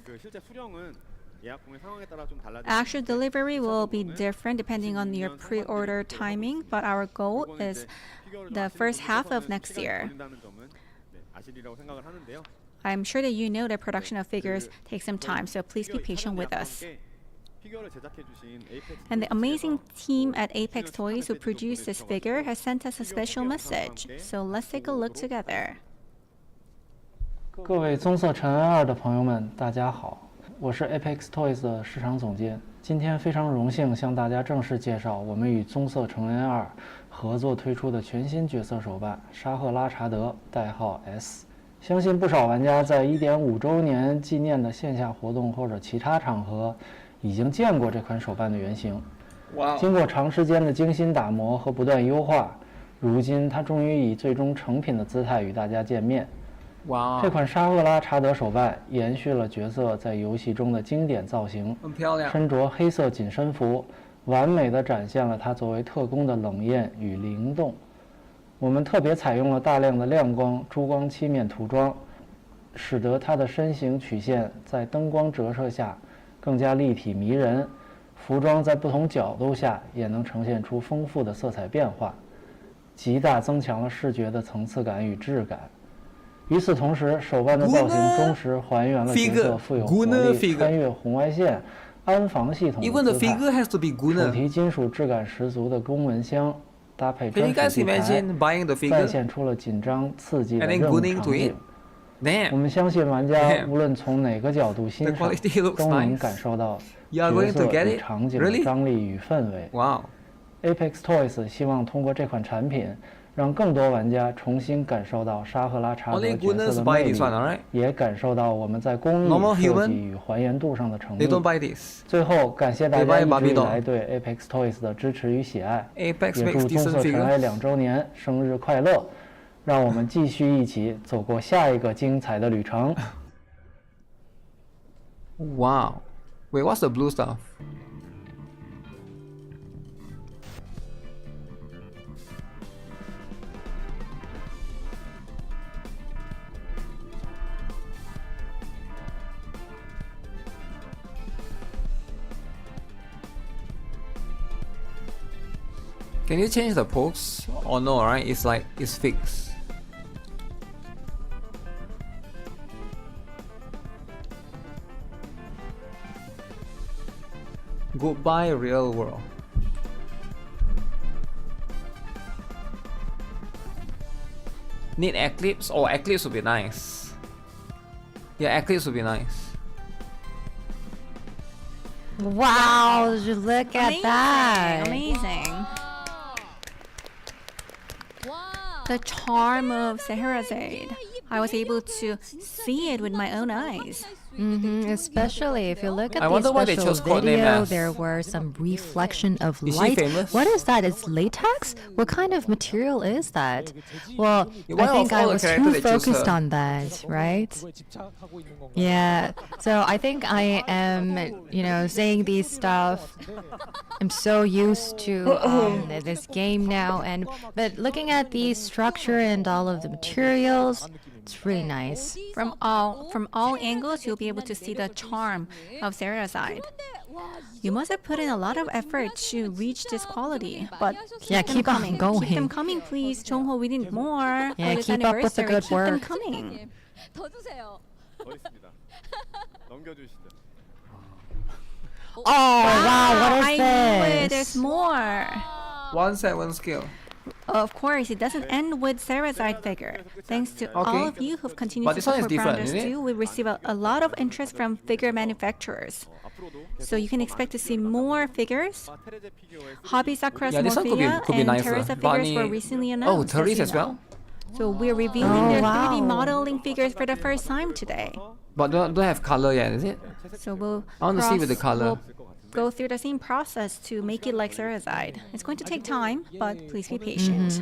Actual delivery will be different depending on your pre-order timing, but our goal is the first half of next year. I'm sure that you know that production of figures takes some time, so please be patient with us. And the amazing team at Apex Toys who produced this figure has sent us a special message, so let's take a look together. 各位棕色尘埃2的朋友们，大家好，我是 Apex Toys 的市场总监。今天非常荣幸向大家正式介绍我们与棕色尘埃2合作推出的全新角色手办沙赫拉查德，代号 S。相信不少玩家在 1.5 周年纪念的线下活动或者其他场合已经见过这款手办的原型。经过长时间的精心打磨和不断优化，如今它终于以最终成品的姿态与大家见面。这款沙赫拉查德手办延续了角色在游戏中的经典造型，身着黑色紧身服，完美地展现了他作为特工的冷艳与灵动。我们特别采用了大量的亮光、珠光漆面涂装，使得他的身形曲线在灯光折射下更加立体迷人。服装在不同角度下也能呈现出丰富的色彩变化，极大增强了视觉的层次感与质感。与此同时，手办的造型忠实还原了角色富有活力、穿越红外线、安防系统的姿态。主题金属质感十足的公文箱，搭配专属地台，再现出了紧张刺激的任务场景。我们相信玩家无论从哪个角度欣赏，都能感受到角色与场景的张力与氛围。Apex Toys 希望通过这款产品，让更多玩家重新感受到沙赫拉查德角色的魅力，也感受到我们在工艺设计与还原度上的诚意。最后，感谢大家一直以来对 Apex Toys 的支持与喜爱，也祝棕色尘埃2周年生日快乐！让我们继续一起走过下一个精彩的旅程。Wow, wait, what's the blue stuff? Can you change the pose? Oh no, right? It's fixed. Goodbye real world. Need Eclipse? Oh, Eclipse would be nice. Yeah, Eclipse would be nice. Wow, look at that. Amazing. The charm of Scheherazade. I was able to see it with my own eyes. Especially if you look at the special video, there were some reflection of light. What is that? It's latex? What kind of material is that? Well, I think I was too focused on that, right? Yeah. So I think I am, saying these stuff. I'm so used to this game now, but looking at the structure and all of the materials, it's really nice. From all angles, you'll be able to see the charm of Scheherazade. You must have put in a lot of effort to reach this quality, but keep on going. Keep them coming, please. Jongho, we need more. Yeah, keep up with the good work. Keep them coming. Oh wow, what is this? I knew it. There's more. One set, one skill. Of course, it doesn't end with Scheherazade figure. Thanks to all of you who've continued to support Grounders 2, we receive a lot of interest from figure manufacturers. So you can expect to see more figures. Hobby Sakura's Morphea and Teresa figures were recently announced. Oh, Teresa as well? So we're revealing their 3D modeling figures for the first time today. But don't have color yet, is it? So I want to see with the color. Go through the same process to make it like Scheherazade. It's going to take time, but please be patient.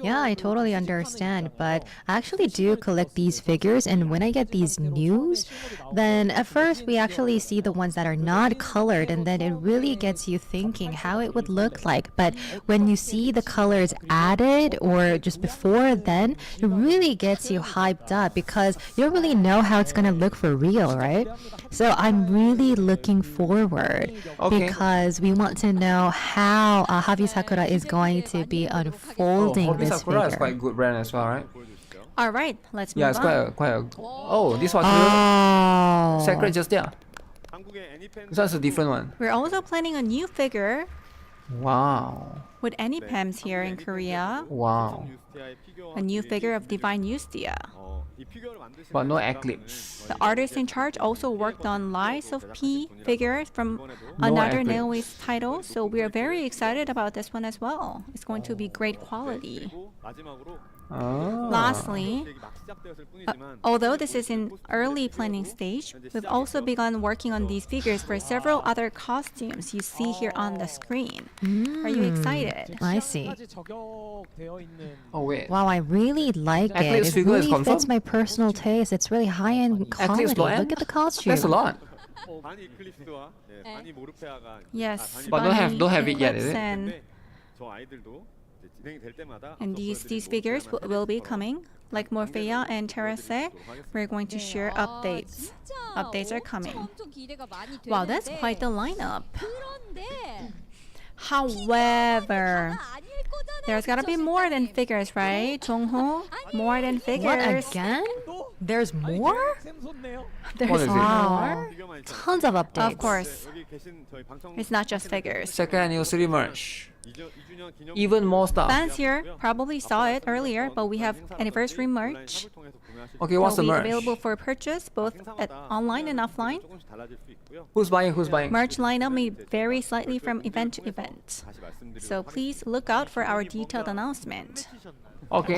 Yeah, I totally understand, but I actually do collect these figures, and when I get these news, then at first we actually see the ones that are not colored, and then it really gets you thinking how it would look like. But when you see the colors added or just before then, it really gets you hyped up because you don't really know how it's gonna look for real, right? So I'm really looking forward because we want to know how Habi Sakura is going to be unfolding this Sakura figure. is quite a good brand as well, right? All right, let's move Yeah, it's on. quite a. Oh, this one. Oh. Sacred just there. This one's a different one. We're also planning a new figure Wow. with AnyPems here in Korea. Wow. A new figure of Divine Ustia. But no Eclipse. The artist in charge also worked on Lies of P figures from another Eclipse. Neowiz title, so we are very excited about this one as well. It's going to be great quality. Lastly, although this is in early planning stage, we've also begun working on these figures for several other costumes you see here on the screen. Are you excited? I see. Oh wait. Wow, I really like Eclipse it. It figure is really confirmed? fits my personal taste. It's really high-end quality. Eclipse Loan? Look at the costume. That's a lot. Yes, But don't have it yet, is it? And these figures will be coming. Like Morphea and Terrace, we're going to share updates. Updates are coming. Wow, that's quite the lineup. However, there's gotta be more than figures, right, Jongho? More than figures. What, again? There's more? There's Wow. Tons of updates. Of course. It's not just figures. Second anniversary merch. Even more stuff. Fans here probably saw it earlier, but we have anniversary merch. Okay, what's the will be merch? available for purchase both at online and offline. Who's buying? Who's buying? Merch lineup may vary slightly from event to event. So please look out for our detailed announcement. Okay.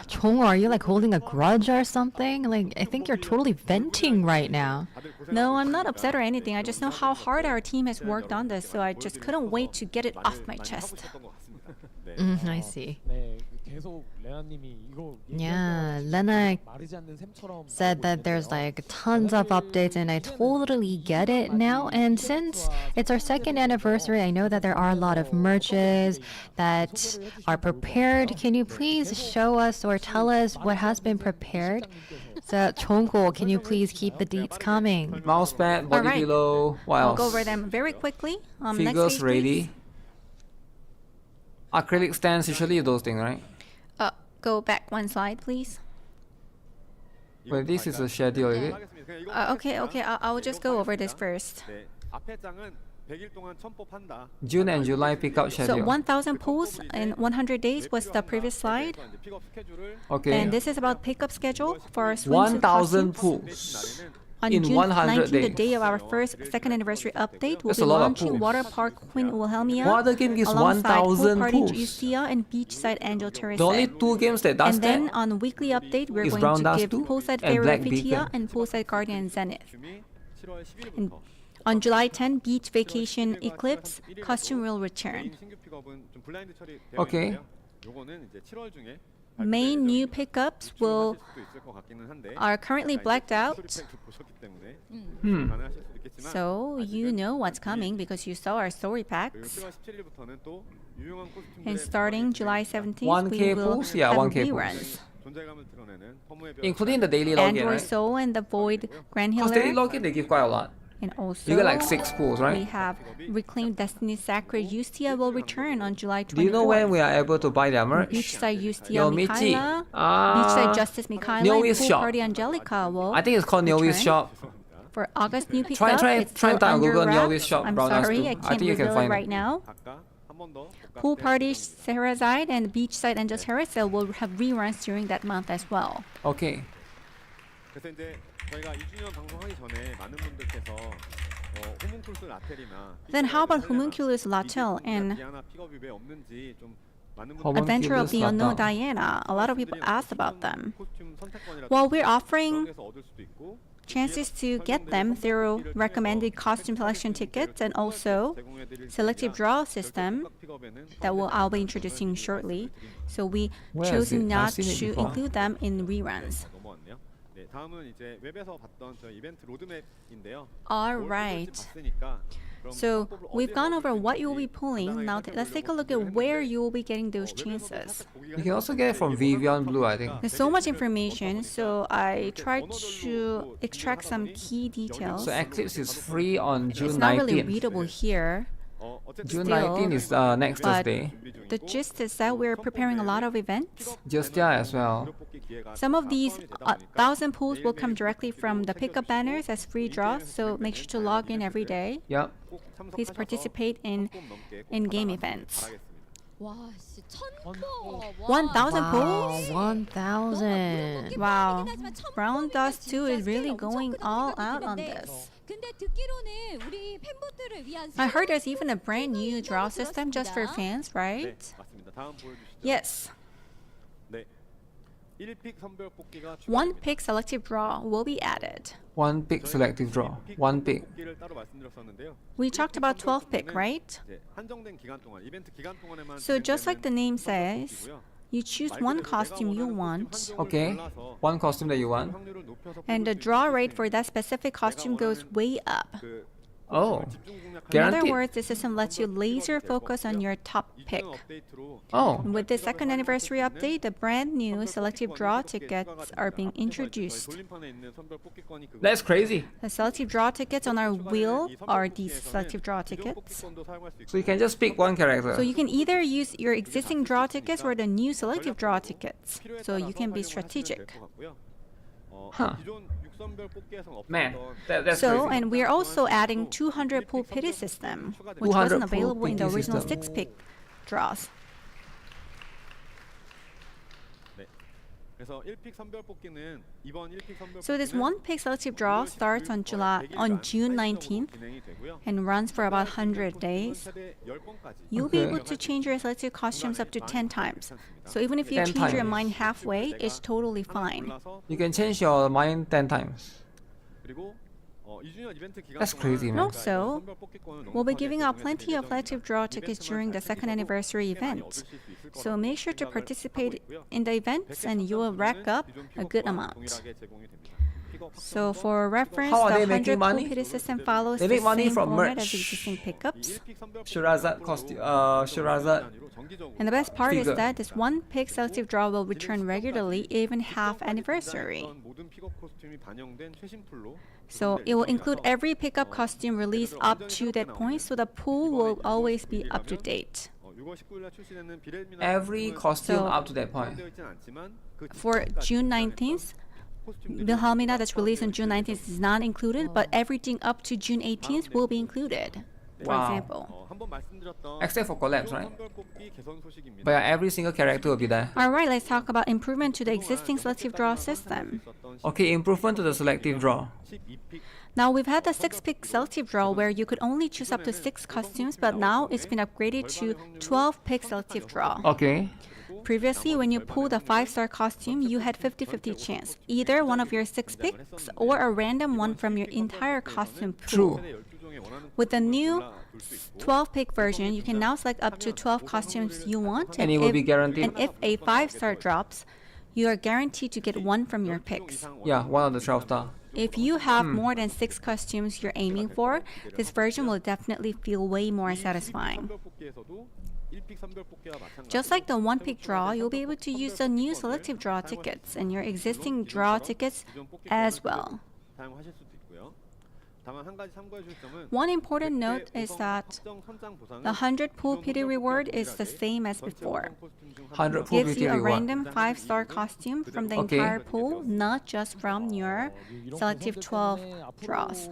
Chong, are you like holding a grudge or something? Like, I think you're totally venting right now. No, I'm not upset or anything. I just know how hard our team has worked on this, so I just couldn't wait to get it off my chest. I see. Yeah, Lena said that there's like tons of updates and I totally get it now. And since it's our second anniversary, I know that there are a lot of merches that are prepared. Can you please show us or tell us what has been prepared? So, Chongko, can you please keep the deets coming? Mouse pad, body Alright. pillow. What I'll else? go over them very quickly. Next Figures page, ready. please. Acrylic stands, usually those things, right? Go back one slide, please. Well, this is a schedule, is it? Okay, I'll just go over this first. June and July pickup So schedule. 1,000 pulls in 100 days was the previous slide. Okay. And this is about pickup schedule for our swimsuit 1,000 costumes. pools On in June 100 19, the days. day of our second anniversary update, we'll That's be a lot of launching pools. Water Park Queen Wilhelmia What other game gives alongside 1,000 Pool Party pools? Justia and Beachside Angel Terrace. The only two games that does And then that on weekly update, we're is going Brown to Dust give 2 Poolside and Fairy Black Fitia Beacon. and Poolside Guardian Zenith. And on July 10, Beach Vacation Eclipse costume will return. Okay. Main new pickups are currently blacked out, so you know what's coming because you saw our story packs. And starting July 17th, 1K we will pools? Yeah, have 1K reruns. Including the daily login, Andor right? Soul and the Void Grand Because daily Healer. login they give quite a lot. And also, You get like 6 pools, we right? have Reclaimed Destiny Sacred Justia will return on July 24th. Do you know when we are able to buy their merch? Beachside Justia Yo, Michi. Michaela, Beachside Justice Michaela, and Neowiz Pool shop. Party Angelica will I think it's called Neowiz return. shop. For August new pickup, Try it's still type on under Google wraps. Neowiz shop. I'm Brown Dust sorry, 2. I I can't think you can reveal it find right now. Pool Party Serazide and Beachside Angel Terrace will have reruns during that month as well. Okay. 그래서 이제 저희가 2주년 방송하기 전에 많은 분들께서 호문클스 라텔이나 Then how about Homunculus Latel and 디아나 픽업이 왜 없는지 좀 많은 분들이 Adventure of the Unknown Diana? A lot of people asked about them. Well, we're offering chances to get them through recommended costume selection tickets and also selective draw system that I'll be introducing shortly. So we chose not to include them in reruns. All right. So we've gone over what you will be pulling. Now let's take a look at where you will be getting those chances. You can also get it from Vivian Blue, I think. There's so much information, so I tried to extract some key details. So Eclipse is free on June 19th. It's not really readable here. June 19th is next Thursday. The gist is that we're preparing a lot of events. Justia as well. Some of these 1,000 pulls will come directly from the pickup banners as free draws, so make sure to log in every day. Yep. Please participate in in-game events. 1,000 pulls? 1,000. Wow. Brown Dust 2 is really going all out on this. I heard there's even a brand new draw system just for fans, right? Yes. One pick selective draw will be added. One pick selective draw. One pick. We talked about 12 pick, right? So just like the name says, you choose one costume you want. Okay, one costume that you want. And the draw rate for that specific costume goes way up. Oh, in other guaranteed. words, the system lets you laser focus on your top pick. Oh. With the second anniversary update, the brand new selective draw tickets are being introduced. That's crazy. The selective draw tickets on our wheel are these selective draw tickets. So you can just pick one character. So you can either use your existing draw tickets or the new selective draw tickets. So you can be strategic. Huh. Man, that's so, crazy. and we're also adding 200 pull pity system, which wasn't available in the original 6-pick draws. So this one-pick selective draw starts on June 19th and runs for about 100 days. You'll be able to change your selective costumes up to 10 times. So even if you change your mind halfway, it's totally fine. You can change your mind 10 times. That's crazy, man. Also, we'll be giving out plenty of selective draw tickets during the second anniversary event. So make sure to participate in the events and you will rack up a good amount. So for reference, the 100 pull pity system follows the same format as existing pickups. Shirazad costume, Shirazad. And the best part is that this one pick selective draw will return regularly even half anniversary. So it will include every pickup costume released up to that point, so the pool will always be up to date. Every costume up to that point. For June 19th, Wilhelmina that's released on June 19th is not included, but everything up to June 18th will be included. For example. Except for collabs, right? But yeah, every single character will be there. Alright, let's talk about improvement to the existing selective draw system. Okay, improvement to the selective draw. Now we've had the 6-pick selective draw where you could only choose up to 6 costumes, but now it's been upgraded to 12-pick selective draw. Okay. Previously, when you pulled a 5-star costume, you had 50-50 chance. Either one of your 6 picks or a random one from your entire costume pool. True. With the new 12-pick version, you can now select up to 12 costumes you want. And it will be guaranteed. And if a 5-star drops, you are guaranteed to get one from your picks. Yeah, one of the 12-star. If you have more than 6 costumes you're aiming for, this version will definitely feel way more satisfying. Just like the 1-pick draw, you'll be able to use the new selective draw tickets and your existing draw tickets as well. One important note is that the 100 pull pity reward is the same as before. 100 pull gives pity you a reward. random 5-star costume from the entire pool, not just from your selective 12 draws.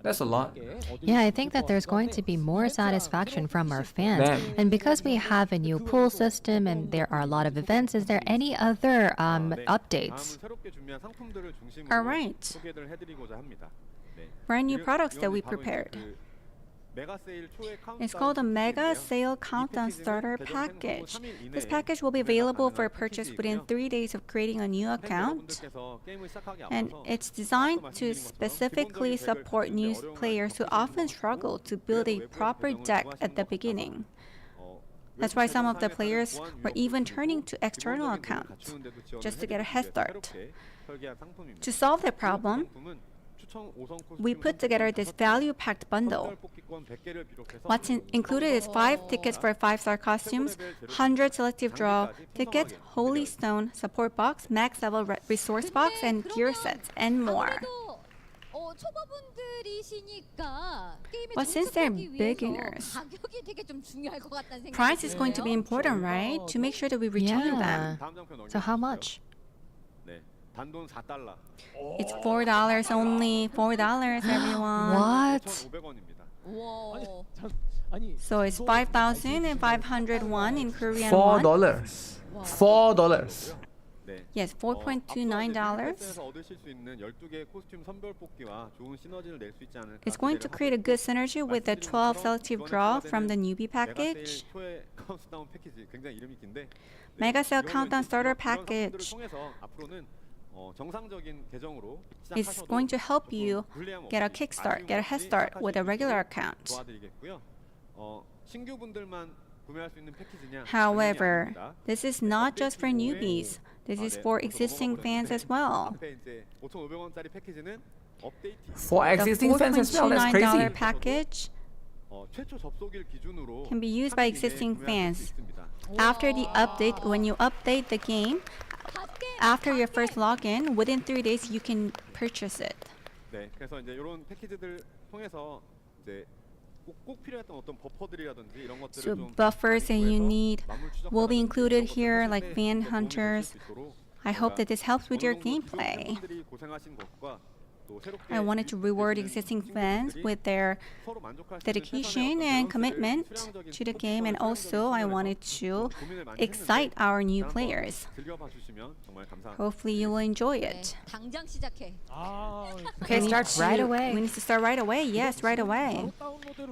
That's a lot. Yeah, I think that there's going to be more satisfaction from our fans. And because we have a new pool system and there are a lot of events, is there any other updates? All right. Brand new products that we prepared. It's called the Mega Sale Countdown Starter Package. This package will be available for purchase within 3 days of creating a new account. And it's designed to specifically support new players who often struggle to build a proper deck at the beginning. That's why some of the players were even turning to external accounts just to get a head start. To solve that problem, we put together this value-packed bundle. What's included is 5 tickets for 5-star costumes, 100 selective draw tickets, Holy Stone support box, max level resource box, and gear sets, and more. But since they're beginners, price is going to be important, right? To make sure that we return them. So how much? It's $4 only. $4, everyone. What? So it's 5,501 in Korean $4. won. $4. Yes, $4.29. It's going to create a good synergy with the 12 selective draw from the Newbie package. Mega Sale Countdown Starter Package. It's going to help you get a kickstart, get a head start with a regular account. However, this is not just for newbies. This is for existing fans as well. For existing fans as well, that's crazy. $4.29 package can be used by existing fans. After the update, when you update the game, after your first login, within 3 days you can purchase it. So buffers that you need will be included here, like fan hunters. I hope that this helps with your gameplay. I wanted to reward existing fans with their dedication and commitment to the game, and also I wanted to excite our new players. Hopefully you will enjoy it. Okay, start right away. We need to start right away. Yes, right away.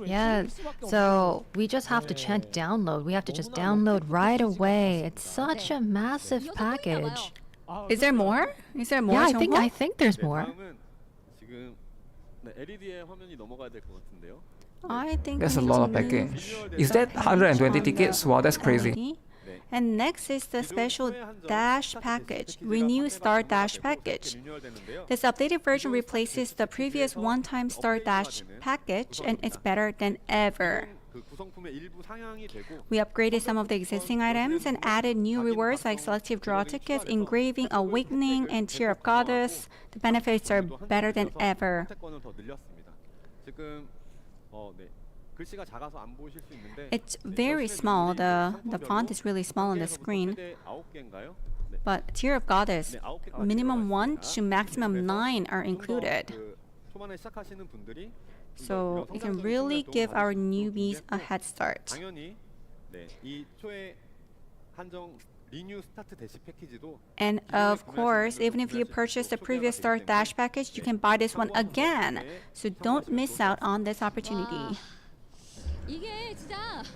Yeah, so we just have to check download. We have to just download right away. It's such a massive package. Is there more? Is there more? Yeah, I think there's more. I think that's a lot of package. Is that 120 tickets? Wow, that's crazy. And next is the special Dash package, Renew Star Dash package. This updated version replaces the previous one-time Star Dash package, and it's better than ever. We upgraded some of the existing items and added new rewards like selective draw tickets, engraving, awakening, and Tear of Goddess. The benefits are better than ever. It's very small. The font is really small on the screen. But Tear of Goddess, minimum 1 to maximum 9 are included. So it can really give our newbies a head start. And of course, even if you purchase the previous Start Dash package, you can buy this one again. So don't miss out on this opportunity.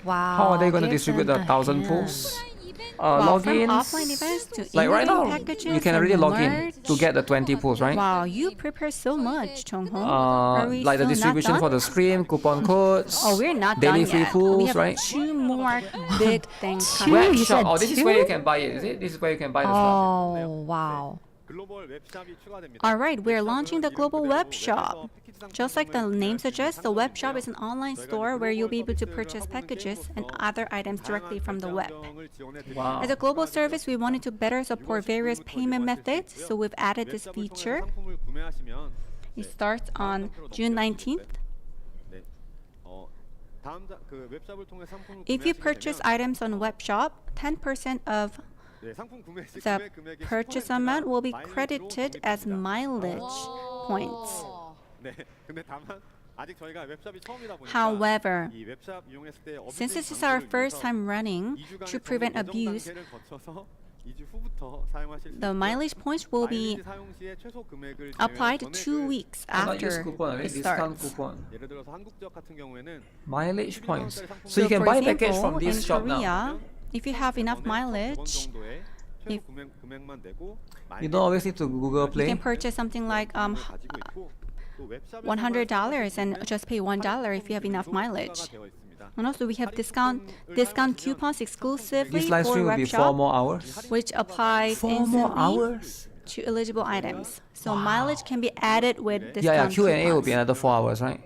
Wow. How are they going to distribute the 1,000 pools? Logins, from offline events to like right now, packages, you can already log in to get the 20 pools, right? Wow, you prepare so much, Jongho. Like the distribution for the stream, coupon codes, oh, we're not daily done free yet. pools, We have right? 2 more big things coming. Web shop. Oh, this is where you can buy it, is it? This is where you can buy the stuff. Oh, wow. Alright, we're launching the global web shop. Just like the name suggests, the web shop is an online store where you'll be able to purchase packages and other items directly from the web. Wow. As a global service, we wanted to better support various payment methods, so we've added this feature. It starts on June 19th. If you purchase items on web shop, 10% of the purchase amount will be credited as mileage points. However, since this is our first time running, to prevent abuse, The mileage points will be applied 2 weeks after it starts. Mileage points. So you can for buy a example, package from this in shop Korea, now. if you have enough mileage, if You don't always need to Google you Play. can purchase something like $100 and just pay $1 if you have enough mileage. And also we have discount coupons exclusively This live for stream will web be 4 shop, more hours. which applies 4 more instantly hours? to eligible items. So mileage can be added with discount Yeah, Q&A will be coupons. another 4 hours, right?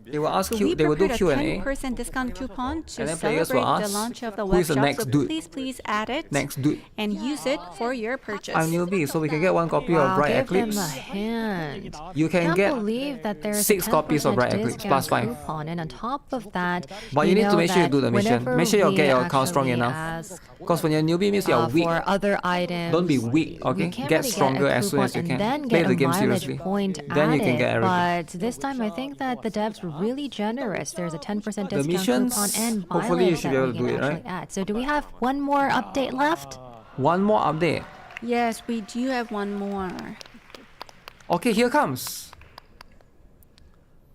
They will ask So you. we They will do prepared a Q&A. 10% discount coupon to And then players will celebrate the ask, launch of the who web is the shop. next So dude? please add it Next dude. and use it for your purchase. I'm Newbie, so we can get 1 copy of Wow, Bright give them Eclipse. a hand. You can Can't get believe that there's 6 a 10% copies of Bright Eclipse, discount plus 5. coupon, and on top of that, But you need to know make sure you that do the mission. whenever Make sure you we get your account strong actually enough. ask, Because when you're a newbie means you're weak. for other items, Don't be weak, okay? we can't Get really stronger get a as soon coupon as you and can. then Play get the a game mileage seriously. point Then you can added, get everything. but this time I think that the devs were really generous. There's a 10% The discount missions, coupon and hopefully you mileage should that be able we to can do it, actually right? add. So do we have one more update left? One more update. Yes, we do have one more. Okay, here comes.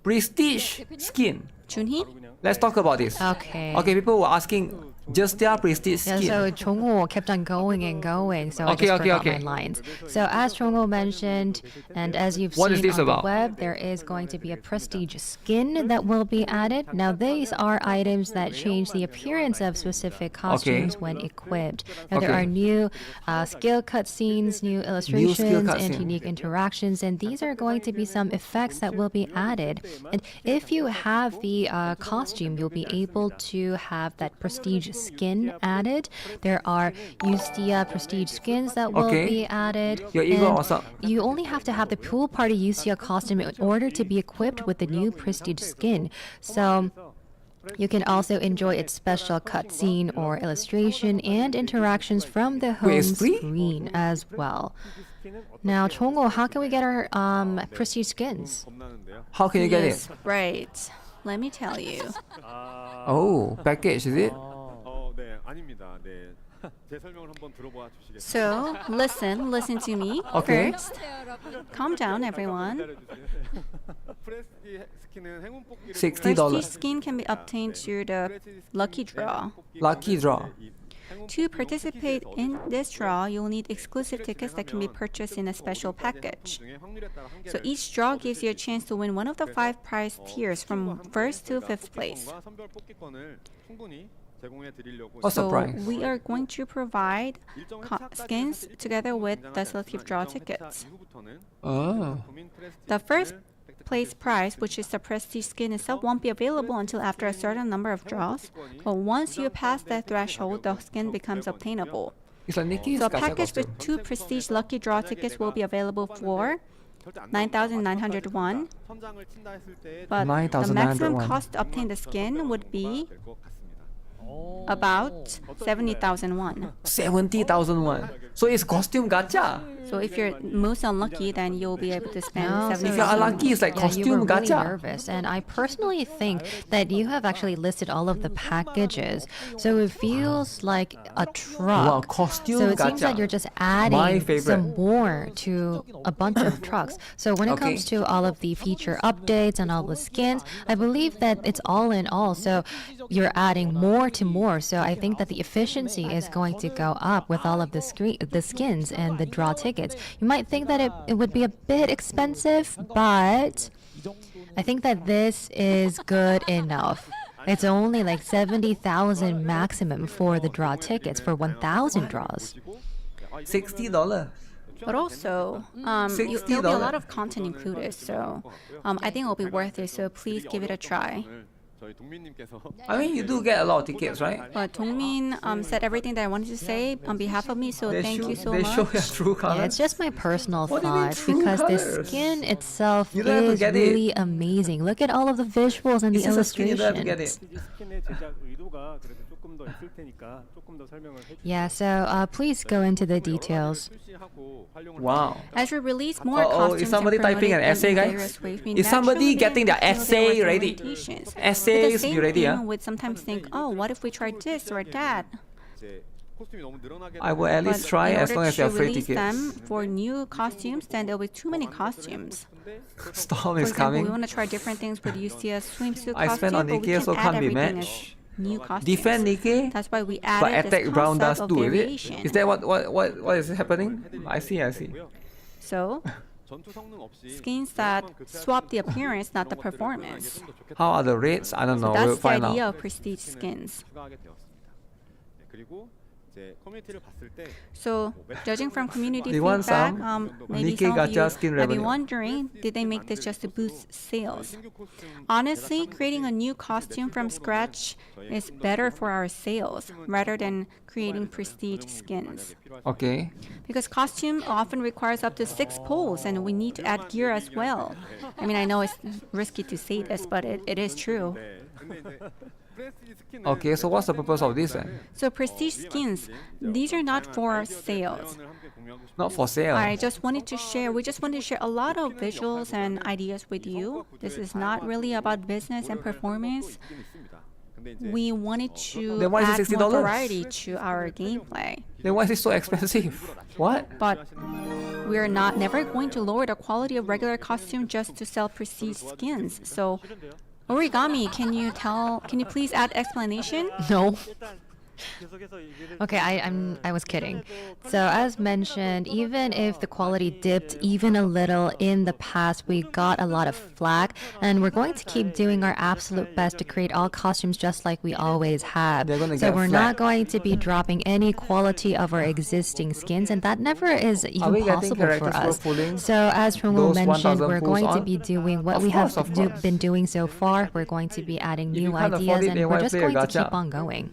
Prestige skin. Junhee? Let's talk about this. Okay. Okay, people were asking just their prestige Yeah, skin. so Chongho kept on going and going, so I Okay, just okay, forgot okay. my lines. So as Chongho mentioned, and as you've What is seen this on about? the web, there is going to be a prestige skin that will be added. Now these are items that change the appearance of specific costumes when equipped. Now there Okay. are new skill cutscenes, new illustrations, and cutscene. unique interactions, and these are going to be some effects that will be added. And if you have the costume, you'll be able to have that prestige skin added. There are Ustia prestige skins that will Okay. be added. Yo, Igor, and what's up? you only have to have the pool party Ustia costume in order to be equipped with the new prestige skin. So you can also enjoy its special cutscene or illustration and interactions from the home Wait, it's free? screen as well. Now, Chongho, how can we get our prestige skins? How can you get it? Yes, right. Let me tell you. Oh, package, is it? 네, 아닙니다. 네. 제 설명을 한번 들어봐 주시겠어요? So, listen to me Okay. first. Calm down, everyone. 프레스티 스킨은 행운 뽑기를 $60. Prestige skin can be obtained through the lucky draw. Lucky draw. To participate in this draw, you'll need exclusive tickets that can be purchased in a special package. So each draw gives you a chance to win one of the 5 prize tiers from 1st to 5th place. What's the So price? we are going to provide skins together with the selective draw tickets. Oh. The first place prize, which is the prestige skin itself, won't be available until after a certain number of draws. But once you pass that threshold, the skin becomes obtainable. It's like Nikki's So a gacha package costume. with 2 prestige lucky draw tickets will be available for 9,901. But the maximum 9,901. cost to obtain the skin would be about 70,000 won. 70,000 won. So it's costume gacha. So if you're most unlucky, then you'll be able to spend No, so 70,000 If you're unlucky, it's like yeah, you costume were really gacha. nervous, and I personally think that you have actually listed all of the packages, so it feels like a truck. Wow, costume So it seems gacha. like you're just My adding favorite. some more to a bunch of trucks. So when it Okay. comes to all of the feature updates and all the skins, I believe that it's all in all. So you're adding more to more. So I think that the efficiency is going to go up with all of the skins and the draw tickets. You might think that it would be a bit expensive, but I think that this is good enough. It's only like 70,000 maximum for the draw tickets for 1,000 draws. $60. But also, there'll be a $60. lot of content included, so I think it'll be worth it. So please give it a try. I mean, you do get a lot of tickets, right? But Dongmin said everything that I wanted to say on behalf of me, so thank you so They show much. your true colors. Yeah, it's just my personal What do you mean thought true because the colours? skin itself You don't have to is get it. really amazing. Look at all of the visuals and It's the just a skin, you don't have to get illustrations. it. 스킨의 제작 의도가 그래도 조금 더 있을 테니까 조금 더 설명을 해 Yeah, so please go into the details. Wow. As we release more Uh-oh, costumes is somebody and promote typing it an in essay, guys? various ways, we Is somebody naturally getting their feel there essay were ready? limitations. But Essays, the same you ready, thing huh? would sometimes think, oh, what if we tried this or that? I will at least try as long as you have free release tickets. them for new costumes, then there'll be too many costumes. Storm For is example, coming. we want to try different things with UCS swimsuit I spent on costume, but we NIKKE, can so add can't be everything matched. as new costumes. Defend NIKKE, That's why we but added attack this Brown concept Dust of too, is variation. it? Is that what is happening? I see. So, skins that swap the appearance, not the performance. How are the rates? I don't know. That's We'll the find idea out. of prestige skins. 그리고 이제 커뮤니티를 봤을 때 So, judging from community You want feedback, some? maybe NIKKE some of gacha you skin might be revenue. wondering, did they make this just to boost sales? Honestly, creating a new costume from scratch is better for our sales rather than creating prestige skins. Okay. Because costume often requires up to 6 pulls and we need to add gear as well. I mean, I know it's risky to say this, but it is true. Okay, so what's the purpose of this then? So prestige skins, these are not for sales. Not for sale. We just wanted to share a lot of visuals and ideas with you. This is not really about business and performance. We wanted to Then why is it add more $60? variety to our gameplay. Then why is it so expensive? What? But we're never going to lower the quality of regular costume just to sell prestige skins. So Origami, can you please add explanation? No. Okay, I was kidding. So as mentioned, even if the quality dipped even a little in the past, we got a lot of flack, and we're going to keep doing our absolute best to create all costumes just like we always have. So we're not going to be dropping any quality of our existing skins, and that never is even possible for us. So as Chungwoo mentioned, we're going to be doing what we have been doing so far. We're going to be adding new ideas, and we're just going to keep on going.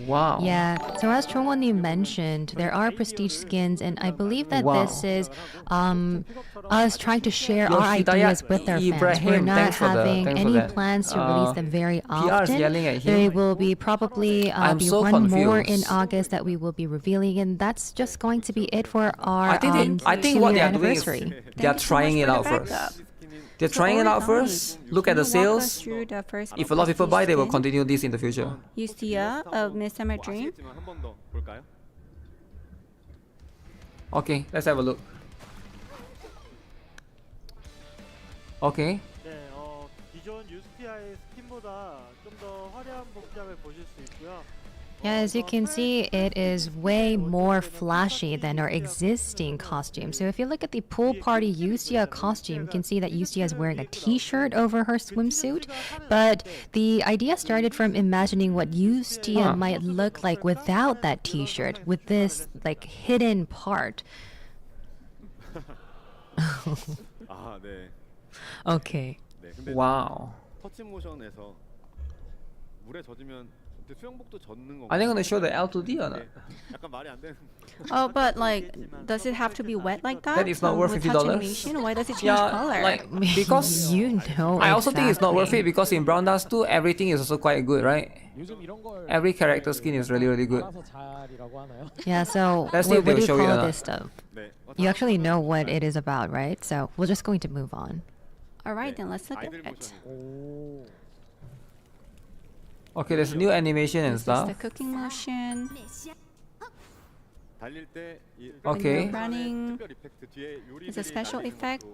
Wow. Yeah. So as Chungwoo mentioned, there are prestige skins, and I believe that this is us trying to share our ideas with our fans. We're not having any plans to release them very often. There will be probably be one more in August that we will be revealing, and that's just going to be it for our I think what they are doing is anniversary. they are trying it out first. They're trying it out first. Look at the sales. If a lot of people buy, they will continue this in the future. Yusia of Midsummer Dream. Okay, let's have a look. Okay. 네, 기존 유스티아의 스킨보다 좀 더 화려한 복장을 보실 수 있고요. Yeah, as you can see, it is way more flashy than our existing costume. So if you look at the pool party Yusia costume, you can see that Yusia is wearing a t-shirt over her swimsuit. But the idea started from imagining what Yusia might look like without that t-shirt, with this like hidden part. 아, 네. Okay. Wow. 터치 모션에서 물에 젖으면 수영복도 젖는 건가요? Are they gonna show the L2D or not? 약간 말이 안 되는. Oh, but like, does it have to be wet like that? That is not worth With $50. touch animation? Why does it change color? Like because you know. I also think it's not worth it because in Brown Dust 2, everything is also quite good, right? Every character skin is really good. Yeah, so Let's see if what do they'll you show you call or this stuff? You actually know what it is about, right? So we're just going to move on. All right, then let's look at it. Okay, there's new animation and This is stuff. the cooking motion. Okay. Running. It's a special effect.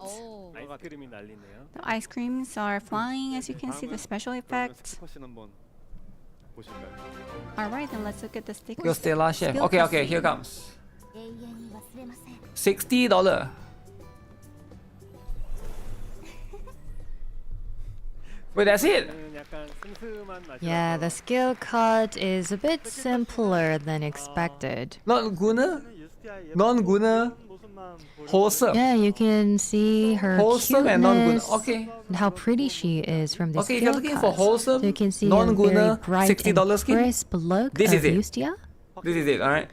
아이스크림이 날리네요. The ice creams are flying, as you can see, the special effect. All right, then let's look at the stickers. Your Stellar Chef. Skill Okay, cutscene. here comes. $60. Wait, that's it? 약간 슴슴한 맛이. Yeah, the skill cut is a bit simpler than expected. Not guna? Non-guna? Wholesome. Yeah, you can see her Wholesome and non-guna. cuteness Okay. and how pretty she is from the Okay, if skill you're looking cut. for wholesome, So you can see non-guna, a very bright $60 and skin, crisp look this of is it. Yustia. This is it, alright?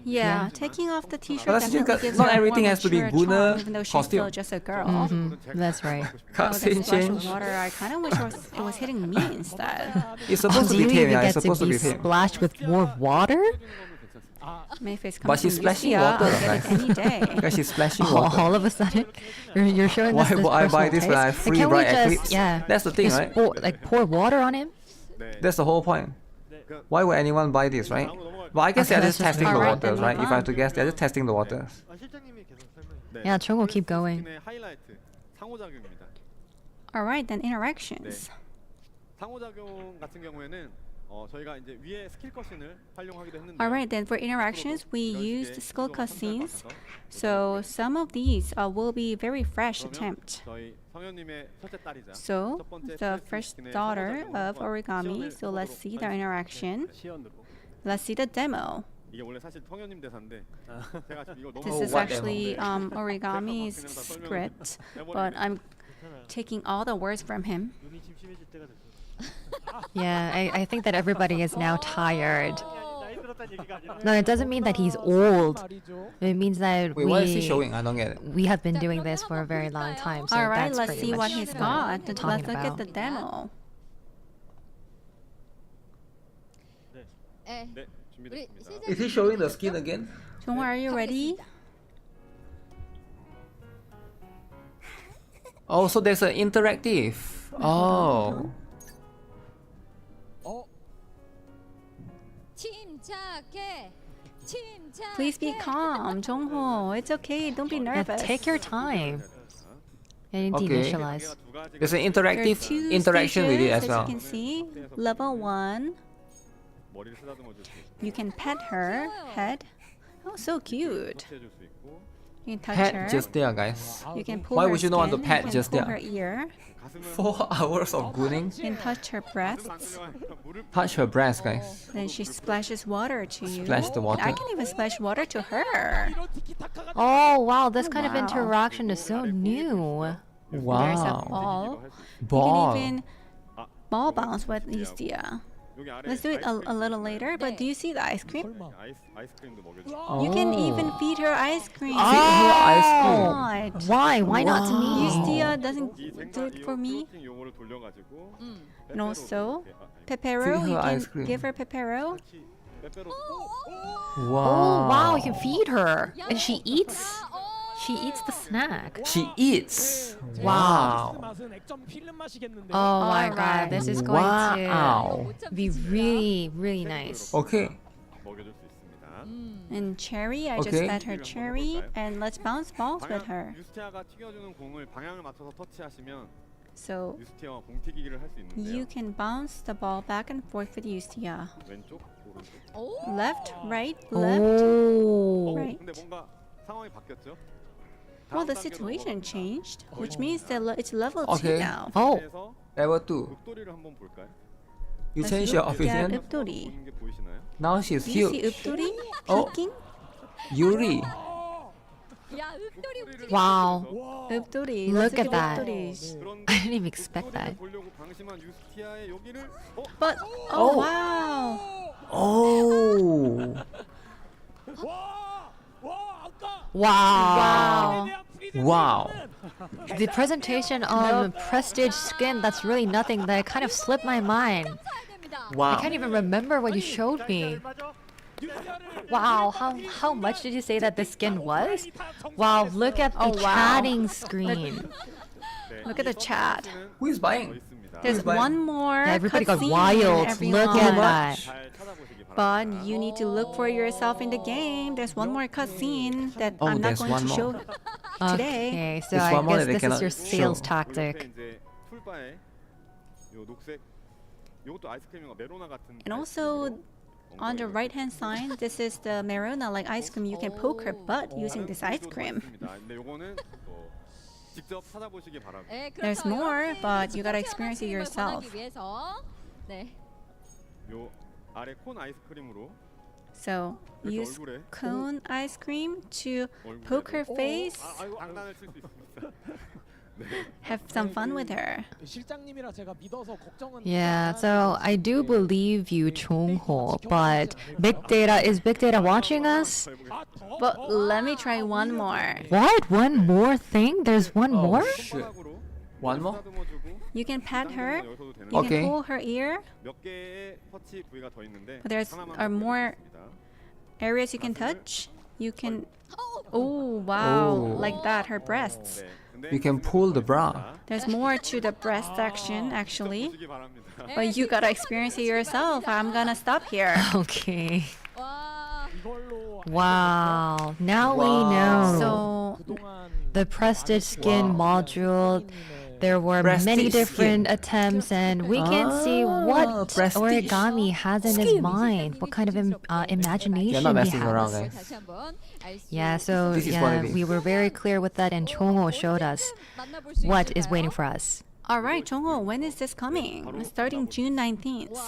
Yeah, taking off the t-shirt But that's just definitely because gives not her a everything more has to be mature Guna charm, even though she's costume. still just a girl. That's right. Oh, the Cutscene splash change. of water, I kind of wish it was hitting me instead. It's supposed to Do be you tame, even yeah. It's get to supposed to be be tame. splashed with more water? My face comes But she's from splashing Lucia, water, I'll get it any day. Because she's splashing water. All of a sudden, you're showing us Why this would I buy this personal when I have taste? free Can't we bright just- eclipse? Yeah, That's the thing, just right? pour water on him. That's the whole point. Why would anyone buy this, right? Well, I guess Okay, they're let's just testing the alright, waters, then right? move If I have on. to guess, they're just testing the waters. 실장님이 계속 설명해. Yeah, Chung will keep going. 스킨의 하이라이트 상호작용입니다. Alright, then interactions. 상호작용 같은 경우에는 저희가 이제 위에 스킬 컷신을 활용하기도 했는데 Alright, then for interactions, we used skill cutscenes. So some of these will be very fresh attempt. 저희 성현님의 첫째 딸이자 So 첫 번째 the 플래시 first 스킨의 daughter 상호작용과 of origami. So let's see their interaction. 시연으로. Let's see the demo. 이게 원래 사실 성현님 대사인데 제가 지금 이거 너무 This is actually origami's script, but I'm taking all the words from him. 눈이 침침해질 때가 됐어. Yeah, I think that everybody is now tired. 나이 들었다는 얘기가 아니라. No, it doesn't mean that he's old. It means that Wait, what is he showing? I don't get it. we have been doing this for a very long time. So Alright, that's let's pretty see what much he's what got. we're Let's talking look at about. the demo. 네. 네, 우리 준비됐습니다. Is he showing the skin again? Jongho, are you ready? Oh, so there's an interactive. Oh. 침착해. 침착해. Please be calm, Jongho. It's okay. Don't be Yeah, nervous. take your time. And Okay. deinitialize. There's an There are interactive two interaction with it stages, as well. you can see. Level 1, 머리를 쓰다듬어 줄 수 있고 you can pet her head. Oh, so cute. 터치해 줄 수 있고 You can touch her. Pet just there, guys. You can pull Why her would you not want to skin. pet You can just pull there? her ear. 가슴을 4 hours of gooning. You can touch her breasts. 물을 Touch her breast, guys. Then she splashes water to you. Splash the water. I can even splash water to her. Oh wow, this kind of Wow. interaction is so new. There's a Wow. ball. Ball. You can even ball bounce with Istia. 여기 아래 Let's do it a little later, but do you see the ice cream? 아이스크림도 먹여줘. Oh. You can even feed her ice cream. Feed her ice cream. God. Why? Why not to me? Istia doesn't 이 do it for me. 프로틴 용어를 돌려가지고 And also, Pepero, Feed you her ice can cream. give her Pepero. 빼빼로 Oh Wow. wow, you can feed her, and she eats. She eats the snack. She eats. Wow. 맛은 Oh my Alright. god, this is going Wow. to be really, really nice. Okay. 먹여줄 수 있습니다. And Cherry, I just Okay. fed her Cherry, and let's bounce balls with her. 유스티아가 튀겨주는 공을 방향을 맞춰서 터치하시면 So 유스티아와 공 튀기기를 할 수 있는데요. you can bounce the ball back and forth with Istia. 왼쪽, 오른쪽. Left, right, left, Oh. right. 근데 뭔가 상황이 바뀌었죠? Well, the situation changed, which means that it's level 2 Okay. now. Oh. 그래서 Level 2. 읍도리를 한번 볼까요? You Let's change your look at opinion. 읍도리. 보는 게 보이시나요? Now she's Do you see huge. 읍도리 Oh. peeking? Yuri. 야, 읍돌이 움직이. Wow. 읍도리. Look Let's at that. 읍도리. I didn't even expect that. 보려고 방심한 유스티아의 여기를 But oh wow! Oh. Wow. Wow. The presentation on Prestige skin, that's really nothing. That kind of slipped my mind. I Wow. can't even remember what you showed me. Wow, how much did you say that the skin was? Wow, look at the Oh, wow. chatting screen. Look at the chat. Who is buying? There's one more. Yeah, everybody got cutscene, wild. everyone. Look at that. 잘 찾아보시기 바랍니다. But you need to look for yourself in the game. There's one more cutscene that Oh, I'm not there's going one to show more. today. Okay, so There's I one more guess that they this is cannot your sales show. tactic. 옆에 이제 풀바에 요 녹색 요것도 아이스크림이가 메로나 같은 And also on the right hand side, this is the Merona like ice cream. You can poke her butt using this ice cream. 근데 요거는 또 직접 찾아보시기 바랍니다. 네, 그렇죠. There's more, 여러분, but you gotta 소시한 experience it 아이스크림을 yourself. 권하기 위해서. 네. 요 아래 콘 아이스크림으로 So use 얼굴에 cone ice cream to poke her face. 장난을 칠 수 있습니다. Have some fun with her. 실장님이라 제가 믿어서 걱정은 Yeah, so I do believe you, Chung-ho, but big data, is big data watching us? But let me try one more. What? One more thing? There's one more? Shit. One more? You can pat her. You Okay. can pull her ear. 몇 개의 터치 부위가 더 있는데 But there's 하나만 are more 있습니다. areas you can touch. You can. Oh wow! Oh. Like that, her breasts. 네. 근데 You can pull the bra. There's more to the breast section actually. 보시기 바랍니다. But you gotta experience it yourself. I'm gonna stop here. Okay. 와, Wow, now we know. So The Prestige Skin module, there were Prestige many Skin. different attempts, and we can see what Prestige Origami has in his mind, what kind of imagination You're not he messing around, has. guys. Yeah, so This is what it is. we were very clear with that, and Chongho showed us what is waiting for us. all right, Jongho, when is this coming? Starting June 19th.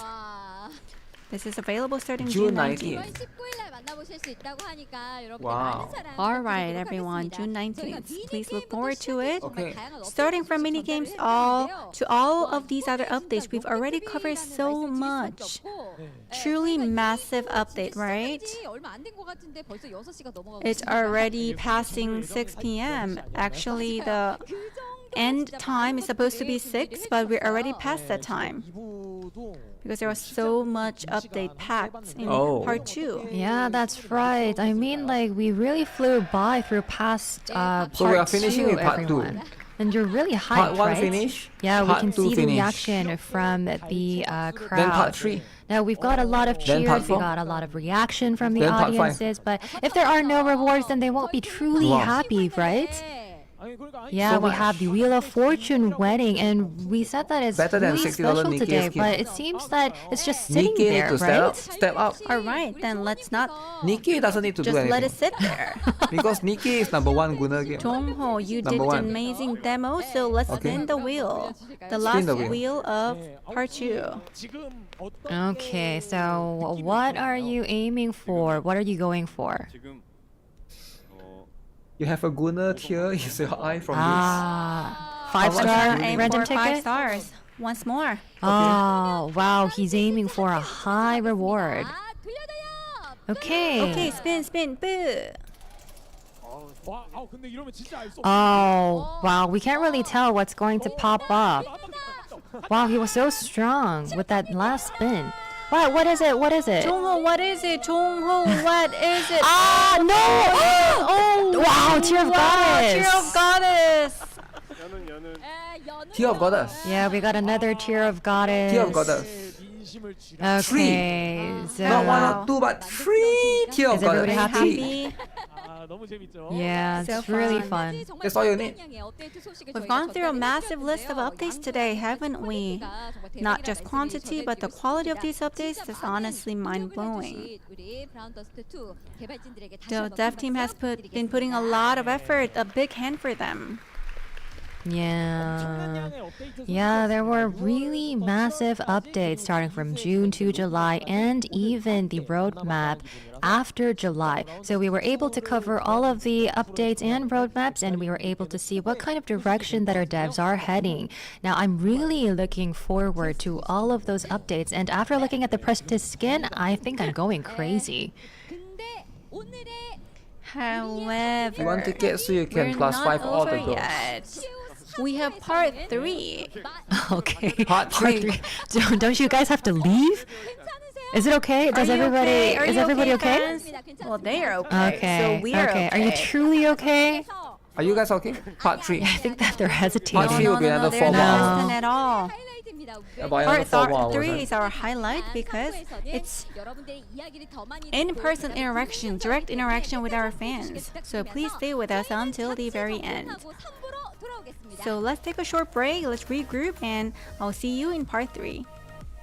This is available starting June 19th. 19일 날 만나보실 수 있다고 하니까 여러분들 Wow. 많은 사랑 All right, everyone, June 19th. Please look forward to it. Starting from mini games to all of these other updates, we've already covered so much. Truly massive update, right? It's already passing 6 p.m. Actually, the end time is supposed to be 6, but we're already past that time. Because there was so much update packed in part 2. Yeah, that's right. I mean, like, we really flew by through past part So we are finishing 2, with part 2. everyone. And you're really hyped, Part 1 right? finish. Yeah, we part can 2 see the finish. reaction from the crowd. Then part 3. Now, we've got a lot of Then part cheers, we 4. got a lot of reaction from the Then part 5. audiences, but if there are no rewards, then they won't be truly Wow. happy, right? Yeah, So we much. have the Wheel of Fortune wedding, and we said that it's Better than really $60 special NIKKE today, skin. but it seems that it's just sitting NIKKE there, need to right? step up. All right, then let's not NIKKE doesn't need to just do anything. let it sit there. Because NIKKE is #1 Gunner game. Jongho, you did Number an 1. amazing demo, so let's Okay. spin the wheel. The Spin last the wheel. wheel of part 2. Okay, so what are you aiming for? What are you going for? You have a Gunner tier, is your eye from Ah, How much 5-star do you Aim random for 5 ticket? stars. Once more. Oh, wow, he's aiming for a high reward. Okay. Okay, spin, boo. Oh, wow, we can't really tell what's going to pop up. Wow, he was so strong with that last spin. Wow, what is it? What is it? Jongho, what is it? Jongho, what is it? Ah, no! Oh, wow, Tear of Goddess. Tear of Goddess. Tear of Goddess. Yeah, we got another Tear of Goddess. Tear of Goddess. Okay, so Not 1 or 2, but 3 Tear of is everybody Goddess. happy? Yeah, it's So really fun. fun. That's all you need. We've gone through a massive list of updates today, haven't we? Not just quantity, but the quality of these updates is honestly mind-blowing. The dev team has been putting a lot of effort, a big hand for them. Yeah, there were really massive updates starting from June to July, and even the roadmap after July. So we were able to cover all of the updates and roadmaps, and we were able to see what kind of direction that our devs are heading. Now, I'm really looking forward to all of those updates, and after looking at the Prestige skin, I think I'm going crazy. However, You want tickets so you can we're plus not 5 all the over girls. yet. We have part 3. Okay. Part 3. Don't you guys have to leave? Is it okay? Does Are you everybody? okay? Are Is you everybody okay, okay? fans? Well, they are okay. Okay. So we are okay. Are you truly okay? Are you guys okay? Part 3. I think that they're hesitating. Part 3 will be another 4 they're more not hours. hesitant at all. About another 4 more Part hours. 3 right? is our highlight because it's in-person interaction, direct interaction with our fans. So please stay with us until the very end. So let's take a short break, let's regroup, and I'll see you in part 3.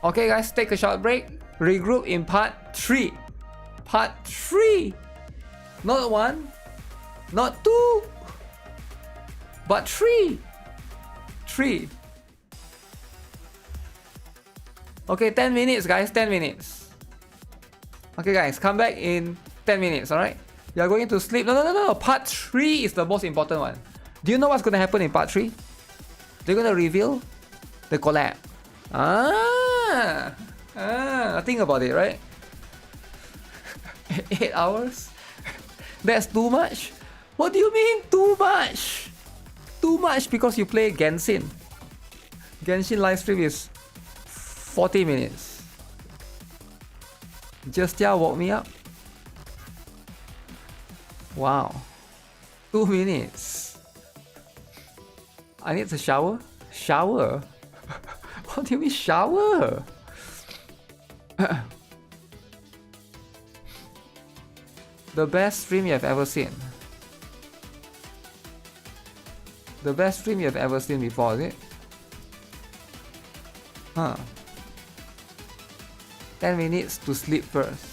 Okay guys, take a short break. Regroup in part 3. Part 3. Not 1, not 2, but 3. 3. Okay, 10 minutes guys, 10 minutes. Okay guys, come back in 10 minutes, alright? You are going to sleep. No. Part 3 is the most important one. Do you know what's going to happen in part 3? They're going to reveal the collab. Think about it, right? 8 hours? That's too much? What do you mean too much? Too much because you play Genshin. Genshin livestream is 40 minutes. Justia woke me up. Wow. 2 minutes. I need to shower? Shower? What do you mean shower? The best stream you have ever seen. The best stream you have ever seen before, is it? Huh. 10 minutes to sleep first.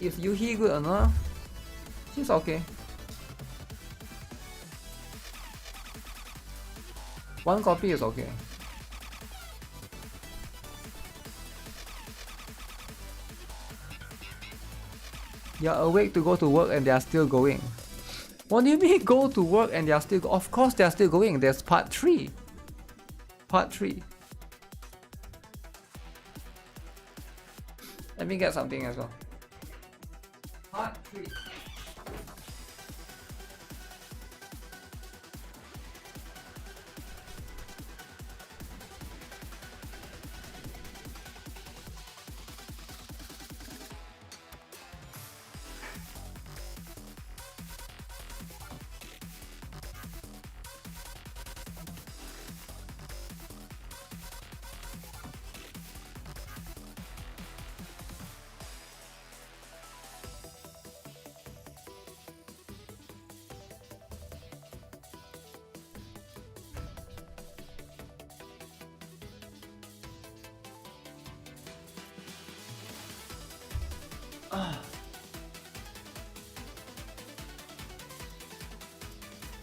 Is Yuhi good or not? She's okay. One copy is okay. You're awake to go to work and they are still going. What do you mean go to work and they are still of course they are still going. There's part 3. Part 3. Let me get something as well. Part 3.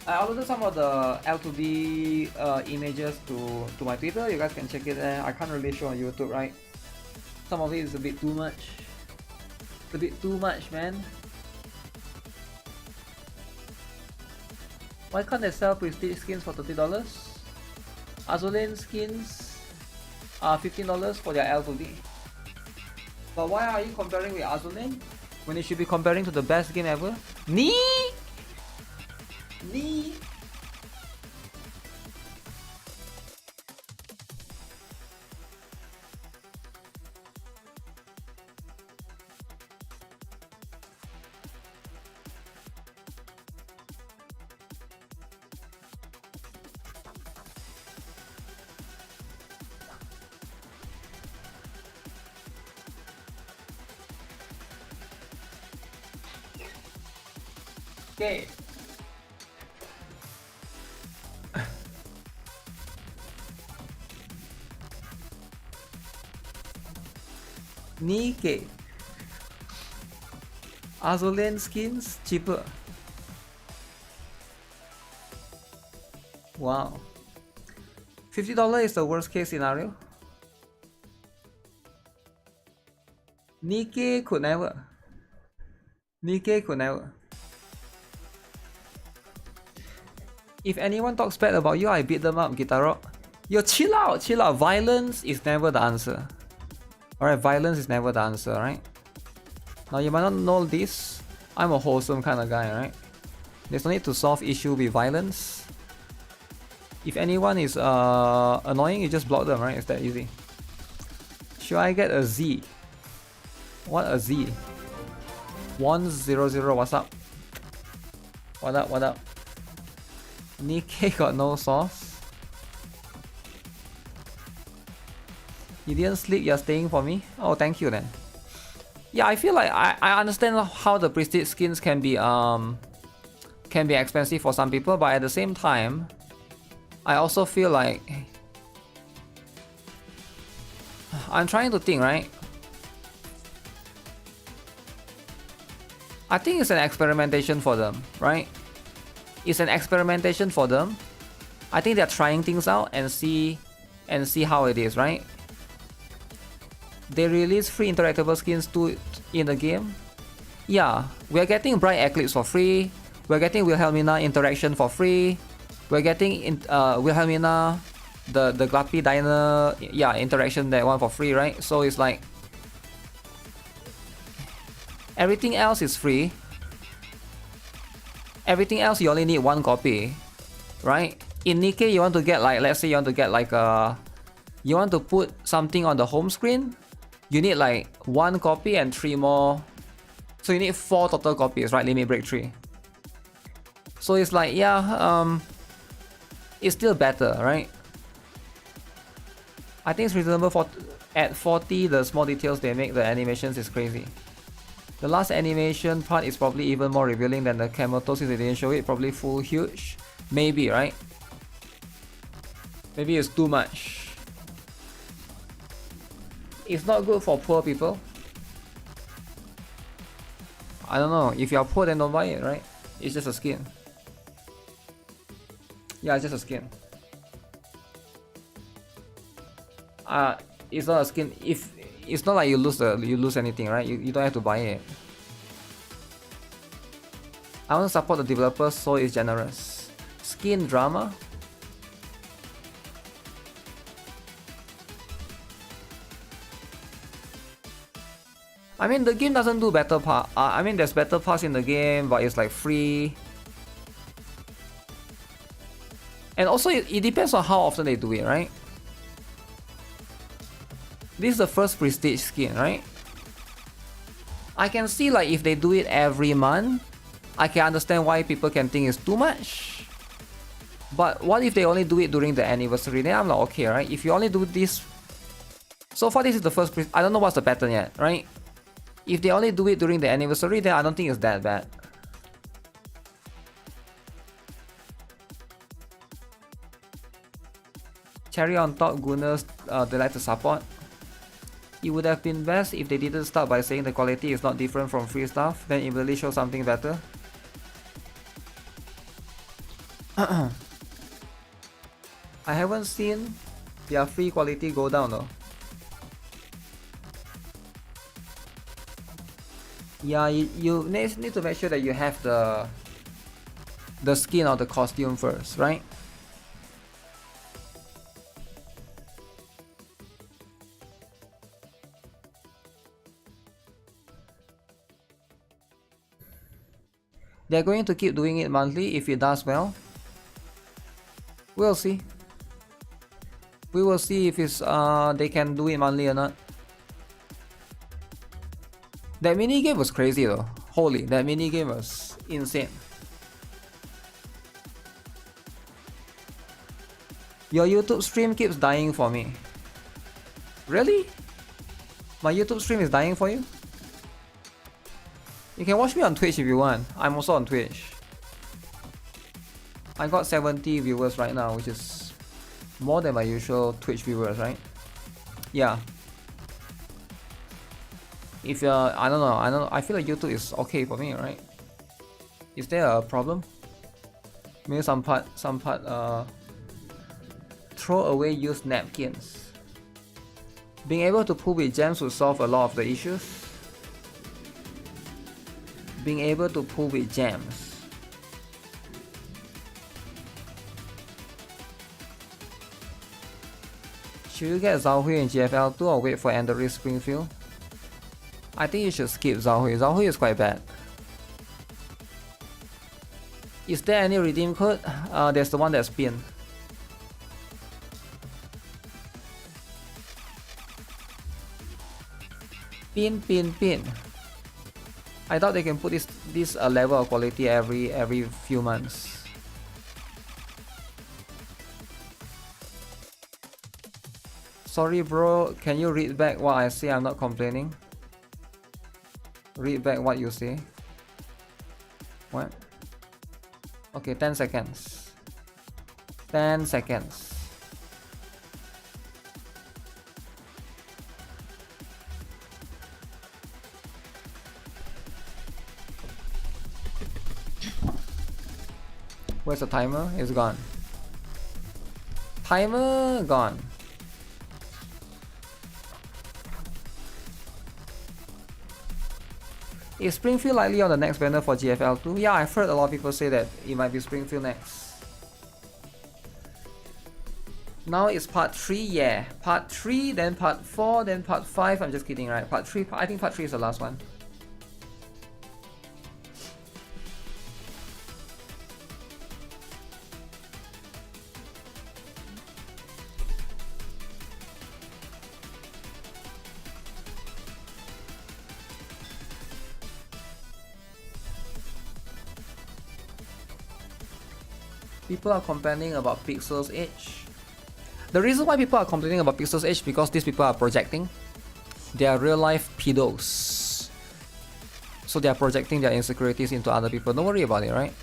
I uploaded some of the L2B images to my Twitter. You guys can check it there. I can't really show on YouTube, right? Some of it is a bit too much. It's a bit too much, man. Why can't they sell prestige skins for $30? Azulane skins are $15 for their L2B. But why are you comparing with Azulane when you should be comparing to the best game ever? Ni. Okay. NIKKE. Azulane skins cheaper. Wow. $50 is the worst case scenario. NIKKE could never. NIKKE could never. If anyone talks bad about you, I beat them up, GuitarRock. Yo, chill out, chill out. Violence is never the answer. Alright, violence is never the answer, right? Now you might not know this. I'm a wholesome kind of guy, right? There's no need to solve issue with violence. If anyone is annoying, you just block them, right? It's that easy. Should I get a Z? What a Z? 100, what's up? What up, what up? NIKKE got no sauce. You didn't sleep, you're staying for me? Oh, thank you then. Yeah, I feel like I understand how the prestige skins can be expensive for some people, but at the same time, I also feel like I'm trying to think, right? I think it's an experimentation for them, right? It's an experimentation for them. I think they're trying things out and see how it is, right? They release free interactable skins too in the game. Yeah, we're getting Bright Eclipse for free. We're getting Wilhelmina interaction for free. We're getting Wilhelmina, the Glappy Diner, yeah, interaction, that one for free, right? So it's like everything else is free. Everything else you only need one copy, right? In NIKKE you want to get like, let's say you want to get like you want to put something on the home screen, you need like one copy and 3 more. So you need 4 total copies, right? Limit break 3. So it's like, yeah, it's still better, right? I think it's reasonable for at 40, the small details they make, the animations is crazy. The last animation part is probably even more revealing than the camel toe since they didn't show it, probably full huge. Maybe, right? Maybe it's too much. It's not good for poor people. I don't know, if you're poor then don't buy it, right? It's just a skin. Yeah, it's just a skin. It's not a skin. If it's not like you lose anything, right? You don't have to buy it. I want to support the developers, so it's generous. Skin drama. I mean, the game doesn't do better part. I mean, there's better parts in the game, but it's like free. And also, it depends on how often they do it, right? This is the first prestige skin, right? I can see like if they do it every month, I can understand why people can think it's too much. But what if they only do it during the anniversary? Then I'm like, okay, right? If you only do this... So far, this is the first... I don't know what's the pattern yet, right? If they only do it during the anniversary, then I don't think it's that bad. Cherry on top, goodness, they like to support. It would have been best if they didn't start by saying the quality is not different from free stuff, then it really shows something better. I haven't seen their free quality go down though. Yeah, you need to make sure that you have the skin or the costume first, right? They're going to keep doing it monthly if it does well. We'll see. We will see if it's they can do it monthly or not. That mini game was crazy though. Holy, that mini game was insane. Your YouTube stream keeps dying for me. Really? My YouTube stream is dying for you? You can watch me on Twitch if you want. I'm also on Twitch. I got 70 viewers right now, which is more than my usual Twitch viewers, right? Yeah. If I don't know, I feel like YouTube is okay for me, right? Is there a problem? Maybe some part throw away used napkins. Being able to pull with gems would solve a lot of the issues. Being able to pull with gems. Should you get Zhao Hui in GFL2 or wait for Endery Springfield? I think you should skip Zhao Hui. Zhao Hui is quite bad. Is there any redeem code? There's the one that's pinned. Pin. I thought they can put this level of quality every few months. Sorry bro, can you read back what I say? I'm not complaining. Read back what you say. What? Okay, 10 seconds. 10 seconds. Where's the timer? It's gone. Timer gone. Is Springfield likely on the next banner for GFL2? Yeah, I've heard a lot of people say that it might be Springfield next. Now it's part 3, yeah. Part 3, then part 4, then part 5. I'm just kidding, right? Part 3, I think part 3 is the last one. People are complaining about pixels age. The reason why people are complaining about pixels age because these people are projecting. They are real life pedos. So they are projecting their insecurities into other people. Don't worry about it, right?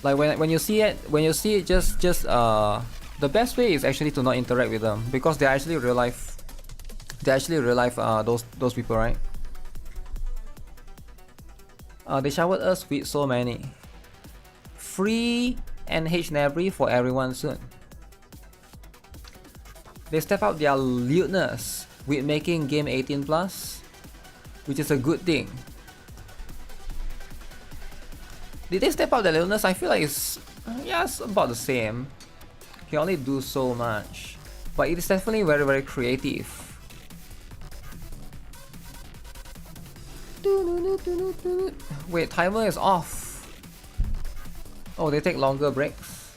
Like when you see it, just the best way is actually to not interact with them because they're actually real life. They're actually real life those people, right? They showered us with so many. Free NH Nabry for everyone soon. They step up their lewdness with making game 18+, which is a good thing. Did they step up their lewdness? I feel like it's about the same. You can only do so much, but it is definitely very, very creative. Wait, timer is off. Oh, they take longer breaks.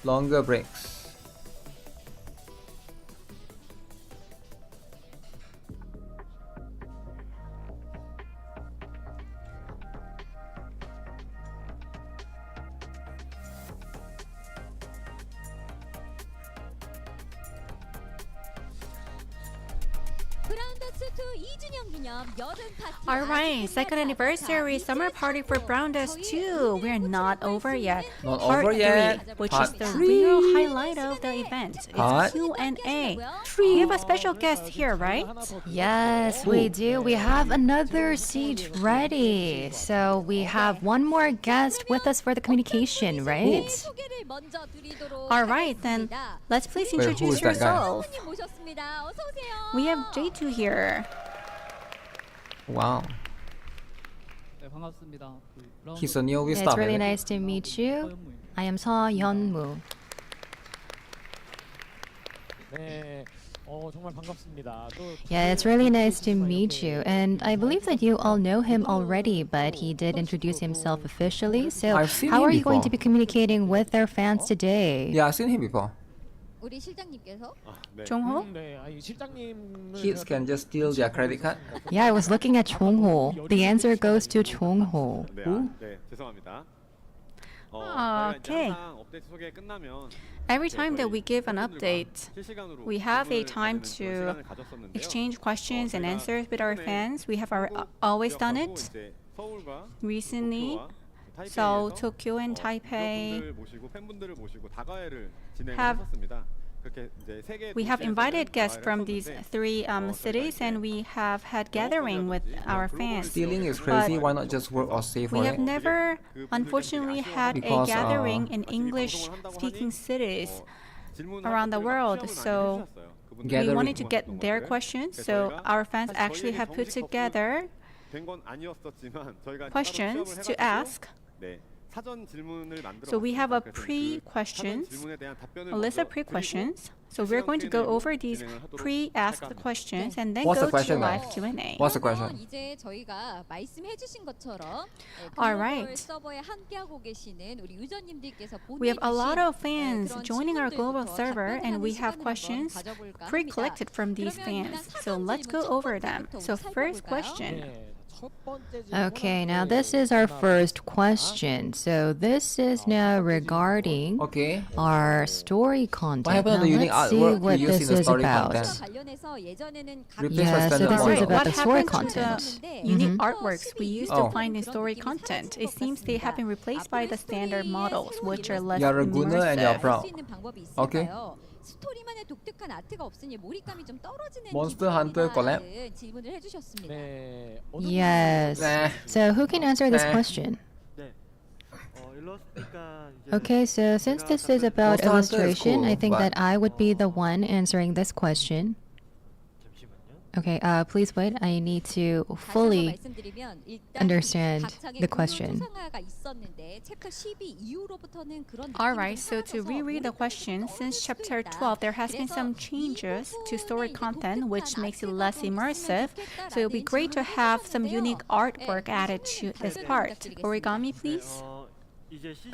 Longer breaks. Alright, second anniversary summer party for Brown Dust 2. We're not over yet. Not Part over yet. 3, which Part is the 3. real highlight of the event. It's Part Q&A. We have a special guest here, right? Yes, we do. We have another seat ready. So we have one more guest with us for the communication, right? Alright, then let's please Wait, who introduce is that guy? yourself. We have J2 here. Wow. He's a newbie Yeah, star. it's really baby. nice to meet you. I am Seo Hyunmu. Yeah, it's really nice to meet you. And I believe that you all know him already, but he did introduce himself officially. So I've seen how him are you going to before. be communicating with our fans today? Yeah, I've seen him before. 우리 실장님께서 종호? Kids can just steal their credit card. Yeah, I was looking at Chongho. The answer goes to Chongho. 네, 죄송합니다. Okay. Every time that we give an update, we have a time to exchange questions and answers with our fans. We have always done it recently. So Tokyo and Taipei we have invited guests from these three cities, and we have had gathering with our fans. Stealing is crazy. But Why not just work or save we for have it? never, unfortunately, had Because, a gathering in English-speaking cities around the world. So we wanted to get their questions. So our fans actually have put together questions to ask. So we have a list of pre-questions. So we're going to go over these pre-asked questions and then What's go the question, to live guys? Q&A. What's the question? 이제 저희가 말씀해주신 것처럼 Alright. 서버에 함께하고 계시는 우리 유저님들께서 We have a lot of fans 그런 joining our global 친구들부터 server, and we 답변하는 have 시간을 questions 한번 가져볼까 pre-collected 합니다. from these 그러면 fans. 일단 So 사전 let's go 질문 첫 over them. 번째부터 So 우리 first 살펴볼까요? question. Okay, now this is our first question. So this is now regarding our story content. What happened to Now the unique let's see artwork what we used in this the is story about. content? Replace Yeah, the so standard this is model. about What the story happened to content. the unique artworks we used to Oh. find in story content? It seems they have been replaced by the standard models, which are less You're a gooner and you're immersive. proud. Okay. 스토리만의 독특한 아트가 없으니 몰입감이 좀 떨어지는 Monster Hunter collab? 기분이라는 질문을 해주셨습니다. Yes. Nah. So who can answer this Nah. question? 일러스트니까 이제 Okay, so since this is about Monster Hunter is illustration, I cool, think but- that I would be the one answering this question. Okay, please wait. I need to fully 말씀드리면 일단 understand 각창의 the 공룡 question. 초상화가 있었는데 챕터 12 이후로부터는 그런 Alright, so to reread the question, since chapter 12, there has been some changes to story content, which makes it less immersive. So it would be great to have some unique artwork added to this part. Origami, please.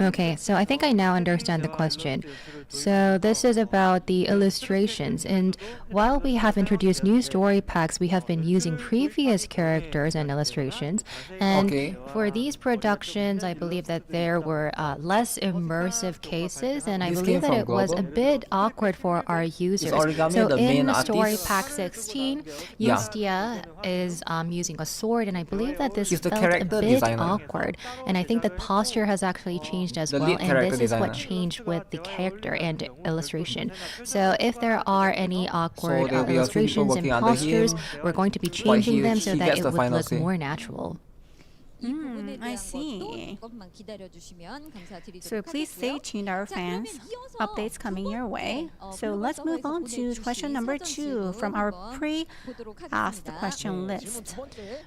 Okay, so I think I now understand the question. So this is about the illustrations, and while we have introduced new story packs, we have been using previous characters and illustrations. And for these productions, I believe that there were less immersive cases, and I believe that it was a bit awkward for our users. So in story pack 16, Yustia is using a sword, and I believe that this felt a bit awkward. And I think the posture has actually changed as well, and this is what changed with the character and illustration. So if there are any awkward illustrations and postures, we're going to be changing them so that it would look more natural. I see. So please stay tuned, our fans. Updates coming your way. So let's move on to question number 2 from our pre-asked question list.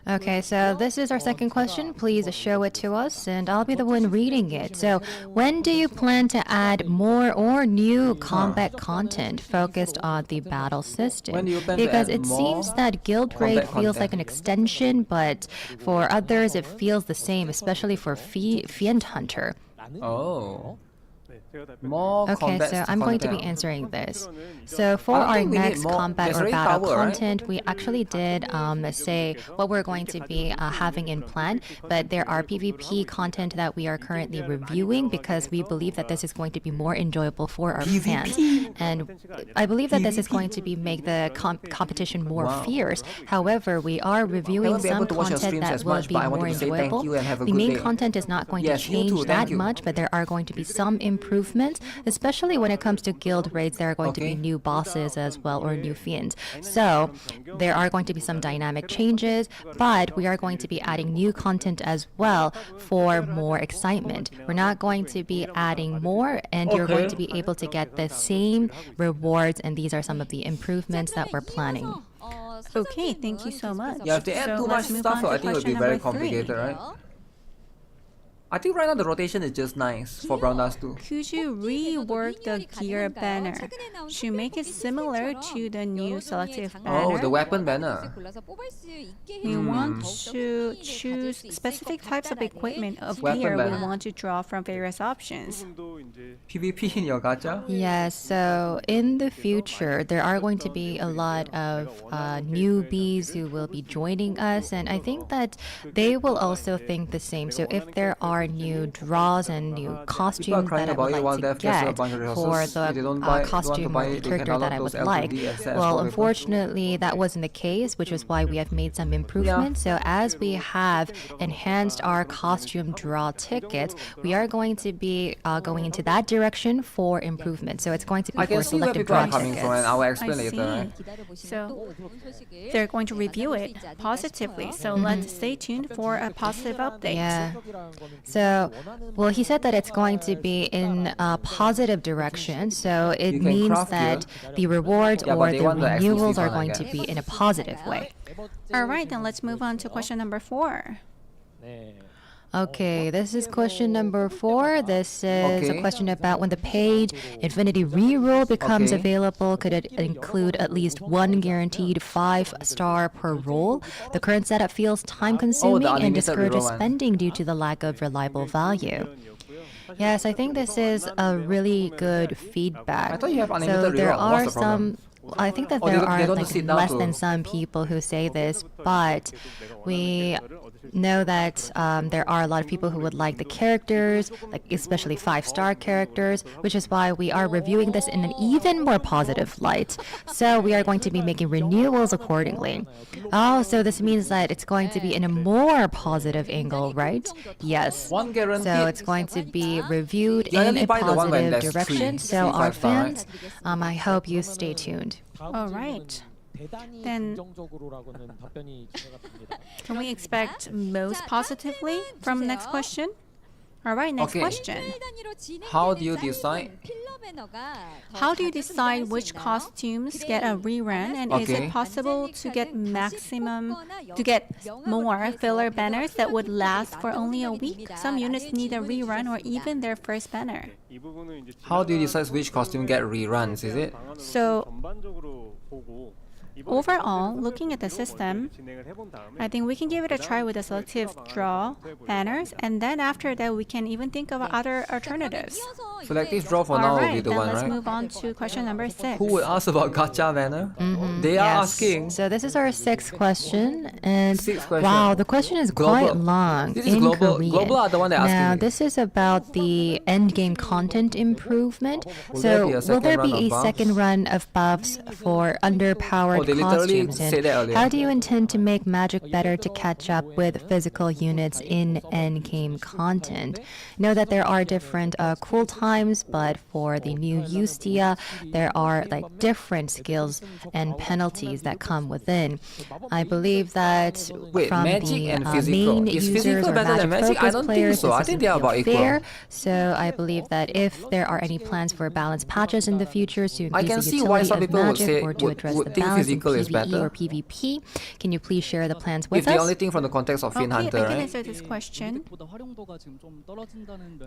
Okay, so this is our second question. Please show it to us, and I'll be the one reading it. So, when do you plan to add more or new combat content focused on the battle system? Because it seems that Guild Raid feels like an extension, but for others it feels the same, especially for Fiend Hunter. Oh. Okay, so I'm going to be answering this. So for our next combat or battle content, we actually did say what we're going to be having in plan, but there are PvP content that we are currently reviewing because we believe that this is going to be more enjoyable for our fans. And I believe that this is going to be make the competition more fierce. However, we are reviewing some content that will be more enjoyable. The main content is not going to change that much, but there are going to be some improvements, especially when it comes to guild raids. There are going to be new bosses as well, or new fiends. So there are going to be some dynamic changes, but we are going to be adding new content as well for more excitement. We're not going to be adding more, and you're going to be able to get the same rewards, and these are some of the improvements that we're planning. Okay, thank you so much. Yeah, if they add too much stuff, I think it would be very complicated, right? I think right now the rotation is just nice for Brown Dust 2. Could you rework the gear banner to make it similar to the new selective banner? Oh, the weapon banner. We want to choose specific types of equipment of gear we want to draw from various options. PvP in your gacha? Yes, so in the future, there are going to be a lot of newbies who will be joining us, and I think that they will also think the same. So if there are new draws and new costumes that I would like to get for the costume or the character that I would like, well, unfortunately, that wasn't the case, which is why we have made some improvements. So as we have enhanced our costume draw tickets, we are going to be going into that direction for improvement. So it's going to be for selective draw tickets. I will explain later, right? So they're going to review it positively. So let's stay tuned for a positive update. Yeah. So, well, he said that it's going to be in a positive direction. So it means that the rewards or the renewals are going to be in a positive way. All right, then let's move on to question number 4. Okay, this is question number 4. This is a question about when the paid Infinity reroll becomes available, could it include at least one guaranteed 5-star per roll? The current setup feels time-consuming and discourages spending due to the lack of reliable value. Yes, I think this is a really good feedback. I thought you have so there are some... I think that there are like less than some people who say this, but we know that there are a lot of people who would like the characters, like especially 5-star characters, which is why we are reviewing this in an even more positive light. So we are going to be making renewals accordingly. Oh, so this means that it's going to be in a more positive angle, right? Yes. So it's going to be reviewed in a positive direction. So our fans, I hope you stay tuned. All right. Then, can we expect most positively from next question? All right, next question. How do you decide? How do you decide which costumes get a rerun, and is it possible to get more filler banners that would last for only a week? Some units need a rerun or even their first banner. How do you decide which costume get reruns, is it? So overall, looking at the system, I think we can give it a try with the selective draw banners, and then after that we can even think of other alternatives. Selective draw for now will be the then one, let's right? move on to question number 6. Who would ask about gacha banner? They are asking. So this is our 6th question, and Sixth question. wow, the question is quite long. This is in global. Korean. Global are the one that Now asking. this is about the end game content improvement. Will there be a So will there second be run a of buffs? second run of buffs for underpowered They literally costumes? said And that earlier. how do you intend to make Magic better to catch up with physical units in end game content? Know that there are different cool times, but for the new Ustia, there are like different skills and penalties that come within. I believe that Wait, from Magic the and physical. main Is users physical or better than Magic Magic? I focused don't think players, so. this I think doesn't they are feel about equal. fair. So I believe that if there are any plans for balance patches in the future to I increase can the see why utility some of people would Magic say or to address would the think balance in physical is PvE better. or PvP, can you please share the plans with If they us? only think from the context of Fin Okay, Hunter, I can right? answer this question.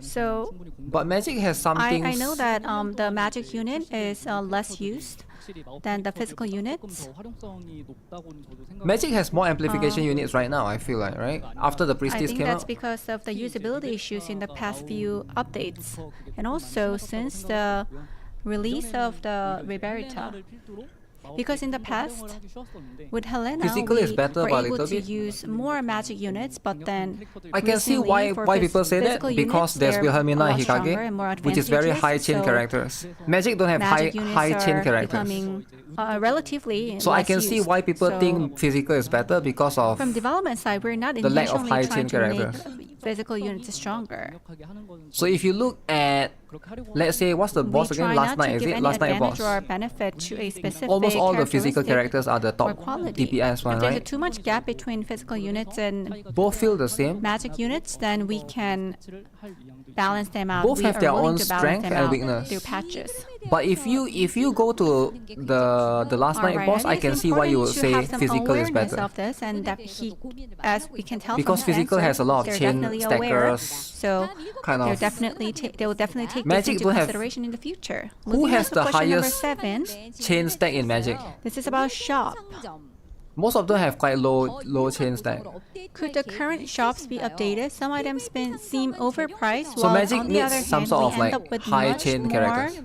So But Magic has some things. I know that the magic unit is less used than the physical units. Magic has more amplification units right now, I feel like, right? After the I Priestess think came that's out. because of the usability issues in the past few updates. And also since the release of the Reverita. Because in the past, with Helena, Physical we is better were by a able little to bit. use more magic units, but then I can see recently why for people say that, physical because units, there's they're Wilhelmina a and lot stronger and more Hikage, which is very high chain advantageous, so characters. Magic don't have magic units high chain are characters. becoming relatively So I less can see used. why people So think physical is better because of from development side, we're not the lack of intentionally high trying chain to make characters. physical units stronger. So if you look at, let's say, what's the boss We again? try Last not night, to is give it? any Last night advantage boss. or benefit to a specific Almost all the physical characteristic characters are the or top quality. DPS one, If there's right? too much gap between physical units and Both feel the same. magic units, then we can balance them out. Both We have are their willing own to balance strength them and out weakness. through patches. But if you go to the last night Alright, boss, and I it's can see why you would important to say have some physical is awareness better. of this, and that as we can tell Because from her physical answer, has a lot of they're chain definitely aware. stackers, So kind they're of. definitely they will definitely take Magic this don't into have- consideration in the future. Who Moving on has to the question number highest 7. chain stack in Magic? This is about shop. Most of them have quite low chain stack. Could the current shops be updated? Some items seem overpriced, So while Magic on the needs other some hand, sort we of end like up with high much chain more characters.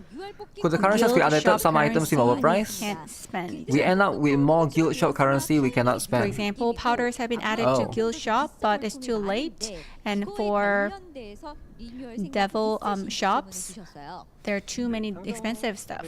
Could the current shops be guild updated? shop Some items seem currency overpriced. we can't spend. We end up with more guild shop currency we cannot For spend. example, powders have been added to Oh. guild shop, but it's too late. And for devil shops, there are too many expensive stuff.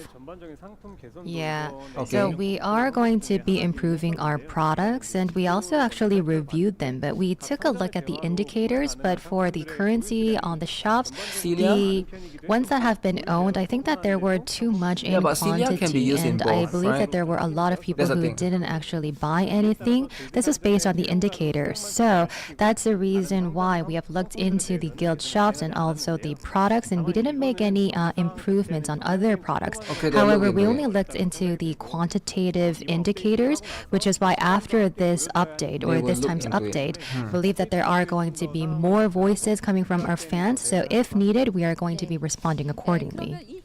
Yeah, Okay. so we are going to be improving our products, and we also actually reviewed them, but we took a look at the indicators. But for the currency on the shops, the ones that have been owned, I think that there were too much in but Celia quantity, can be used in and I both, believe right? that there were a lot of people That's the who thing. didn't actually buy anything. This was based on the indicators, so that's the reason why we have looked into the guild shops and also the products, and we didn't make any improvements on other products. Okay, they'll However, look we into only it. looked into the quantitative indicators, which is why after this update or They will this look time's into it. update, believe that there are going to be more voices coming from our fans. So if needed, we are going to be responding accordingly.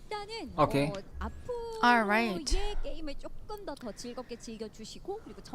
Okay. All right.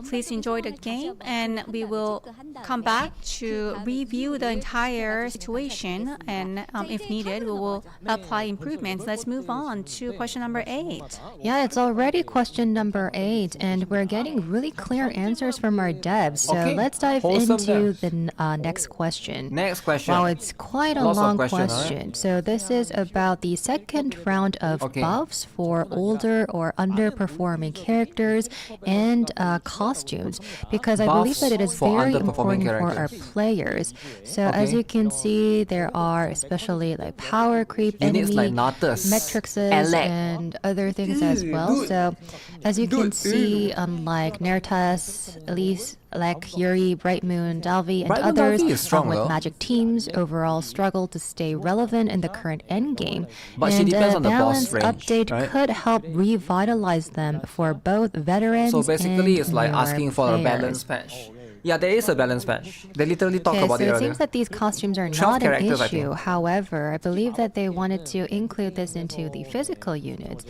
Please enjoy the game, and we will come back to review the entire situation, and if needed, we will apply improvements. Let's move on to question number 8. Yeah, it's already question number 8, and we're getting really clear answers from our devs. So Okay, let's dive wholesome into devs. the next question. Next question. Wow, it's quite a Lots of long questions, question. alright? So this is about the second round of Okay. buffs for older or underperforming characters and costumes, because I believe Buffs that it is for very underperforming important for our characters. players. So as Okay. you can see, there are especially like power creep, Units enemy like Natus, metrixes, Alec. and other things as well. So as you can see, like Nertas, Elise, like Yuri, Bright Moon, Dalvi, and Bright Moon others Dalvi is strong, with though. magic teams overall struggle to stay relevant in the current endgame. But she And depends on the boss balance range, update right? could help revitalize them for both veterans So basically, and it's like newer asking for a players. balance patch. Yeah, there is a balance patch. They literally talk Okay, about so it it earlier. seems that these costumes are 12 not an characters, I issue. think. However, I believe that they wanted to include this into the physical units.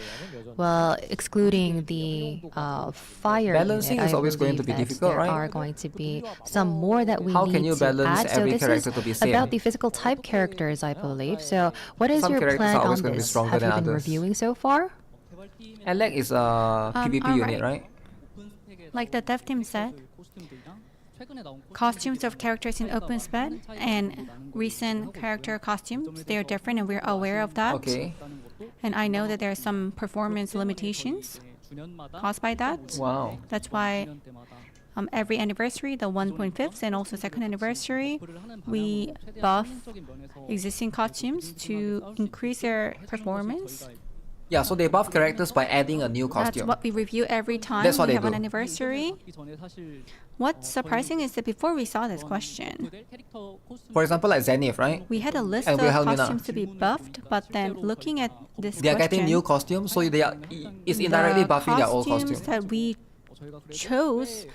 Well, excluding the fire Balancing unit, is I always going to believe be that difficult, there right? are going to be some more that we How need can you to balance add. So every this character is to be same? about the physical type characters, I believe. So what is Some your characters plan are always on going to be this? stronger Have you than been others. reviewing so far? Alec is a PvP unit, right? Like the dev team said, costumes of characters in open sped and recent character costumes, they are different and we're aware of that. Okay. And I know that there are some performance limitations caused by that. Wow. That's why every anniversary, the 1.5th and also second anniversary, we buff existing costumes to increase their performance. Yeah, so they buff characters by adding a new That's costume. what we review every time That's what we they have an do. anniversary. What's surprising is that before we saw this question, For example, like Zenith, right? we had a list And of Wilhelmina. costumes to be buffed, but then looking at this They are question, getting new costumes, so they are it's indirectly buffing their old costumes costume. that we chose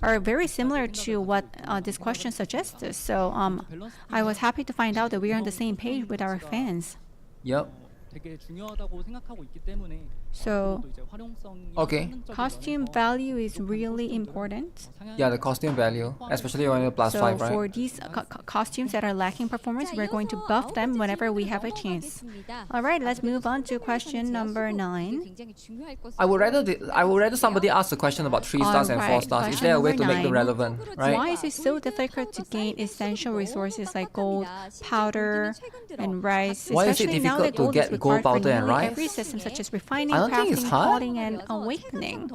are very similar to what this question suggested. So I was happy to find out that we are on the same page with our fans. Yep. So Okay. costume value is really important. Yeah, the costume value, especially when you're plus So 5, right? for these costumes that are lacking performance, we're going to buff them whenever we have a chance. All right, let's move on to question number 9. I would rather somebody ask a question about 3 stars and 4 Alright, stars. Is question there a way to number make them 9. relevant, right? Why is it so difficult to gain essential resources like gold, powder, and rice? Why is it Especially now difficult that to gold get is gold, required for powder, and nearly rice? every system such as refining, I don't think it's crafting, hard. coding, and awakening.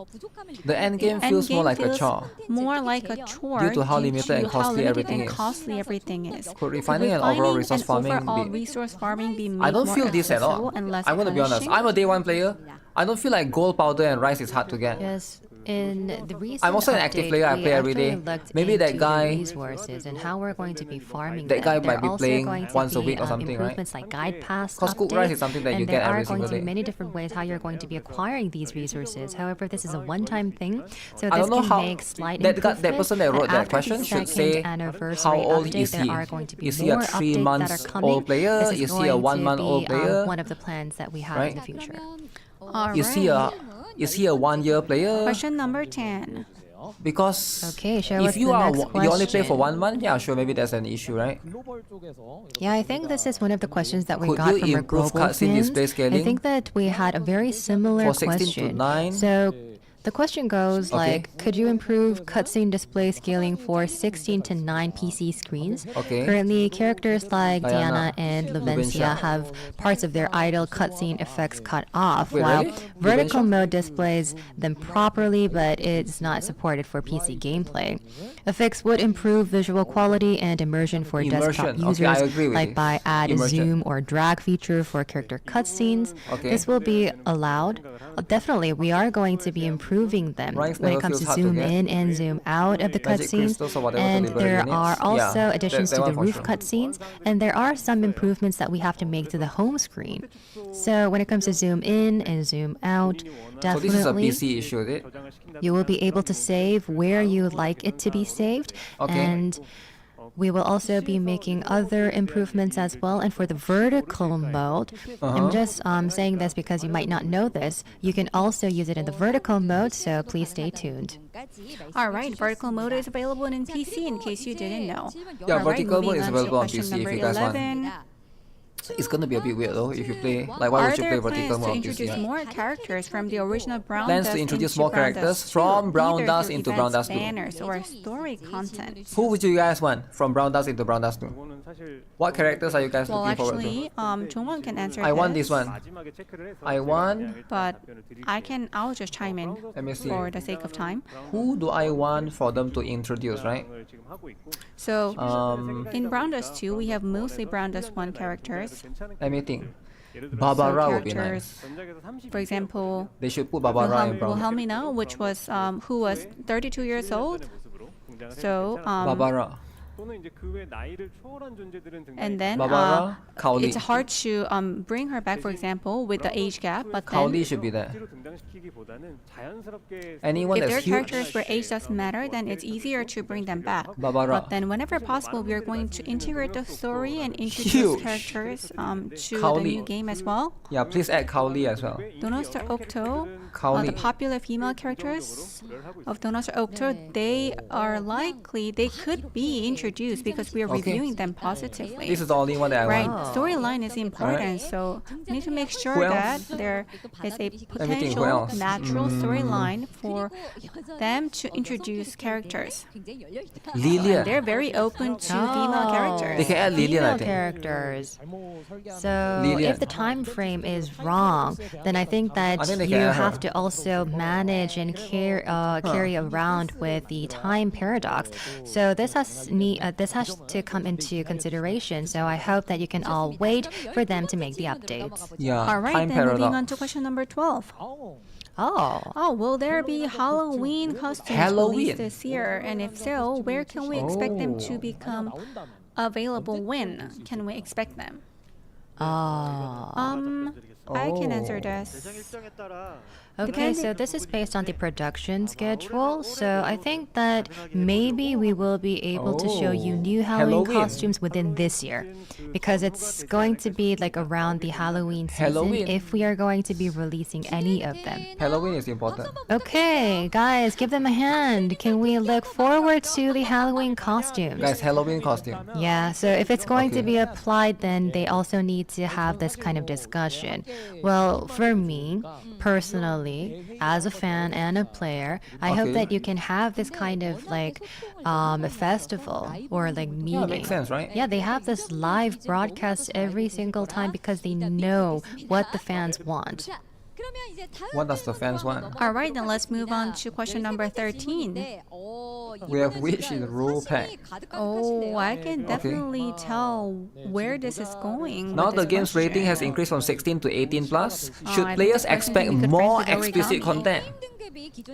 The end game feels more like a chore. More like a chore Due to how limited and to how costly limited everything and is. costly everything is. Could refining and overall resource farming overall be... resource farming be made I don't more feel this at accessible all. and less I'm gonna be honest. punishing? I'm a day 1 player. I don't feel like gold, powder, and rice is hard to get. Yes. In the recent I'm also an active update, player, I we play every actually day. looked Maybe that into the guy- resources and how we're going to be farming That them. guy There might be are also playing going to once a be, week or something, right? improvements like guide pass 'Cause cooked rice is something that you and get there are every going to single be day. many different ways how you're going to be acquiring these resources. However, this is a one-time thing, so I this don't know can how make slight that improvements. person that wrote and that after question the should second say anniversary how old update, is he? There are going to be Is he a more 3 updates months that are coming. old player? This Is he a going 1 to month old be, player? one of the plans that we have Right? in the future. Is he a 1 year player? Question number 10. Because Okay, show if us you the are next you only play for question. 1 month, yeah, sure, maybe that's an issue, right? Yeah, I think this is one of the questions that we Could got you from our improve global cutscene fans. display scaling I think that we had a very similar for 16 to question. 9? So the question goes Okay. like, could you improve cutscene display scaling for 16 to 9 PC screens? Okay. Currently, characters like Diana and Luvencia. Luvencia have parts of their idle cutscene effects cut off, Wait, while really? vertical Luvencia? mode displays them properly, but it's not supported for PC gameplay. A fix would improve visual quality and immersion for desktop Immersion. users, Okay, I agree with like you. by add Immersion. zoom or drag feature for character cutscenes. Okay. This will be allowed. Definitely, we are going to be improving them Rice when never it comes feels to hard to zoom get. in and zoom out of the Magic cutscenes. crystals or whatever to And liberate there units. are also Yeah, additions that to the one for roof sure. cutscenes, and there are some improvements that we have to make to the home screen. So when it comes to zoom in and zoom out, So this is a definitely PC issue, is it? you will be able to save where you would like it to be saved. Okay. And we will also be making other improvements as well. And for the vertical mode, I'm just saying this because you might not know this. You can also use it in the vertical mode, so please stay tuned. All right, vertical mode is available in PC in case you didn't know. Yeah, All right, vertical mode moving is on to available on question PC if number you guys want. 11. It's gonna be a bit weird though if you play. Like, why Are would you play there vertical plans mode to on introduce PC? more characters from the original Brown Plans to Dust introduce into more Brown characters Dust from 2, Brown either Dust through into Brown events, Dust 2? banners or story content? Who would you guys want from Brown Dust into Brown Dust 2? What characters are you guys Well, looking forward to? actually, Jongwon can answer I want this one. I want... But I'll just chime in Let me see. for the sake of time. Who do I want for them to introduce, right? So, in Brown Dust 2, we have mostly Brown Dust 1 characters. Let me think. Barbara So would be characters, nice. for example, They should put Barbara in Brown. Wilhelmina, which was who was 32 years old. So Barbara. And then it's hard to bring her back, for example, with the age gap. But then Kaoli should be there. Anyone if that's their huge. characters where age doesn't matter, then it's easier to bring them back. Barbara. But then whenever possible, we are going to integrate the story and introduce characters to the new game as well. Yeah, please add Kaoli as well. Donoster Octo, Kaoli. the popular female characters of Donoster Octo, they are likely, they could be introduced because we are reviewing them positively. This is the only one that I want. Storyline is important, so we need to make sure that there is a potential natural storyline for them to introduce characters. Lilian. They're very open to female characters. They can add Lilian, I think. Characters. So if the time frame is wrong, then I think that you have to also manage and carry around with the time paradox. So this has to come into consideration. So I hope that you can all wait for them to make the updates. Yeah. All right, then moving on to question number 12. Will there be Halloween costumes released this year? And if so, where can we expect them to become available? When can we expect them? I can answer this. Okay, so this is based on the production schedule. So I think that maybe we will be able to show you new Halloween costumes within this year, because it's going to be like around the Halloween season if we are going to be releasing any of them. Halloween is important. Okay, guys, give them a hand. Can we look forward to the Halloween costumes? Guys, Halloween costume. Yeah, so if it's going to be applied, then they also need to have this kind of discussion. Well, for me, personally, as a fan and a player, I hope that you can have this kind of like a festival or like meeting. Yeah, makes sense, right? Yeah, they have this live broadcast every single time because they know what the fans want. What does the fans want? All right, then let's move on to question number 13. We have Witch in the rule pack. Oh, I can definitely tell where this is going. Now the game's rating has increased from 16 to 18 plus. Should players expect more explicit content?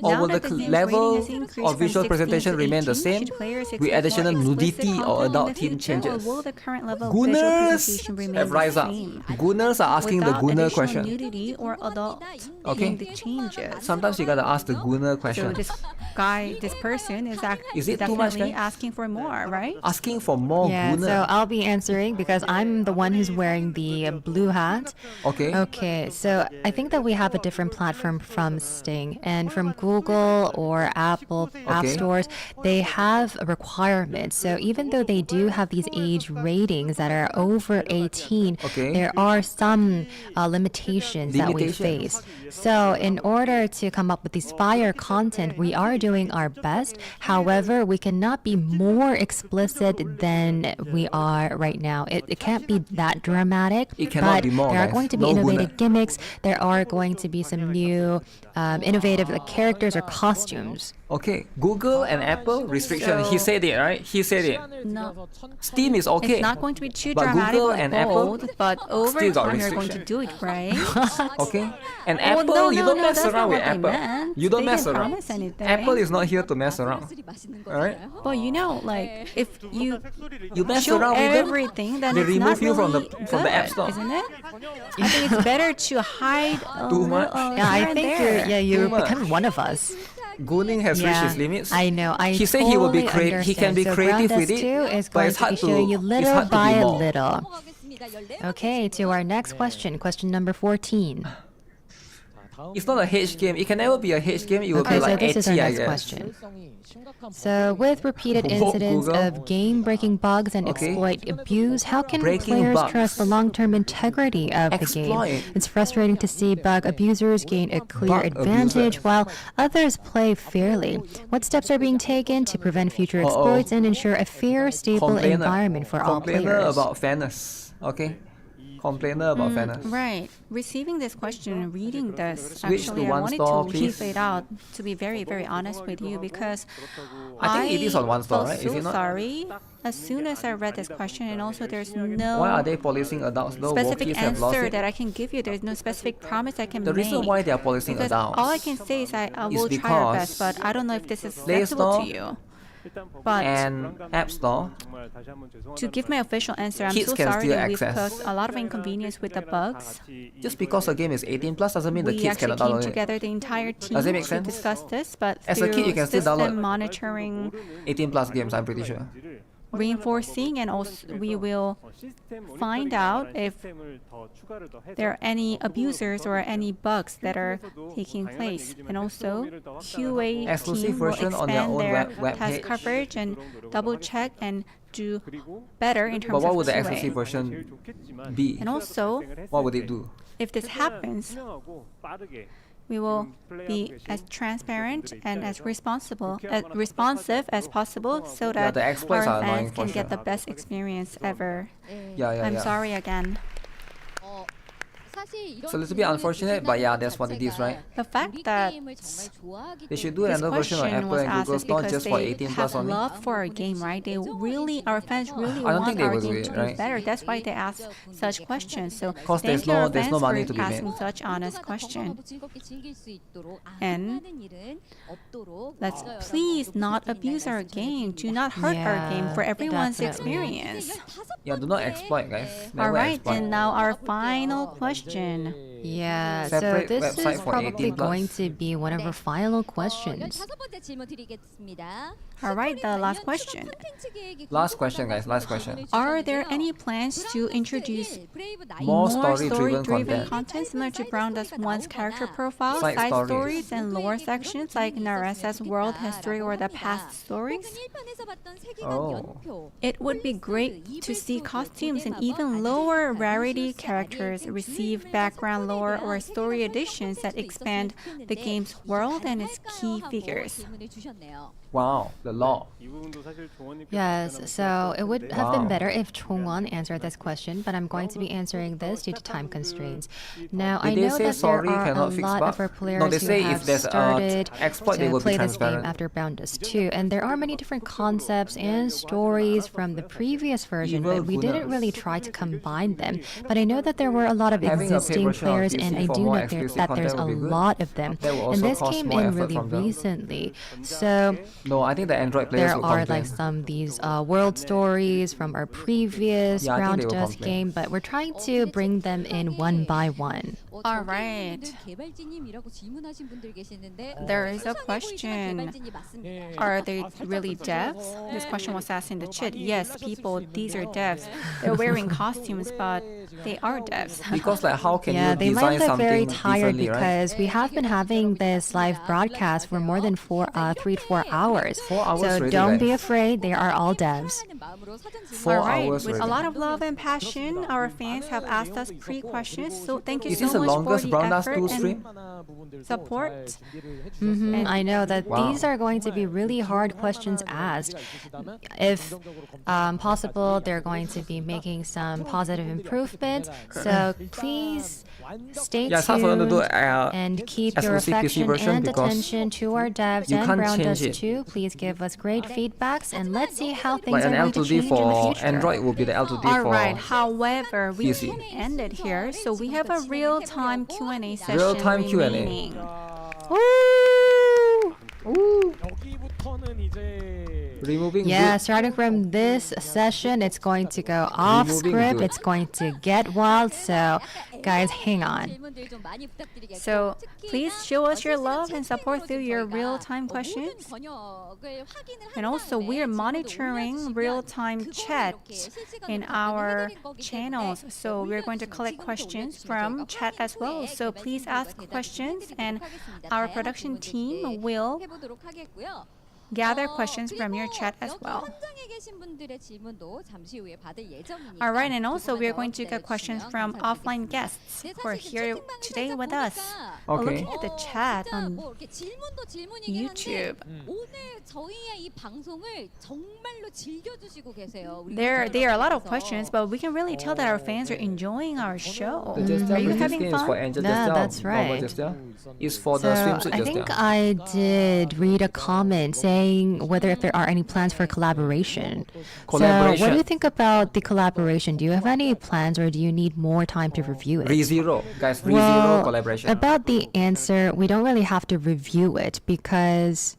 Or will the level of visual presentation remain the same with additional nudity or adult theme changes? Gooners have rise up. Gooners are asking the Gooner question. Nudity or adult changes. Sometimes you gotta ask the Gooner question. So this person is definitely asking for more, right? Asking for more Gooner. So I'll be answering because I'm the one who's wearing the blue hat. Okay, so I think that we have a different platform from Sting, and from Google or Apple app stores, they have requirements. So even though they do have these age ratings that are over 18, there are some limitations that we face. So in order to come up with these fire content, we are doing our best. However, we cannot be more explicit than we are right now. It can't be that dramatic, it cannot be more, there are going to be innovative gimmicks. There are going to be some new innovative characters or costumes. Okay, Google and Apple restriction. He said it, right? He said it. No. Steam is okay. It's not going to be too but dramatic Google or and bold, Apple but over still got time you're going restriction. to do it, right? Okay. And Apple, you don't mess around with Apple. You don't mess around. Apple is not here to mess around. Alright? But you know, like if you mess show around with them, everything, then they it's remove not you really from the App Store. Isn't it? I think it's better to hide Too much. Yeah, I think you're becoming one of us. Gooning has reached its limits. I know. He said he will be he can be creative with it, but it's hard to showing you little be by more. little. Okay, to our next question, question number 14. It's not a H game. It can never be a H game. It will be so like this is our ecchi, I next guess. question. So, with repeated incidents of game-breaking bugs and exploit abuse, how can players trust the long-term integrity of the game? It's frustrating to see bug abusers gain a clear advantage while others play fairly. What steps are being taken to prevent future exploits and ensure a fair, stable environment for all players? Complainer about fairness. Okay. Complainer about fairness. Right. Receiving this question and reading this, actually, I wanted to leave it out, to be very, very honest with you, because I think it is on one store, right? So is it not? Sorry. As soon as I read this question, and also there's no why are they policing adults? No, specific answer that I can give you. There's no specific promise I can make. The reason why they are policing because adults, all I can say is I will try our best, but I don't know if this is acceptable to you. But and App Store. to give my official answer, I'm Kids so can sorry still that we've access. caused a lot of inconvenience with the bugs. Just because a game is 18 plus doesn't mean the We kids actually cannot came download it. together, the entire team, Does it make to sense? discuss this, but As a kid, through you can still system download monitoring, 18 plus games, I'm pretty sure. reinforcing, and also we will find out if there are any abusers or any bugs that are taking place. And also, QA Exclusive team will version on their expand own their web test page. coverage and double check and do better in terms But what of would the QA. exclusive version be? And also, What would it do? if this happens, we will be as transparent and as responsive as possible so that the exploits our are annoying fans for can get sure. the best experience ever. Yeah. I'm sorry again. It's a little bit unfortunate, but yeah, that's what it is, right? The fact that They should do this another version on question Apple was and asked Google is Store because just for they 18 have plus only. love for our game, right? They really, our fans really I don't want think they our will do game it, to be right? better. That's why they ask such questions. So Because thank there's you, our no fans, money to for be made. asking such honest question. And let's please not abuse our game. Do not hurt our game for everyone's definitely. experience. Yeah, do not exploit, guys. All Never right, exploit. and now our final question. Yeah, so Separate this website is for probably 18 plus. going to be one of our final questions. All right, the last question. Last question, guys. Last question. Are there any plans to introduce More more story-driven story-driven content. content similar to Brown Dust 1's character profile, Side side stories. stories, and lore sections like Naresa's world history or the past stories? Oh. It would be great to see costumes and even lower rarity characters receive background lore or story additions that expand the game's world and its key figures. Wow, the law. Yes, so it would have been Wow. better if Chongwon answered this question, but I'm going to be answering this due to time constraints. Now, I Did they know say that sorry, there are a cannot fix lot bug? of our players No, they who say have if there's started exploit, they to will be play this game transparent. after Brown Dust 2, and there are many different concepts and stories from the previous version, Evil but we didn't Gunners. really try to combine them. But I know that there were a lot of Having a paid existing version of players, PC and I for do more know exclusive that there's a content would be good. lot of them. That will And also this cost came more in effort really from them. recently. So No, I think the Android players there will are complain. like some these world stories from our previous Yeah, I think Brown they will Dust complain. game, but we're trying to bring them in one by one. All right. There is a question. Are they really devs? This question was asked in the chat. Yes, people, these are devs. They're wearing costumes, but they are devs. Because like how can Yeah, you they design might look very something tired differently, right? because we have been having this live broadcast for more than 3 to 4 hours. 4 hours So already, don't be guys. afraid, they are all devs. 4 All right, hours with a already. lot of love and passion, our fans have asked us 3 questions. So thank you Is so this the much for longest the Brown Dust effort 2 and stream? support. I know that Wow. these are going to be really hard questions asked. If possible, they're going to be making some positive improvements. So please stay Yeah, it's hard for them to do, tuned and keep your exclusive PC affection version and because attention to our devs you and can't Brown change Dust it. 2. Please give us great feedbacks and let's see how things Like are an going to L2D change in the for future. Android will be the L2D All for right. However, we PC. can end it here, so we have a real-time Q&A session Real-time Q&A. remaining. removing Yeah, good- starting from this session, it's going to go off Removing script. good. It's going to get wild. So, guys, hang on. So please show us your love and support through your real-time questions. And also, we are monitoring real-time chat in our channels. So we're going to collect questions from chat as well. So please ask questions, and our production team will gather questions from your chat as well. All right, and also we're going to get questions from offline guests who are here today with us. Okay. Looking at the chat on YouTube, there are a lot of questions, but we can really tell that our fans are enjoying our show. The Just Are you This having game is for fun? Angel Yeah, Just that's Normal right. Just It's for So the swimsuit I Just think I did read a comment saying whether if there are any plans for collaboration. So what do you Collaboration. think about the collaboration? Do you have any plans or do you need more time to review it? ReZero, guys, ReZero Well, collaboration. about the answer, we don't really have to review it because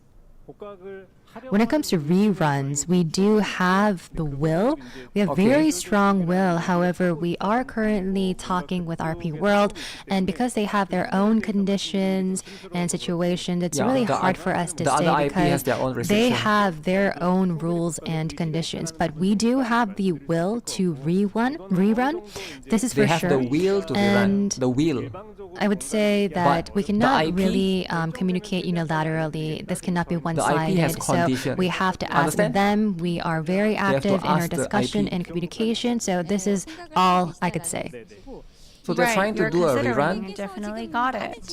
when it comes to reruns, we do have the will. We have very strong will. However, we are currently talking with RP World, and because they have their own conditions and situations, it's really hard for us to say because they have their own rules and conditions. But we do have the will to rerun. This is for sure. They have the will to rerun. The will. I would say that we cannot really communicate unilaterally. This cannot be one-sided. So we have to ask them. We are very active in our discussion and communication. So this is all I could say. So they're trying to do a rerun. Definitely got it.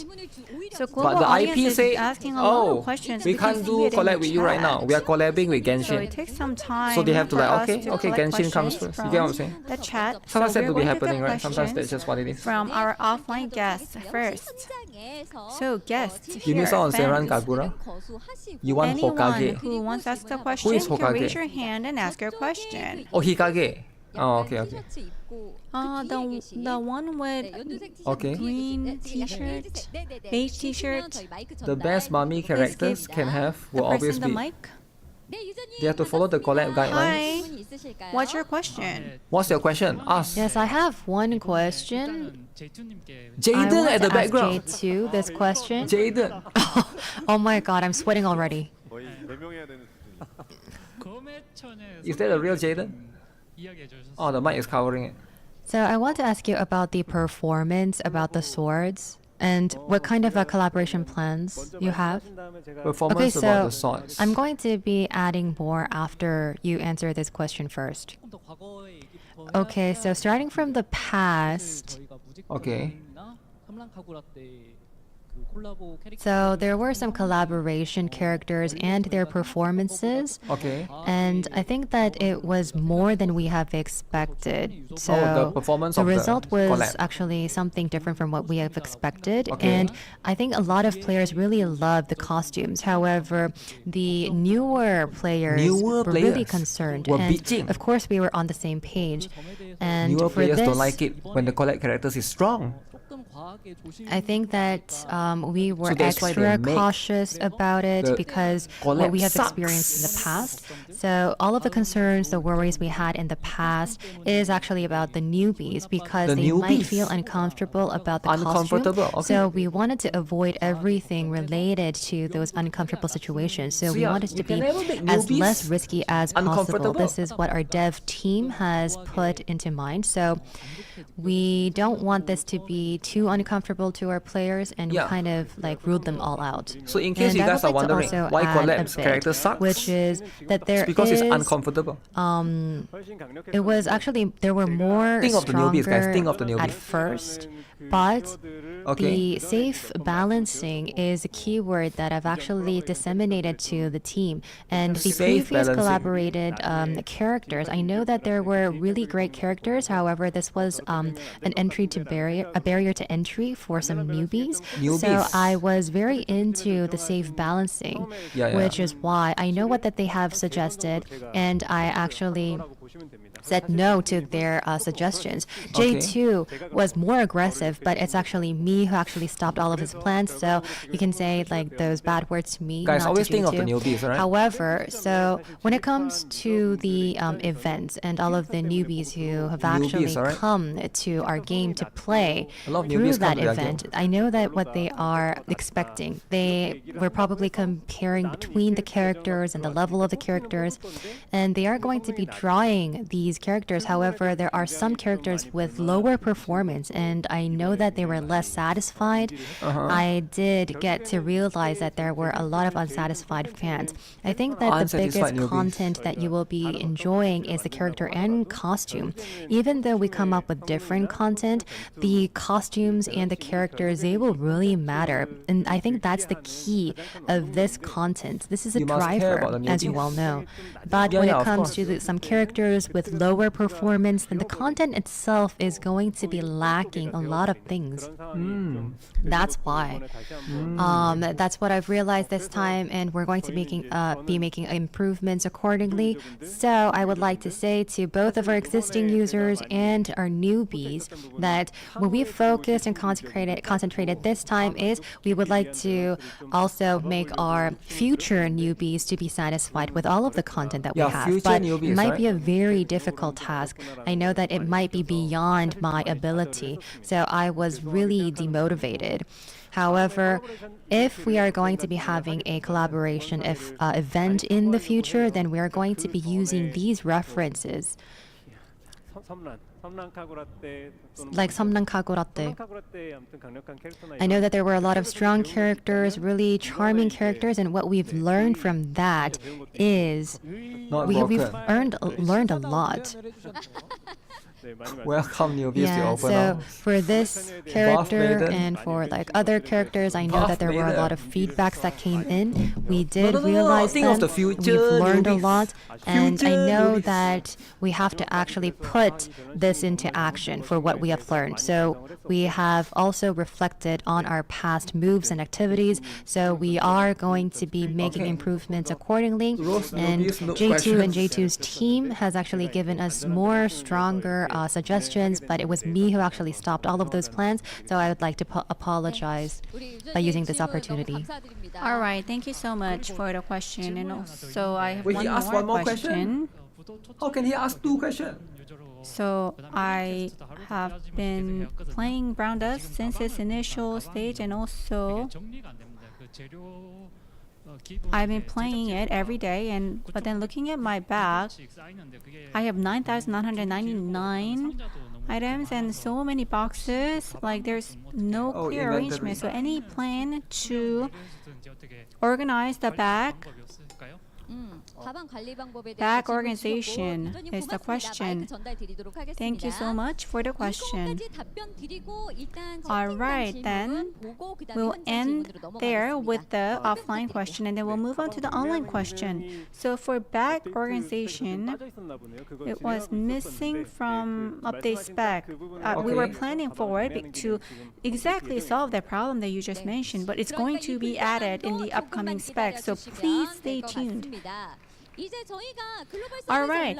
So But global the audience IP is say, asking a lot of questions. we can't do because collab with you right now. We are collabing with Genshin. So it takes some time. So they have to for like, us okay, to okay, collect Genshin comes questions first. You get what I'm saying? The chat. Sometimes so that to be we're going to happening, get right? Sometimes that's questions just what it is. from our offline guests first. So guests You here, miss out on Senran fans. Kagura? You want Anyone Hokage? who wants to ask the question is can Hokage? raise your hand and ask your question. Oh, Hikage. Oh, okay, okay. The one with green t-shirt, beige t-shirt. The best mommy characters can have will always be. They have to follow the collab guidelines. Hi. What's your question? What's your question? Ask. Yes, I have one question. Jaden at the background. Ask J2 this question. Jaden. Oh my god, I'm sweating already. Is that a real Jaden? Oh, the mic is covering it. So I want to ask you about the performance, about the swords, and what kind of collaboration plans you have. Performance about the swords. I'm going to be adding more after you answer this question first. Okay, so starting from the past. Okay. So there were some collaboration characters and their performances. Okay. And I think that it was more than we have expected. So the performance the of result the was collab. actually something different from what we have expected. Okay. And I think a lot of players really loved the costumes. However, the newer players were really concerned. were And bitching. of course, we were on the same page. And Newer for players this, don't like it when the collab characters is strong. I think that we were So that's why they extra make cautious about it the because collab what we have sucks. experienced in the past. So all of the concerns, the worries we had in the past is actually about the newbies because they might feel uncomfortable about the costume. Okay. So we wanted to avoid everything related to those uncomfortable situations. So we wanted to be as less risky as possible. This is what our dev team has put into mind. So we don't want this to be too uncomfortable to our players, and we kind of like ruled them all out. So in case And you I guys would are like to wondering also why add a collabs bit, characters sucks, which is that there because is it's uncomfortable. It was actually there were more Think of the newbies, guys. stronger Think of the newbies. at first, but the safe balancing is a keyword that I've actually disseminated to the team. And the Safe previous balancing. collaborated characters, I know that there were really great characters. However, this was a barrier to entry for some newbies. So I was very into the safe balancing, which is why I know what that they have suggested, and I actually said no to their suggestions. J2 was more aggressive, but it's actually me who actually stopped all of his plans. So you can say like those bad words to me. Guys, not always to think J2. of the newbies, right? However, so when it comes to the events and all of the newbies who have actually come to our game to play through that event, I know that what they are expecting. They were probably comparing between the characters and the level of the characters, and they are going to be drawing these characters. However, there are some characters with lower performance, and I know that they were less satisfied. I did get to realize that there were a lot of unsatisfied fans. I think that the biggest content that you will be enjoying is the character and costume. Even though we come up with different content, the costumes and the characters, they will really matter. And I think that's the key of this content. This is a driver, as you well know. But when it comes to some characters with lower performance, then the content itself is going to be lacking a lot of things. That's why. That's what I've realized this time, and we're going to be making improvements accordingly. So I would like to say to both of our existing users and our newbies that when we focus focused and concentrated this time is we would like to also make our future newbies to be satisfied with all of the content that we have. But it might be a very difficult task. I know that it might be beyond my ability, so I was really demotivated. However, if we are going to be having a collaboration event in the future, then we are going to be using these references. Like Samnan Kaguratte. I know that there were a lot of strong characters, really charming characters, and what we've learned from that is we've learned a lot. Welcome newbies to open so for this character and for like other characters, I know that there were a lot of feedbacks that came in. We did realize that we've learned a lot, and I know that we have to actually put this into action for what we have learned. So we have also reflected on our past moves and activities, so we are going to be making improvements accordingly. And J2 and J2's team has actually given us more stronger suggestions, but it was me who actually stopped all of those plans, so I would like to apologize by using this opportunity. All right, thank you so much for the question. And also I have one more question. How can he ask 2 questions? So I have been playing Brown Dust since its initial stage, and also I've been playing it every day, but then looking at my bag, I have 9,999 items and so many boxes. Like there's no clear arrangement. So any plan to organize the bag organization is the question. Thank you so much for the question. All right, then we'll end there with the offline question, and then we'll move on to the online question. So for bag organization, it was missing from update spec. We were planning for it to exactly solve the problem that you just mentioned, but it's going to be added in the upcoming spec, so please stay tuned. All right.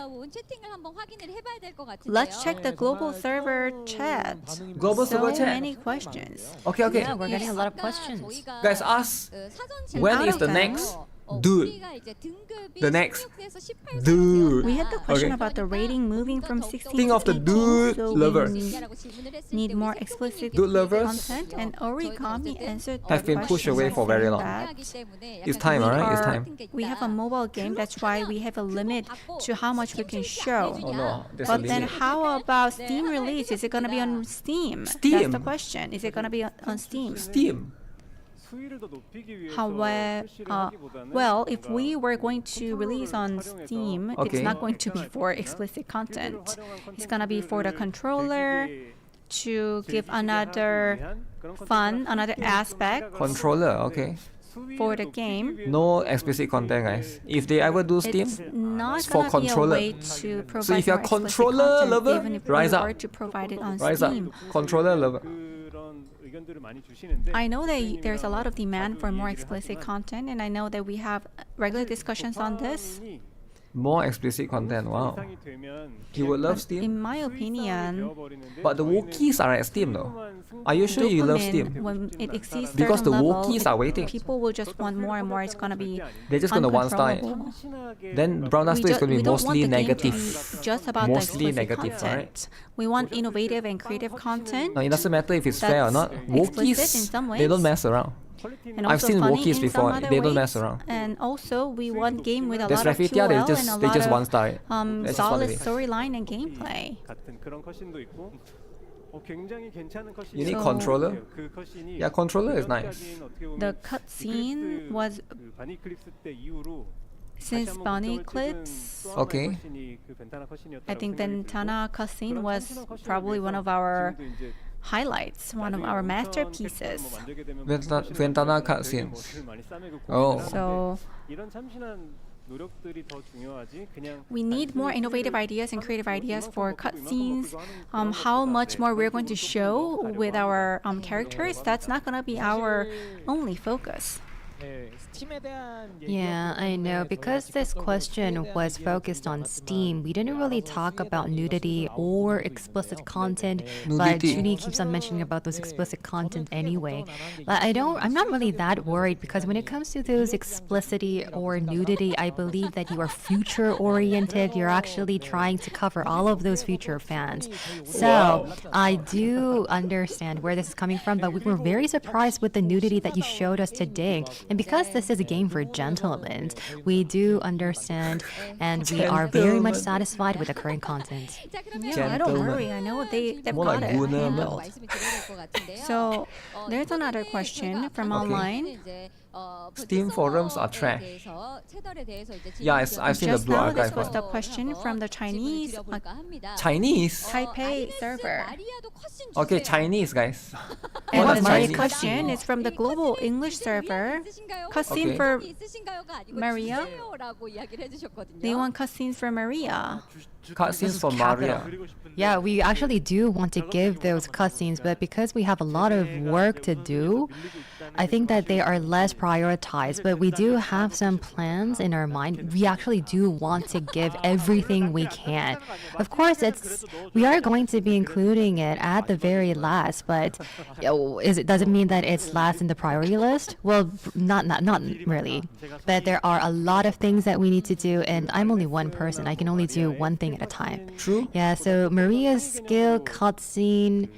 Let's check the global server chat. Server chat. Many questions. Okay. Yeah, we're getting a lot of questions. Guys, ask when is the next dude? The next dude. We had the question about the rating moving from 16 Think of the to 18, dude so lover. we need more explicit Dude lovers content, and Origami answered have been pushed away for very long. It's time, alright? It's time. We have a mobile game, that's why we have a limit to how much we can show. Oh no, there's a But limit. then how about Steam release? Is it going to be on Steam? Steam? That's the question. Is it going to be on Steam? Steam. However, well, if we were going to release on Steam, it's not going to be for explicit content. It's going to be for the controller to give another fun, another aspect. Controller, okay. For the game. No explicit content, guys. If they ever do Steam, it's for controller. To provide so if you're a controller lover, rise up. To provide it on rise Steam. up. Controller lover. I know that there's a lot of demand for more explicit content, and I know that we have regular discussions on this. More explicit content, wow. You would love Steam? In my opinion, but the Wookiees are at Steam though. Are you sure you love Steam? When it exceeds because the level, Wookiees are waiting. People will just want more and more. It's gonna be they're just gonna one star it. Then Brown Dust 2 is gonna be mostly negative. Just about mostly the negative, content. right? We want innovative and creative content. No, it doesn't matter if it's fair or not. Wookiees, they don't mess around. And I've seen Wookiees before. They don't ways. mess around. And also, we want game with a There's lot of QOL and a they just lot one star it. of solid storyline and gameplay. You need controller? Yeah, controller is nice. The cutscene was since Bunny Clips. Okay. I think the Ventana cutscene was probably one of our highlights, one of our masterpieces. Ventana cutscenes. Oh. So we need more innovative ideas and creative ideas for cutscenes. How much more we're going to show with our characters, that's not going to be our only focus. Yeah, I know. Because this question was focused on Steam, we didn't really talk about nudity or explicit content, but Judy keeps on mentioning about those explicit content anyway. But I'm not really that worried, because when it comes to those explicitity or nudity, I believe that you are future oriented. You're actually trying to cover all of those future fans. So I do understand where this is coming from, but we were very surprised with the nudity that you showed us today. And because this is a game for gentlemen, we do understand, and we are very much satisfied with the current content. Yeah, I don't worry. I know they've got it handled. So there's another question from online. Steam forums are trash. Yeah, I've seen the blue now archive this was one. the question from the Chinese Chinese? Taipei server. Okay, Chinese, guys. And What the is next Chinese? question is from the global English server. Cutscene Okay. for Maria? They want cutscenes for Maria. Cutscenes for Maria. Yeah, we actually do want to give those cutscenes, but because we have a lot of work to do, I think that they are less prioritized. But we do have some plans in our mind. We actually do want to give everything we can. Of course, we are going to be including it at the very last, but does it mean that it's last in the priority list? Well, not really. But there are a lot of things that we need to do, and I'm only one person. I can only do one thing at a time. True. Yeah, so Maria's skill cutscene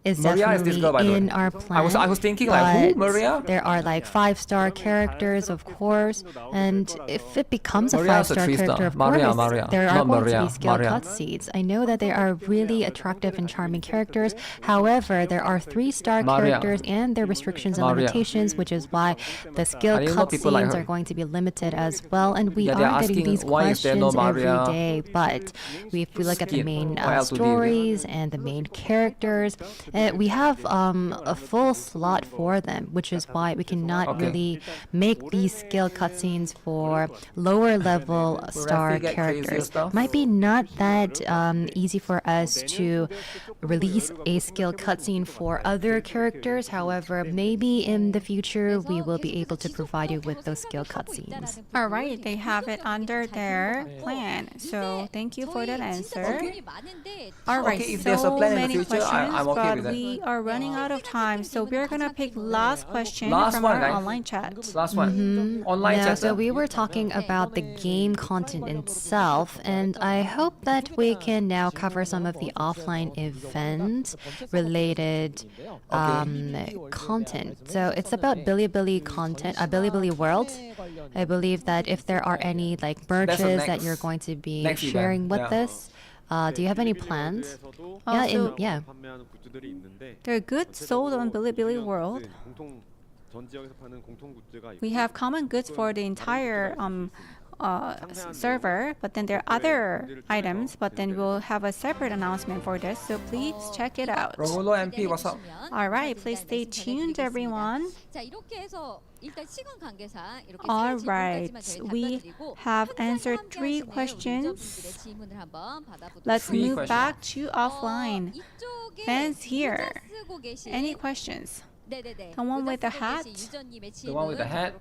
is Maria is this girl, by the definitely in way. our plan. I was thinking, like, who, but Maria? There are like 5-star characters, of course, and if it becomes a Maria is a 5-star 3-star. character, of Maria, course, Maria. there are Not going Maria, to be skill Maria. cutscenes. I know that they are really attractive and charming characters. However, there are 3-star Maria. characters and their restrictions and Maria. limitations, which is why the skill I didn't know people like cutscenes her. are going to be limited as well. And we Yeah, they're are getting asking, these why is there no questions every Maria? day. But if we look at the Skin. main Why else would you do? stories and the main characters, we have a full slot for them, which is why we cannot really make these skill cutscenes for lower level star get crazier characters. stuff? Might be not that easy for us to release a skill cutscene for other characters. However, maybe in the future we will be able to provide you with those skill cutscenes. All right, they have it under their plan. So thank you for that answer. All right, Okay, if there's a plan in the many future, questions, I'm okay but with that. we are running out of time. So we're gonna pick last question Last from one, our guys. online chat. Last one. Online Yeah, chat. so we were talking about the game content itself, and I hope that we can now cover some of the offline event related content. So it's about Bilibili content, Bilibili World. I believe that if there are any like merges that you're going to be next sharing event, with yeah. us, do you have any plans? Also, Yeah. they're good sold on Bilibili World. We have common goods for the entire server, but then there are other items, but then we'll have a separate announcement for this, so please check it out. Romulo MP, what's up? All right, please stay tuned, everyone. All right, we have answered 3 questions. Let's move back to offline. Fans here, any questions? The one with the hat? The one with the hat?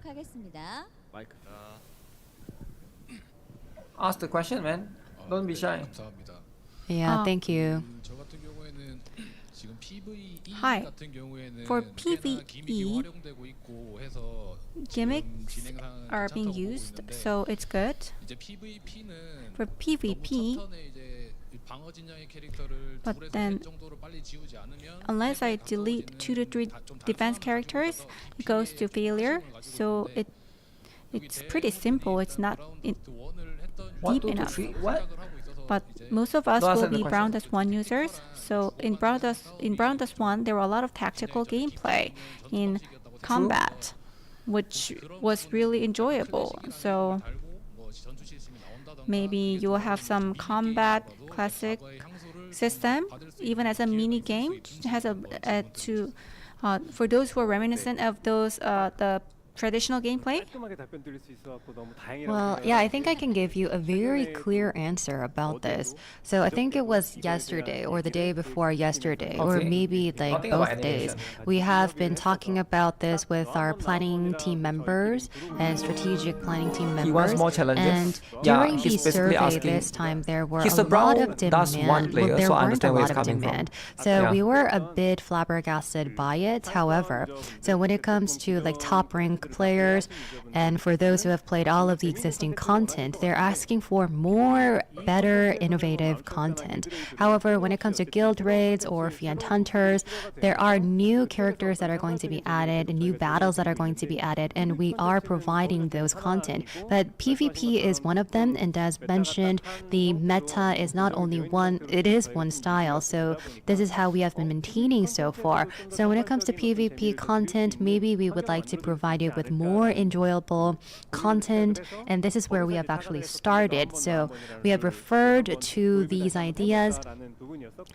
Ask the question, man. Don't be shy. Yeah, thank you. Hi. For PvE, gimmicks are being used, so it's good. For PvP, but then unless I delete 2 to 3 defense characters, it goes to failure. So it's pretty simple. It's not deep enough. But most of us will be Brown Dust 1 users. So in Brown Dust 1, there were a lot of tactical gameplay in combat, which was really enjoyable. So maybe you will have some combat classic system, even as a mini game. It has for those who are reminiscent of those the traditional gameplay? Well, yeah, I think I can give you a very clear answer about this. So I think it was yesterday or the day before yesterday, or maybe like both days. We have been talking about this with our planning team members and strategic planning team members. He wants more challenges. And during the survey this time, there were a lot of demand. Player, there so weren't a lot of demand. So we were a bit flabbergasted by it. However, so when it comes to like top rank players, and for those who have played all of the existing content, they're asking for more, better, innovative content. However, when it comes to guild raids or fiend hunters, there are new characters that are going to be added, new battles that are going to be added, and we are providing those content. But PvP is one of them, and as mentioned, the meta is not only one, it is one style. So this is how we have been maintaining so far. So when it comes to PvP content, maybe we would like to provide you with more enjoyable content, and this is where we have actually started. So we have referred to these ideas,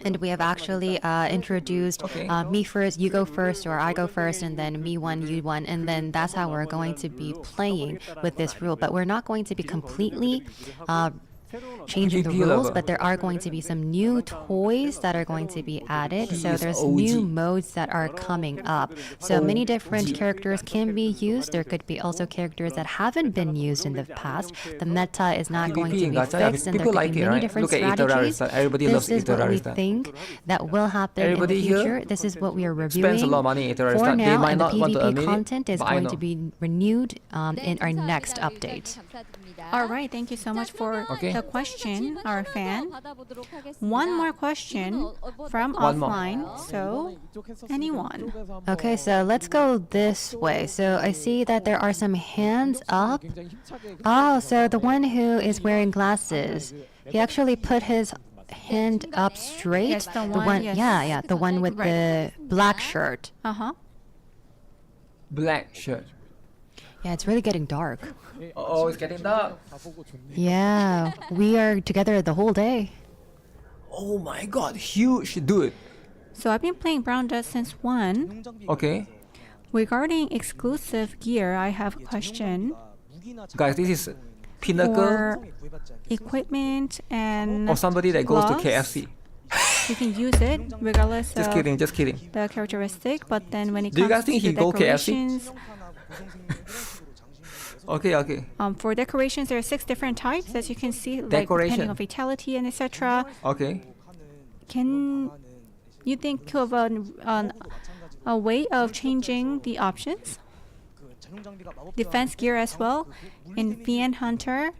and we have actually introduced me first, you go first, or I go first, and then me one, you one, and then that's how we're going to be playing with this rule. But we're not going to be completely changing the rules, but there are going to be some new toys that are going to be added. So there's new modes that are coming up. So many different characters can be used. There could be also characters that haven't been used in the past. The meta is not going to be fixed, and there could be many different strategies. This is what we think that will happen in the future. This is what we are reviewing for now, and the PvP content is going to be renewed in our next update. All right, thank you so much for the question, our fan. One more question from offline. So, anyone? Okay, so let's go this way. So I see that there are some hands up. Oh, so the one who is wearing glasses, he actually put his hand up straight. Yes, the one, yes. Yeah, the one with the black shirt. Black shirt. Yeah, it's really getting dark. Oh, it's getting dark. Yeah, we are together the whole day. Oh my god, huge dude. So I've been playing Brown Dust since 1. Okay. Regarding exclusive gear, I have a question. Guys, this is pinnacle. For equipment and or somebody that goes to KFC. You can use it regardless just of kidding. The characteristic, but then when it Do you comes guys think to he go decorations, Okay. For decorations, there are 6 different types, as you can see, like depending on vitality and etc. Okay. Can you think of a way of changing the options? Defense gear as well in Fiend Hunter.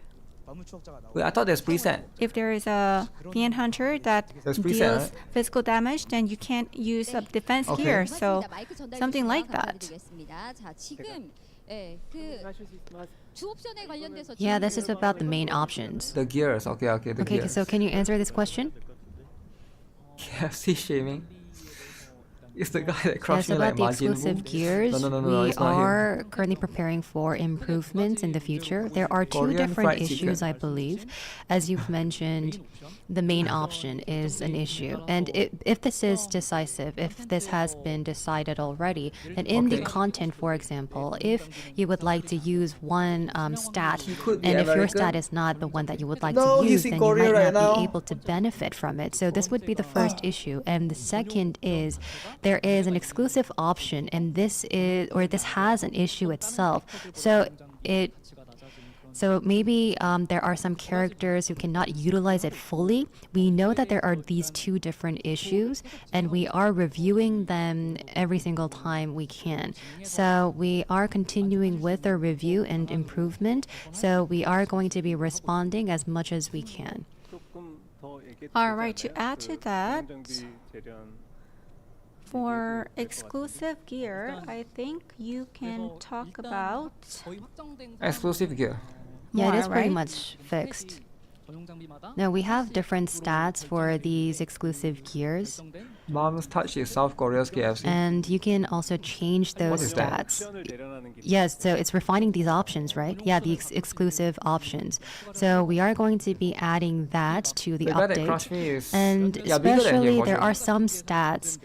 Wait, I thought there's preset. If there is a Fiend Hunter that deals physical damage, then you can't use a defense gear. So something like that. Yeah, this is about the main options. The gears, okay, the gears. So can you answer this question? KFC shaming? It's the guy that crushed me about like the Majin exclusive Buu. gears. No, we it's not are him. currently preparing for improvements in the future. There are 2 Korean different fried issues, chicken. I believe. As you've mentioned, the main option is an issue. And if this is decisive, if this has been decided already, then in the content, for example, if you would like to use one stat, and if your stat is not the one that you would like to use, then you might not be able to benefit from it. So this would be the first issue. And the second is there is an exclusive option, and this has an issue itself. So maybe there are some characters who cannot utilize it fully. We know that there are these 2 different issues, and we are reviewing them every single time we can. So we are continuing with our review and improvement. So we are going to be responding as much as we can. All right, to add to that, for exclusive gear, I think you can talk about Exclusive gear. Yeah, it is pretty right? much fixed. No, we have different stats for these exclusive gears. Mom's Touch is South Korea's KFC. And you can also change those stats. Yes, so it's refining these options, right? Yeah, the exclusive options. So we are going to be adding that to the update. And especially there are some stats.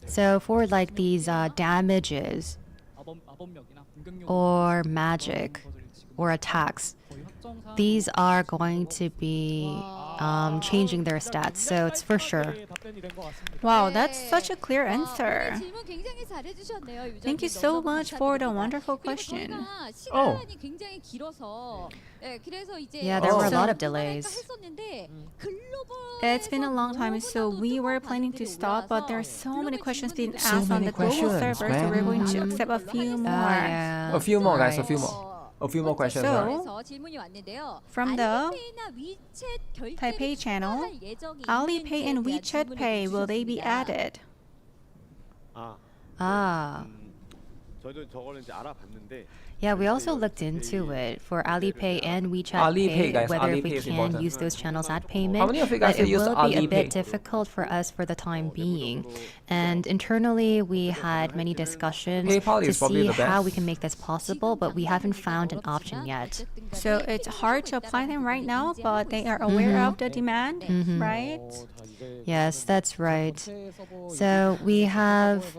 So for like these damages, or magic or attacks, these are going to be changing their stats, so it's for sure. Wow, that's such a clear answer. Thank you so much for the wonderful question. Oh. Yeah, there were a lot of delays. It's been a long time, so we were planning to stop, but there are so many questions being asked on the global server, so we're going to accept a few more. Yeah, A few more, guys. right. A few more. A few more questions. Right? So, from the Taipei channel, Alipay and WeChat Pay, will they be added? Ah. 저희도 저거를 이제 알아봤는데 Yeah, we also looked into it for Alipay and WeChat Alipay, Pay, guys. whether Alipay we is can important. use those channels at payment. How many of you guys but it use will be a Alipay? bit difficult for us for the time being. And internally, we had many discussions PayPal to is probably see the how best. we can make this possible, but we haven't found an option yet. So it's hard to apply them right now, but they are aware of the demand, right? Yes, that's right. So we have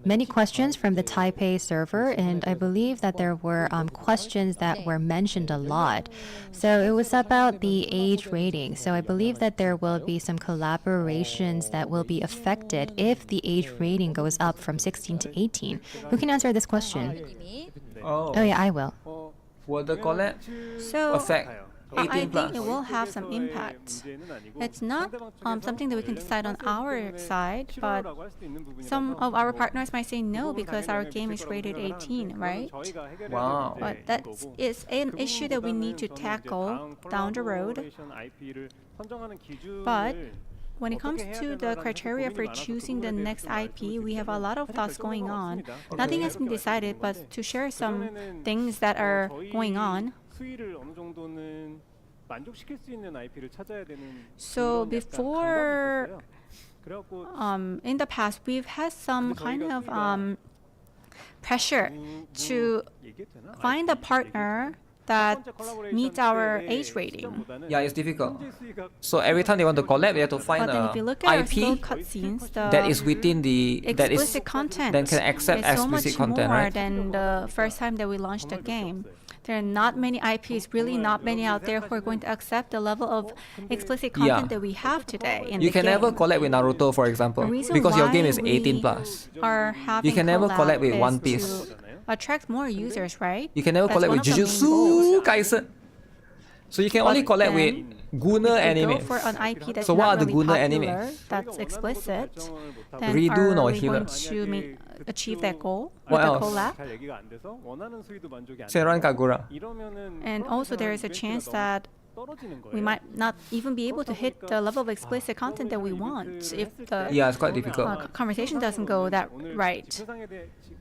many questions from the Taipei server, and I believe that there were questions that were mentioned a lot. So it was about the age rating. So I believe that there will be some collaborations that will be affected if the age rating goes up from 16 to 18. Who can answer this question? Oh. Oh yeah, I will. Will the collab So affect I 18 think plus? it will have some impact. It's not something that we can decide on our side, but some of our partners might say no because our game is rated 18, right? Wow. But that is an issue that we need to tackle down the road. But when it comes to the criteria for choosing the next IP, we have a lot of thoughts going on. Nothing has been decided, but to share some things that are going on. So before, in the past, we've had some kind of pressure to find a partner that meets our age rating. Yeah, it's difficult. So every time they want to collab, they have to find But then a if you look at our skill IP cutscenes, that is within the explicit content then can accept is so explicit much content, more right? than the first time that we launched the game. There are not many IPs, really not many out there who are going to accept the level of explicit content that we have today in You the can game. never collab with Naruto, for example, The reason because your why game is we 18 plus. Are having You can never collab with is One Piece. to attract more users, right? You can never That's collab one with of the main Jujutsu goals. Kaisen. So you can But only collab with Gunner If you anime. go for an IP that's So what not are the really Gunner popular, anime? that's explicit, then Redo are no we Healer. going to achieve that goal What with the else? collab? Senran Kagura. And also there is a chance that we might not even be able to hit the level of explicit content that we want if the Yeah, it's quite difficult. conversation doesn't go that right.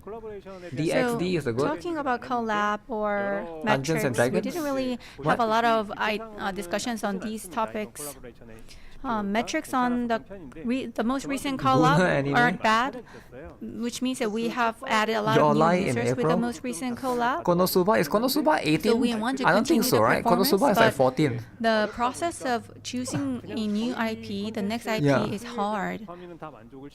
DXD is a good. Talking about collab or Dungeons and metrics, we Dragons? didn't really have a lot of discussions on these topics. Metrics on the most recent collab anime? aren't bad, which means that we have added a lot Your of new lie in users with the April? most recent collab. Konosuba 18? So we want to I don't think continue so, the right? performance, Konosuba is like but 14. The process of choosing a new IP, the next IP, Yeah. is hard.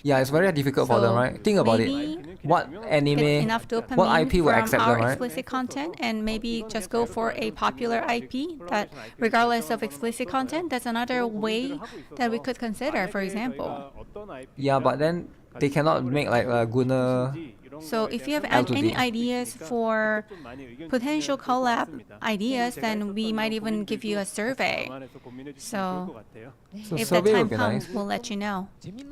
Yeah, it's very difficult for them, So right? Think about maybe it. What Get anime, enough dopamine what IP will from accept our them, right? explicit content, and maybe just go for a popular IP that, regardless of explicit content, that's another way that we could consider. For example, Yeah, but then they cannot make like a Gunner. so if you have L2D. any ideas for potential collab ideas, then we might even give you a survey. So So if that survey time would be comes, nice. we'll let you know.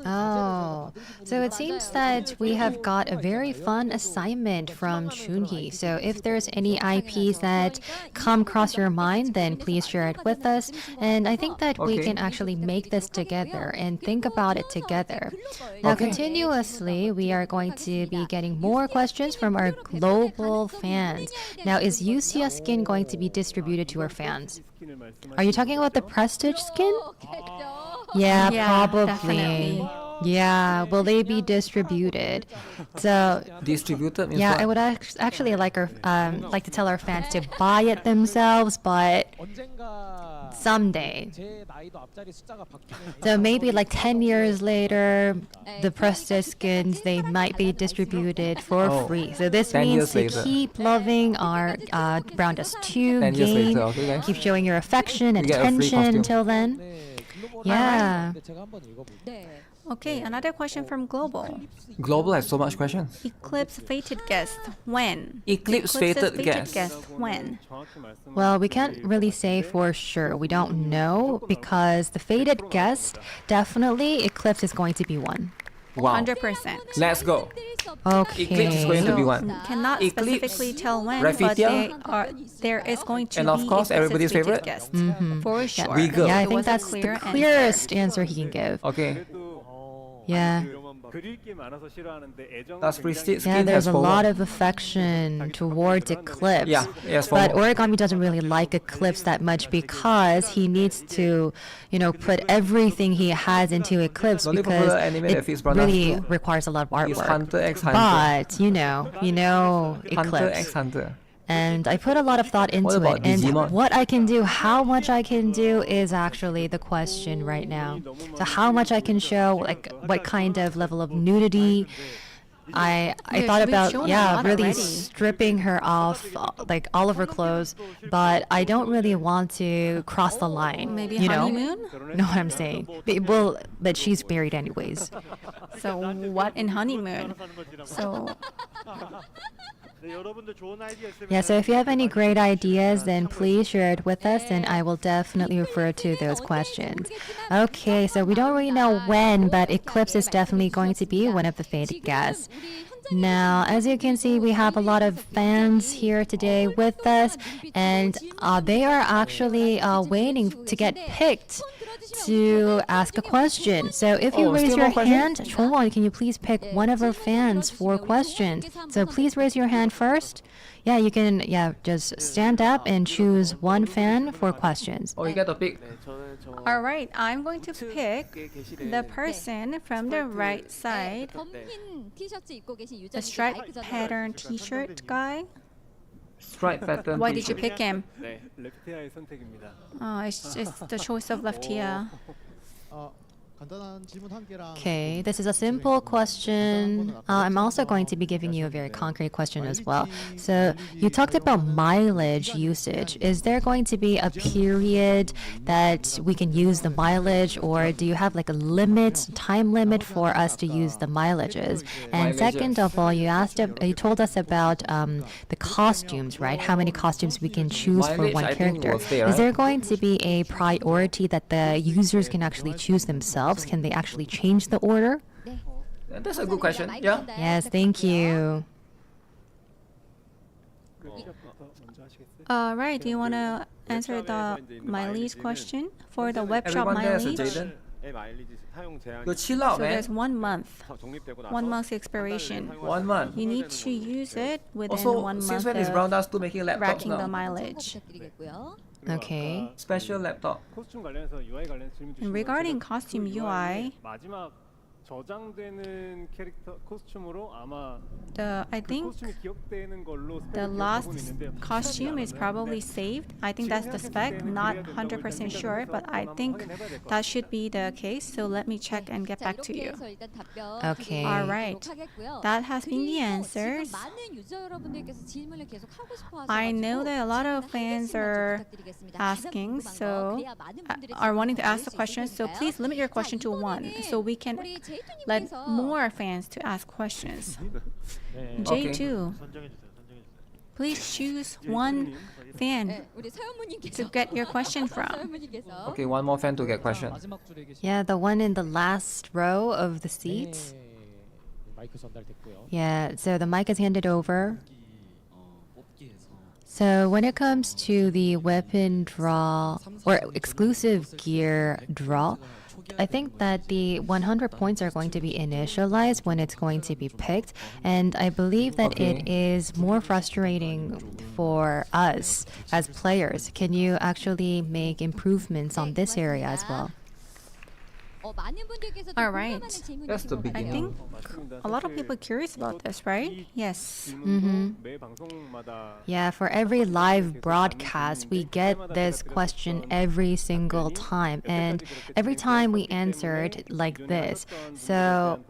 Oh, so it seems that we have got a very fun assignment from Chunhee. So if there's any IPs that come across your mind, then please share it with us. And I think that we Okay. can actually make this together and think about it together. Now, Okay. continuously, we are going to be getting more questions from our global fans. Now, is Yusia skin going to be distributed to our fans? Are you talking about the Prestige skin? Yeah, Yeah, probably. definitely. Yeah, will they be distributed? So Distributed means yeah, what? I would actually like to tell our fans to buy it themselves, but someday. So maybe like 10 years later, the prestige skins, they might be distributed for free. So this means to keep loving our Brown Dust 2 game, keep showing your affection and attention until then. Yeah. Okay, another question from Global. Global has so much questions. Eclipse fated guest, when? Eclipse fated guest. When? Well, we can't really say for sure. We don't know because the fated guest, definitely Eclipse is going to be one. Wow. 100%. Let's go. Okay. Eclipse is going to be one. Cannot Eclipse, specifically tell when, Rafitia, but there is going to and be of course everybody's favorite guest. Mm-hmm. For sure. Regal. Yeah, I It think was a that's clear the clearest answer he can give. Okay. Yeah. That's Prestige Yeah, skin there's has a FOMO. lot of affection towards Eclipse. Yeah, yes, but FOMO. Origami doesn't really like Eclipse that much because he needs to, put everything he has into Eclipse The only because popular anime that fits it Brown Dust really 2 requires a lot of is artwork. Hunter x Hunter. But you know Eclipse. Hunter x Hunter. And I put a lot of thought into about it. And Digimon? what I can do, how much I can do is actually the question right now. So how much I can show, like what kind of level of nudity. I thought about, really stripping her off, like all of her clothes, but I don't really want to cross the line. Maybe you honeymoon? Know what I'm saying? Well, but she's married anyways. So what in honeymoon? So Yeah, so if you have any great ideas, then please share it with us and I will definitely refer to those questions. Okay, so we don't really know when, but Eclipse is definitely going to be one of the fated guests. Now, as you can see, we have a lot of fans here today with us, and they are actually waiting to get picked to ask a question. So if you raise your hand, Chongwon, can you please pick one of our fans for questions? So please raise your hand first. Yeah, you can, just stand up and choose one fan for questions. Oh, you get to pick. all right, I'm going to pick the person from the right side, the striped pattern t-shirt guy. Stripe pattern. Why did you t-shirt. pick him? 레프티아의 선택입니다. It's the choice of Leftia. Okay, this is a simple question. I'm also going to be giving you a very concrete question as well. So you talked about mileage usage. Is there going to be a period that we can use the mileage, or do you have like a limit, time limit for us to use the mileages? And second of all, you told us about the costumes, right? How many costumes we can choose for Mileage, one I think, character. was there, Is there right? going to be a priority that the users can actually choose themselves? Can they actually change the order? That's a good question. Yeah. Yes, thank you. Right, do you want to answer the mileage question for the web shop Everyone there is a mileage? Jaden. 마일리지 사용 제한 Go chill out, So there's man. 1 month. 적립되고 나서 1 month's expiration. 1 month. You need to use it within Also, 1 since month when is Brown of Dust 2 making laptops racking the now? mileage. Okay. Special laptop. 코스튬 관련해서 UI 관련 질문 주시면 And regarding costume UI, 마지막 저장되는 캐릭터 코스튬으로 아마 I think 코스튬이 기억되는 걸로 the 스펙을 last 기억하고 있는데 costume is probably saved. I think that's the spec, not 100% sure, but I think that should be the case. So let me check and get back to you. Okay. All right. That has been the answers. I know that a lot of fans are asking, so are wanting to ask the questions. So please limit your question to 1, so we can let more fans to ask questions. J2, please choose one fan to get your question from. Okay, one more fan to get question. Yeah, the one in the last row of the seats. Yeah, so the mic is handed over. So when it comes to the weapon draw or exclusive gear draw, I think that the 100 points are going to be initialized when it's going to be picked, and I believe that it is more frustrating for us as players. Can you actually make improvements on this area as well? All right. That's the I beginning. think a lot of people are curious about this, right? Yes. Yeah, for every live broadcast, we get this question every single time. And every time we answered like this. So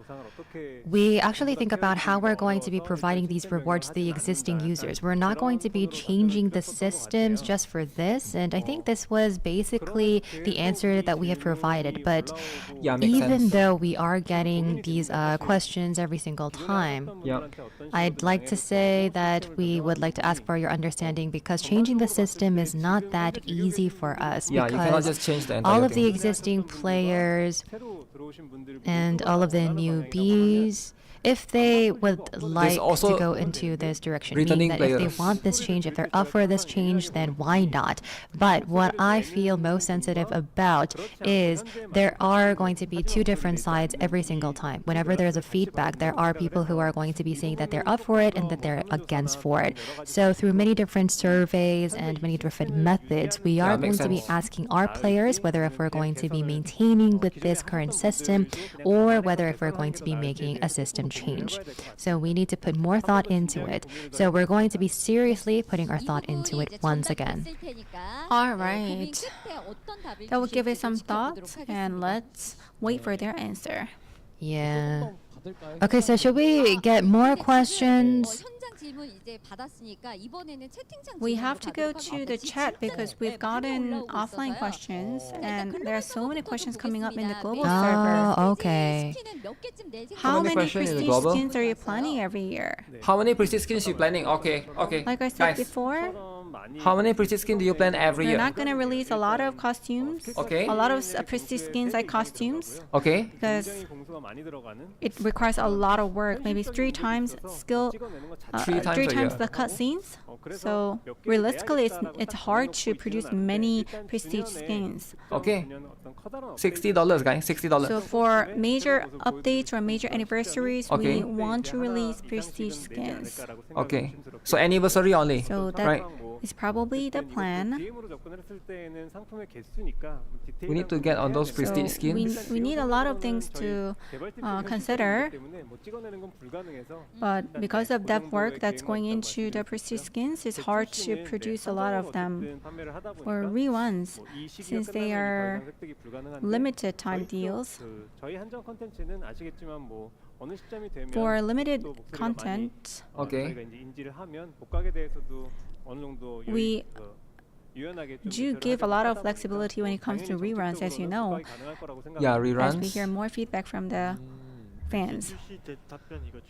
we actually think about how we're going to be providing these rewards to the existing users. We're not going to be changing the systems just for this. And I think this was basically the answer that we have provided. But Yeah, makes even sense. though we are getting these questions every single time, Yeah. I'd like to say that we would like to ask for your understanding because changing the system is not that easy for us. Yeah, you cannot because just change the entire all of the thing. existing players and all of the newbies, if they would like also to go into this direction, meaning returning that if they players. want this change, if they're up for this change, then why not? But what I feel most sensitive about is there are going to be two different sides every single time. Whenever there's a feedback, there are people who are going to be saying that they're up for it and that they're against for it. So through many different surveys and many different methods, we are going makes to be sense. asking our players whether if we're going to be maintaining with this current system or whether if we're going to be making a system change. So we need to put more thought into it. So we're going to be seriously putting our thought into it once again. All right. That will give it some thought, and let's wait for their answer. Yeah. Okay, so should we get more questions? We have to go to the chat because we've gotten offline questions, and there are so many questions coming up in the global server. Oh, okay. How many questions in the prestige global? skins are you planning every year? How many prestige skins you planning? Okay, okay. Like I said Guys, before, how many prestige skins do you plan every we're year? not going to release a lot of costumes. Okay. A lot of prestige skins like costumes Okay. because it requires a lot of work. Maybe three times Three times a the cutscenes. So realistically, it's hard to produce many prestige skins. Okay. $60, guys. $60. So for major updates or major anniversaries, Okay. we want to release prestige skins. Okay. So anniversary only. So that right. is probably the plan. We need to get on those prestige So skins. we need a lot of things to consider, but because of that work that's going into the prestige skins, it's hard to produce a lot of them for reruns since they are limited time deals. For limited content, Okay. we do give a lot of flexibility when it comes to reruns, as you know, Yeah, as we reruns. hear more feedback from the fans.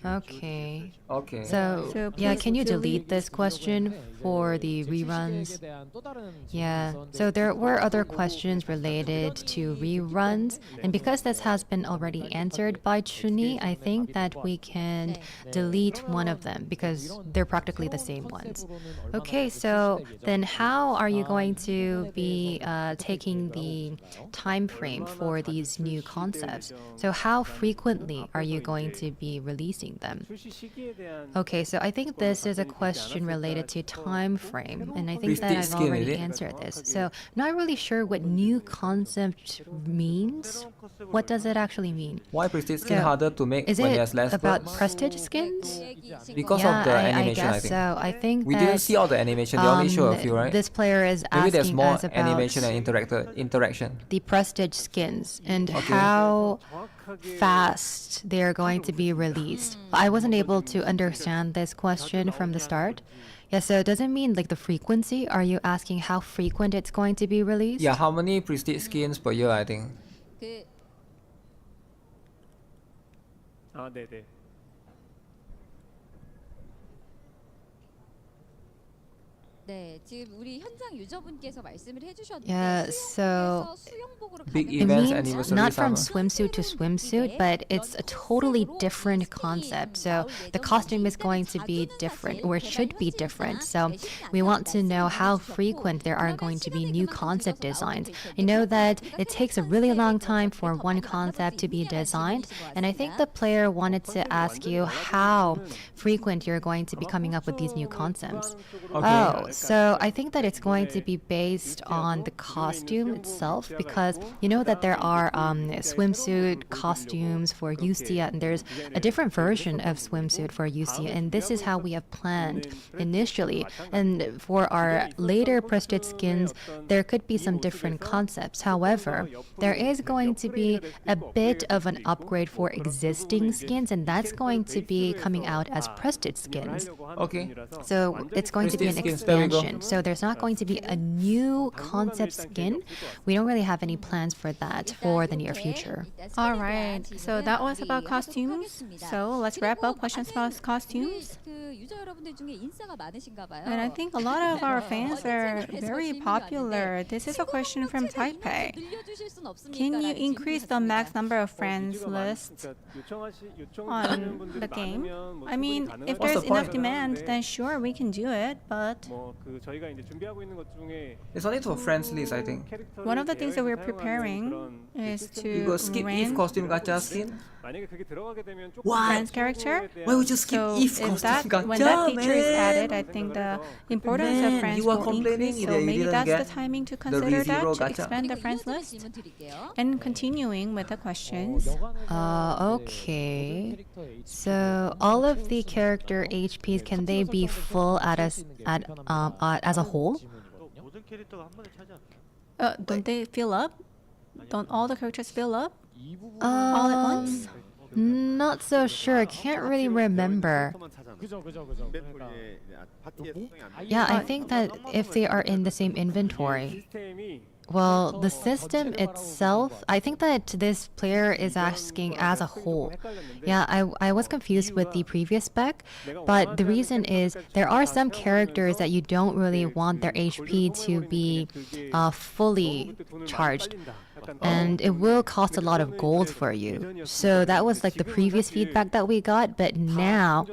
Okay. Okay. So, yeah, can you delete this question for the reruns? Yeah. So there were other questions related to reruns, and because this has been already answered by Chuni, I think that we can delete one of them because they're practically the same ones. Okay, so then how are you going to be taking the time frame for these new concepts? So how frequently are you going to be releasing them? Okay, so I think this is a question related to time frame, and I think that Prestige I've skin, already is it? answered this. So not really sure what new concept means. What does it actually mean? Why prestige skin So, harder to make Is when it there's less about perks? prestige skins? Because Yeah, of the animation, I I guess think. so. I think We that, didn't see all the animation. They only show a few, right? This player is Maybe there's asking more us about animation and interaction. the prestige skins and Okay. how fast they're going to be released. I wasn't able to understand this question from the start. Yeah, so does it mean like the frequency? Are you asking how frequent it's going to be released? Yeah, how many prestige skins per year, I think? Yeah, so Big it events, means anniversary, not from summer. swimsuit to swimsuit, but it's a totally different concept. So the costume is going to be different, or it should be different. So we want to know how frequent there are going to be new concept designs. I know that it takes a really long time for one concept to be designed, and I think the player wanted to ask you how frequent you're going to be coming up with these new concepts. Oh, so I think that it's going to be based on the costume itself, because you know that there are swimsuit costumes for Yusia, and there's a different version of swimsuit for Yusia, and this is how we have planned initially. And for our later prestige skins, there could be some different concepts. However, there is going to be a bit of an upgrade for existing skins, and that's going to be coming out as prestige skins. Okay. So it's going to be an expansion. So there's not going to be a new concept skin. We don't really have any plans for that for the near future. All right. So that was about costumes. So let's wrap up questions about costumes. And I think a lot of our fans are very popular. This is a question from Taipei. Can you increase the max number of friends list on the game? I mean, if there's enough demand, then sure, we can do it, but It's only for friends list, I think. one of the things that we're preparing is to You go skip if costume gacha skin. friends character. Why would you skip So if if costume that, when gacha, that feature is man? added, I think the importance of friends you are will complaining increase. that So you maybe didn't that's get the timing to the consider that ReZero to gacha. expand the friends list. And continuing with the questions. Okay. So all of the character HPs, can they be full as a whole? Don't they fill up? Don't all the characters fill up all at once? Not so sure. I can't really remember. Yeah, I think that if they are in the same inventory. Well, the system itself, I think that this player is asking as a whole. Yeah, I was confused with the previous spec, but the reason is there are some characters that you don't really want their HP to be fully charged. And it will cost a lot of gold for you. So that was like the previous feedback that we got, but now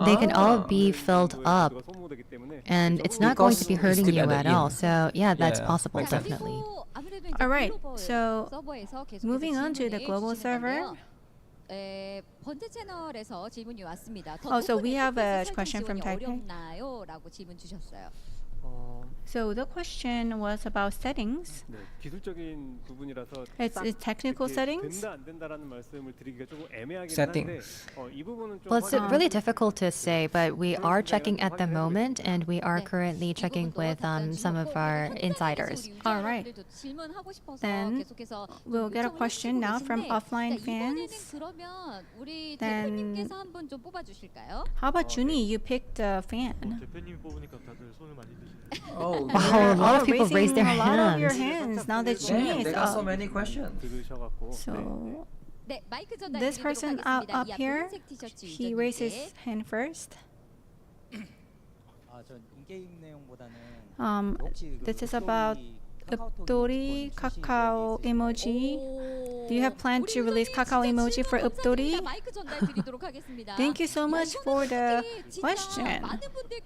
they can all be filled up. And it's not going to be hurting you at all. So yeah, that's possible, definitely. All right, so moving on to the global server. Also, we have a question from Taipei. So the question was about settings. It's technical settings. Settings. Well, it's really difficult to say, but we are checking at the moment, and we are currently checking with some of our insiders. All right. Then we'll get a question now from offline fans. Then how about Junie? You picked a fan. Oh, wow, a lot of people raised their A lot of your hands. hands now that Junie Damn, is they got up. so many questions. So this person up here, he raised his hand first. This is about Updori Kakao emoji. Do you have planned to release Kakao emoji for Updori? Thank you so much for the question.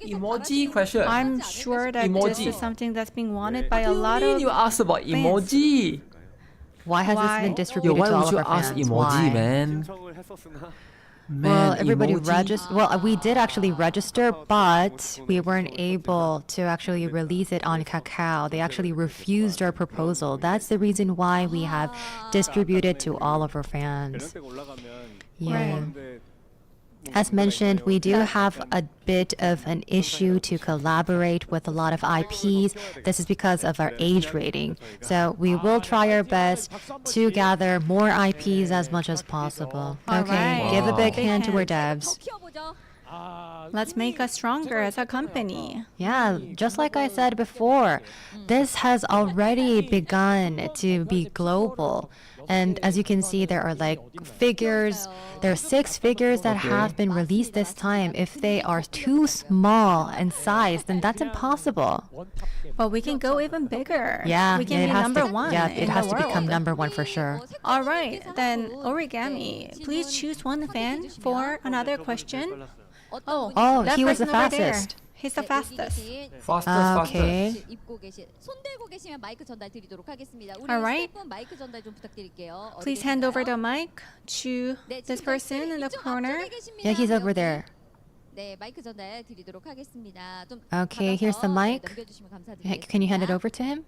Emoji question. I'm sure that this is something that's being wanted by a lot What do of you ask about fans. emoji? Why has this been distributed Yo, why to all would of you our ask fans? emoji, Why? man? Well, everybody emoji? registered. Well, we did actually register, but we weren't able to actually release it on Kakao. They actually refused our proposal. That's the reason why we have distributed to all of our fans. Yeah. As mentioned, we do have a bit of an issue to collaborate with a lot of IPs. This is because of our age rating. So we will try our best to gather more IPs as much as possible. Okay, right. give a big Big hand to our hand. devs. Let's make us stronger as a company. Yeah, just like I said before, this has already begun to be global. And as you can see, there are like figures. There are 6 figures that have been released this time. If they are too small in size, then that's impossible. But we can go even bigger. Yeah, we can it be has number to, one. Yeah, in it has the to become world. #1 for sure. All right, then Origami, please choose one fan for another question. Oh, that he was the person over there. fastest. He's the fastest. Okay. All right. Please hand over the mic to this person in the corner. Yeah, he's over there. Okay, here's the mic. Can you hand it over to him?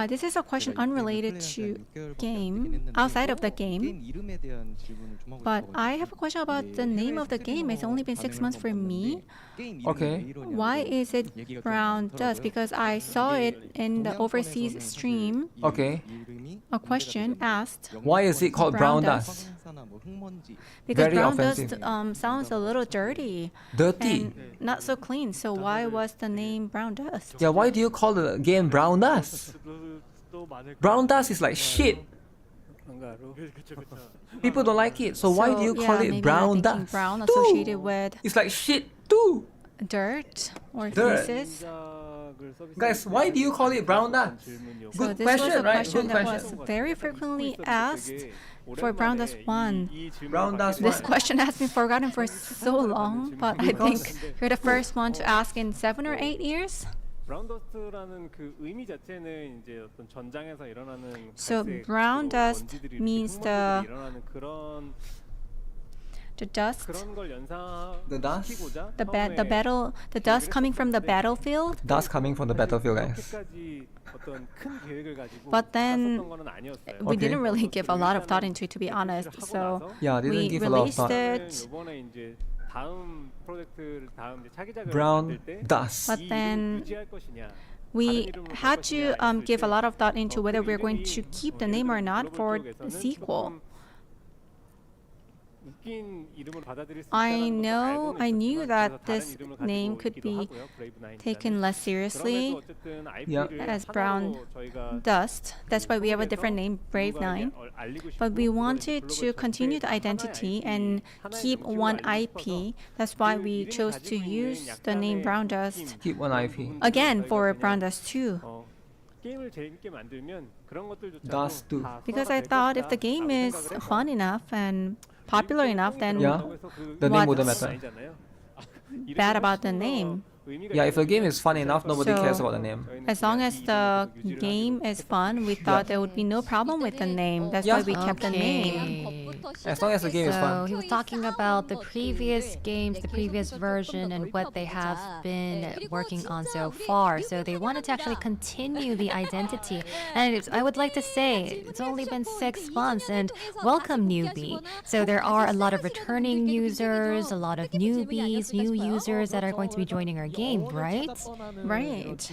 This is a question unrelated to game, outside of the game. But I have a question about the name of the game. It's only been 6 months for me. Okay. Why is it Brown Dust? Because I saw it in the overseas stream. Okay. A question asked. Why is it called brown dust? Because Very brown offensive. dust sounds a little dirty. Dirty? And not so clean. So why was the name Brown Dust? Yeah, why do you call the game brown dust? Brown dust is like shit. People don't like it, so why do you call maybe it brown you're thinking dust? brown associated with It's like shit too. dirt or Dirt. feces. Guys, why do you call it brown dust? So Good this question, was a right? question Good that question. was very frequently asked for Brown Dust 1. Brown dust This 1. question has been forgotten for so long, but I think you're the first one to ask in 7 or 8 years. So brown dust means the dust, The dust? the dust coming from the battlefield. Dust coming from the battlefield, guys. But then we didn't really give a lot of thought into it, to be honest. So Yeah, didn't we give a lot of released thought. it, Brown dust. but then we had to give a lot of thought into whether we're going to keep the name or not for the sequel. I knew that this name could be taken less seriously as Brown Dust. That's why we have a different name, Brave 9. But we wanted to continue the identity and keep one IP. That's why we chose to use the name Brown Dust. Keep one IP. Again for Brown Dust 2. Dust 2. Because I thought if the game is fun enough and popular enough, then The name wouldn't matter. bad about the name? Yeah, if the game is fun enough, nobody cares about the name. As long as the game is fun, we thought there would be no problem with the name. That's why we kept the name. As long as the game is So fun. he was talking about the previous games, the previous version, and what they have been working on so far. So they wanted to actually continue the identity. And I would like to say, it's only been 6 months, and welcome Newbie. So there are a lot of returning users, a lot of newbies, new users that are going to be joining our game, right? Right.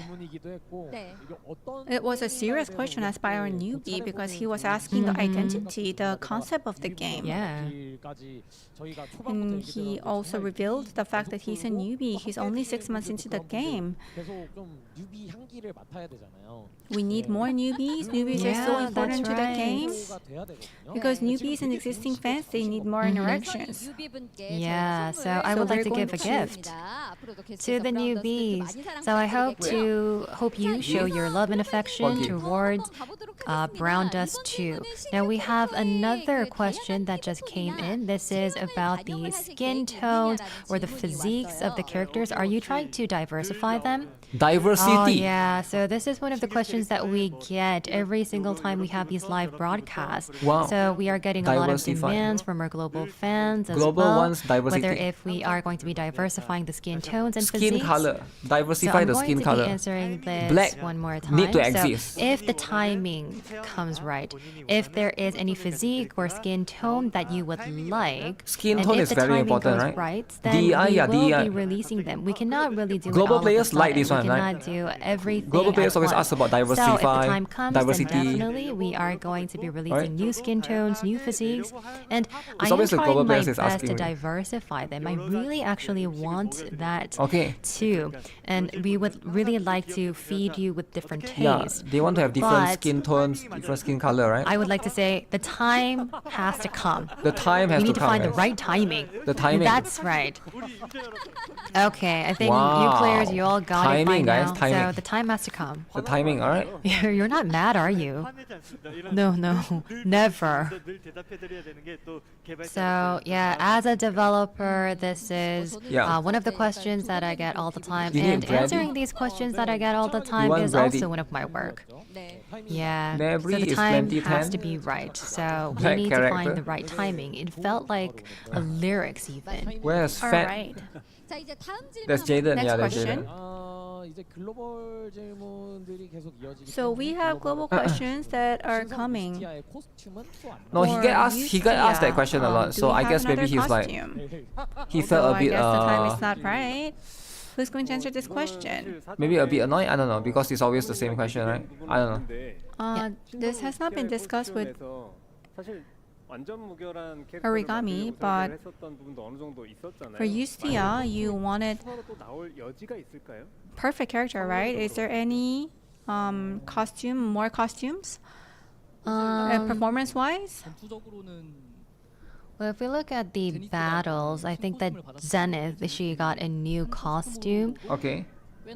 It was a serious question asked by our newbie because he was asking the identity, the concept of the game. Yeah. And he also revealed the fact that he's a newbie. He's only 6 months into the game. We need more newbies. Newbies are so important to the game. Because newbies and existing fans, they need more interactions. Yeah, so I would like to give a gift to the newbies. So I hope you show your love and affection towards Brown Dust 2. Now we have another question that just came in. This is about the skin tones or the physiques of the characters. Are you trying to diversify them? Diversity. Oh, yeah. So this is one of the questions that we get every single time we have these live broadcasts. Wow. So we are getting a lot of Diversify. demands from our global fans as Global well. ones, diversity. Whether if we are going to be diversifying the skin tones and Skin physiques. color. Diversify the skin So I'm color. going to be answering this Black one more time. need to So exist. if the timing comes right, if there is any physique or skin tone that you would like, Skin and tone if is the very timing important, goes right? right, then DEI, we yeah, will DEI. be releasing them. We cannot really do Global it all players of a like sudden. this one, We right? cannot do everything Global at players always once. ask about So if the diversify, time comes, diversity. then definitely we are going to be releasing Right? new skin tones, new physiques, and I am always the global trying my players is best asking to me. diversify them. I really actually want that Okay. too, and we would really like to feed you with different Yeah, tastes. they want to have different But skin tones, different skin color, right? I would like to say the time has to come. The time has We to need to come, find the guys. right timing. The timing. That's right. Okay, I think you Wow. players, you all got it by Timing, guys, now. timing. So the time has to come. The timing, alright? You're not mad, are you? No, never. So yeah, as a developer, this is one of the questions that I get all the time, You need and bread? answering these questions that I get all the time want is bready? also one of my work. Yeah, so Nebri the is time 2010. has to be right. So we Black need to character. find the right timing. It felt like a lyrics even. Where's All Fat? right. That's Jaden. Next Yeah, that's question. Jaden. So we have global questions that are coming. No, he got asked that question a lot. So I guess maybe he's costume? he felt a bit I guess the time is not right. Who's going to answer this question? maybe a bit annoyed. I don't know, because it's always the same question, right? I don't know. This has not been discussed with origami, but for Yustia, you wanted perfect character, right? Is there any more costumes? Performance-wise? Well, if we look at the battles, I think that Zenith, she got a new costume. Okay.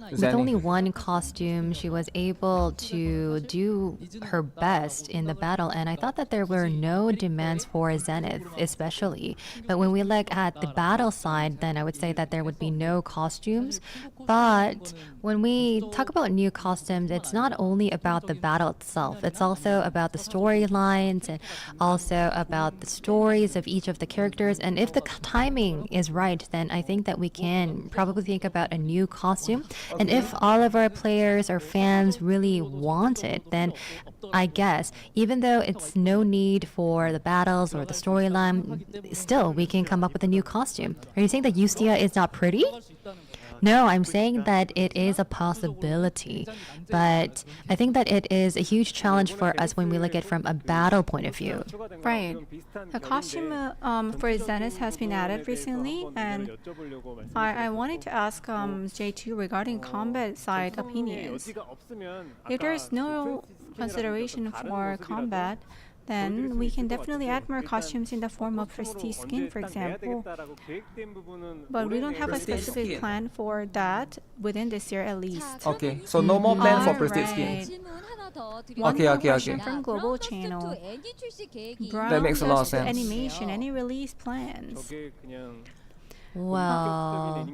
With only one costume, she was able to do her best in the battle, and I thought that there were no demands for Zenith, especially. But when we look at the battle side, then I would say that there would be no costumes. But when we talk about new costumes, it's not only about the battle itself. It's also about the storylines and also about the stories of each of the characters. And if the timing is right, then I think that we can probably think about a new costume. And if all of our players or fans really want it, then I guess, even though it's no need for the battles or the storyline, still we can come up with a new costume. Are you saying that Yustia is not pretty? No, I'm saying that it is a possibility, but I think that it is a huge challenge for us when we look at it from a battle point of view. Right. A costume for Zenith has been added recently, and I wanted to ask J2 regarding combat side opinions. If there's no consideration for combat, then we can definitely add more costumes in the form of prestige skin, for example. But we don't have a specific plan for that within this year at least. Okay, so no more plan for prestige skin. Okay. From Global Channel. That makes a lot of sense. Animation, any release plans? Well,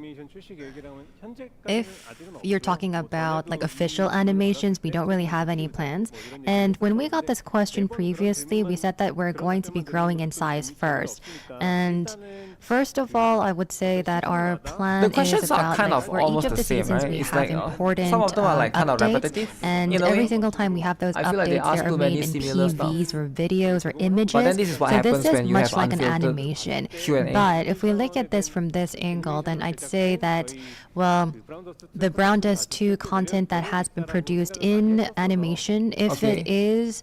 if you're talking about like official animations, we don't really have any plans. And when we got this question previously, we said that we're going to be growing in size first. And first of all, I would say that our plan is about kind of for each of the seasons we have important some of them are like kind of updates, repetitive. and every single time we have those updates, they are made in PVs or videos or images. But then this is what happens when you much have like an unfiltered animation. Q&A. But if we look at this from this angle, then I'd say that, well, the Brown Dust 2 content that has been produced in animation, if it is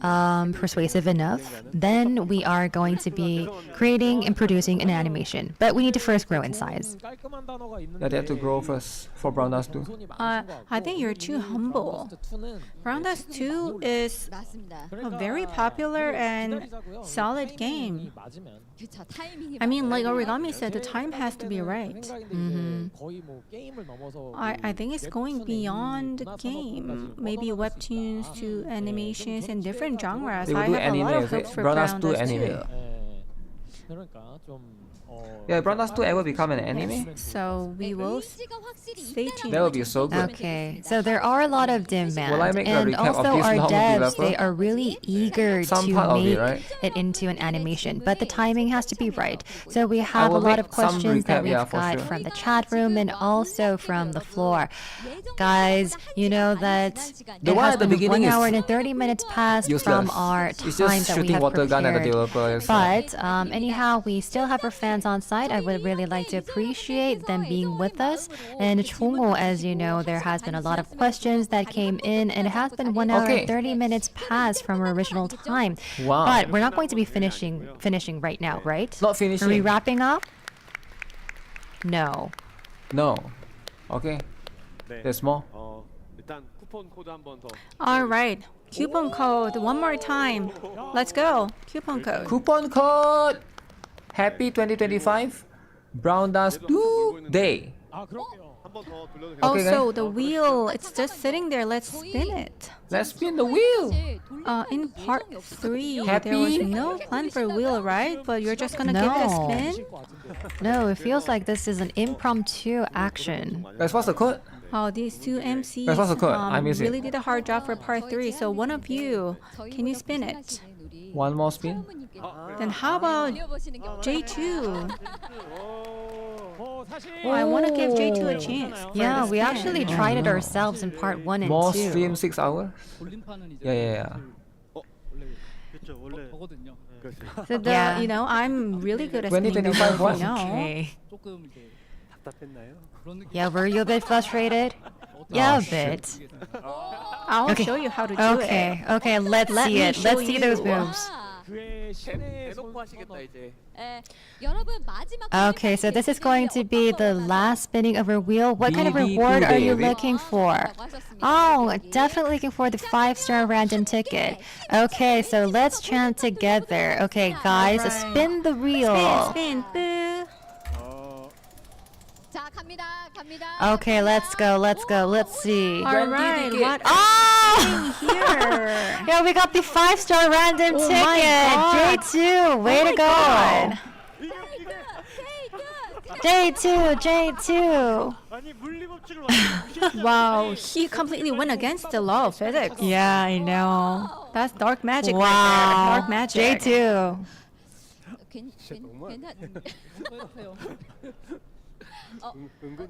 persuasive enough, then we are going to be creating and producing an animation. But we need to first grow in size. Yeah, they have to grow first for Brown Dust 2. I think you're too humble. Brown Dust 2 is a very popular and solid game. I mean, like Origami said, the time has to be right. I think it's going beyond the game. Maybe webtoons to animations and different genres. They will do anime, is it? Brown Dust 2 anime. Yeah, Brown Dust 2 ever become an anime? So we will stay tuned. That would be so good. Okay, so there are a lot of demands, and recap also of this our normal devs, developer? they are really eager Some to part of make it, right? it into an animation, but the timing has to be right. So we have a will lot make of some questions that recap, we've yeah, for got sure. from the chat room and also from the floor. Guys, you know that The it one has at the been beginning 1 hour is and 30 minutes past useless. from our It's time just that we shooting have water gun at the prepared. developers. But anyhow, we still have our fans on site. I would really like to appreciate them being with us. And Chongo, as you know, there has been a lot of questions that came in, and it has been 1 hour and 30 minutes past from our original time. Wow. But we're not going to be finishing right now, right? Not finishing. Are we wrapping up? No. No. Okay. There's more. All right. Coupon code one more time. Let's go. Coupon code. Coupon code! Happy 2025 Brown Dust 2 Day. Also, the wheel, it's just sitting there. Let's spin it. Let's spin the wheel. In part 3, Happy? there was no plan for wheel, right? But you're just gonna give it a spin? No, it feels like this is an impromptu action. Guys, what's the code? Oh, these two MCs Guys, what's the code? I missed it. really did a hard job for part 3. So one of you, can you spin it? One more spin. Then how about J2? I want to give J2 a chance. Yeah, we actually tried it ourselves in part 1 and 2. More stream 6 hours? Yeah. So you know, I'm really good at 2025 spinning the wheel, Okay. Yeah, were you a bit frustrated? Yeah, a bit. I'll show you how to do it. Okay, let's see it. Let's see those moves. Okay, so this is going to be the last spinning of our wheel. What kind of reward are you looking for? Oh, definitely looking for the 5-star random ticket. Okay, so let's chant together. Okay, guys, spin the wheel. Spin, boo. Okay, let's go. Let's see. Alright, what here? Yeah, we got the 5-star random ticket. J2, way to go. J2. Wow, he completely went against the law of physics. Yeah, I know. That's dark magic wow. right there. Dark magic. J2.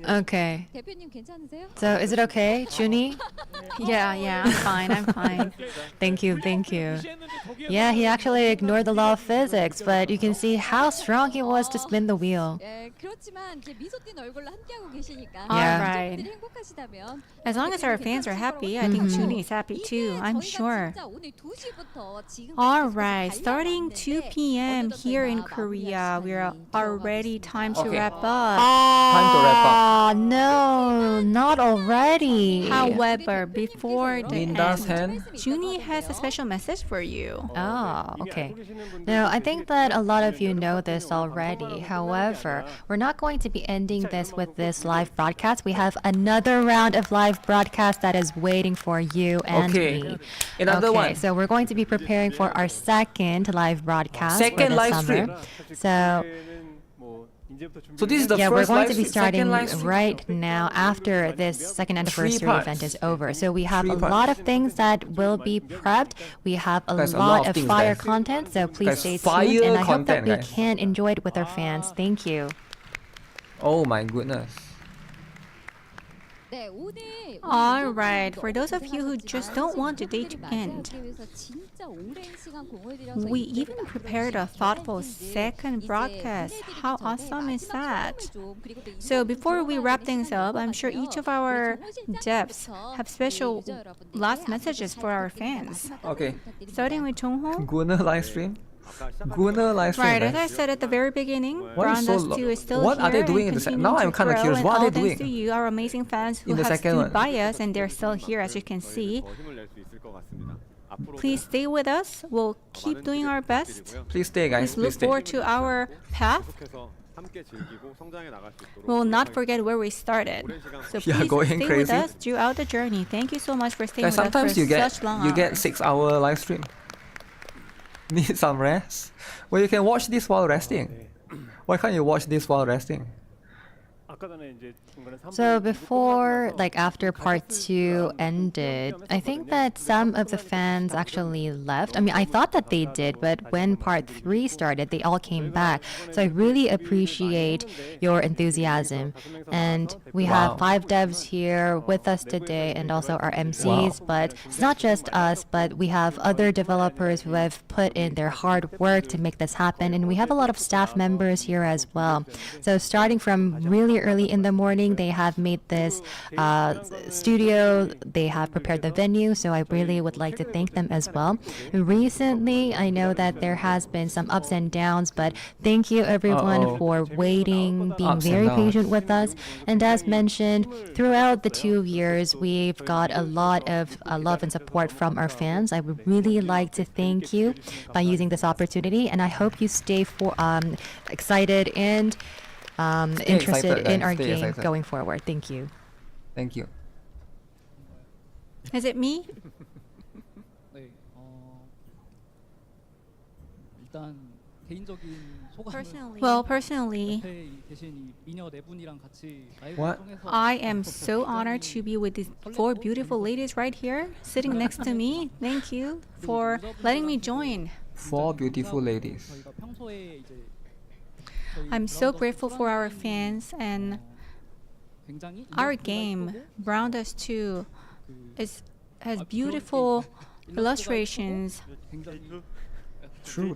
Okay. So is it okay, Junie? Yeah, I'm fine. Thank you. Yeah, he actually ignored the law of physics, but you can see how strong he was to spin the wheel. Alright. As long as our fans are happy, I think Junie is happy too, I'm sure. Alright, starting 2 p.m. here in Korea, we're already time to wrap up. Time to wrap up. No, not already. However, before the Linda's end, hand. Junie has a special message for you. Oh, okay. Now, I think that a lot of you know this already. However, we're not going to be ending this with this live broadcast. We have another round of live broadcast that is waiting for you and me. Another one. So we're going to be preparing for our second live broadcast for Second the live summer. stream. So this is the yeah, first we're going to be second starting live stream? right now after this second anniversary parts. event is over. So we have 3 a parts. lot of things that will be prepped. We have a Guys, a lot lot of of things, fire guys. content, so please Guys, stay fire tuned. And I hope that content, we guys. can enjoy it with our fans. Thank you. Oh my goodness. Alright, for those of you who just don't want the day to end, we even prepared a thoughtful second broadcast. How awesome is that? So before we wrap things up, I'm sure each of our devs have special last messages for our fans. Okay. Starting with Jongho. Gunner live stream. Gunner live stream. Right, as guys. I said at the very beginning, Why is so Brown Dust 2 is still what here are they doing in and the second? continuing Now I'm to kind of grow, curious. and What all are they thanks doing? to you, our amazing fans who In the have second stood one? by us, and they're still here, as you can see. Please stay with us. We'll keep doing our best. Please stay, guys. Please look Please stay. forward to our path. We'll not forget where we started. So Yeah, please going stay crazy. with us throughout the journey. Thank you so much for staying Guys, with us sometimes for you get such long you get hours. 6-hour live stream. Need some rest? Well, you can watch this while resting. Why can't you watch this while resting? So before, like after part 2 ended, I think that some of the fans actually left. I mean, I thought that they did, but when part 3 started, they all came back. So I really appreciate your enthusiasm. And we have 5 devs here with us today and also our MCs, but it's not just us, but we have other developers who have put in their hard work to make this happen. And we have a lot of staff members here as well. So starting from really early in the morning, they have made this studio, they have prepared the venue, so I really would like to thank them as well. Recently, I know that there has been some ups and downs, but thank you everyone for waiting, being Ups and very downs. patient with us. And as mentioned, throughout the 2 years, we've got a lot of love and support from our fans. I would really like to thank you by using this opportunity, and I hope you stay excited and interested excited, in guys. our Stay game excited. going forward. Thank you. Thank you. Is it me? Personally, What? I am so honored to be with these 4 beautiful ladies right here, sitting next to me. Thank you for letting me join. 4 beautiful ladies. I'm so grateful for our fans, and our game, Brown Dust 2, has beautiful illustrations. True.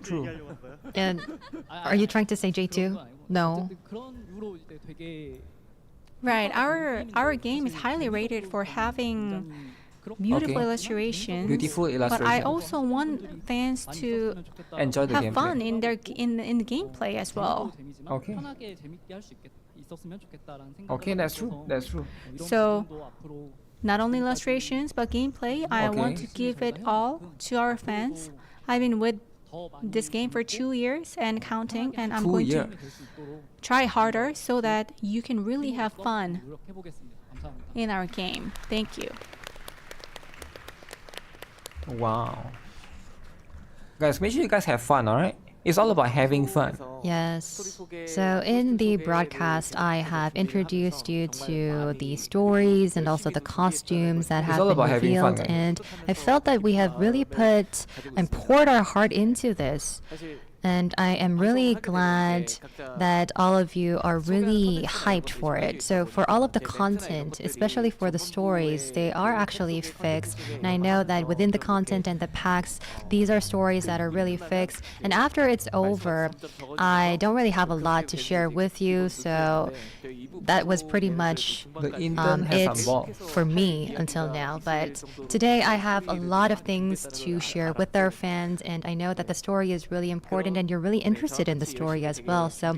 And are you trying to say J2? No. Right, our game is highly rated for having beautiful illustrations. Beautiful illustration. But I also want fans to enjoy the have gameplay. fun in the gameplay as well. Okay. Okay, that's true. So, not only illustrations but gameplay. I want to give it all to our fans. I've been with this game for 2 years and counting, and I'm going to try harder so that you can really have fun in our game. Thank you. Wow. Guys, make sure you guys have fun, alright? It's all about having fun. Yes. So in the broadcast, I have introduced you to the stories and also the costumes that have been revealed, and I felt that we have really put and poured our heart into this. And I am really glad that all of you are really hyped for it. So for all of the content, especially for the stories, they are actually fixed. And I know that within the content and the packs, these are stories that are really fixed. And after it's over, I don't really have a lot to share with you. So that was pretty much it for me until now. But today I have a lot of things to share with our fans. And I know that the story is really important, and you're really interested in the story as well. So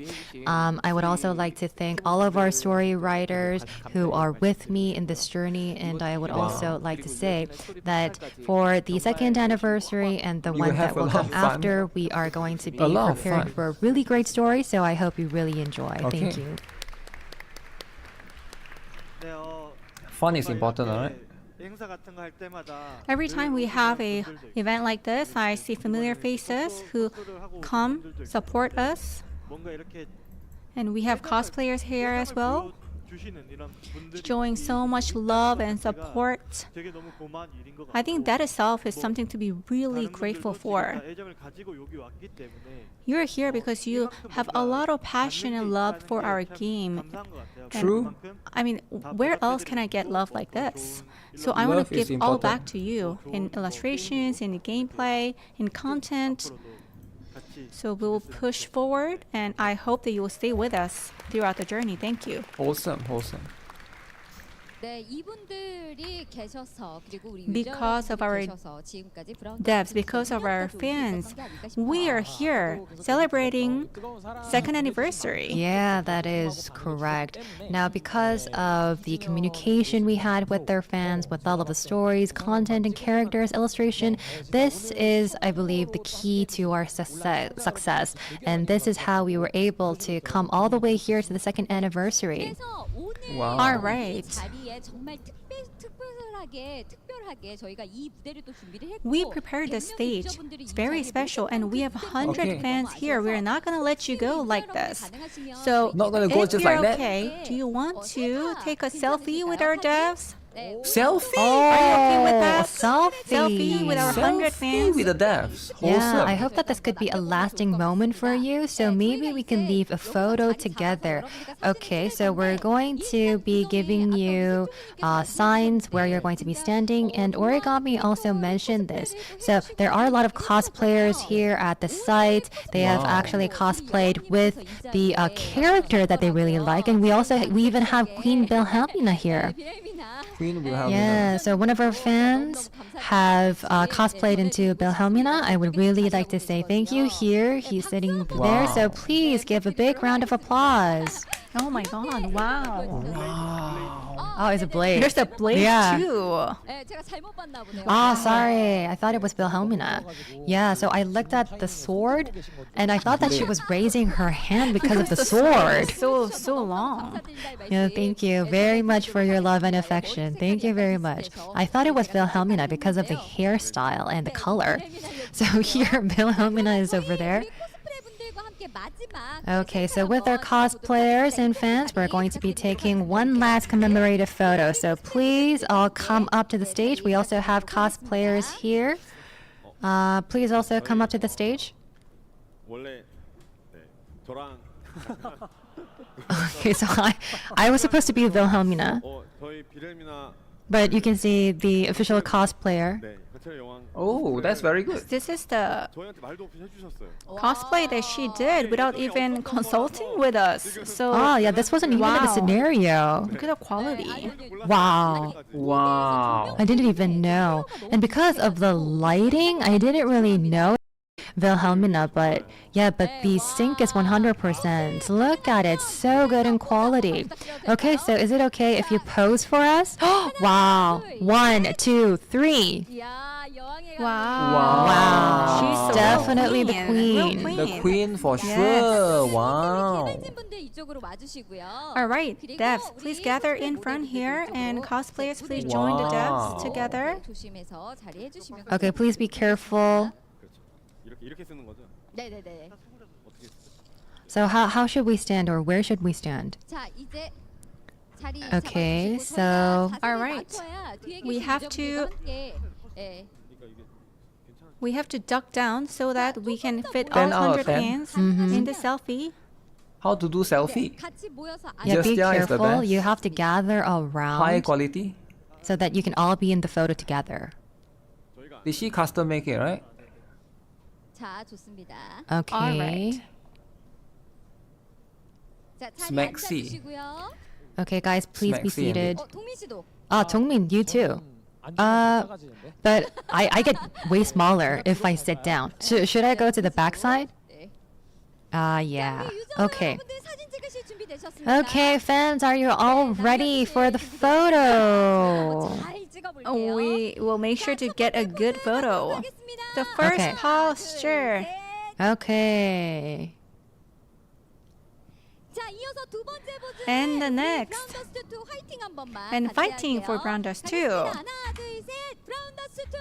I would also like to thank all of our story writers who are with me in this journey, and I would also like to say that for the 2nd anniversary and the one that will come after, we are going to be preparing for a really great story, so I hope you really enjoy. Thank you. Fun is important, alright? Every time we have a event like this, I see familiar faces who come support us, and we have cosplayers here as well, showing so much love and support. I think that itself is something to be really grateful for. You're here because you have a lot of passion and love for our game. True. I mean, where else can I get love like this? So I want to give all back to you in illustrations, in gameplay, in content. So we will push forward, and I hope that you will stay with us throughout the journey. Thank you. Awesome. Because of our devs, because of our fans, we are here celebrating 2nd anniversary. Yeah, that is correct. Now, because of the communication we had with their fans, with all of the stories, content, and characters, illustration, this is, I believe, the key to our success. And this is how we were able to come all the way here to the 2nd anniversary. Wow. All right. We prepared the stage. It's very special, and we have 100 fans here. We're not going to let you go like this. So, not gonna go if just you're like that. okay, do you want to take a selfie with our devs? Selfie? Are you okay with that? Selfie with our 100 fans? with the devs. Yeah, I hope that this could be a lasting moment for you, so maybe we can leave a photo together. Okay, so we're going to be giving you signs where you're going to be standing, and Origami also mentioned this. So there are a lot of cosplayers here at the site. They have actually cosplayed with the character that they really like, and we even have Queen Wilhelmina here. Yeah, so one of our fans have cosplayed into Wilhelmina. I would really like to say thank you here. He's sitting there, so please give a big round of applause. Oh my god, wow. Oh, it's a blade. There's a blade too. Sorry. I thought it was Wilhelmina. Yeah, so I looked at the sword, and I thought that she was raising her hand because of the sword. So long. Yeah, thank you very much for your love and affection. Thank you very much. I thought it was Wilhelmina because of the hairstyle and the color. So here, Wilhelmina is over there. Okay, so with our cosplayers and fans, we're going to be taking one last commemorative photo. So please all come up to the stage. We also have cosplayers here. Please also come up to the stage. Okay, so I was supposed to be Wilhelmina, 저희 비렐미나 but you can see the official cosplayer. 네, 배틀 여왕. Oh, that's very good. This is the 저희한테 말도 없이 해주셨어요. cosplay that she did without even consulting with us. So Oh, yeah, this wasn't even in the Wow. scenario. look at the quality. Wow. Wow. I didn't even know. And because of the lighting, I didn't really know Wilhelmina, but yeah, but the sync is 100%. Look at it, so good in quality. Okay, so is it okay if you pose for us? Wow. 1, 2, 3. Wow. Wow. She's so Definitely the queen. queen. The queen for Yes. sure. Wow. All right, devs, please gather in front here, and cosplayers, please join the Wow. devs together. Okay, please be careful. 이렇게 쓰는 거죠? 네네네. So how should we stand, or where should we stand? 자, 이제 자리 Okay, 잡아주시고 so 저희가 All right. 자세를 맞춰야 뒤에 We 계신 have 유저분들과 to- 함께, 예. We have to duck down so that we can fit 10 all out of 100 10. hands in the selfie. How to do selfie? 같이 모여서 yeah, Just be yeah is the careful. best. You have to gather High around quality. so that you can all be in the photo together. Did she custom make it, right? 자, 좋습니다. Okay. Alright. 자, 자리 Smexy. 앉아주시고요. Okay, guys, please be Smexy and- seated. 동민 씨도. Dongmin, you too. But I get way smaller if I sit down. Should I go to the back side? Yeah. Okay. 여러분들 사진 찍으실 준비 되셨습니다. Okay, fans, are you all ready for the photo? 잘 찍어볼게요. We will make sure to get a good photo. The first Okay. posture. Okay. 자, 이어서 두 번째 포즈. And the next. 브라운 더스트 2 화이팅 한 번만. And 같이 fighting 할게요. for Brown Dust 2. 가겠습니다. 하나, 둘, 셋. 브라운 더스트 2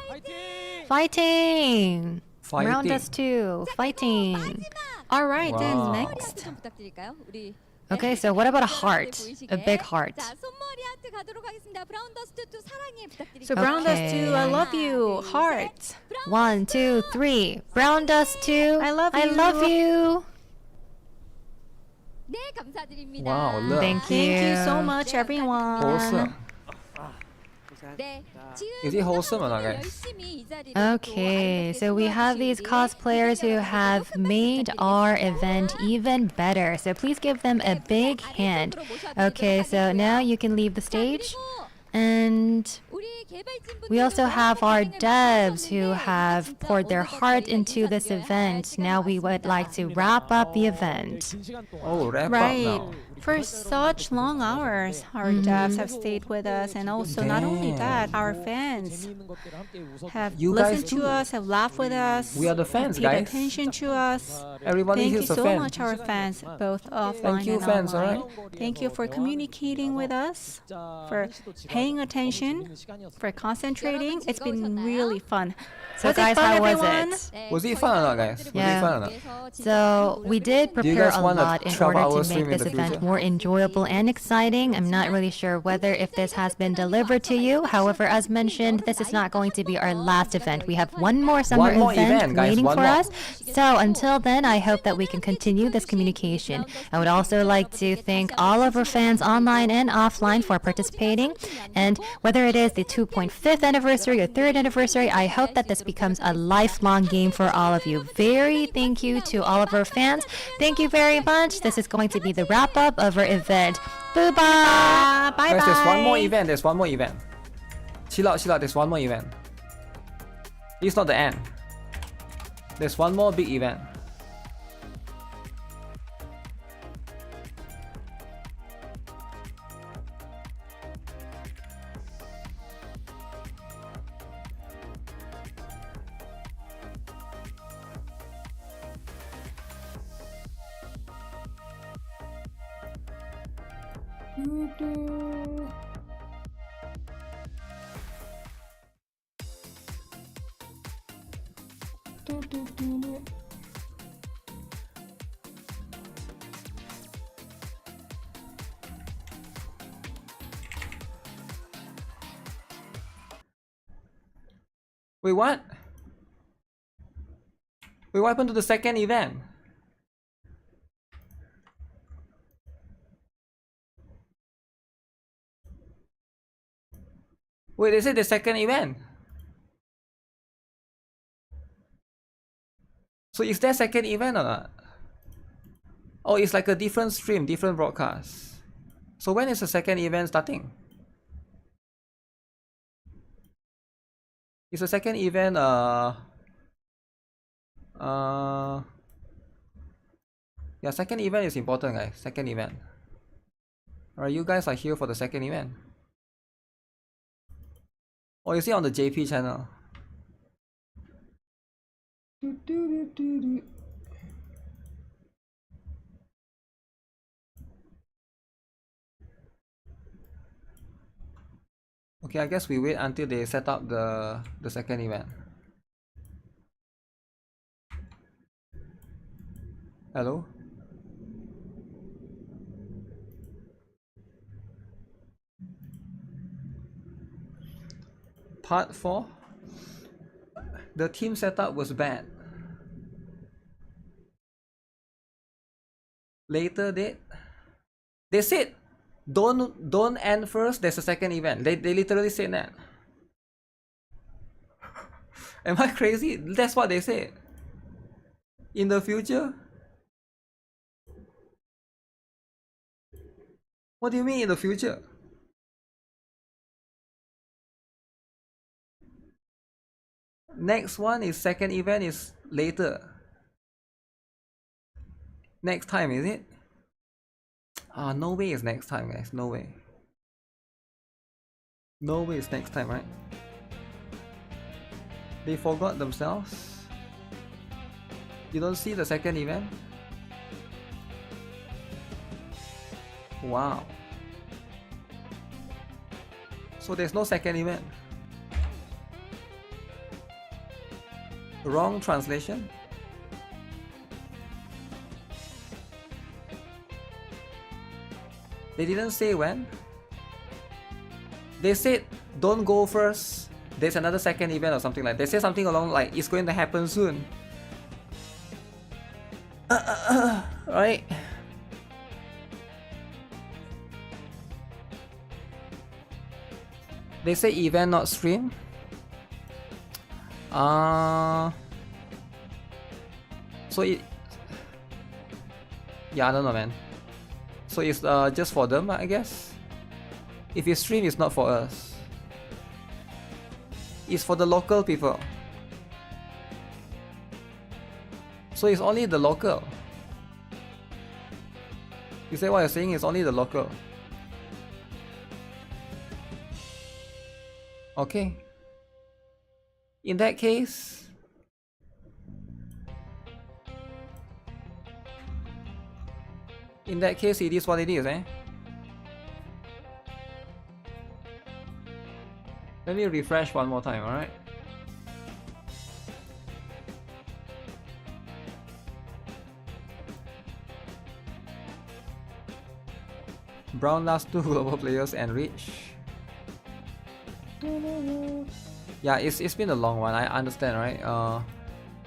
화이팅. Fighting. Round Fighting. us two. Fighting. All right, Wow. then 손머리 next. 하트 좀 부탁드릴까요? 우리 Okay, so what about a heart? 보이시게. A big heart. 자, 손머리 하트 가도록 하겠습니다. 브라운 더스트 2 사랑해 부탁드릴게요. So Brown Dust 2, I Okay. love you. Heart. 1, 2, 3. Brown dust two. I love I you. love you. 네, 감사드립니다. Wow, look. Thank you. Thank you so much, everyone. Wholesome. 네. Is it wholesome or not, 오늘 guys? 열심히 이 자리를 Okay, 또 so we have these cosplayers who have made our event even better. So please give them a big hand. Okay, so now you can leave the stage. And we also have our devs who have poured their heart into this event. Now we would like to wrap up the event. Oh, wrap Right. up now. For such long hours, our devs have stayed with us, and also not only Damn. that, our fans have You guys listened to too. us, have laughed with us, We are the fans, paid guys. attention to us. Everybody Thank you here's a so fan. much, our fans, both offline Thank you, and fans, online. alright? Thank you for communicating with us, for paying attention, for concentrating. It's been really fun. So Was it guys, fun, how was everyone? it? Was it fun or not, guys? Was Yeah. it fun or not? So we did Do you prepare guys a want a lot in 12-hour order to stream make in this the event future? more enjoyable and exciting. I'm not really sure whether if this has been delivered to you. However, as mentioned, this is not going to be our last event. We have one more summer One more event event, guys, waiting one for more. us. So until then, I hope that we can continue this communication. I would also like to thank all of our fans online and offline for participating. And whether it is the 2.5th anniversary or 3rd anniversary, I hope that this becomes a lifelong game for all of you. Very thank you to all of our fans. Thank you very much. This is going to be the wrap up of our event. Bye bye. Bye Guys, there's one more bye. event. There's one more event. Chill out, chill out. There's one more event. It's not the end. There's one more big event. Wait, what? Wait, what happened to the second event? Wait, they said the second event. So is there second event or not? Oh, it's like a different stream, different broadcast. So when is the second event starting? Is the second event yeah, second event is important, guys. Second event. Alright, you guys are here for the second event. Or is it on the JP channel? Okay, I guess we wait until they set up the second event. Hello? Part 4. The team setup was bad. Later date. They said don't end first, there's a second event. They literally said that. Am I crazy? That's what they said. In the future? What do you mean in the future? Next one is second event is later. Next time, is it? Ah, no way is next time, guys. No way. No way is next time, right? They forgot themselves. You don't see the second event? Wow. So there's no second event. Wrong translation? They didn't say when. They said don't go first, there's another second event or something like that. They said something along like it's going to happen soon. Right? They say event not stream. So it, yeah, I don't know, man. So it's just for them, I guess. If you stream, it's not for us. It's for the local people. So it's only the local. You say what you're saying is only the local. Okay. In that case, it is what it is, eh? Let me refresh one more time, alright? Brown last 2 global players and reach. Yeah, it's been a long one. I understand, right?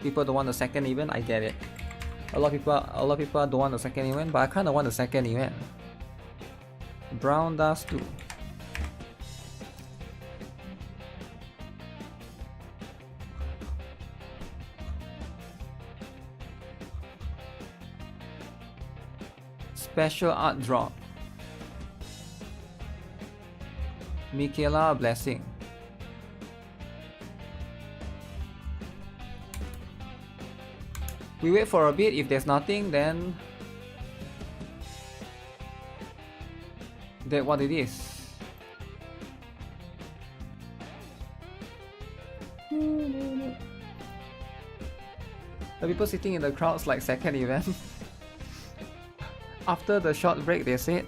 People don't want the second event. I get it. A lot of people don't want the second event, but I kind of want the second event. Brown does too. Special art drop. Michaela blessing. We wait for a bit. If there's nothing, then that's what it is. The people sitting in the crowds like second event. After the short break, they said,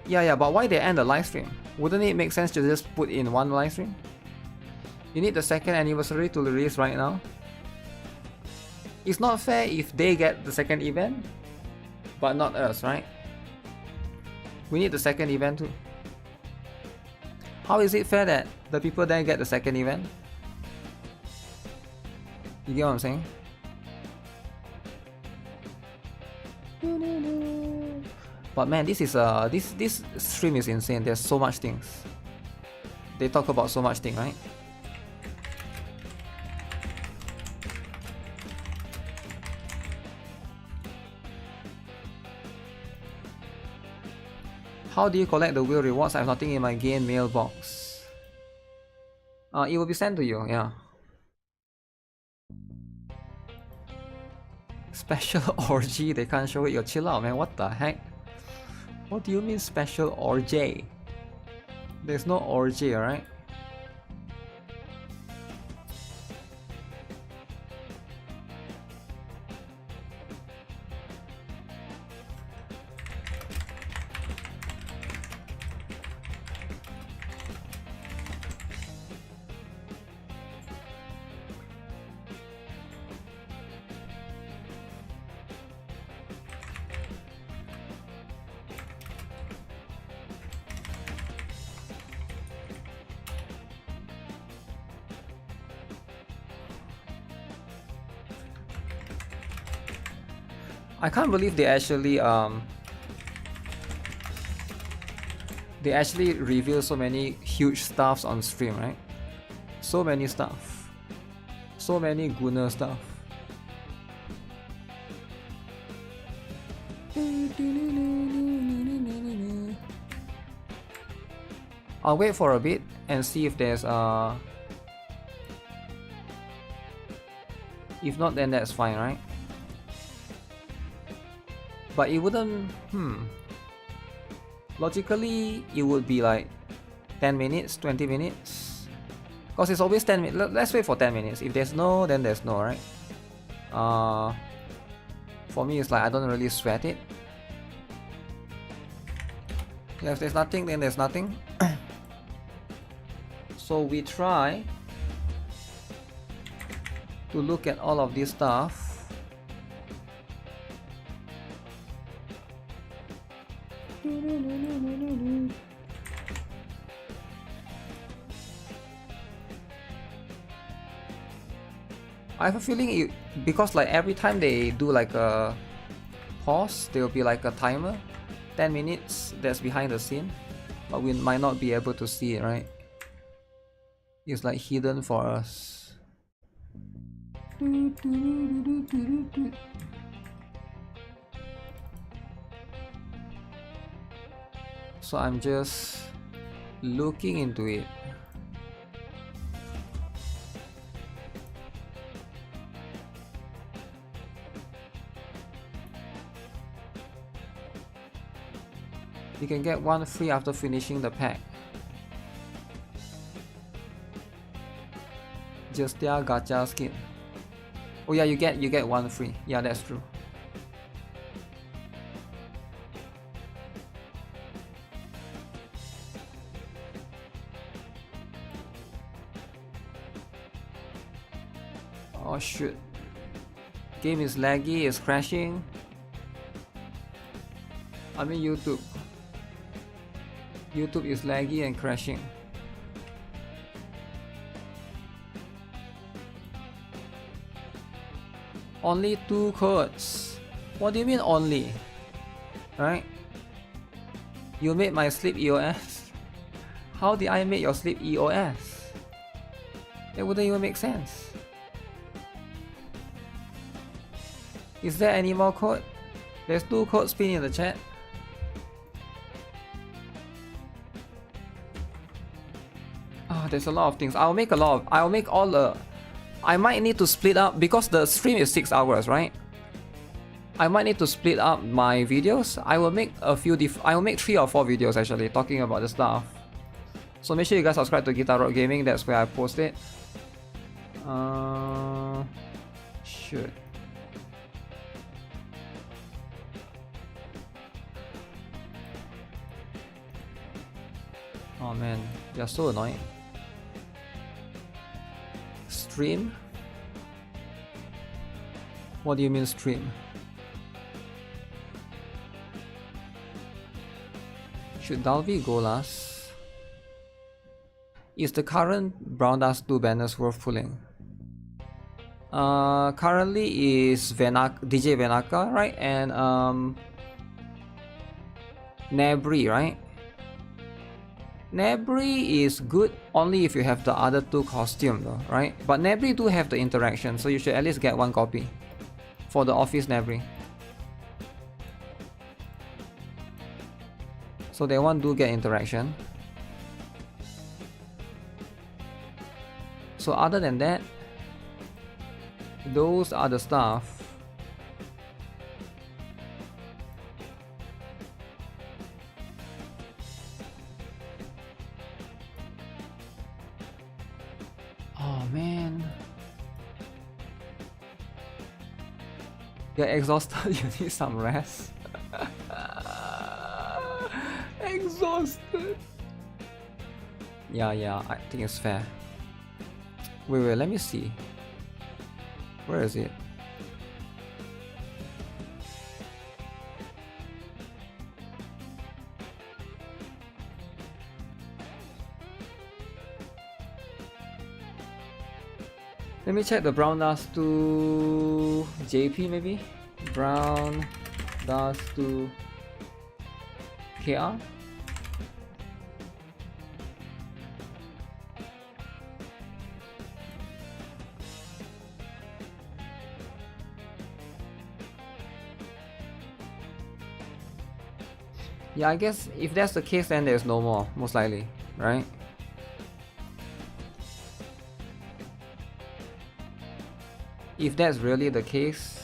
yeah, but why they end the live stream? Wouldn't it make sense to just put in one live stream? You need the second anniversary to release right now. It's not fair if they get the second event, but not us, right? We need the second event too. How is it fair that the people then get the second event? You get what I'm saying? But man, this is this stream is insane. There's so much things. they talk about so much thing, right? How do you collect the wheel rewards? I have nothing in my game mailbox. It will be sent to you, yeah. Special orgy, they can't show it. Yo, chill out, man. What the heck? What do you mean special orgy? There's no orgy, alright? I can't believe they actually reveal so many huge stuffs on stream, right? So many stuff. So many Gunner stuff. I'll wait for a bit and see if there's if not, then that's fine, right? But it wouldn't, logically it would be like 10 minutes, 20 minutes, because it's always 10 minutes. Let's wait for 10 minutes. If there's no, then there's no, right? For me it's like I don't really sweat it. If there's nothing, then there's nothing. So we try to look at all of this stuff. I have a feeling because like every time they do like a pause, there will be like a timer, 10 minutes that's behind the scene, but we might not be able to see it, right? It's like hidden for us. So I'm just looking into it. You can get one free after finishing the pack. Just their gacha skin. Oh yeah, you get one free. Yeah, that's true. Oh shoot. Game is laggy, it's crashing. I mean YouTube. YouTube is laggy and crashing. Only 2 codes. What do you mean only? Right? You made my sleep EOS. How did I make your sleep EOS? It wouldn't even make sense. Is there any more code? There's 2 codes pinned in the chat. There's a lot of things. I'll make all the... I might need to split up because the stream is 6 hours, right? I might need to split up my videos. I will make a few I will make 3 or 4 videos actually talking about the stuff. So make sure you guys subscribe to GuitarRock Gaming. That's where I post it. Shoot. Oh man, they're so annoying. Stream? What do you mean stream? Should Dalby go last? Is the current Brown Dust 2 banners worth pulling? Currently is DJ Venaka, right? And Nebri, right? Nebri is good only if you have the other two costumes though, right? But Nebri do have the interaction, so you should at least get one copy for the office Nebri. So that one do get interaction. So other than that, those are the stuff. Oh man. You're exhausted, you need some rest. Exhausted. Yeah, I think it's fair. Wait, let me see. Where is it? Let me check the brown dust to JP maybe? Brown dust to KR? Yeah, I guess if that's the case, then there's no more, most likely, right? If that's really the case,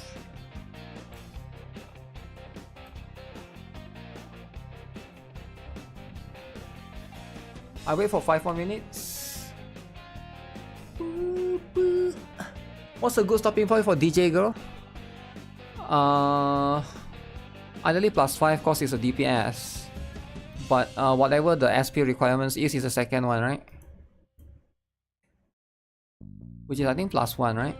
I wait for 5 more minutes. What's a good stopping point for DJ girl? Ideally +5 cause it's a DPS, but whatever the SP requirements is the second one, right? Which is I think +1, right?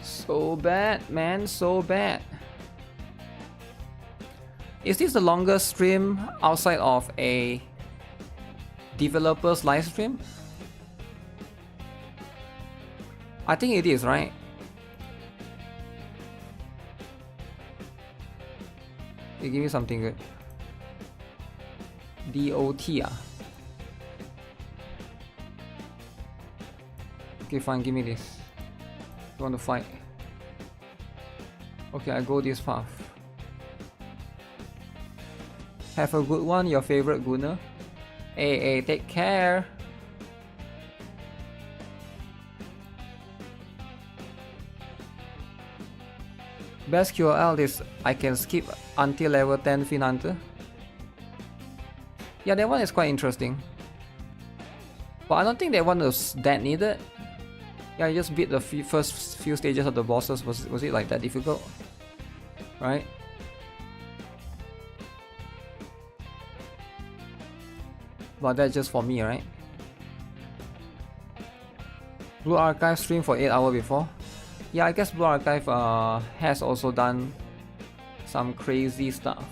So bad, man, so bad. Is this the longest stream outside of a developer's live stream? I think it is, right? Okay, give me something good. DOT ah. Okay, fine, give me this. You want to fight? Okay, I go this path. Have a good one, your favorite Gunner. Hey, take care. Best QL is I can skip until level 10 Fin Hunter. Yeah, that one is quite interesting. But I don't think that one was that needed. Yeah, I just beat the first few stages of the bosses. Was it like that difficult? Right? But that's just for me, right? Blue Archive streamed for 8 hours before. Yeah, I guess Blue Archive has also done some crazy stuff.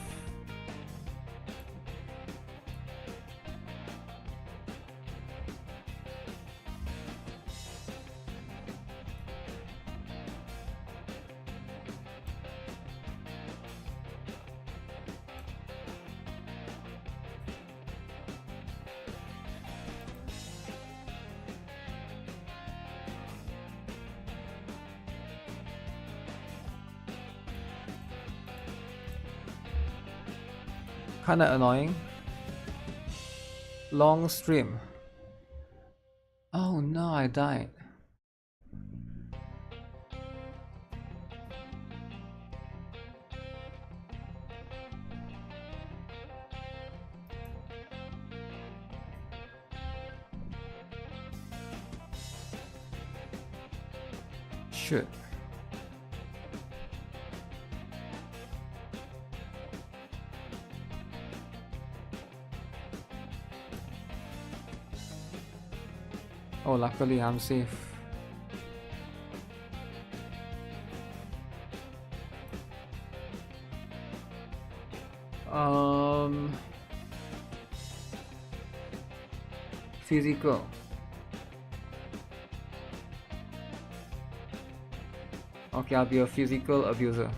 Kinda annoying. Long stream. Oh no, I died. Shit. Oh, luckily I'm safe. Physical. Okay, I'll be a physical abuser.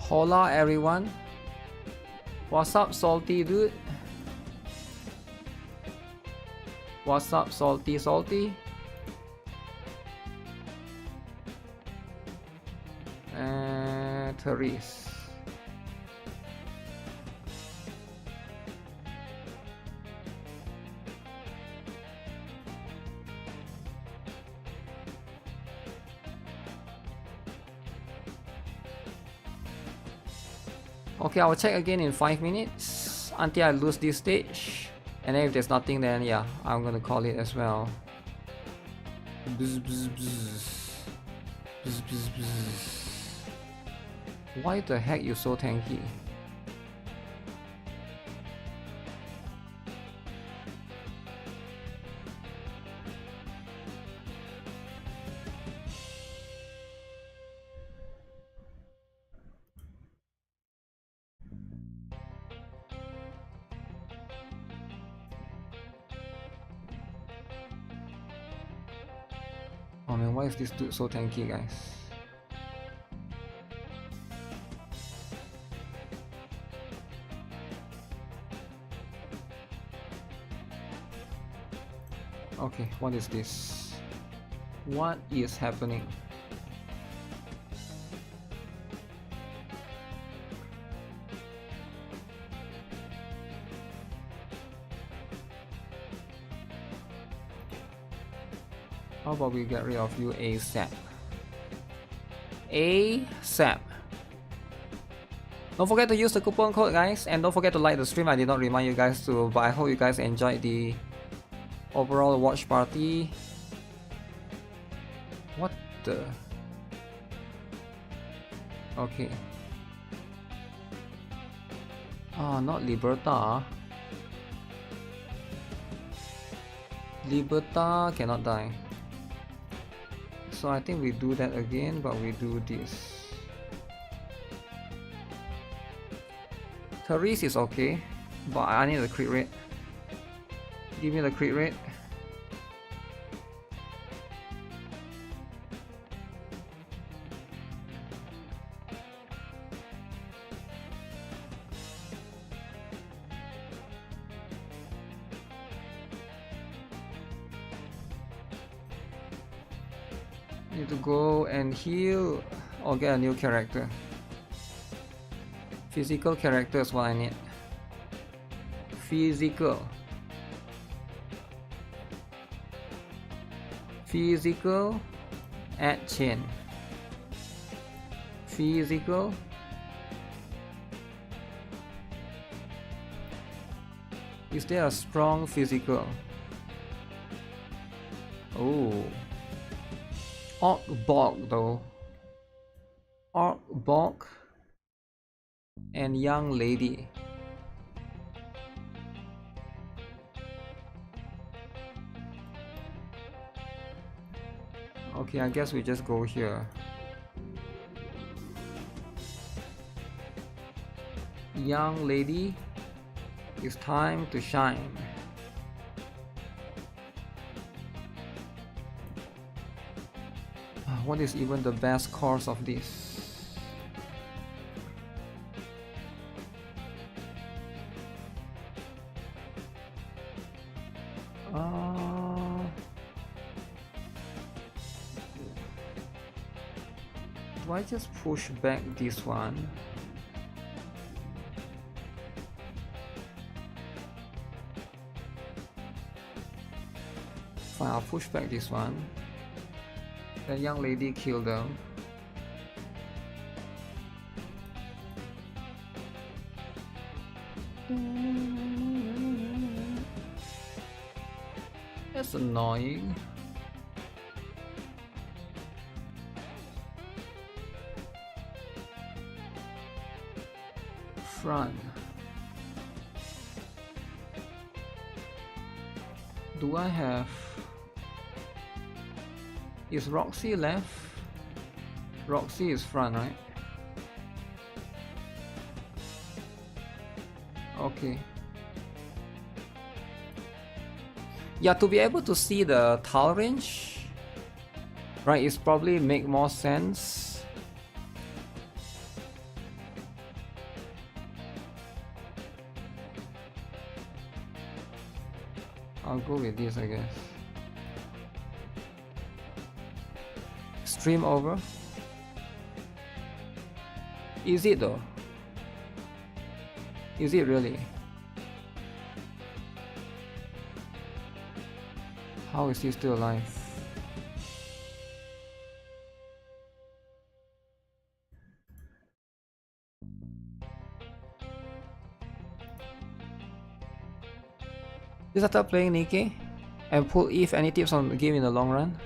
Hola everyone. What's up, salty dude? What's up, salty? Therese. Okay, I will check again in 5 minutes until I lose this stage. And then if there's nothing, then yeah, I'm gonna call it as well. Bzz, bzz, bzz. Bzz, bzz, bzz. Why the heck you so tanky? Oh man, why is this dude so tanky, guys? Okay, what is this? What is happening? How about we get rid of you ASAP? ASAP. Don't forget to use the coupon code, guys, and don't forget to like the stream. I did not remind you guys to, but I hope you guys enjoyed the overall watch party. What the? Okay. Ah, not Liberta. Liberta cannot die. So I think we do that again, but we do this. Therese is okay, but I need the crit rate. Give me the crit rate. Need to go and heal or get a new character. Physical character is what I need. Physical. Physical. Add chain. Physical. Is there a strong physical? Oh. Orc though. Orc and young lady. Okay, I guess we just go here. Young lady, it's time to shine. What is even the best course of this? Do I just push back this one? Fine, I'll push back this one. The young lady killed them. That's annoying. front. Do I have... Is Roxy left? Roxy is front, right? Okay. Yeah, to be able to see the tile range, right, it's probably make more sense. I'll go with this, I guess. Stream over. Is it though? Is it really? How is he still alive? Just start playing NIKKE and pull if any tips on the game in the long run.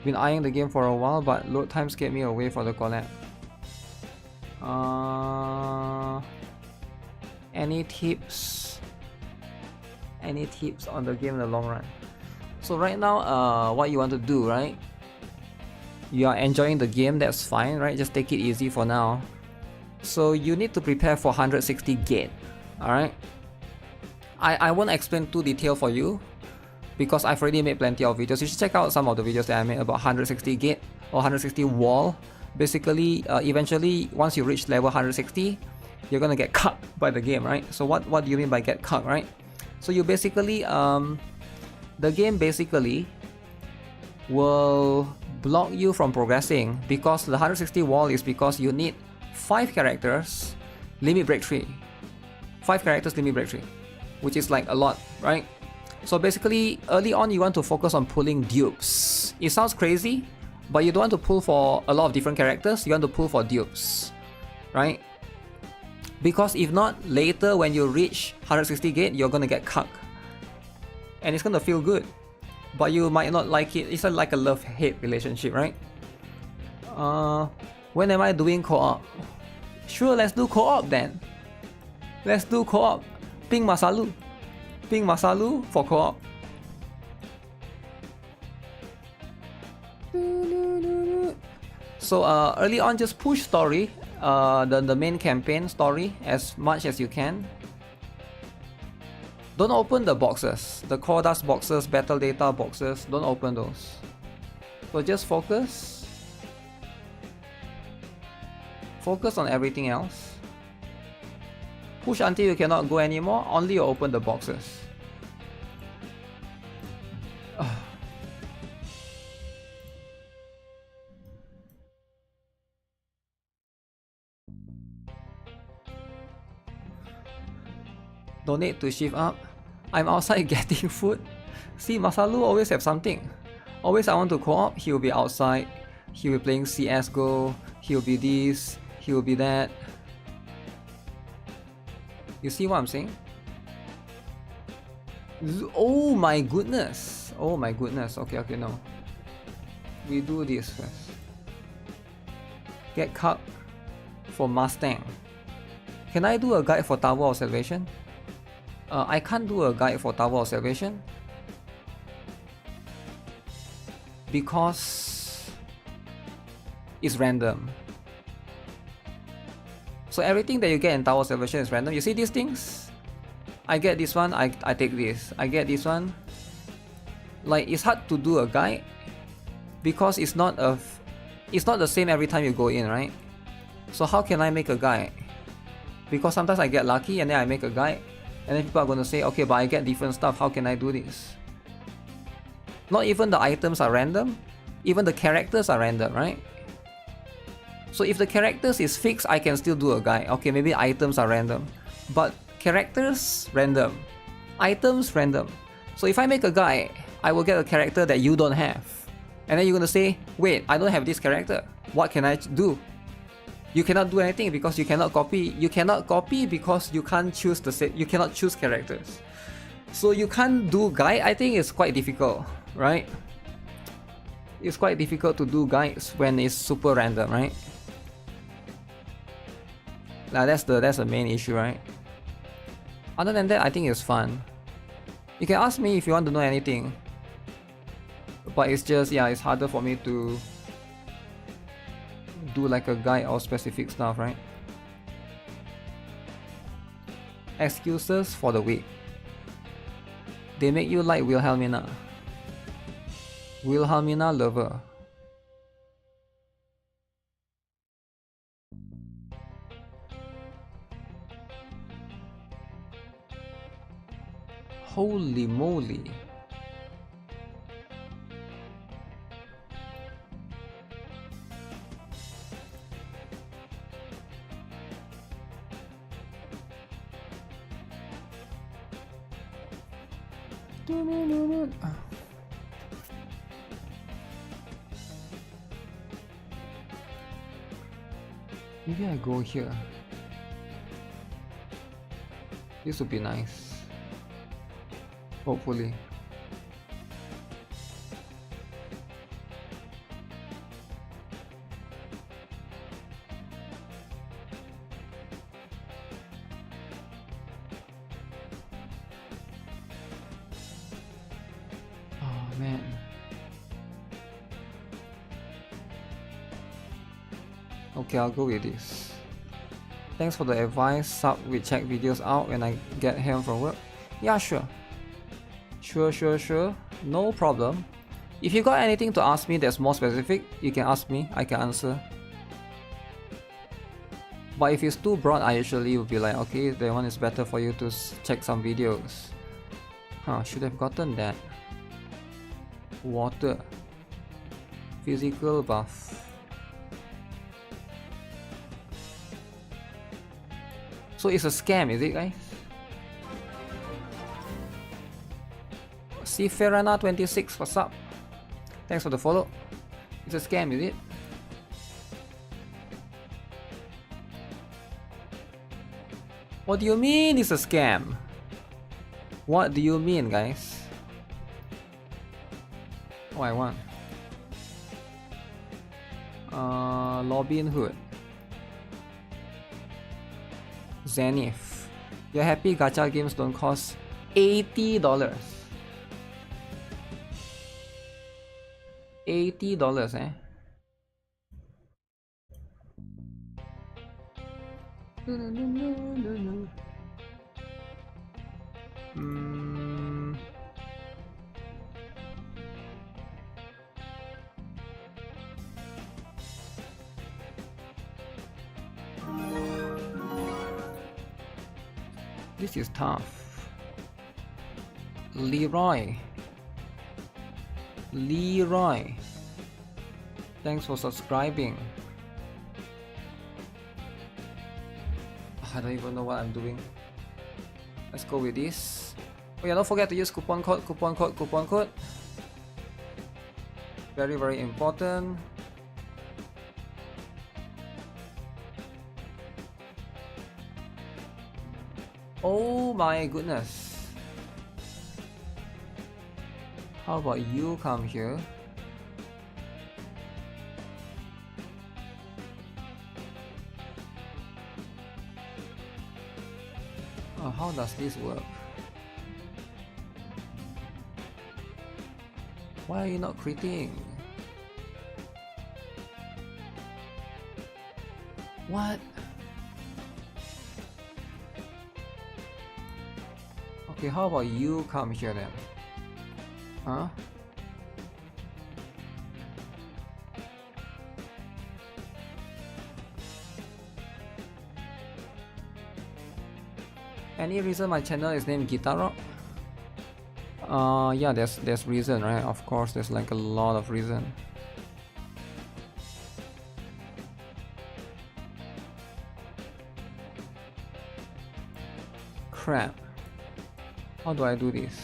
Been eyeing the game for a while, but load times get me away from the collab. Any tips? Any tips on the game in the long run? So right now, what you want to do, right? You are enjoying the game, that's fine, right? Just take it easy for now. So you need to prepare for 160 gate, alright? I won't explain too detailed for you because I've already made plenty of videos. You should check out some of the videos that I made about 160 gate or 160 wall. Basically, eventually, once you reach level 160, you're gonna get cut by the game, right? So what do you mean by get cut, right? So you basically, the game basically will block you from progressing because the 160 wall is because you need 5 characters, limit break 3. 5 characters, limit break 3, which is like a lot, right? So basically, early on you want to focus on pulling dupes. It sounds crazy, but you don't want to pull for a lot of different characters, you want to pull for dupes, right? Because if not, later when you reach 160 gate, you're gonna get cucked. And it's gonna feel good, but you might not like it. It's like a love-hate relationship, right? When am I doing co-op? Sure, let's do co-op then. Let's do co-op. Ping Masalu. Ping Masalu for co-op. So early on, just push story, the main campaign story as much as you can. Don't open the boxes, the core dust boxes, battle data boxes, don't open those. So just focus. Focus on everything else. Push until you cannot go anymore, only you open the boxes. Donate to shift up. I'm outside getting food. See, Masalu always have something. Always I want to co-op, he will be outside. He will be playing CSGO. He will be this. He will be that. You see what I'm saying? Oh my goodness. Oh my goodness. Okay, no. We do this first. Get cut for Mustang. Can I do a guide for Tower of Salvation? I can't do a guide for Tower of Salvation because it's random. So everything that you get in Tower of Salvation is random. You see these things? I get this one, I take this. I get this one. Like, it's hard to do a guide because it's not the same every time you go in, right? So how can I make a guide? Because sometimes I get lucky and then I make a guide. And then people are going to say, okay, but I get different stuff, how can I do this? Not even the items are random, even the characters are random, right? So if the characters is fixed, I can still do a guide. Okay, maybe items are random, but characters, random. Items, random. So if I make a guide, I will get a character that you don't have. And then you're going to say, wait, I don't have this character. What can I do? You cannot do anything because you cannot copy. You cannot copy because you can't choose you cannot choose characters. So you can't do guide. I think it's quite difficult, right? It's quite difficult to do guides when it's super random, right? Like that's the main issue, right? Other than that, I think it's fun. You can ask me if you want to know anything. But it's just, yeah, it's harder for me to do like a guide or specific stuff, right? Excuses for the week. They make you like Wilhelmina. Wilhelmina lover. Holy moly. Maybe I go here. This would be nice. Hopefully. Oh man. Okay, I'll go with this. Thanks for the advice. Sub will check videos out when I get home from work. Yeah, sure. Sure. No problem. If you got anything to ask me that's more specific, you can ask me. I can answer. But if it's too broad, I usually will be like, okay, that one is better for you to check some videos. Huh, should have gotten that. Water. Physical buff. So it's a scam, is it, guys? Ferrana26, what's up? Thanks for the follow. It's a scam, is it? What do you mean it's a scam? What do you mean, guys? Oh, I want. Robin Hood. Zenith. You're happy gacha games don't cost $80. $80, eh? This is tough. Leroy. Thanks for subscribing. I don't even know what I'm doing. Let's go with this. Oh yeah, don't forget to use coupon code. Very, very important. Oh my goodness. How about you come here? Oh, how does this work? Why are you not critting? What? Okay, how about you come here then? Huh? Any reason my channel is named GuitarRock? Yeah, there's reason, right? Of course, there's like a lot of reason. Crap. How do I do this?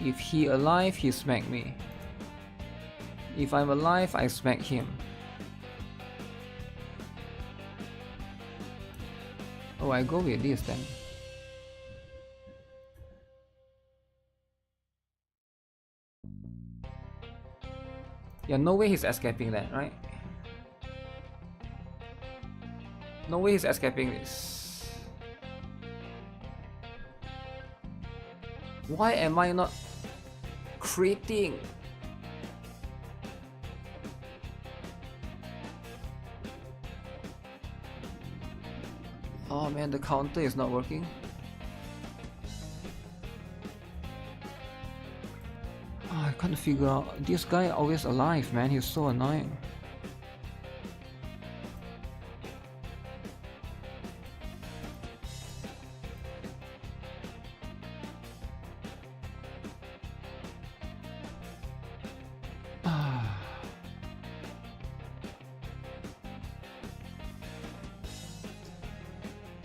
If he alive, he smack me. If I'm alive, I smack him. Oh, I go with this then. Yeah, no way he's escaping that, right? No way he's escaping this. Why am I not creating? Oh man, the counter is not working. Oh, I can't figure out. This guy always alive, man. He's so annoying.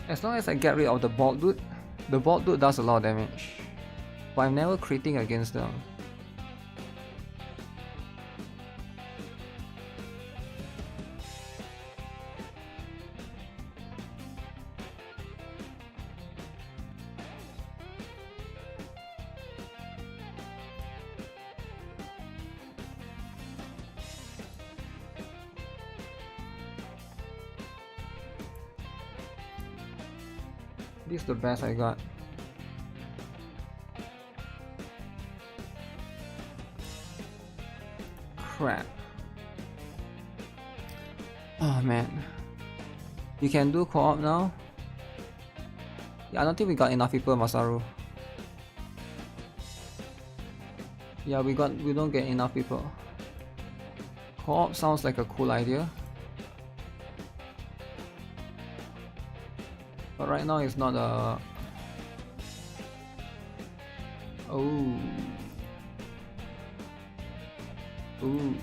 As long as I get rid of the bald dude does a lot of damage. But I'm never criting against them. This is the best I got. Crap. Oh man. You can do co-op now? Yeah, I don't think we got enough people, Masaru. Yeah, we don't get enough people. Co-op sounds like a cool idea. But right now it's not a... Oh. Ooh.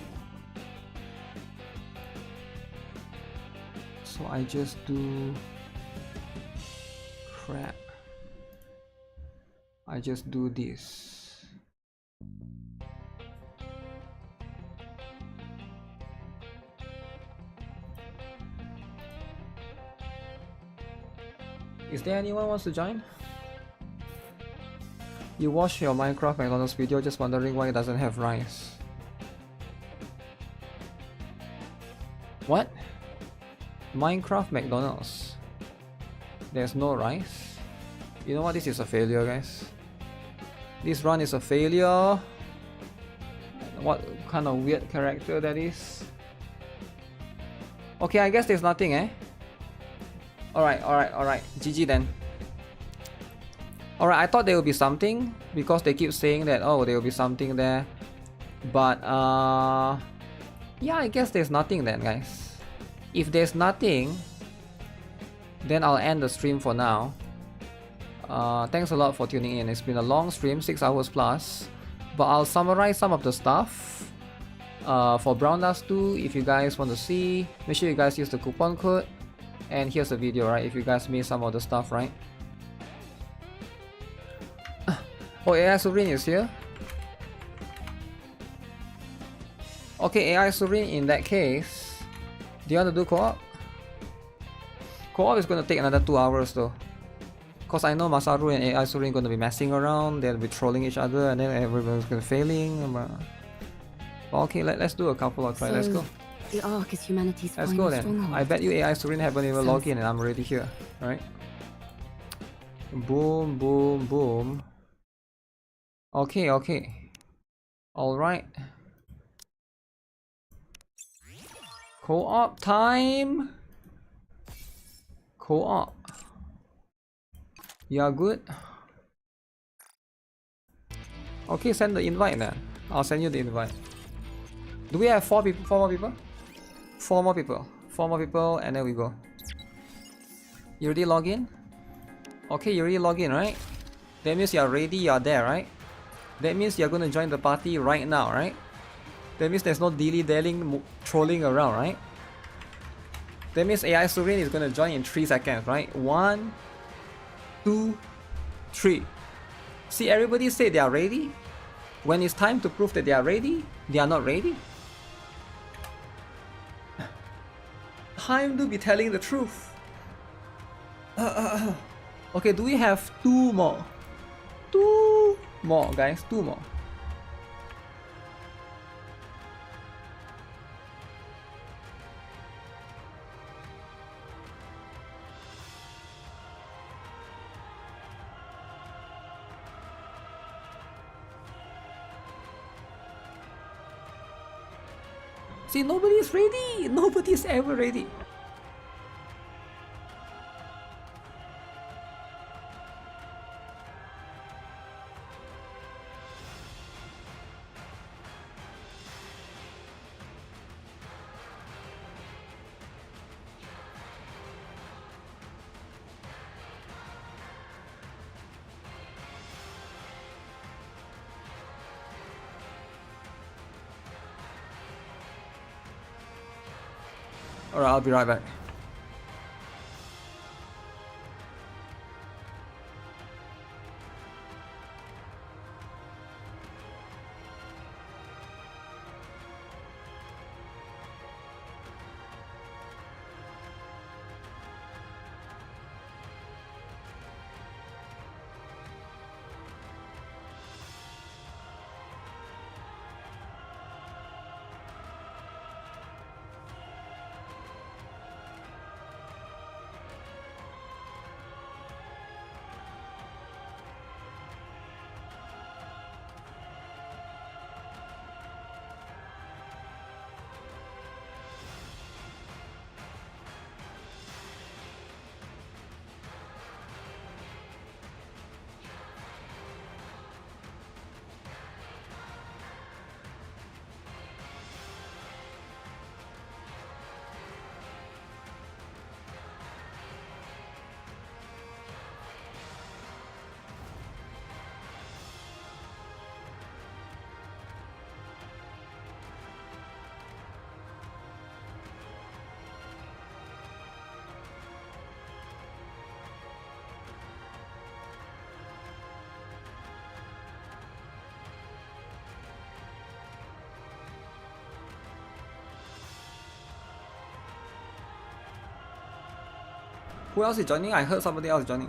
So I just do... Crap. I just do this. Is there anyone who wants to join? You watch your Minecraft McDonald's video just wondering why it doesn't have rice. What? Minecraft McDonald's. There's no rice? You know what? This is a failure, guys. This run is a failure. What kind of weird character that is? Okay, I guess there's nothing, eh? Alright. GG then. Alright, I thought there would be something because they keep saying that, oh, there will be something there. But, yeah, I guess there's nothing then, guys. If there's nothing, then I'll end the stream for now. Thanks a lot for tuning in. It's been a long stream, 6 hours plus. But I'll summarize some of the stuff. For Brown Dust 2, if you guys want to see, make sure you guys use the coupon code. And here's the video, right? If you guys missed some of the stuff, right? Oh, AI Surin is here. Okay, AI Surin, in that case, do you want to do co-op? Co-op is going to take another 2 hours though. Because I know Masaru and AI Surin are going to be messing around, they'll be trolling each other, and then everyone's going to be failing. Okay, let's do a couple of tries. Let's go. The Ark is humanity's Let's go then. stronghold. I bet you AI Surin haven't even logged in and I'm already here. Alright. Boom, boom, boom. Okay. Alright. Co-op time. Co-op. You are good? Okay, send the invite then. I'll send you the invite. Do we have 4 people? 4 more people? 4 more people. 4 more people and then we go. You already log in? Okay, you already log in, right? That means you're ready, you're there, right? That means you're gonna join the party right now, right? That means there's no dilly-dallying trolling around, right? That means AI Surin is gonna join in 3 seconds, right? 1, 2, 3. See, everybody say they are ready. When it's time to prove that they are ready, they are not ready. Time to be telling the truth. Okay, do we have 2 more? 2 more, guys. 2 more. See, nobody's ready. Nobody's ever ready. Alright, I'll be right back. Who else is joining? I heard somebody else joining.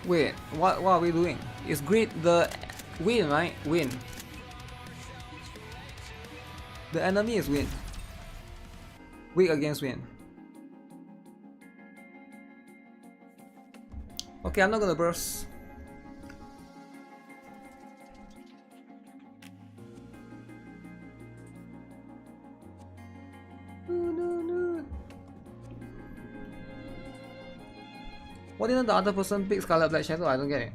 Wait, what are we doing? Is grid the win, right? Win. The enemy is win. Weak against win. Okay, I'm not gonna burst. Why didn't the other person pick Scarlet Black Shadow? I don't get it.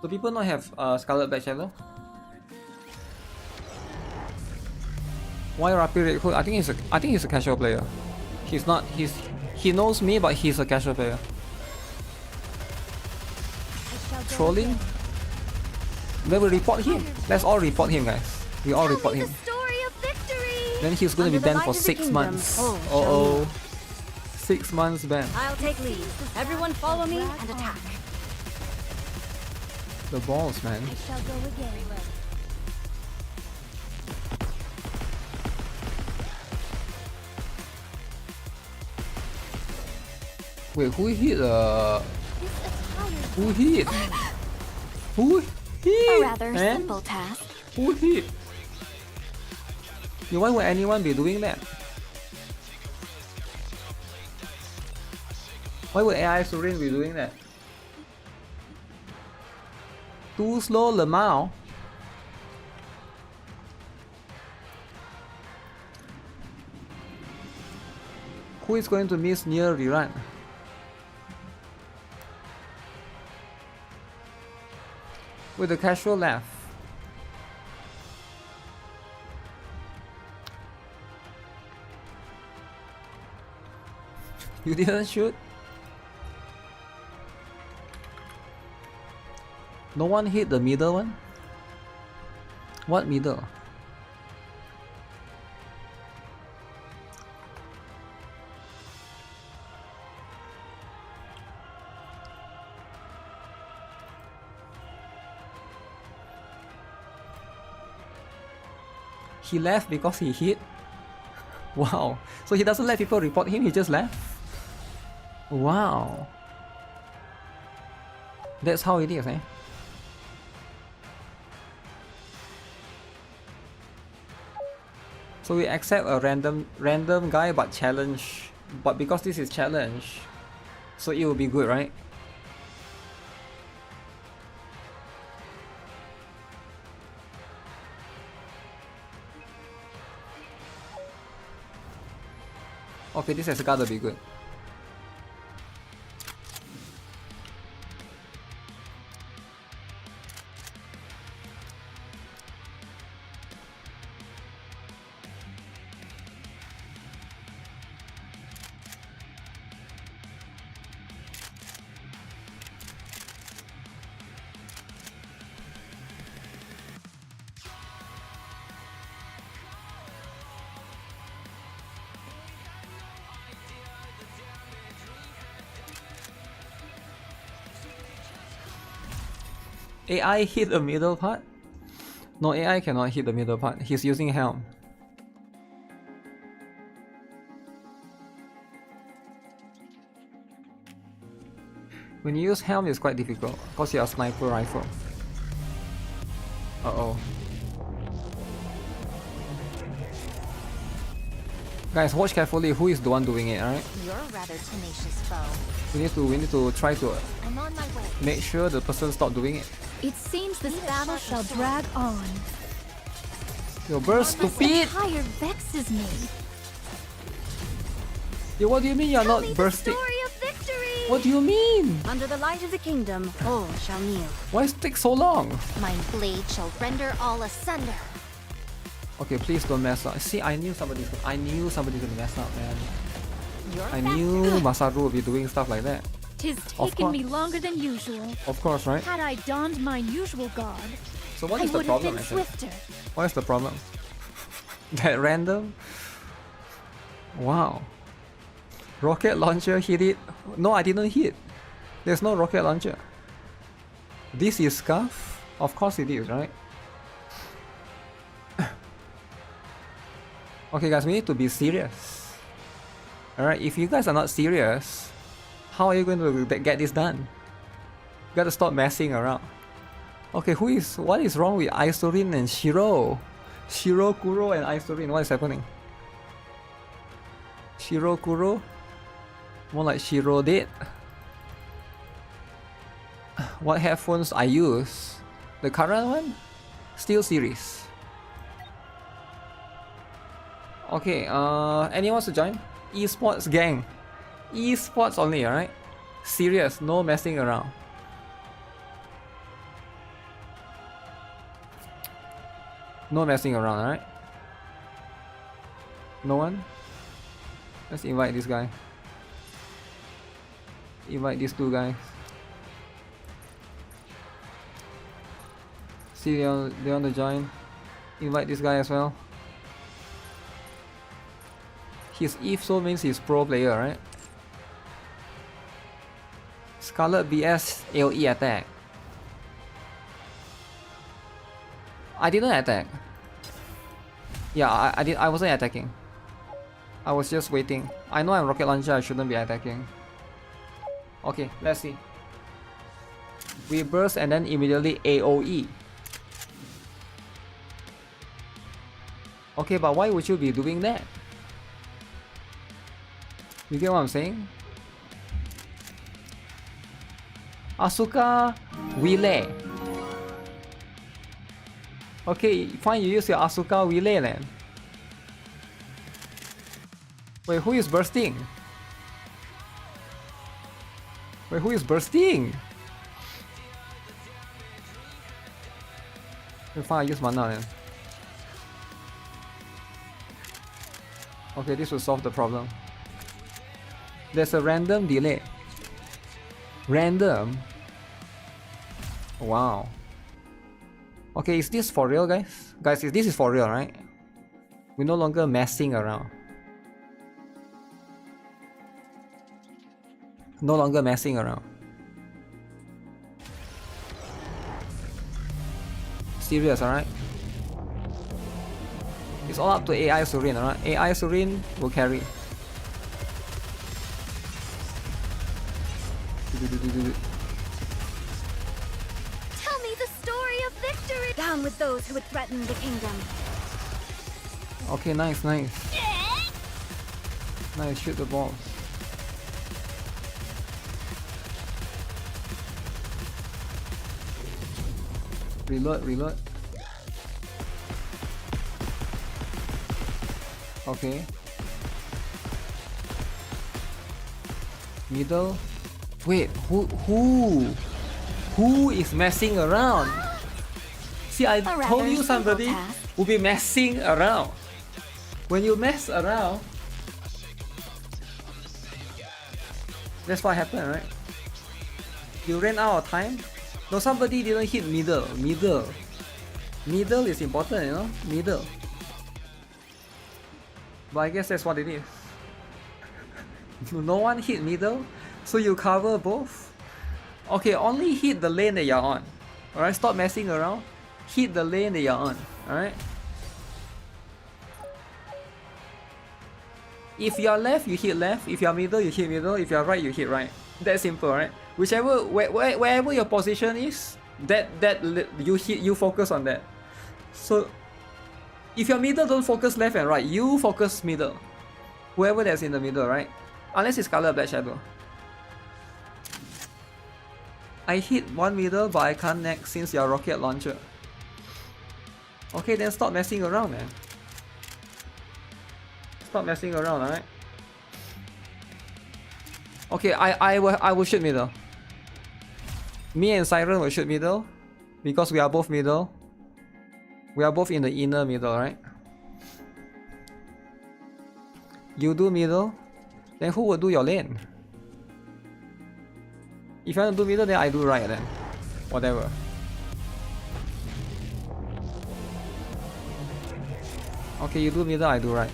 Do people not have Scarlet Black Shadow? Why Rapid Red Hood? I think he's a casual player. He's not. He knows me, but he's a casual player. Trolling? Then we report him. Let's all report him, guys. We all report him. Then he's gonna be banned for 6 months. Oh, 6 months ban. I'll take lead. Everyone follow me and attack. The balls, man. I shall go again. Wait, who hit? Who hit? Who hit? A rather simple task. Who hit? Why would anyone be doing that? Why would AI Surin be doing that? Too slow, Lemao. Who is going to miss near rerun? With a casual laugh. You didn't shoot? No one hit the middle one? What middle? He left because he hit? Wow. So he doesn't let people report him, he just left? Wow. That's how it is, eh? So we accept a random guy but challenge. But because this is challenge, so it will be good, right? Okay, this has gotta be good. AI hit the middle part? No, AI cannot hit the middle part. He's using helm. When you use helm, it's quite difficult because you're a sniper rifle. Uh-oh. Guys, watch carefully who is the one doing it, alright? You're a rather tenacious foe. We need to try to I'm on my way. make sure the person stop doing it. It seems this battle shall drag on. Your burst, stupid! Fire vexes me. Yo, what do you mean you're not bursting? What do you mean? Under the light of the kingdom, all shall kneel. Why does it take so long? My blade shall render all asunder. Okay, please don't mess up. See, I knew somebody's gonna mess up, man. I knew Masaru would be doing stuff like that. Tis taken me longer than usual. Of course, right? Had I donned my usual garb, So what is the problem, actually? What is the problem? That random? Wow. Rocket launcher hit it? No, I didn't hit. There's no rocket launcher. This is scuff? Of course it is, right? Okay guys, we need to be serious. Alright, if you guys are not serious, how are you going to get this done? You gotta stop messing around. Okay, what is wrong with Isorin and Shiro? Shiro, Kuro and Isorin, what is happening? Shiro, Kuro? More like Shiro did. What headphones I use? The current one? Steel series. Okay, anyone wants to join? Esports gang. Esports only, alright? Serious, no messing around. No messing around, alright? No one? Let's invite this guy. Invite these two guys. See, they want to join. Invite this guy as well. His Eve so means he's pro player, right? Scarlet BS AoE attack. I didn't attack. Yeah, I wasn't attacking. I was just waiting. I know I'm rocket launcher, I shouldn't be attacking. Okay, let's see. We burst and then immediately AoE. Okay, but why would you be doing that? You get what I'm saying? Asuka Wile. Okay, fine, you use your Asuka relay then. Wait, who is bursting? Wait, who is bursting? Okay, fine, I use mana then. Okay, this will solve the problem. There's a random delay. Random? Wow. Okay, is this for real, guys? Guys, this is for real, right? We're no longer messing around. No longer messing around. Serious, alright? It's all up to AI Surin, alright? AI Surin will carry. Tell me the story of victory. Down with those who would threaten the kingdom. Okay, nice, nice. Nice, shoot the balls. Reload, reload. Okay. Middle. Wait, who is messing around? See, I told you somebody will be messing around. When you mess around, that's what happened, right? You ran out of time. No, somebody didn't hit middle. Middle is important, you know? Middle. But I guess that's what it is. No one hit middle, so you cover both. Okay, only hit the lane that you're on. Alright, stop messing around. Hit the lane that you're on. Alright? If you're left, you hit left. If you're middle, you hit middle. If you're right, you hit right. That's simple, right? Wherever your position is, that you focus on that. So if you're middle, don't focus left and right. You focus middle. Whoever that's in the middle, right? Unless it's color black shadow. I hit one middle, but I can't next since you're rocket launcher. Okay, then stop messing around, man. Stop messing around, alright? Okay, I will shoot middle. Me and Siren will shoot middle because we are both middle. We are both in the inner middle, right? You do middle, then who will do your lane? If you want to do middle, then I do right then. Whatever. Okay, you do middle, I do right.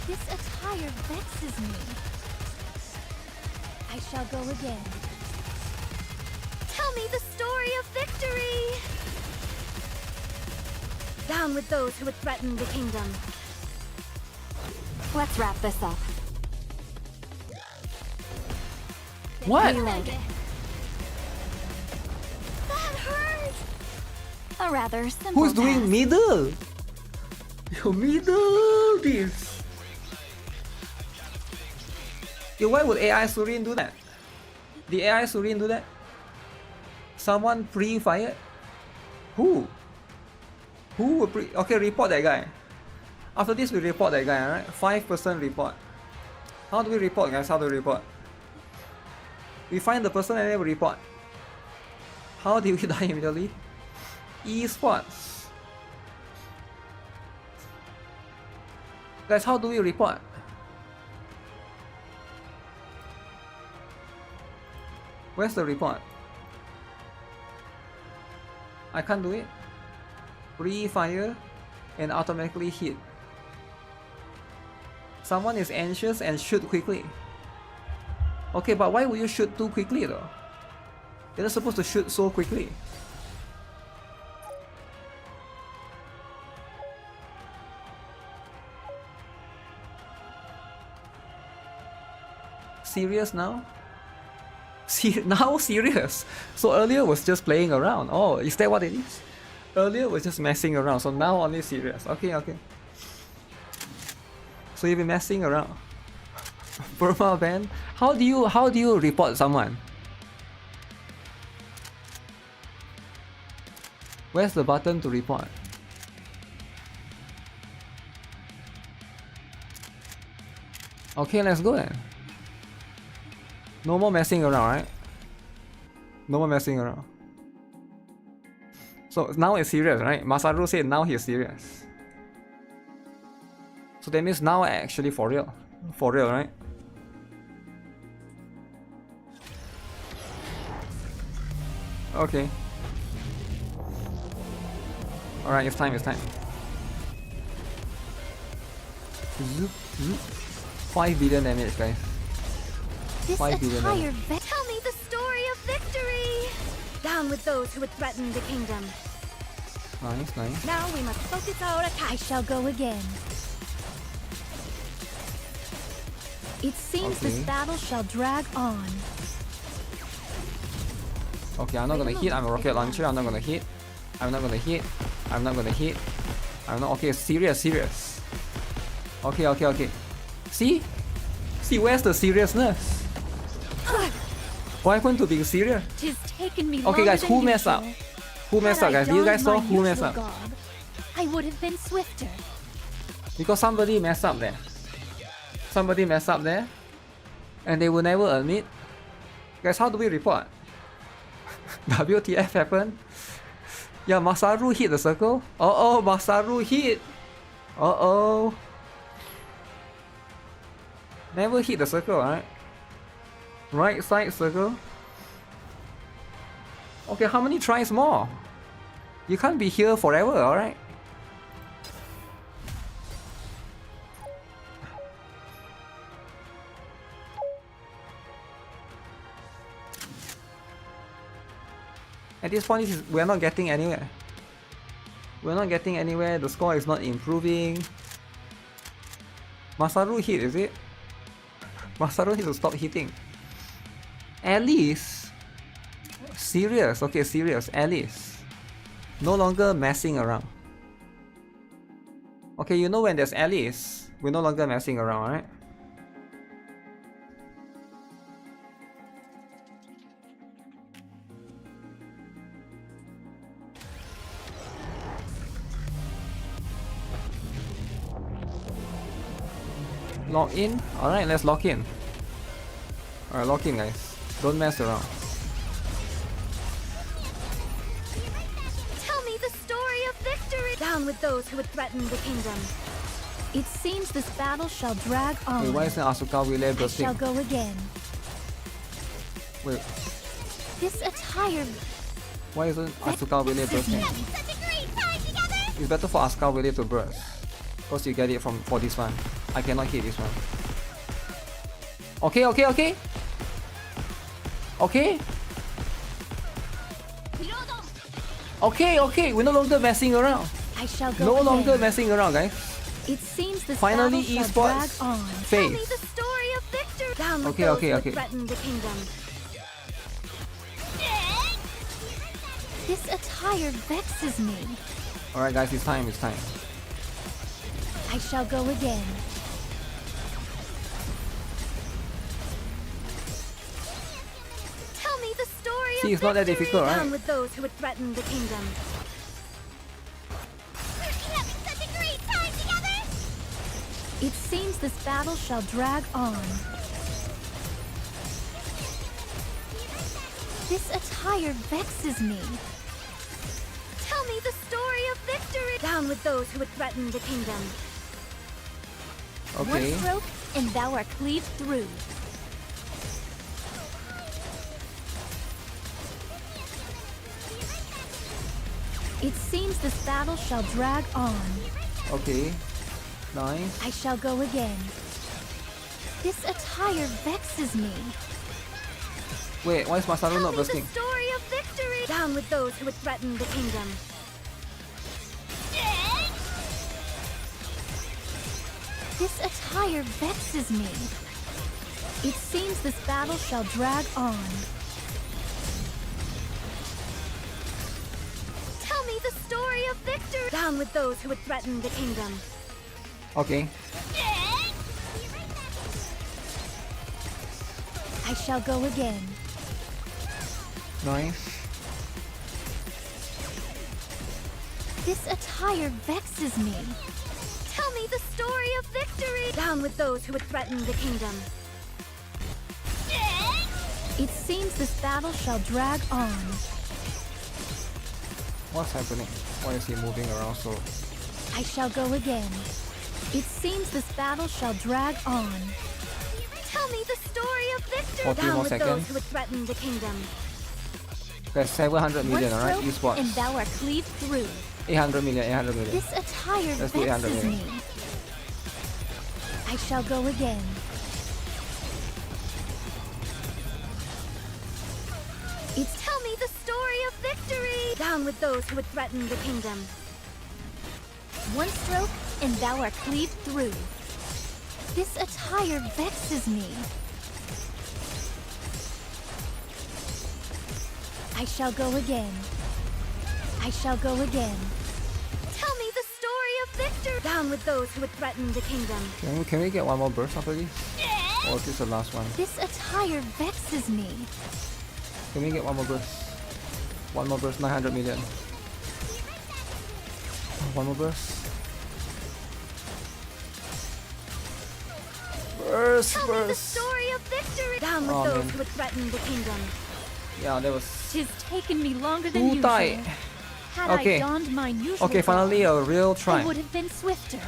This attire vexes me. I shall go again. Tell me the story of victory. Down with those who would threaten the kingdom. Let's wrap this up. What? Reload. That hurt. A rather simple Who's doing task. middle? Yo, middle this. Yo, why would AI Surin do that? Did AI Surin do that? Someone pre-fired? Who? Who will okay, report that guy. After this, we report that guy, alright? 5% report. How do we report, guys? How do we report? We find the person and then we report. How did we die immediately? Esports. Guys, how do we report? Where's the report? I can't do it. Pre-fire and automatically hit. Someone is anxious and shoot quickly. Okay, but why would you shoot too quickly though? You're not supposed to shoot so quickly. Serious now? Now serious. So earlier was just playing around. Oh, is that what it is? Earlier was just messing around. So now only serious. Okay, okay. So you've been messing around. Permaban? How do you report someone? Where's the button to report? Okay, let's go then. No more messing around, right? No more messing around. So now it's serious, right? Masaru said now he's serious. So that means now actually for real. For real, right? Okay. Alright, it's time, it's time. Zoop, zoop. 5 billion damage, guys. 5 billion damage. Tell me the story of victory! Down with those who would threaten the kingdom. Nice, nice. Now we must focus our attack. I shall go again. It seems this battle shall drag on. Okay, I'm not gonna hit. I'm a rocket launcher. I'm not gonna hit. I'm not gonna hit. I'm not gonna hit. I'm not. Okay, serious, serious. Okay, okay, okay. See? See, where's the seriousness? What happened to being serious? Tis taken me Okay, guys, longer who than messed up? usual. Who messed Had up, I guys? You guys donned saw my who messed usual up? garb, I would have been swifter. Because somebody messed up there. Somebody messed up there. And they will never admit. Guys, how do we report? WTF happened? Yeah, Masaru hit the circle. Uh-oh, Masaru hit. Uh-oh. Never hit the circle, right? Right side circle. Okay, how many tries more? You can't be here forever, alright? At this point, we're not getting anywhere. We're not getting anywhere. The score is not improving. Masaru hit, is it? Masaru needs to stop hitting. Alice? Serious? Okay, serious. Alice. No longer messing around. Okay, you know when there's Alice, we're no longer messing around, right? Lock in? Alright, let's lock in. Alright, lock in, guys. Don't mess around. Tell me the story of victory! Down with those who would threaten the kingdom. It seems this battle shall drag on. Wait, why isn't Asuka relay I bursting? shall go again. Wait, This attire why isn't Asuka relay bursting? It's better for Asuka relay to burst. Because you get it for this one. I cannot hit this one. Okay, okay, okay. Okay. Okay, okay. We're no longer messing around. I shall go No again. longer messing around, guys. It seems this Finally, battle shall drag esports on. Tell me phase. the story of victory! Down with Okay, those okay, who okay. would threaten the kingdom. This attire vexes me. Alright, guys, it's time, it's time. I shall go again. Tell me the story See, of it's not that victory! difficult, Down right? with those who would threaten the kingdom. It seems this battle shall drag on. This attire vexes me. Tell me the story of victory! Down with those who would threaten the kingdom. Okay. One stroke, and thou art cleaved through. It seems this battle shall drag on. Okay. Nice. I shall go again. This attire vexes me. Wait, why is Masaru not The bursting? story of victory! Down with those who would threaten the kingdom. This attire vexes me. It seems this battle shall drag on. Tell me the story of victory! Down with those who would threaten the kingdom. Okay. I shall go again. Nice. This attire vexes me. Tell me the story of victory! Down with those who would threaten the kingdom. It seems this battle shall drag on. What's happening? Why is he moving around so? I shall go again. It seems this battle shall drag on. Tell me the story of victory! 40 Down more with seconds. those who would threaten the kingdom. There's 700 million, One alright? stroke, and Esports. thou art cleaved through. 800 million, 800 million. This attire Let's do 800 vexes million. me. I shall go again. Tell me the story of victory! Down with those who would threaten the kingdom. One stroke, and thou art cleaved through. This attire vexes me. I shall go again. I shall go again. Tell me the story of victory! Down with those who would threaten the kingdom. Can we get one more burst after this? Or is this the last one? This attire vexes me. Can we get one more burst? One more burst, 900 million. One more burst. Burst, Tell me the burst. story of victory! Down with Oh, those man. who would threaten the kingdom. Yeah, that was... Tis taken me longer than Too usual. tight. Had Okay. I donned mine usual Okay, finally a real I try. would have been swifter.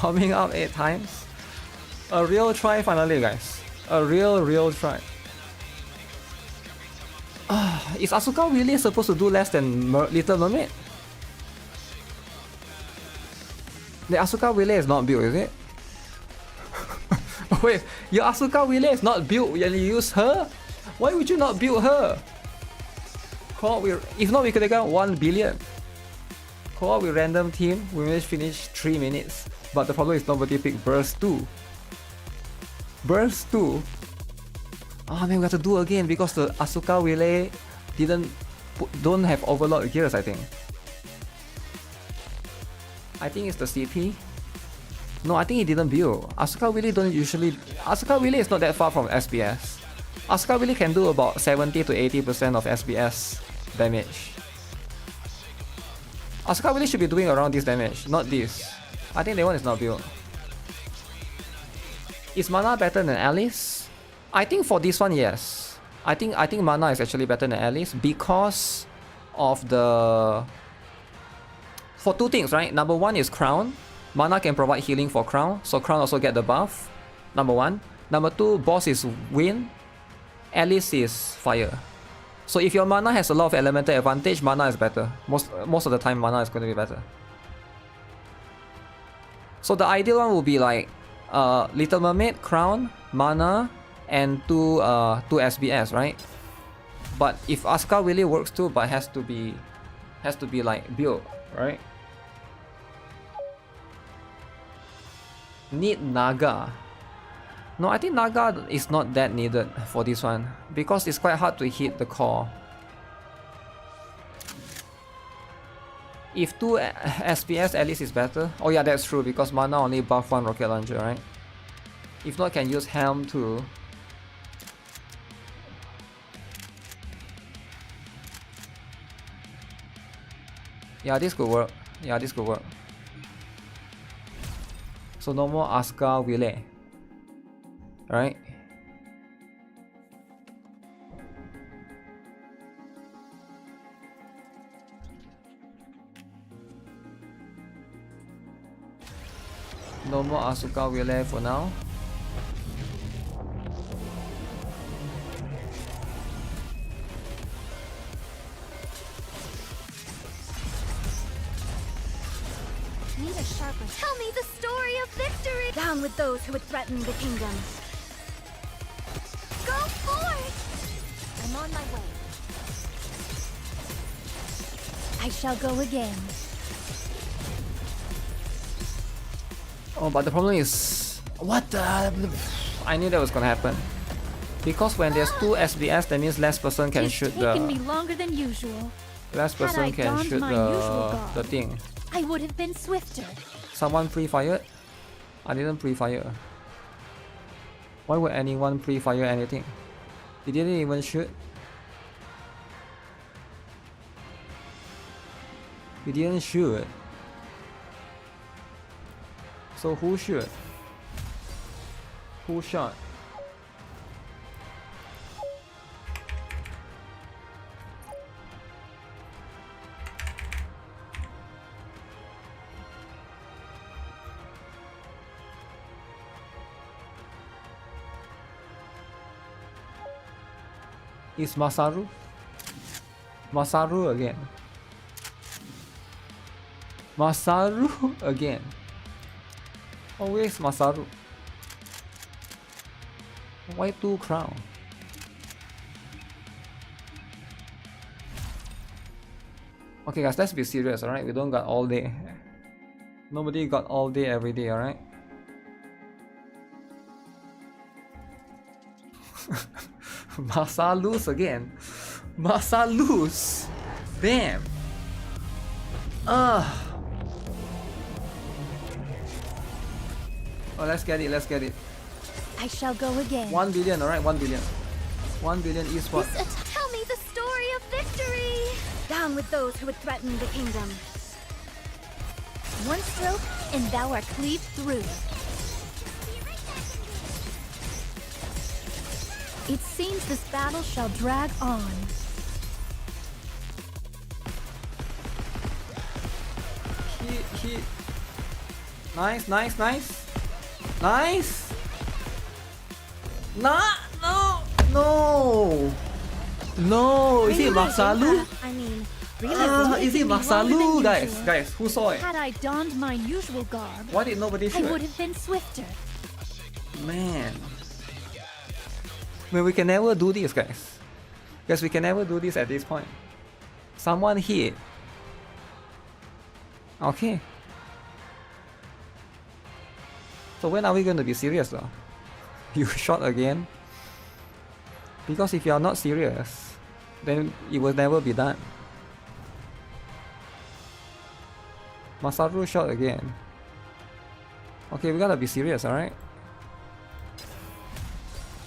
Warming up 8 times. A real try finally, guys. A real try. Is Asuka really supposed to do less than Little Mermaid? The Asuka Wheeler is not built, is it? Wait, your Asuka Wheeler is not built and you use her? Why would you not build her? If not, we could have got 1 billion. Co-op with random team, we managed to finish 3 minutes. But the problem is nobody picked Burst 2. Burst 2? Oh man, we have to do again because the Asuka Wheeler don't have overload gears, I think. I think it's the CP. No, I think he didn't build. Asuka Wheeler don't usually... Asuka Wheeler is not that far from SBS. Asuka Wheeler can do about 70 to 80% of SBS damage. Asuka Wheeler should be doing around this damage, not this. I think that one is not built. Is Mana better than Alice? I think for this one, yes. I think Mana is actually better than Alice because of the... For 2 things, right? Number 1 is Crown. Mana can provide healing for Crown, so Crown also get the buff. Number 1. Number 2, boss is Wind. Alice is Fire. So if your Mana has a lot of elemental advantage, Mana is better. Most of the time, Mana is going to be better. So the ideal one will be like Little Mermaid, Crown, Mana, and 2 SBS, right? But if Asuka really works too, but has to be like built, right? Need Naga. No, I think Naga is not that needed for this one because it's quite hard to hit the core. If 2 SPS at least is better. Oh yeah, that's true because Mana only buff 1 rocket launcher, right? If not, can use Helm too. Yeah, this could work. Yeah, this could work. So no more Asuka Wheeler. Right? No more Asuka Wheeler for now. Need a sharper. Tell me the story of victory! Down with those who would threaten the kingdom. Go forth! I'm on my way. I shall go again. Oh, but the problem is... What the... I knew that was gonna happen. Because when there's 2 SBS, that means less person can shoot the... Taken me longer than usual. Less person can shoot the thing. I would have been swifter. Someone pre-fired? I didn't pre-fire. Why would anyone pre-fire anything? He didn't even shoot. He didn't shoot. So who shoot? Who shot? Is Masaru? Masaru again. Masaru again. Always Masaru. Why 2 crown? Okay guys, let's be serious, alright? We don't got all day. Nobody got all day every day, alright? Masa lose again. Masa lose. Damn. Oh, let's get it, let's get it. I shall go again. 1 billion, alright, 1 billion. 1 billion esports. Tell me the story of victory! Down with those who would threaten the kingdom. One stroke, and thou art cleaved through. It seems this battle shall drag on. He. Nice, nice, nice. Nice. Nah, no. No, is it Masalu? I mean, is it Masalu, guys? Guys, who saw it? Had I donned my usual garb, Why did nobody shoot? I would have been swifter. Man. Man, we can never do this, guys. Guys, we can never do this at this point. Someone hit. Okay. So when are we going to be serious though? You shot again? Because if you are not serious, then it will never be done. Masaru shot again. Okay, we gotta be serious, alright?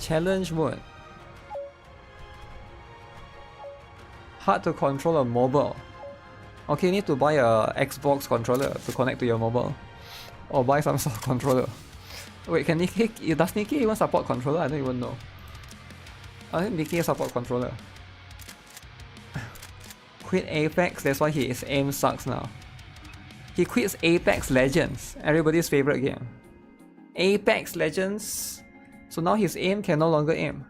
Challenge mode. Hard to control a mobile. Okay, you need to buy a Xbox controller to connect to your mobile. Or buy some sort of controller. Wait, can NIKKE, does NIKKE even support controller? I don't even know. I think NIKKE support controller. Quit Apex, that's why his aim sucks now. He quits Apex Legends, everybody's favorite game. Apex Legends. So now his aim can no longer aim.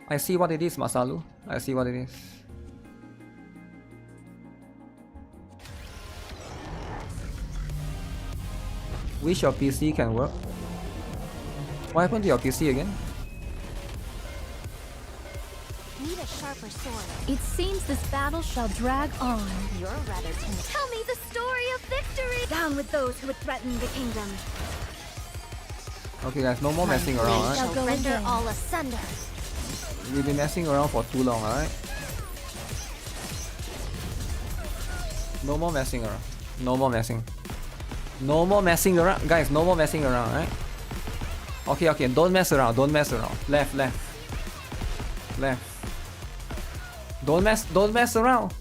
I see what it is, Masalu. I see what it is. Wish your PC can work. What happened to your PC again? Need a sharper sword. It seems this battle shall drag on. You're rather timid. Tell me the story of victory! Down with those who would threaten the kingdom. Okay guys, no more messing around, I alright? shall render all asunder. We've been messing around for too long, alright? No more messing around. No more messing. No more messing around. Guys, no more messing around, right? Okay, okay, don't mess around, don't mess around. Left, left. Left. Don't mess around.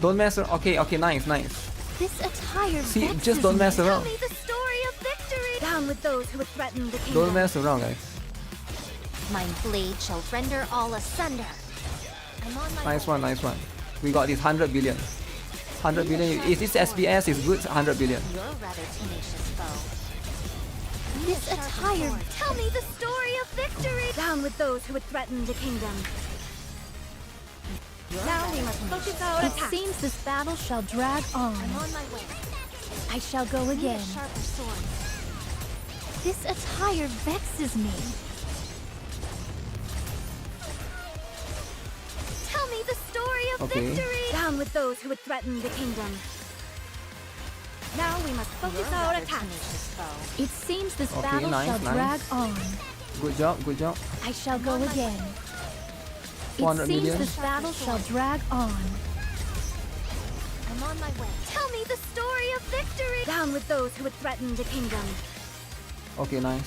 Don't mess around. Okay, okay, nice, nice. This attire See, just don't mess around. Tell me the story of victory! Down with those who would threaten the kingdom. Don't mess around, guys. My blade shall render all asunder. I'm on my Nice one, nice one. We got this 100 billion. 100 billion. If this SBS is good, 100 billion. You're rather tenacious foe. This attire. Tell me the story of victory! Down with those who would threaten the kingdom. Now we must focus our It attack. seems this battle shall drag on. I'm on my way. I shall go again. Sharper sword. This attire vexes me. Tell me the story of Okay. victory! Down with those who would threaten the kingdom. Now we must focus our attack. It seems this Okay, battle nice, shall nice. drag on. Good job, good job. I shall go again. It 400 seems million. this battle shall drag on. I'm on my way. Tell me the story of victory! Down with those who would threaten the kingdom. Okay, nice.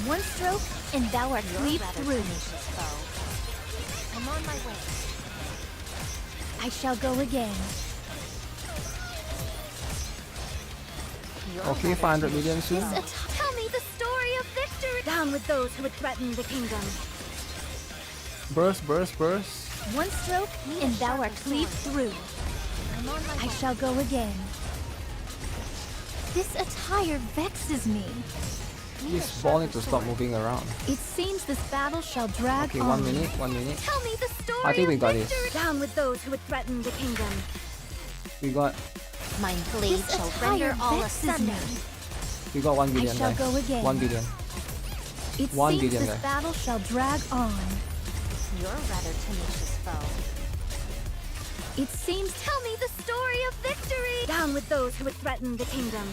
One stroke, and thou art leap through. I'm on my way. I shall go again. Okay, 500 million soon. Tell me the story of victory. Down with those who would threaten the kingdom. Burst, burst, burst. One stroke, and thou art leap through. I'm on my I way. shall go again. This attire vexes me. This ball needs to stop moving around. It seems this battle shall drag Okay, on. 1 minute, 1 minute. Tell me the story. I think we got this. Down with those who would threaten the kingdom. We got My blade This shall attire render all vexes asunder. me. 1 billion, I shall guys. go again. 1 billion. It 1 seems billion, this guys. battle shall drag on. You're a rather tenacious foe. It seems Tell me the story of victory. down with those who would threaten the kingdom.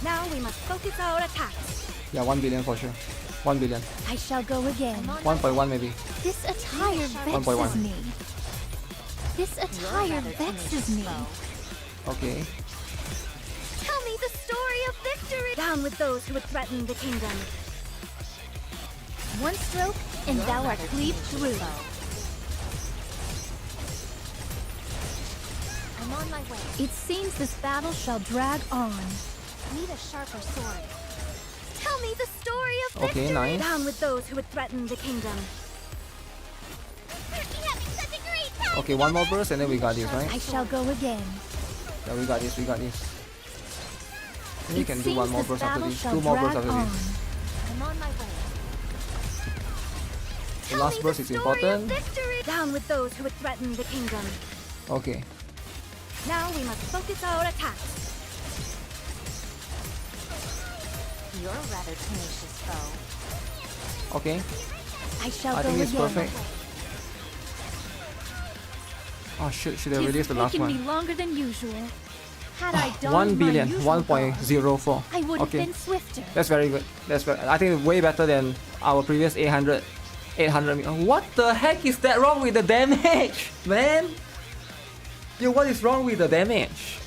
Now we must focus our attacks. Yeah, 1 billion for sure. 1 billion. I shall go again. 1.1 maybe. This attire 1.1. vexes me. This attire vexes me. Okay. Tell me the story of victory. Down with those who would threaten the kingdom. One stroke, and thou art leap through. I'm on my way. It seems this battle shall drag on. Need a sharper sword. Tell me the story of Okay, victory. nice. Down with those who would threaten the kingdom. You're having such a great time. Okay, 1 more burst and then we got this, right? I shall go again. Yeah, we got this, we got this. Maybe we It can do seems 1 more this burst after battle this. shall 2 more bursts drag after on. this. I'm on my way. The last burst is important. Victory. Down with those who would threaten the kingdom. Okay. Now we must focus our attacks. You're a rather tenacious foe. Okay. I shall I go think it's again. perfect. Oh shit, should have Tis released the last taken me one. longer than usual. Had I done 1 billion, my usual 1.04. I would have Okay. been swifter. That's very good. That's very, I think way better than our previous 800 million. What the heck is that wrong with the damage, man? Yo, what is wrong with the damage?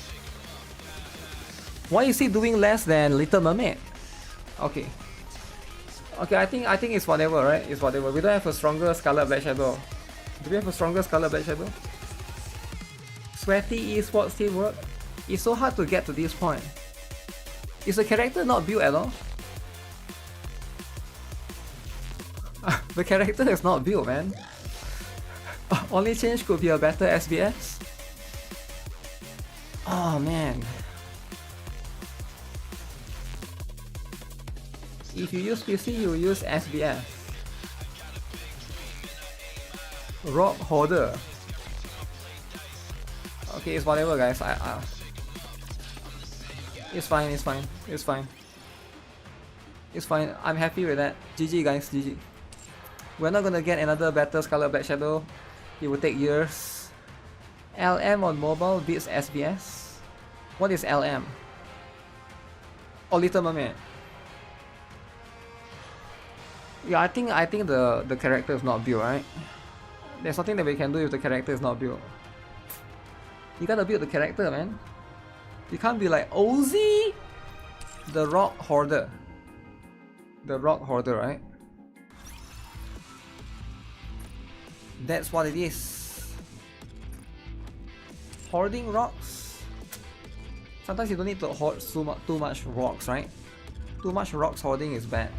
Why is he doing less than Little Mermaid? Okay. Okay, I think it's whatever, right? It's whatever. We don't have a stronger Scarlet Black Shadow. Do we have a stronger Scarlet Black Shadow? Sweaty esports teamwork. It's so hard to get to this point. Is the character not built at all? The character is not built, man. Only change could be a better SBS. Oh man. If you use PC, you use SBS. Rock holder. Okay, it's whatever, guys. It's fine. It's fine. It's fine. It's fine. I'm happy with that. GG, guys. GG. We're not gonna get another better Scarlet Black Shadow. It will take years. LM on mobile beats SBS. What is LM? Oh, Little Mermaid. Yeah, I think the character is not built, right? There's nothing that we can do if the character is not built. You gotta build the character, man. You can't be like Ozzy, the Rock Hoarder. The Rock Hoarder, right? That's what it is. Hoarding rocks. Sometimes you don't need to hoard too much rocks, right? Too much rocks hoarding is bad.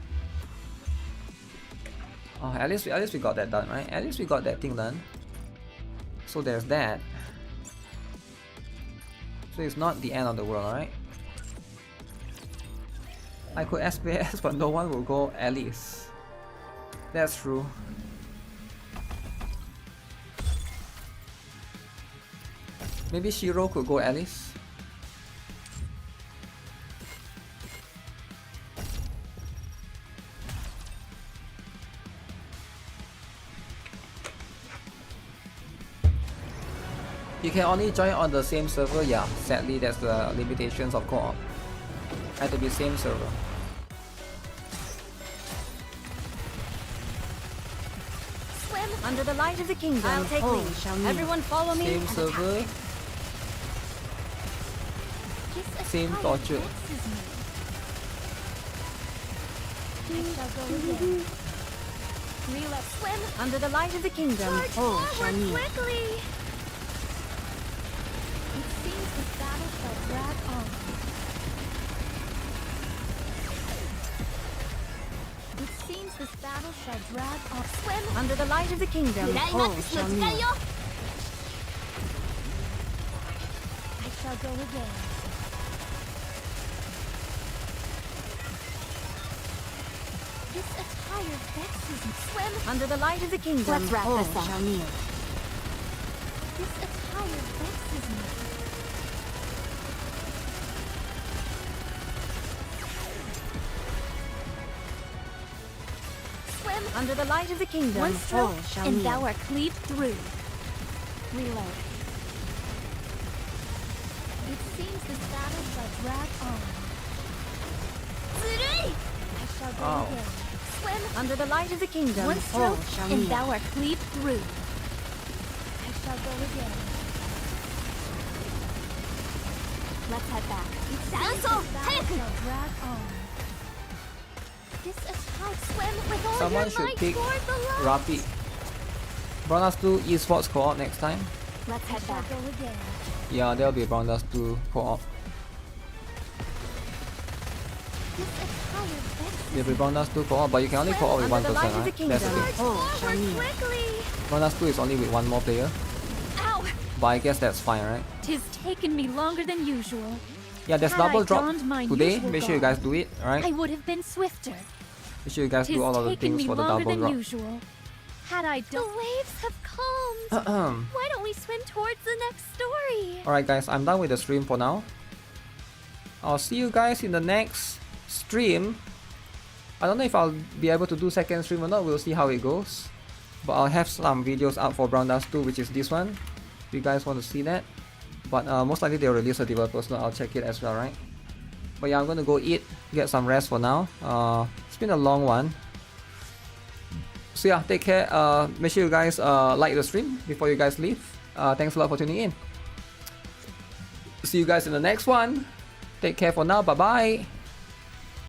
Oh, at least we got that done, right? At least we got that thing done. So there's that. So it's not the end of the world, alright? I could SPS, but no one will go Alice. That's true. Maybe Shiro could go Alice. You can only join on the same server, yeah. Sadly, that's the limitations of co-op. Had to be same server. Swim under the light of the kingdom. I'll take Home lead. shall everyone follow me. Same and server, attack. same torture. Swim Under the light of the kingdom, all shall kneel. quickly. It seems the battle shall drag on. It seems this battle shall drag on. Swim Under the light of the kingdom, all shall kneel. I shall go again. This attire vexes me. Swim Under the light of the kingdom, Let's wrap all this up. shall kneel. This attire vexes me. Swim Under the light of the kingdom, one all stroke, shall and kneel. thou art cleaved through. Reload. It seems this battle shall drag on. I shall go Oh. again. Swim Under the light of the kingdom, one all stroke, shall and kneel. thou art cleaved through. I shall go again. Let's head back. It seems this battle shall drag on. This attire, swim with all Someone your should might pick toward the light. Rapid. Brown Dust 2 esports co-op next time. Let's head back. Go again. Yeah, there'll be Brown Dust 2 co-op. This attire vexes There'll be Brown Dust 2 co-op, but you can only co-op with Under one the person, light of the right? kingdom, That's the thing. all shall kneel. quickly. Brown Dust 2 is only with one more player, Ow! but I guess that's fine, right? Tis taken me longer than usual. Yeah, there's Had I double drop donned my today. usual Make sure you garb, guys do it, alright? I would have been swifter. Make sure you guys Tis do all of the taken things me for the longer double than drop. usual. Had I The waves have calmed. Ahem. Why don't we swim towards the next story? Alright guys, I'm done with the stream for now. I'll see you guys in the next stream. I don't know if I'll be able to do second stream or not, we'll see how it goes. But I'll have some videos out for Brown Dust 2, which is this one. If you guys want to see that. But most likely they'll release a developer's note, I'll check it as well, right? But yeah, I'm gonna go eat, get some rest for now. It's been a long one. So yeah, take care. Make sure you guys like the stream before you guys leave. Thanks a lot for tuning in. See you guys in the next one. Take care for now. Bye bye.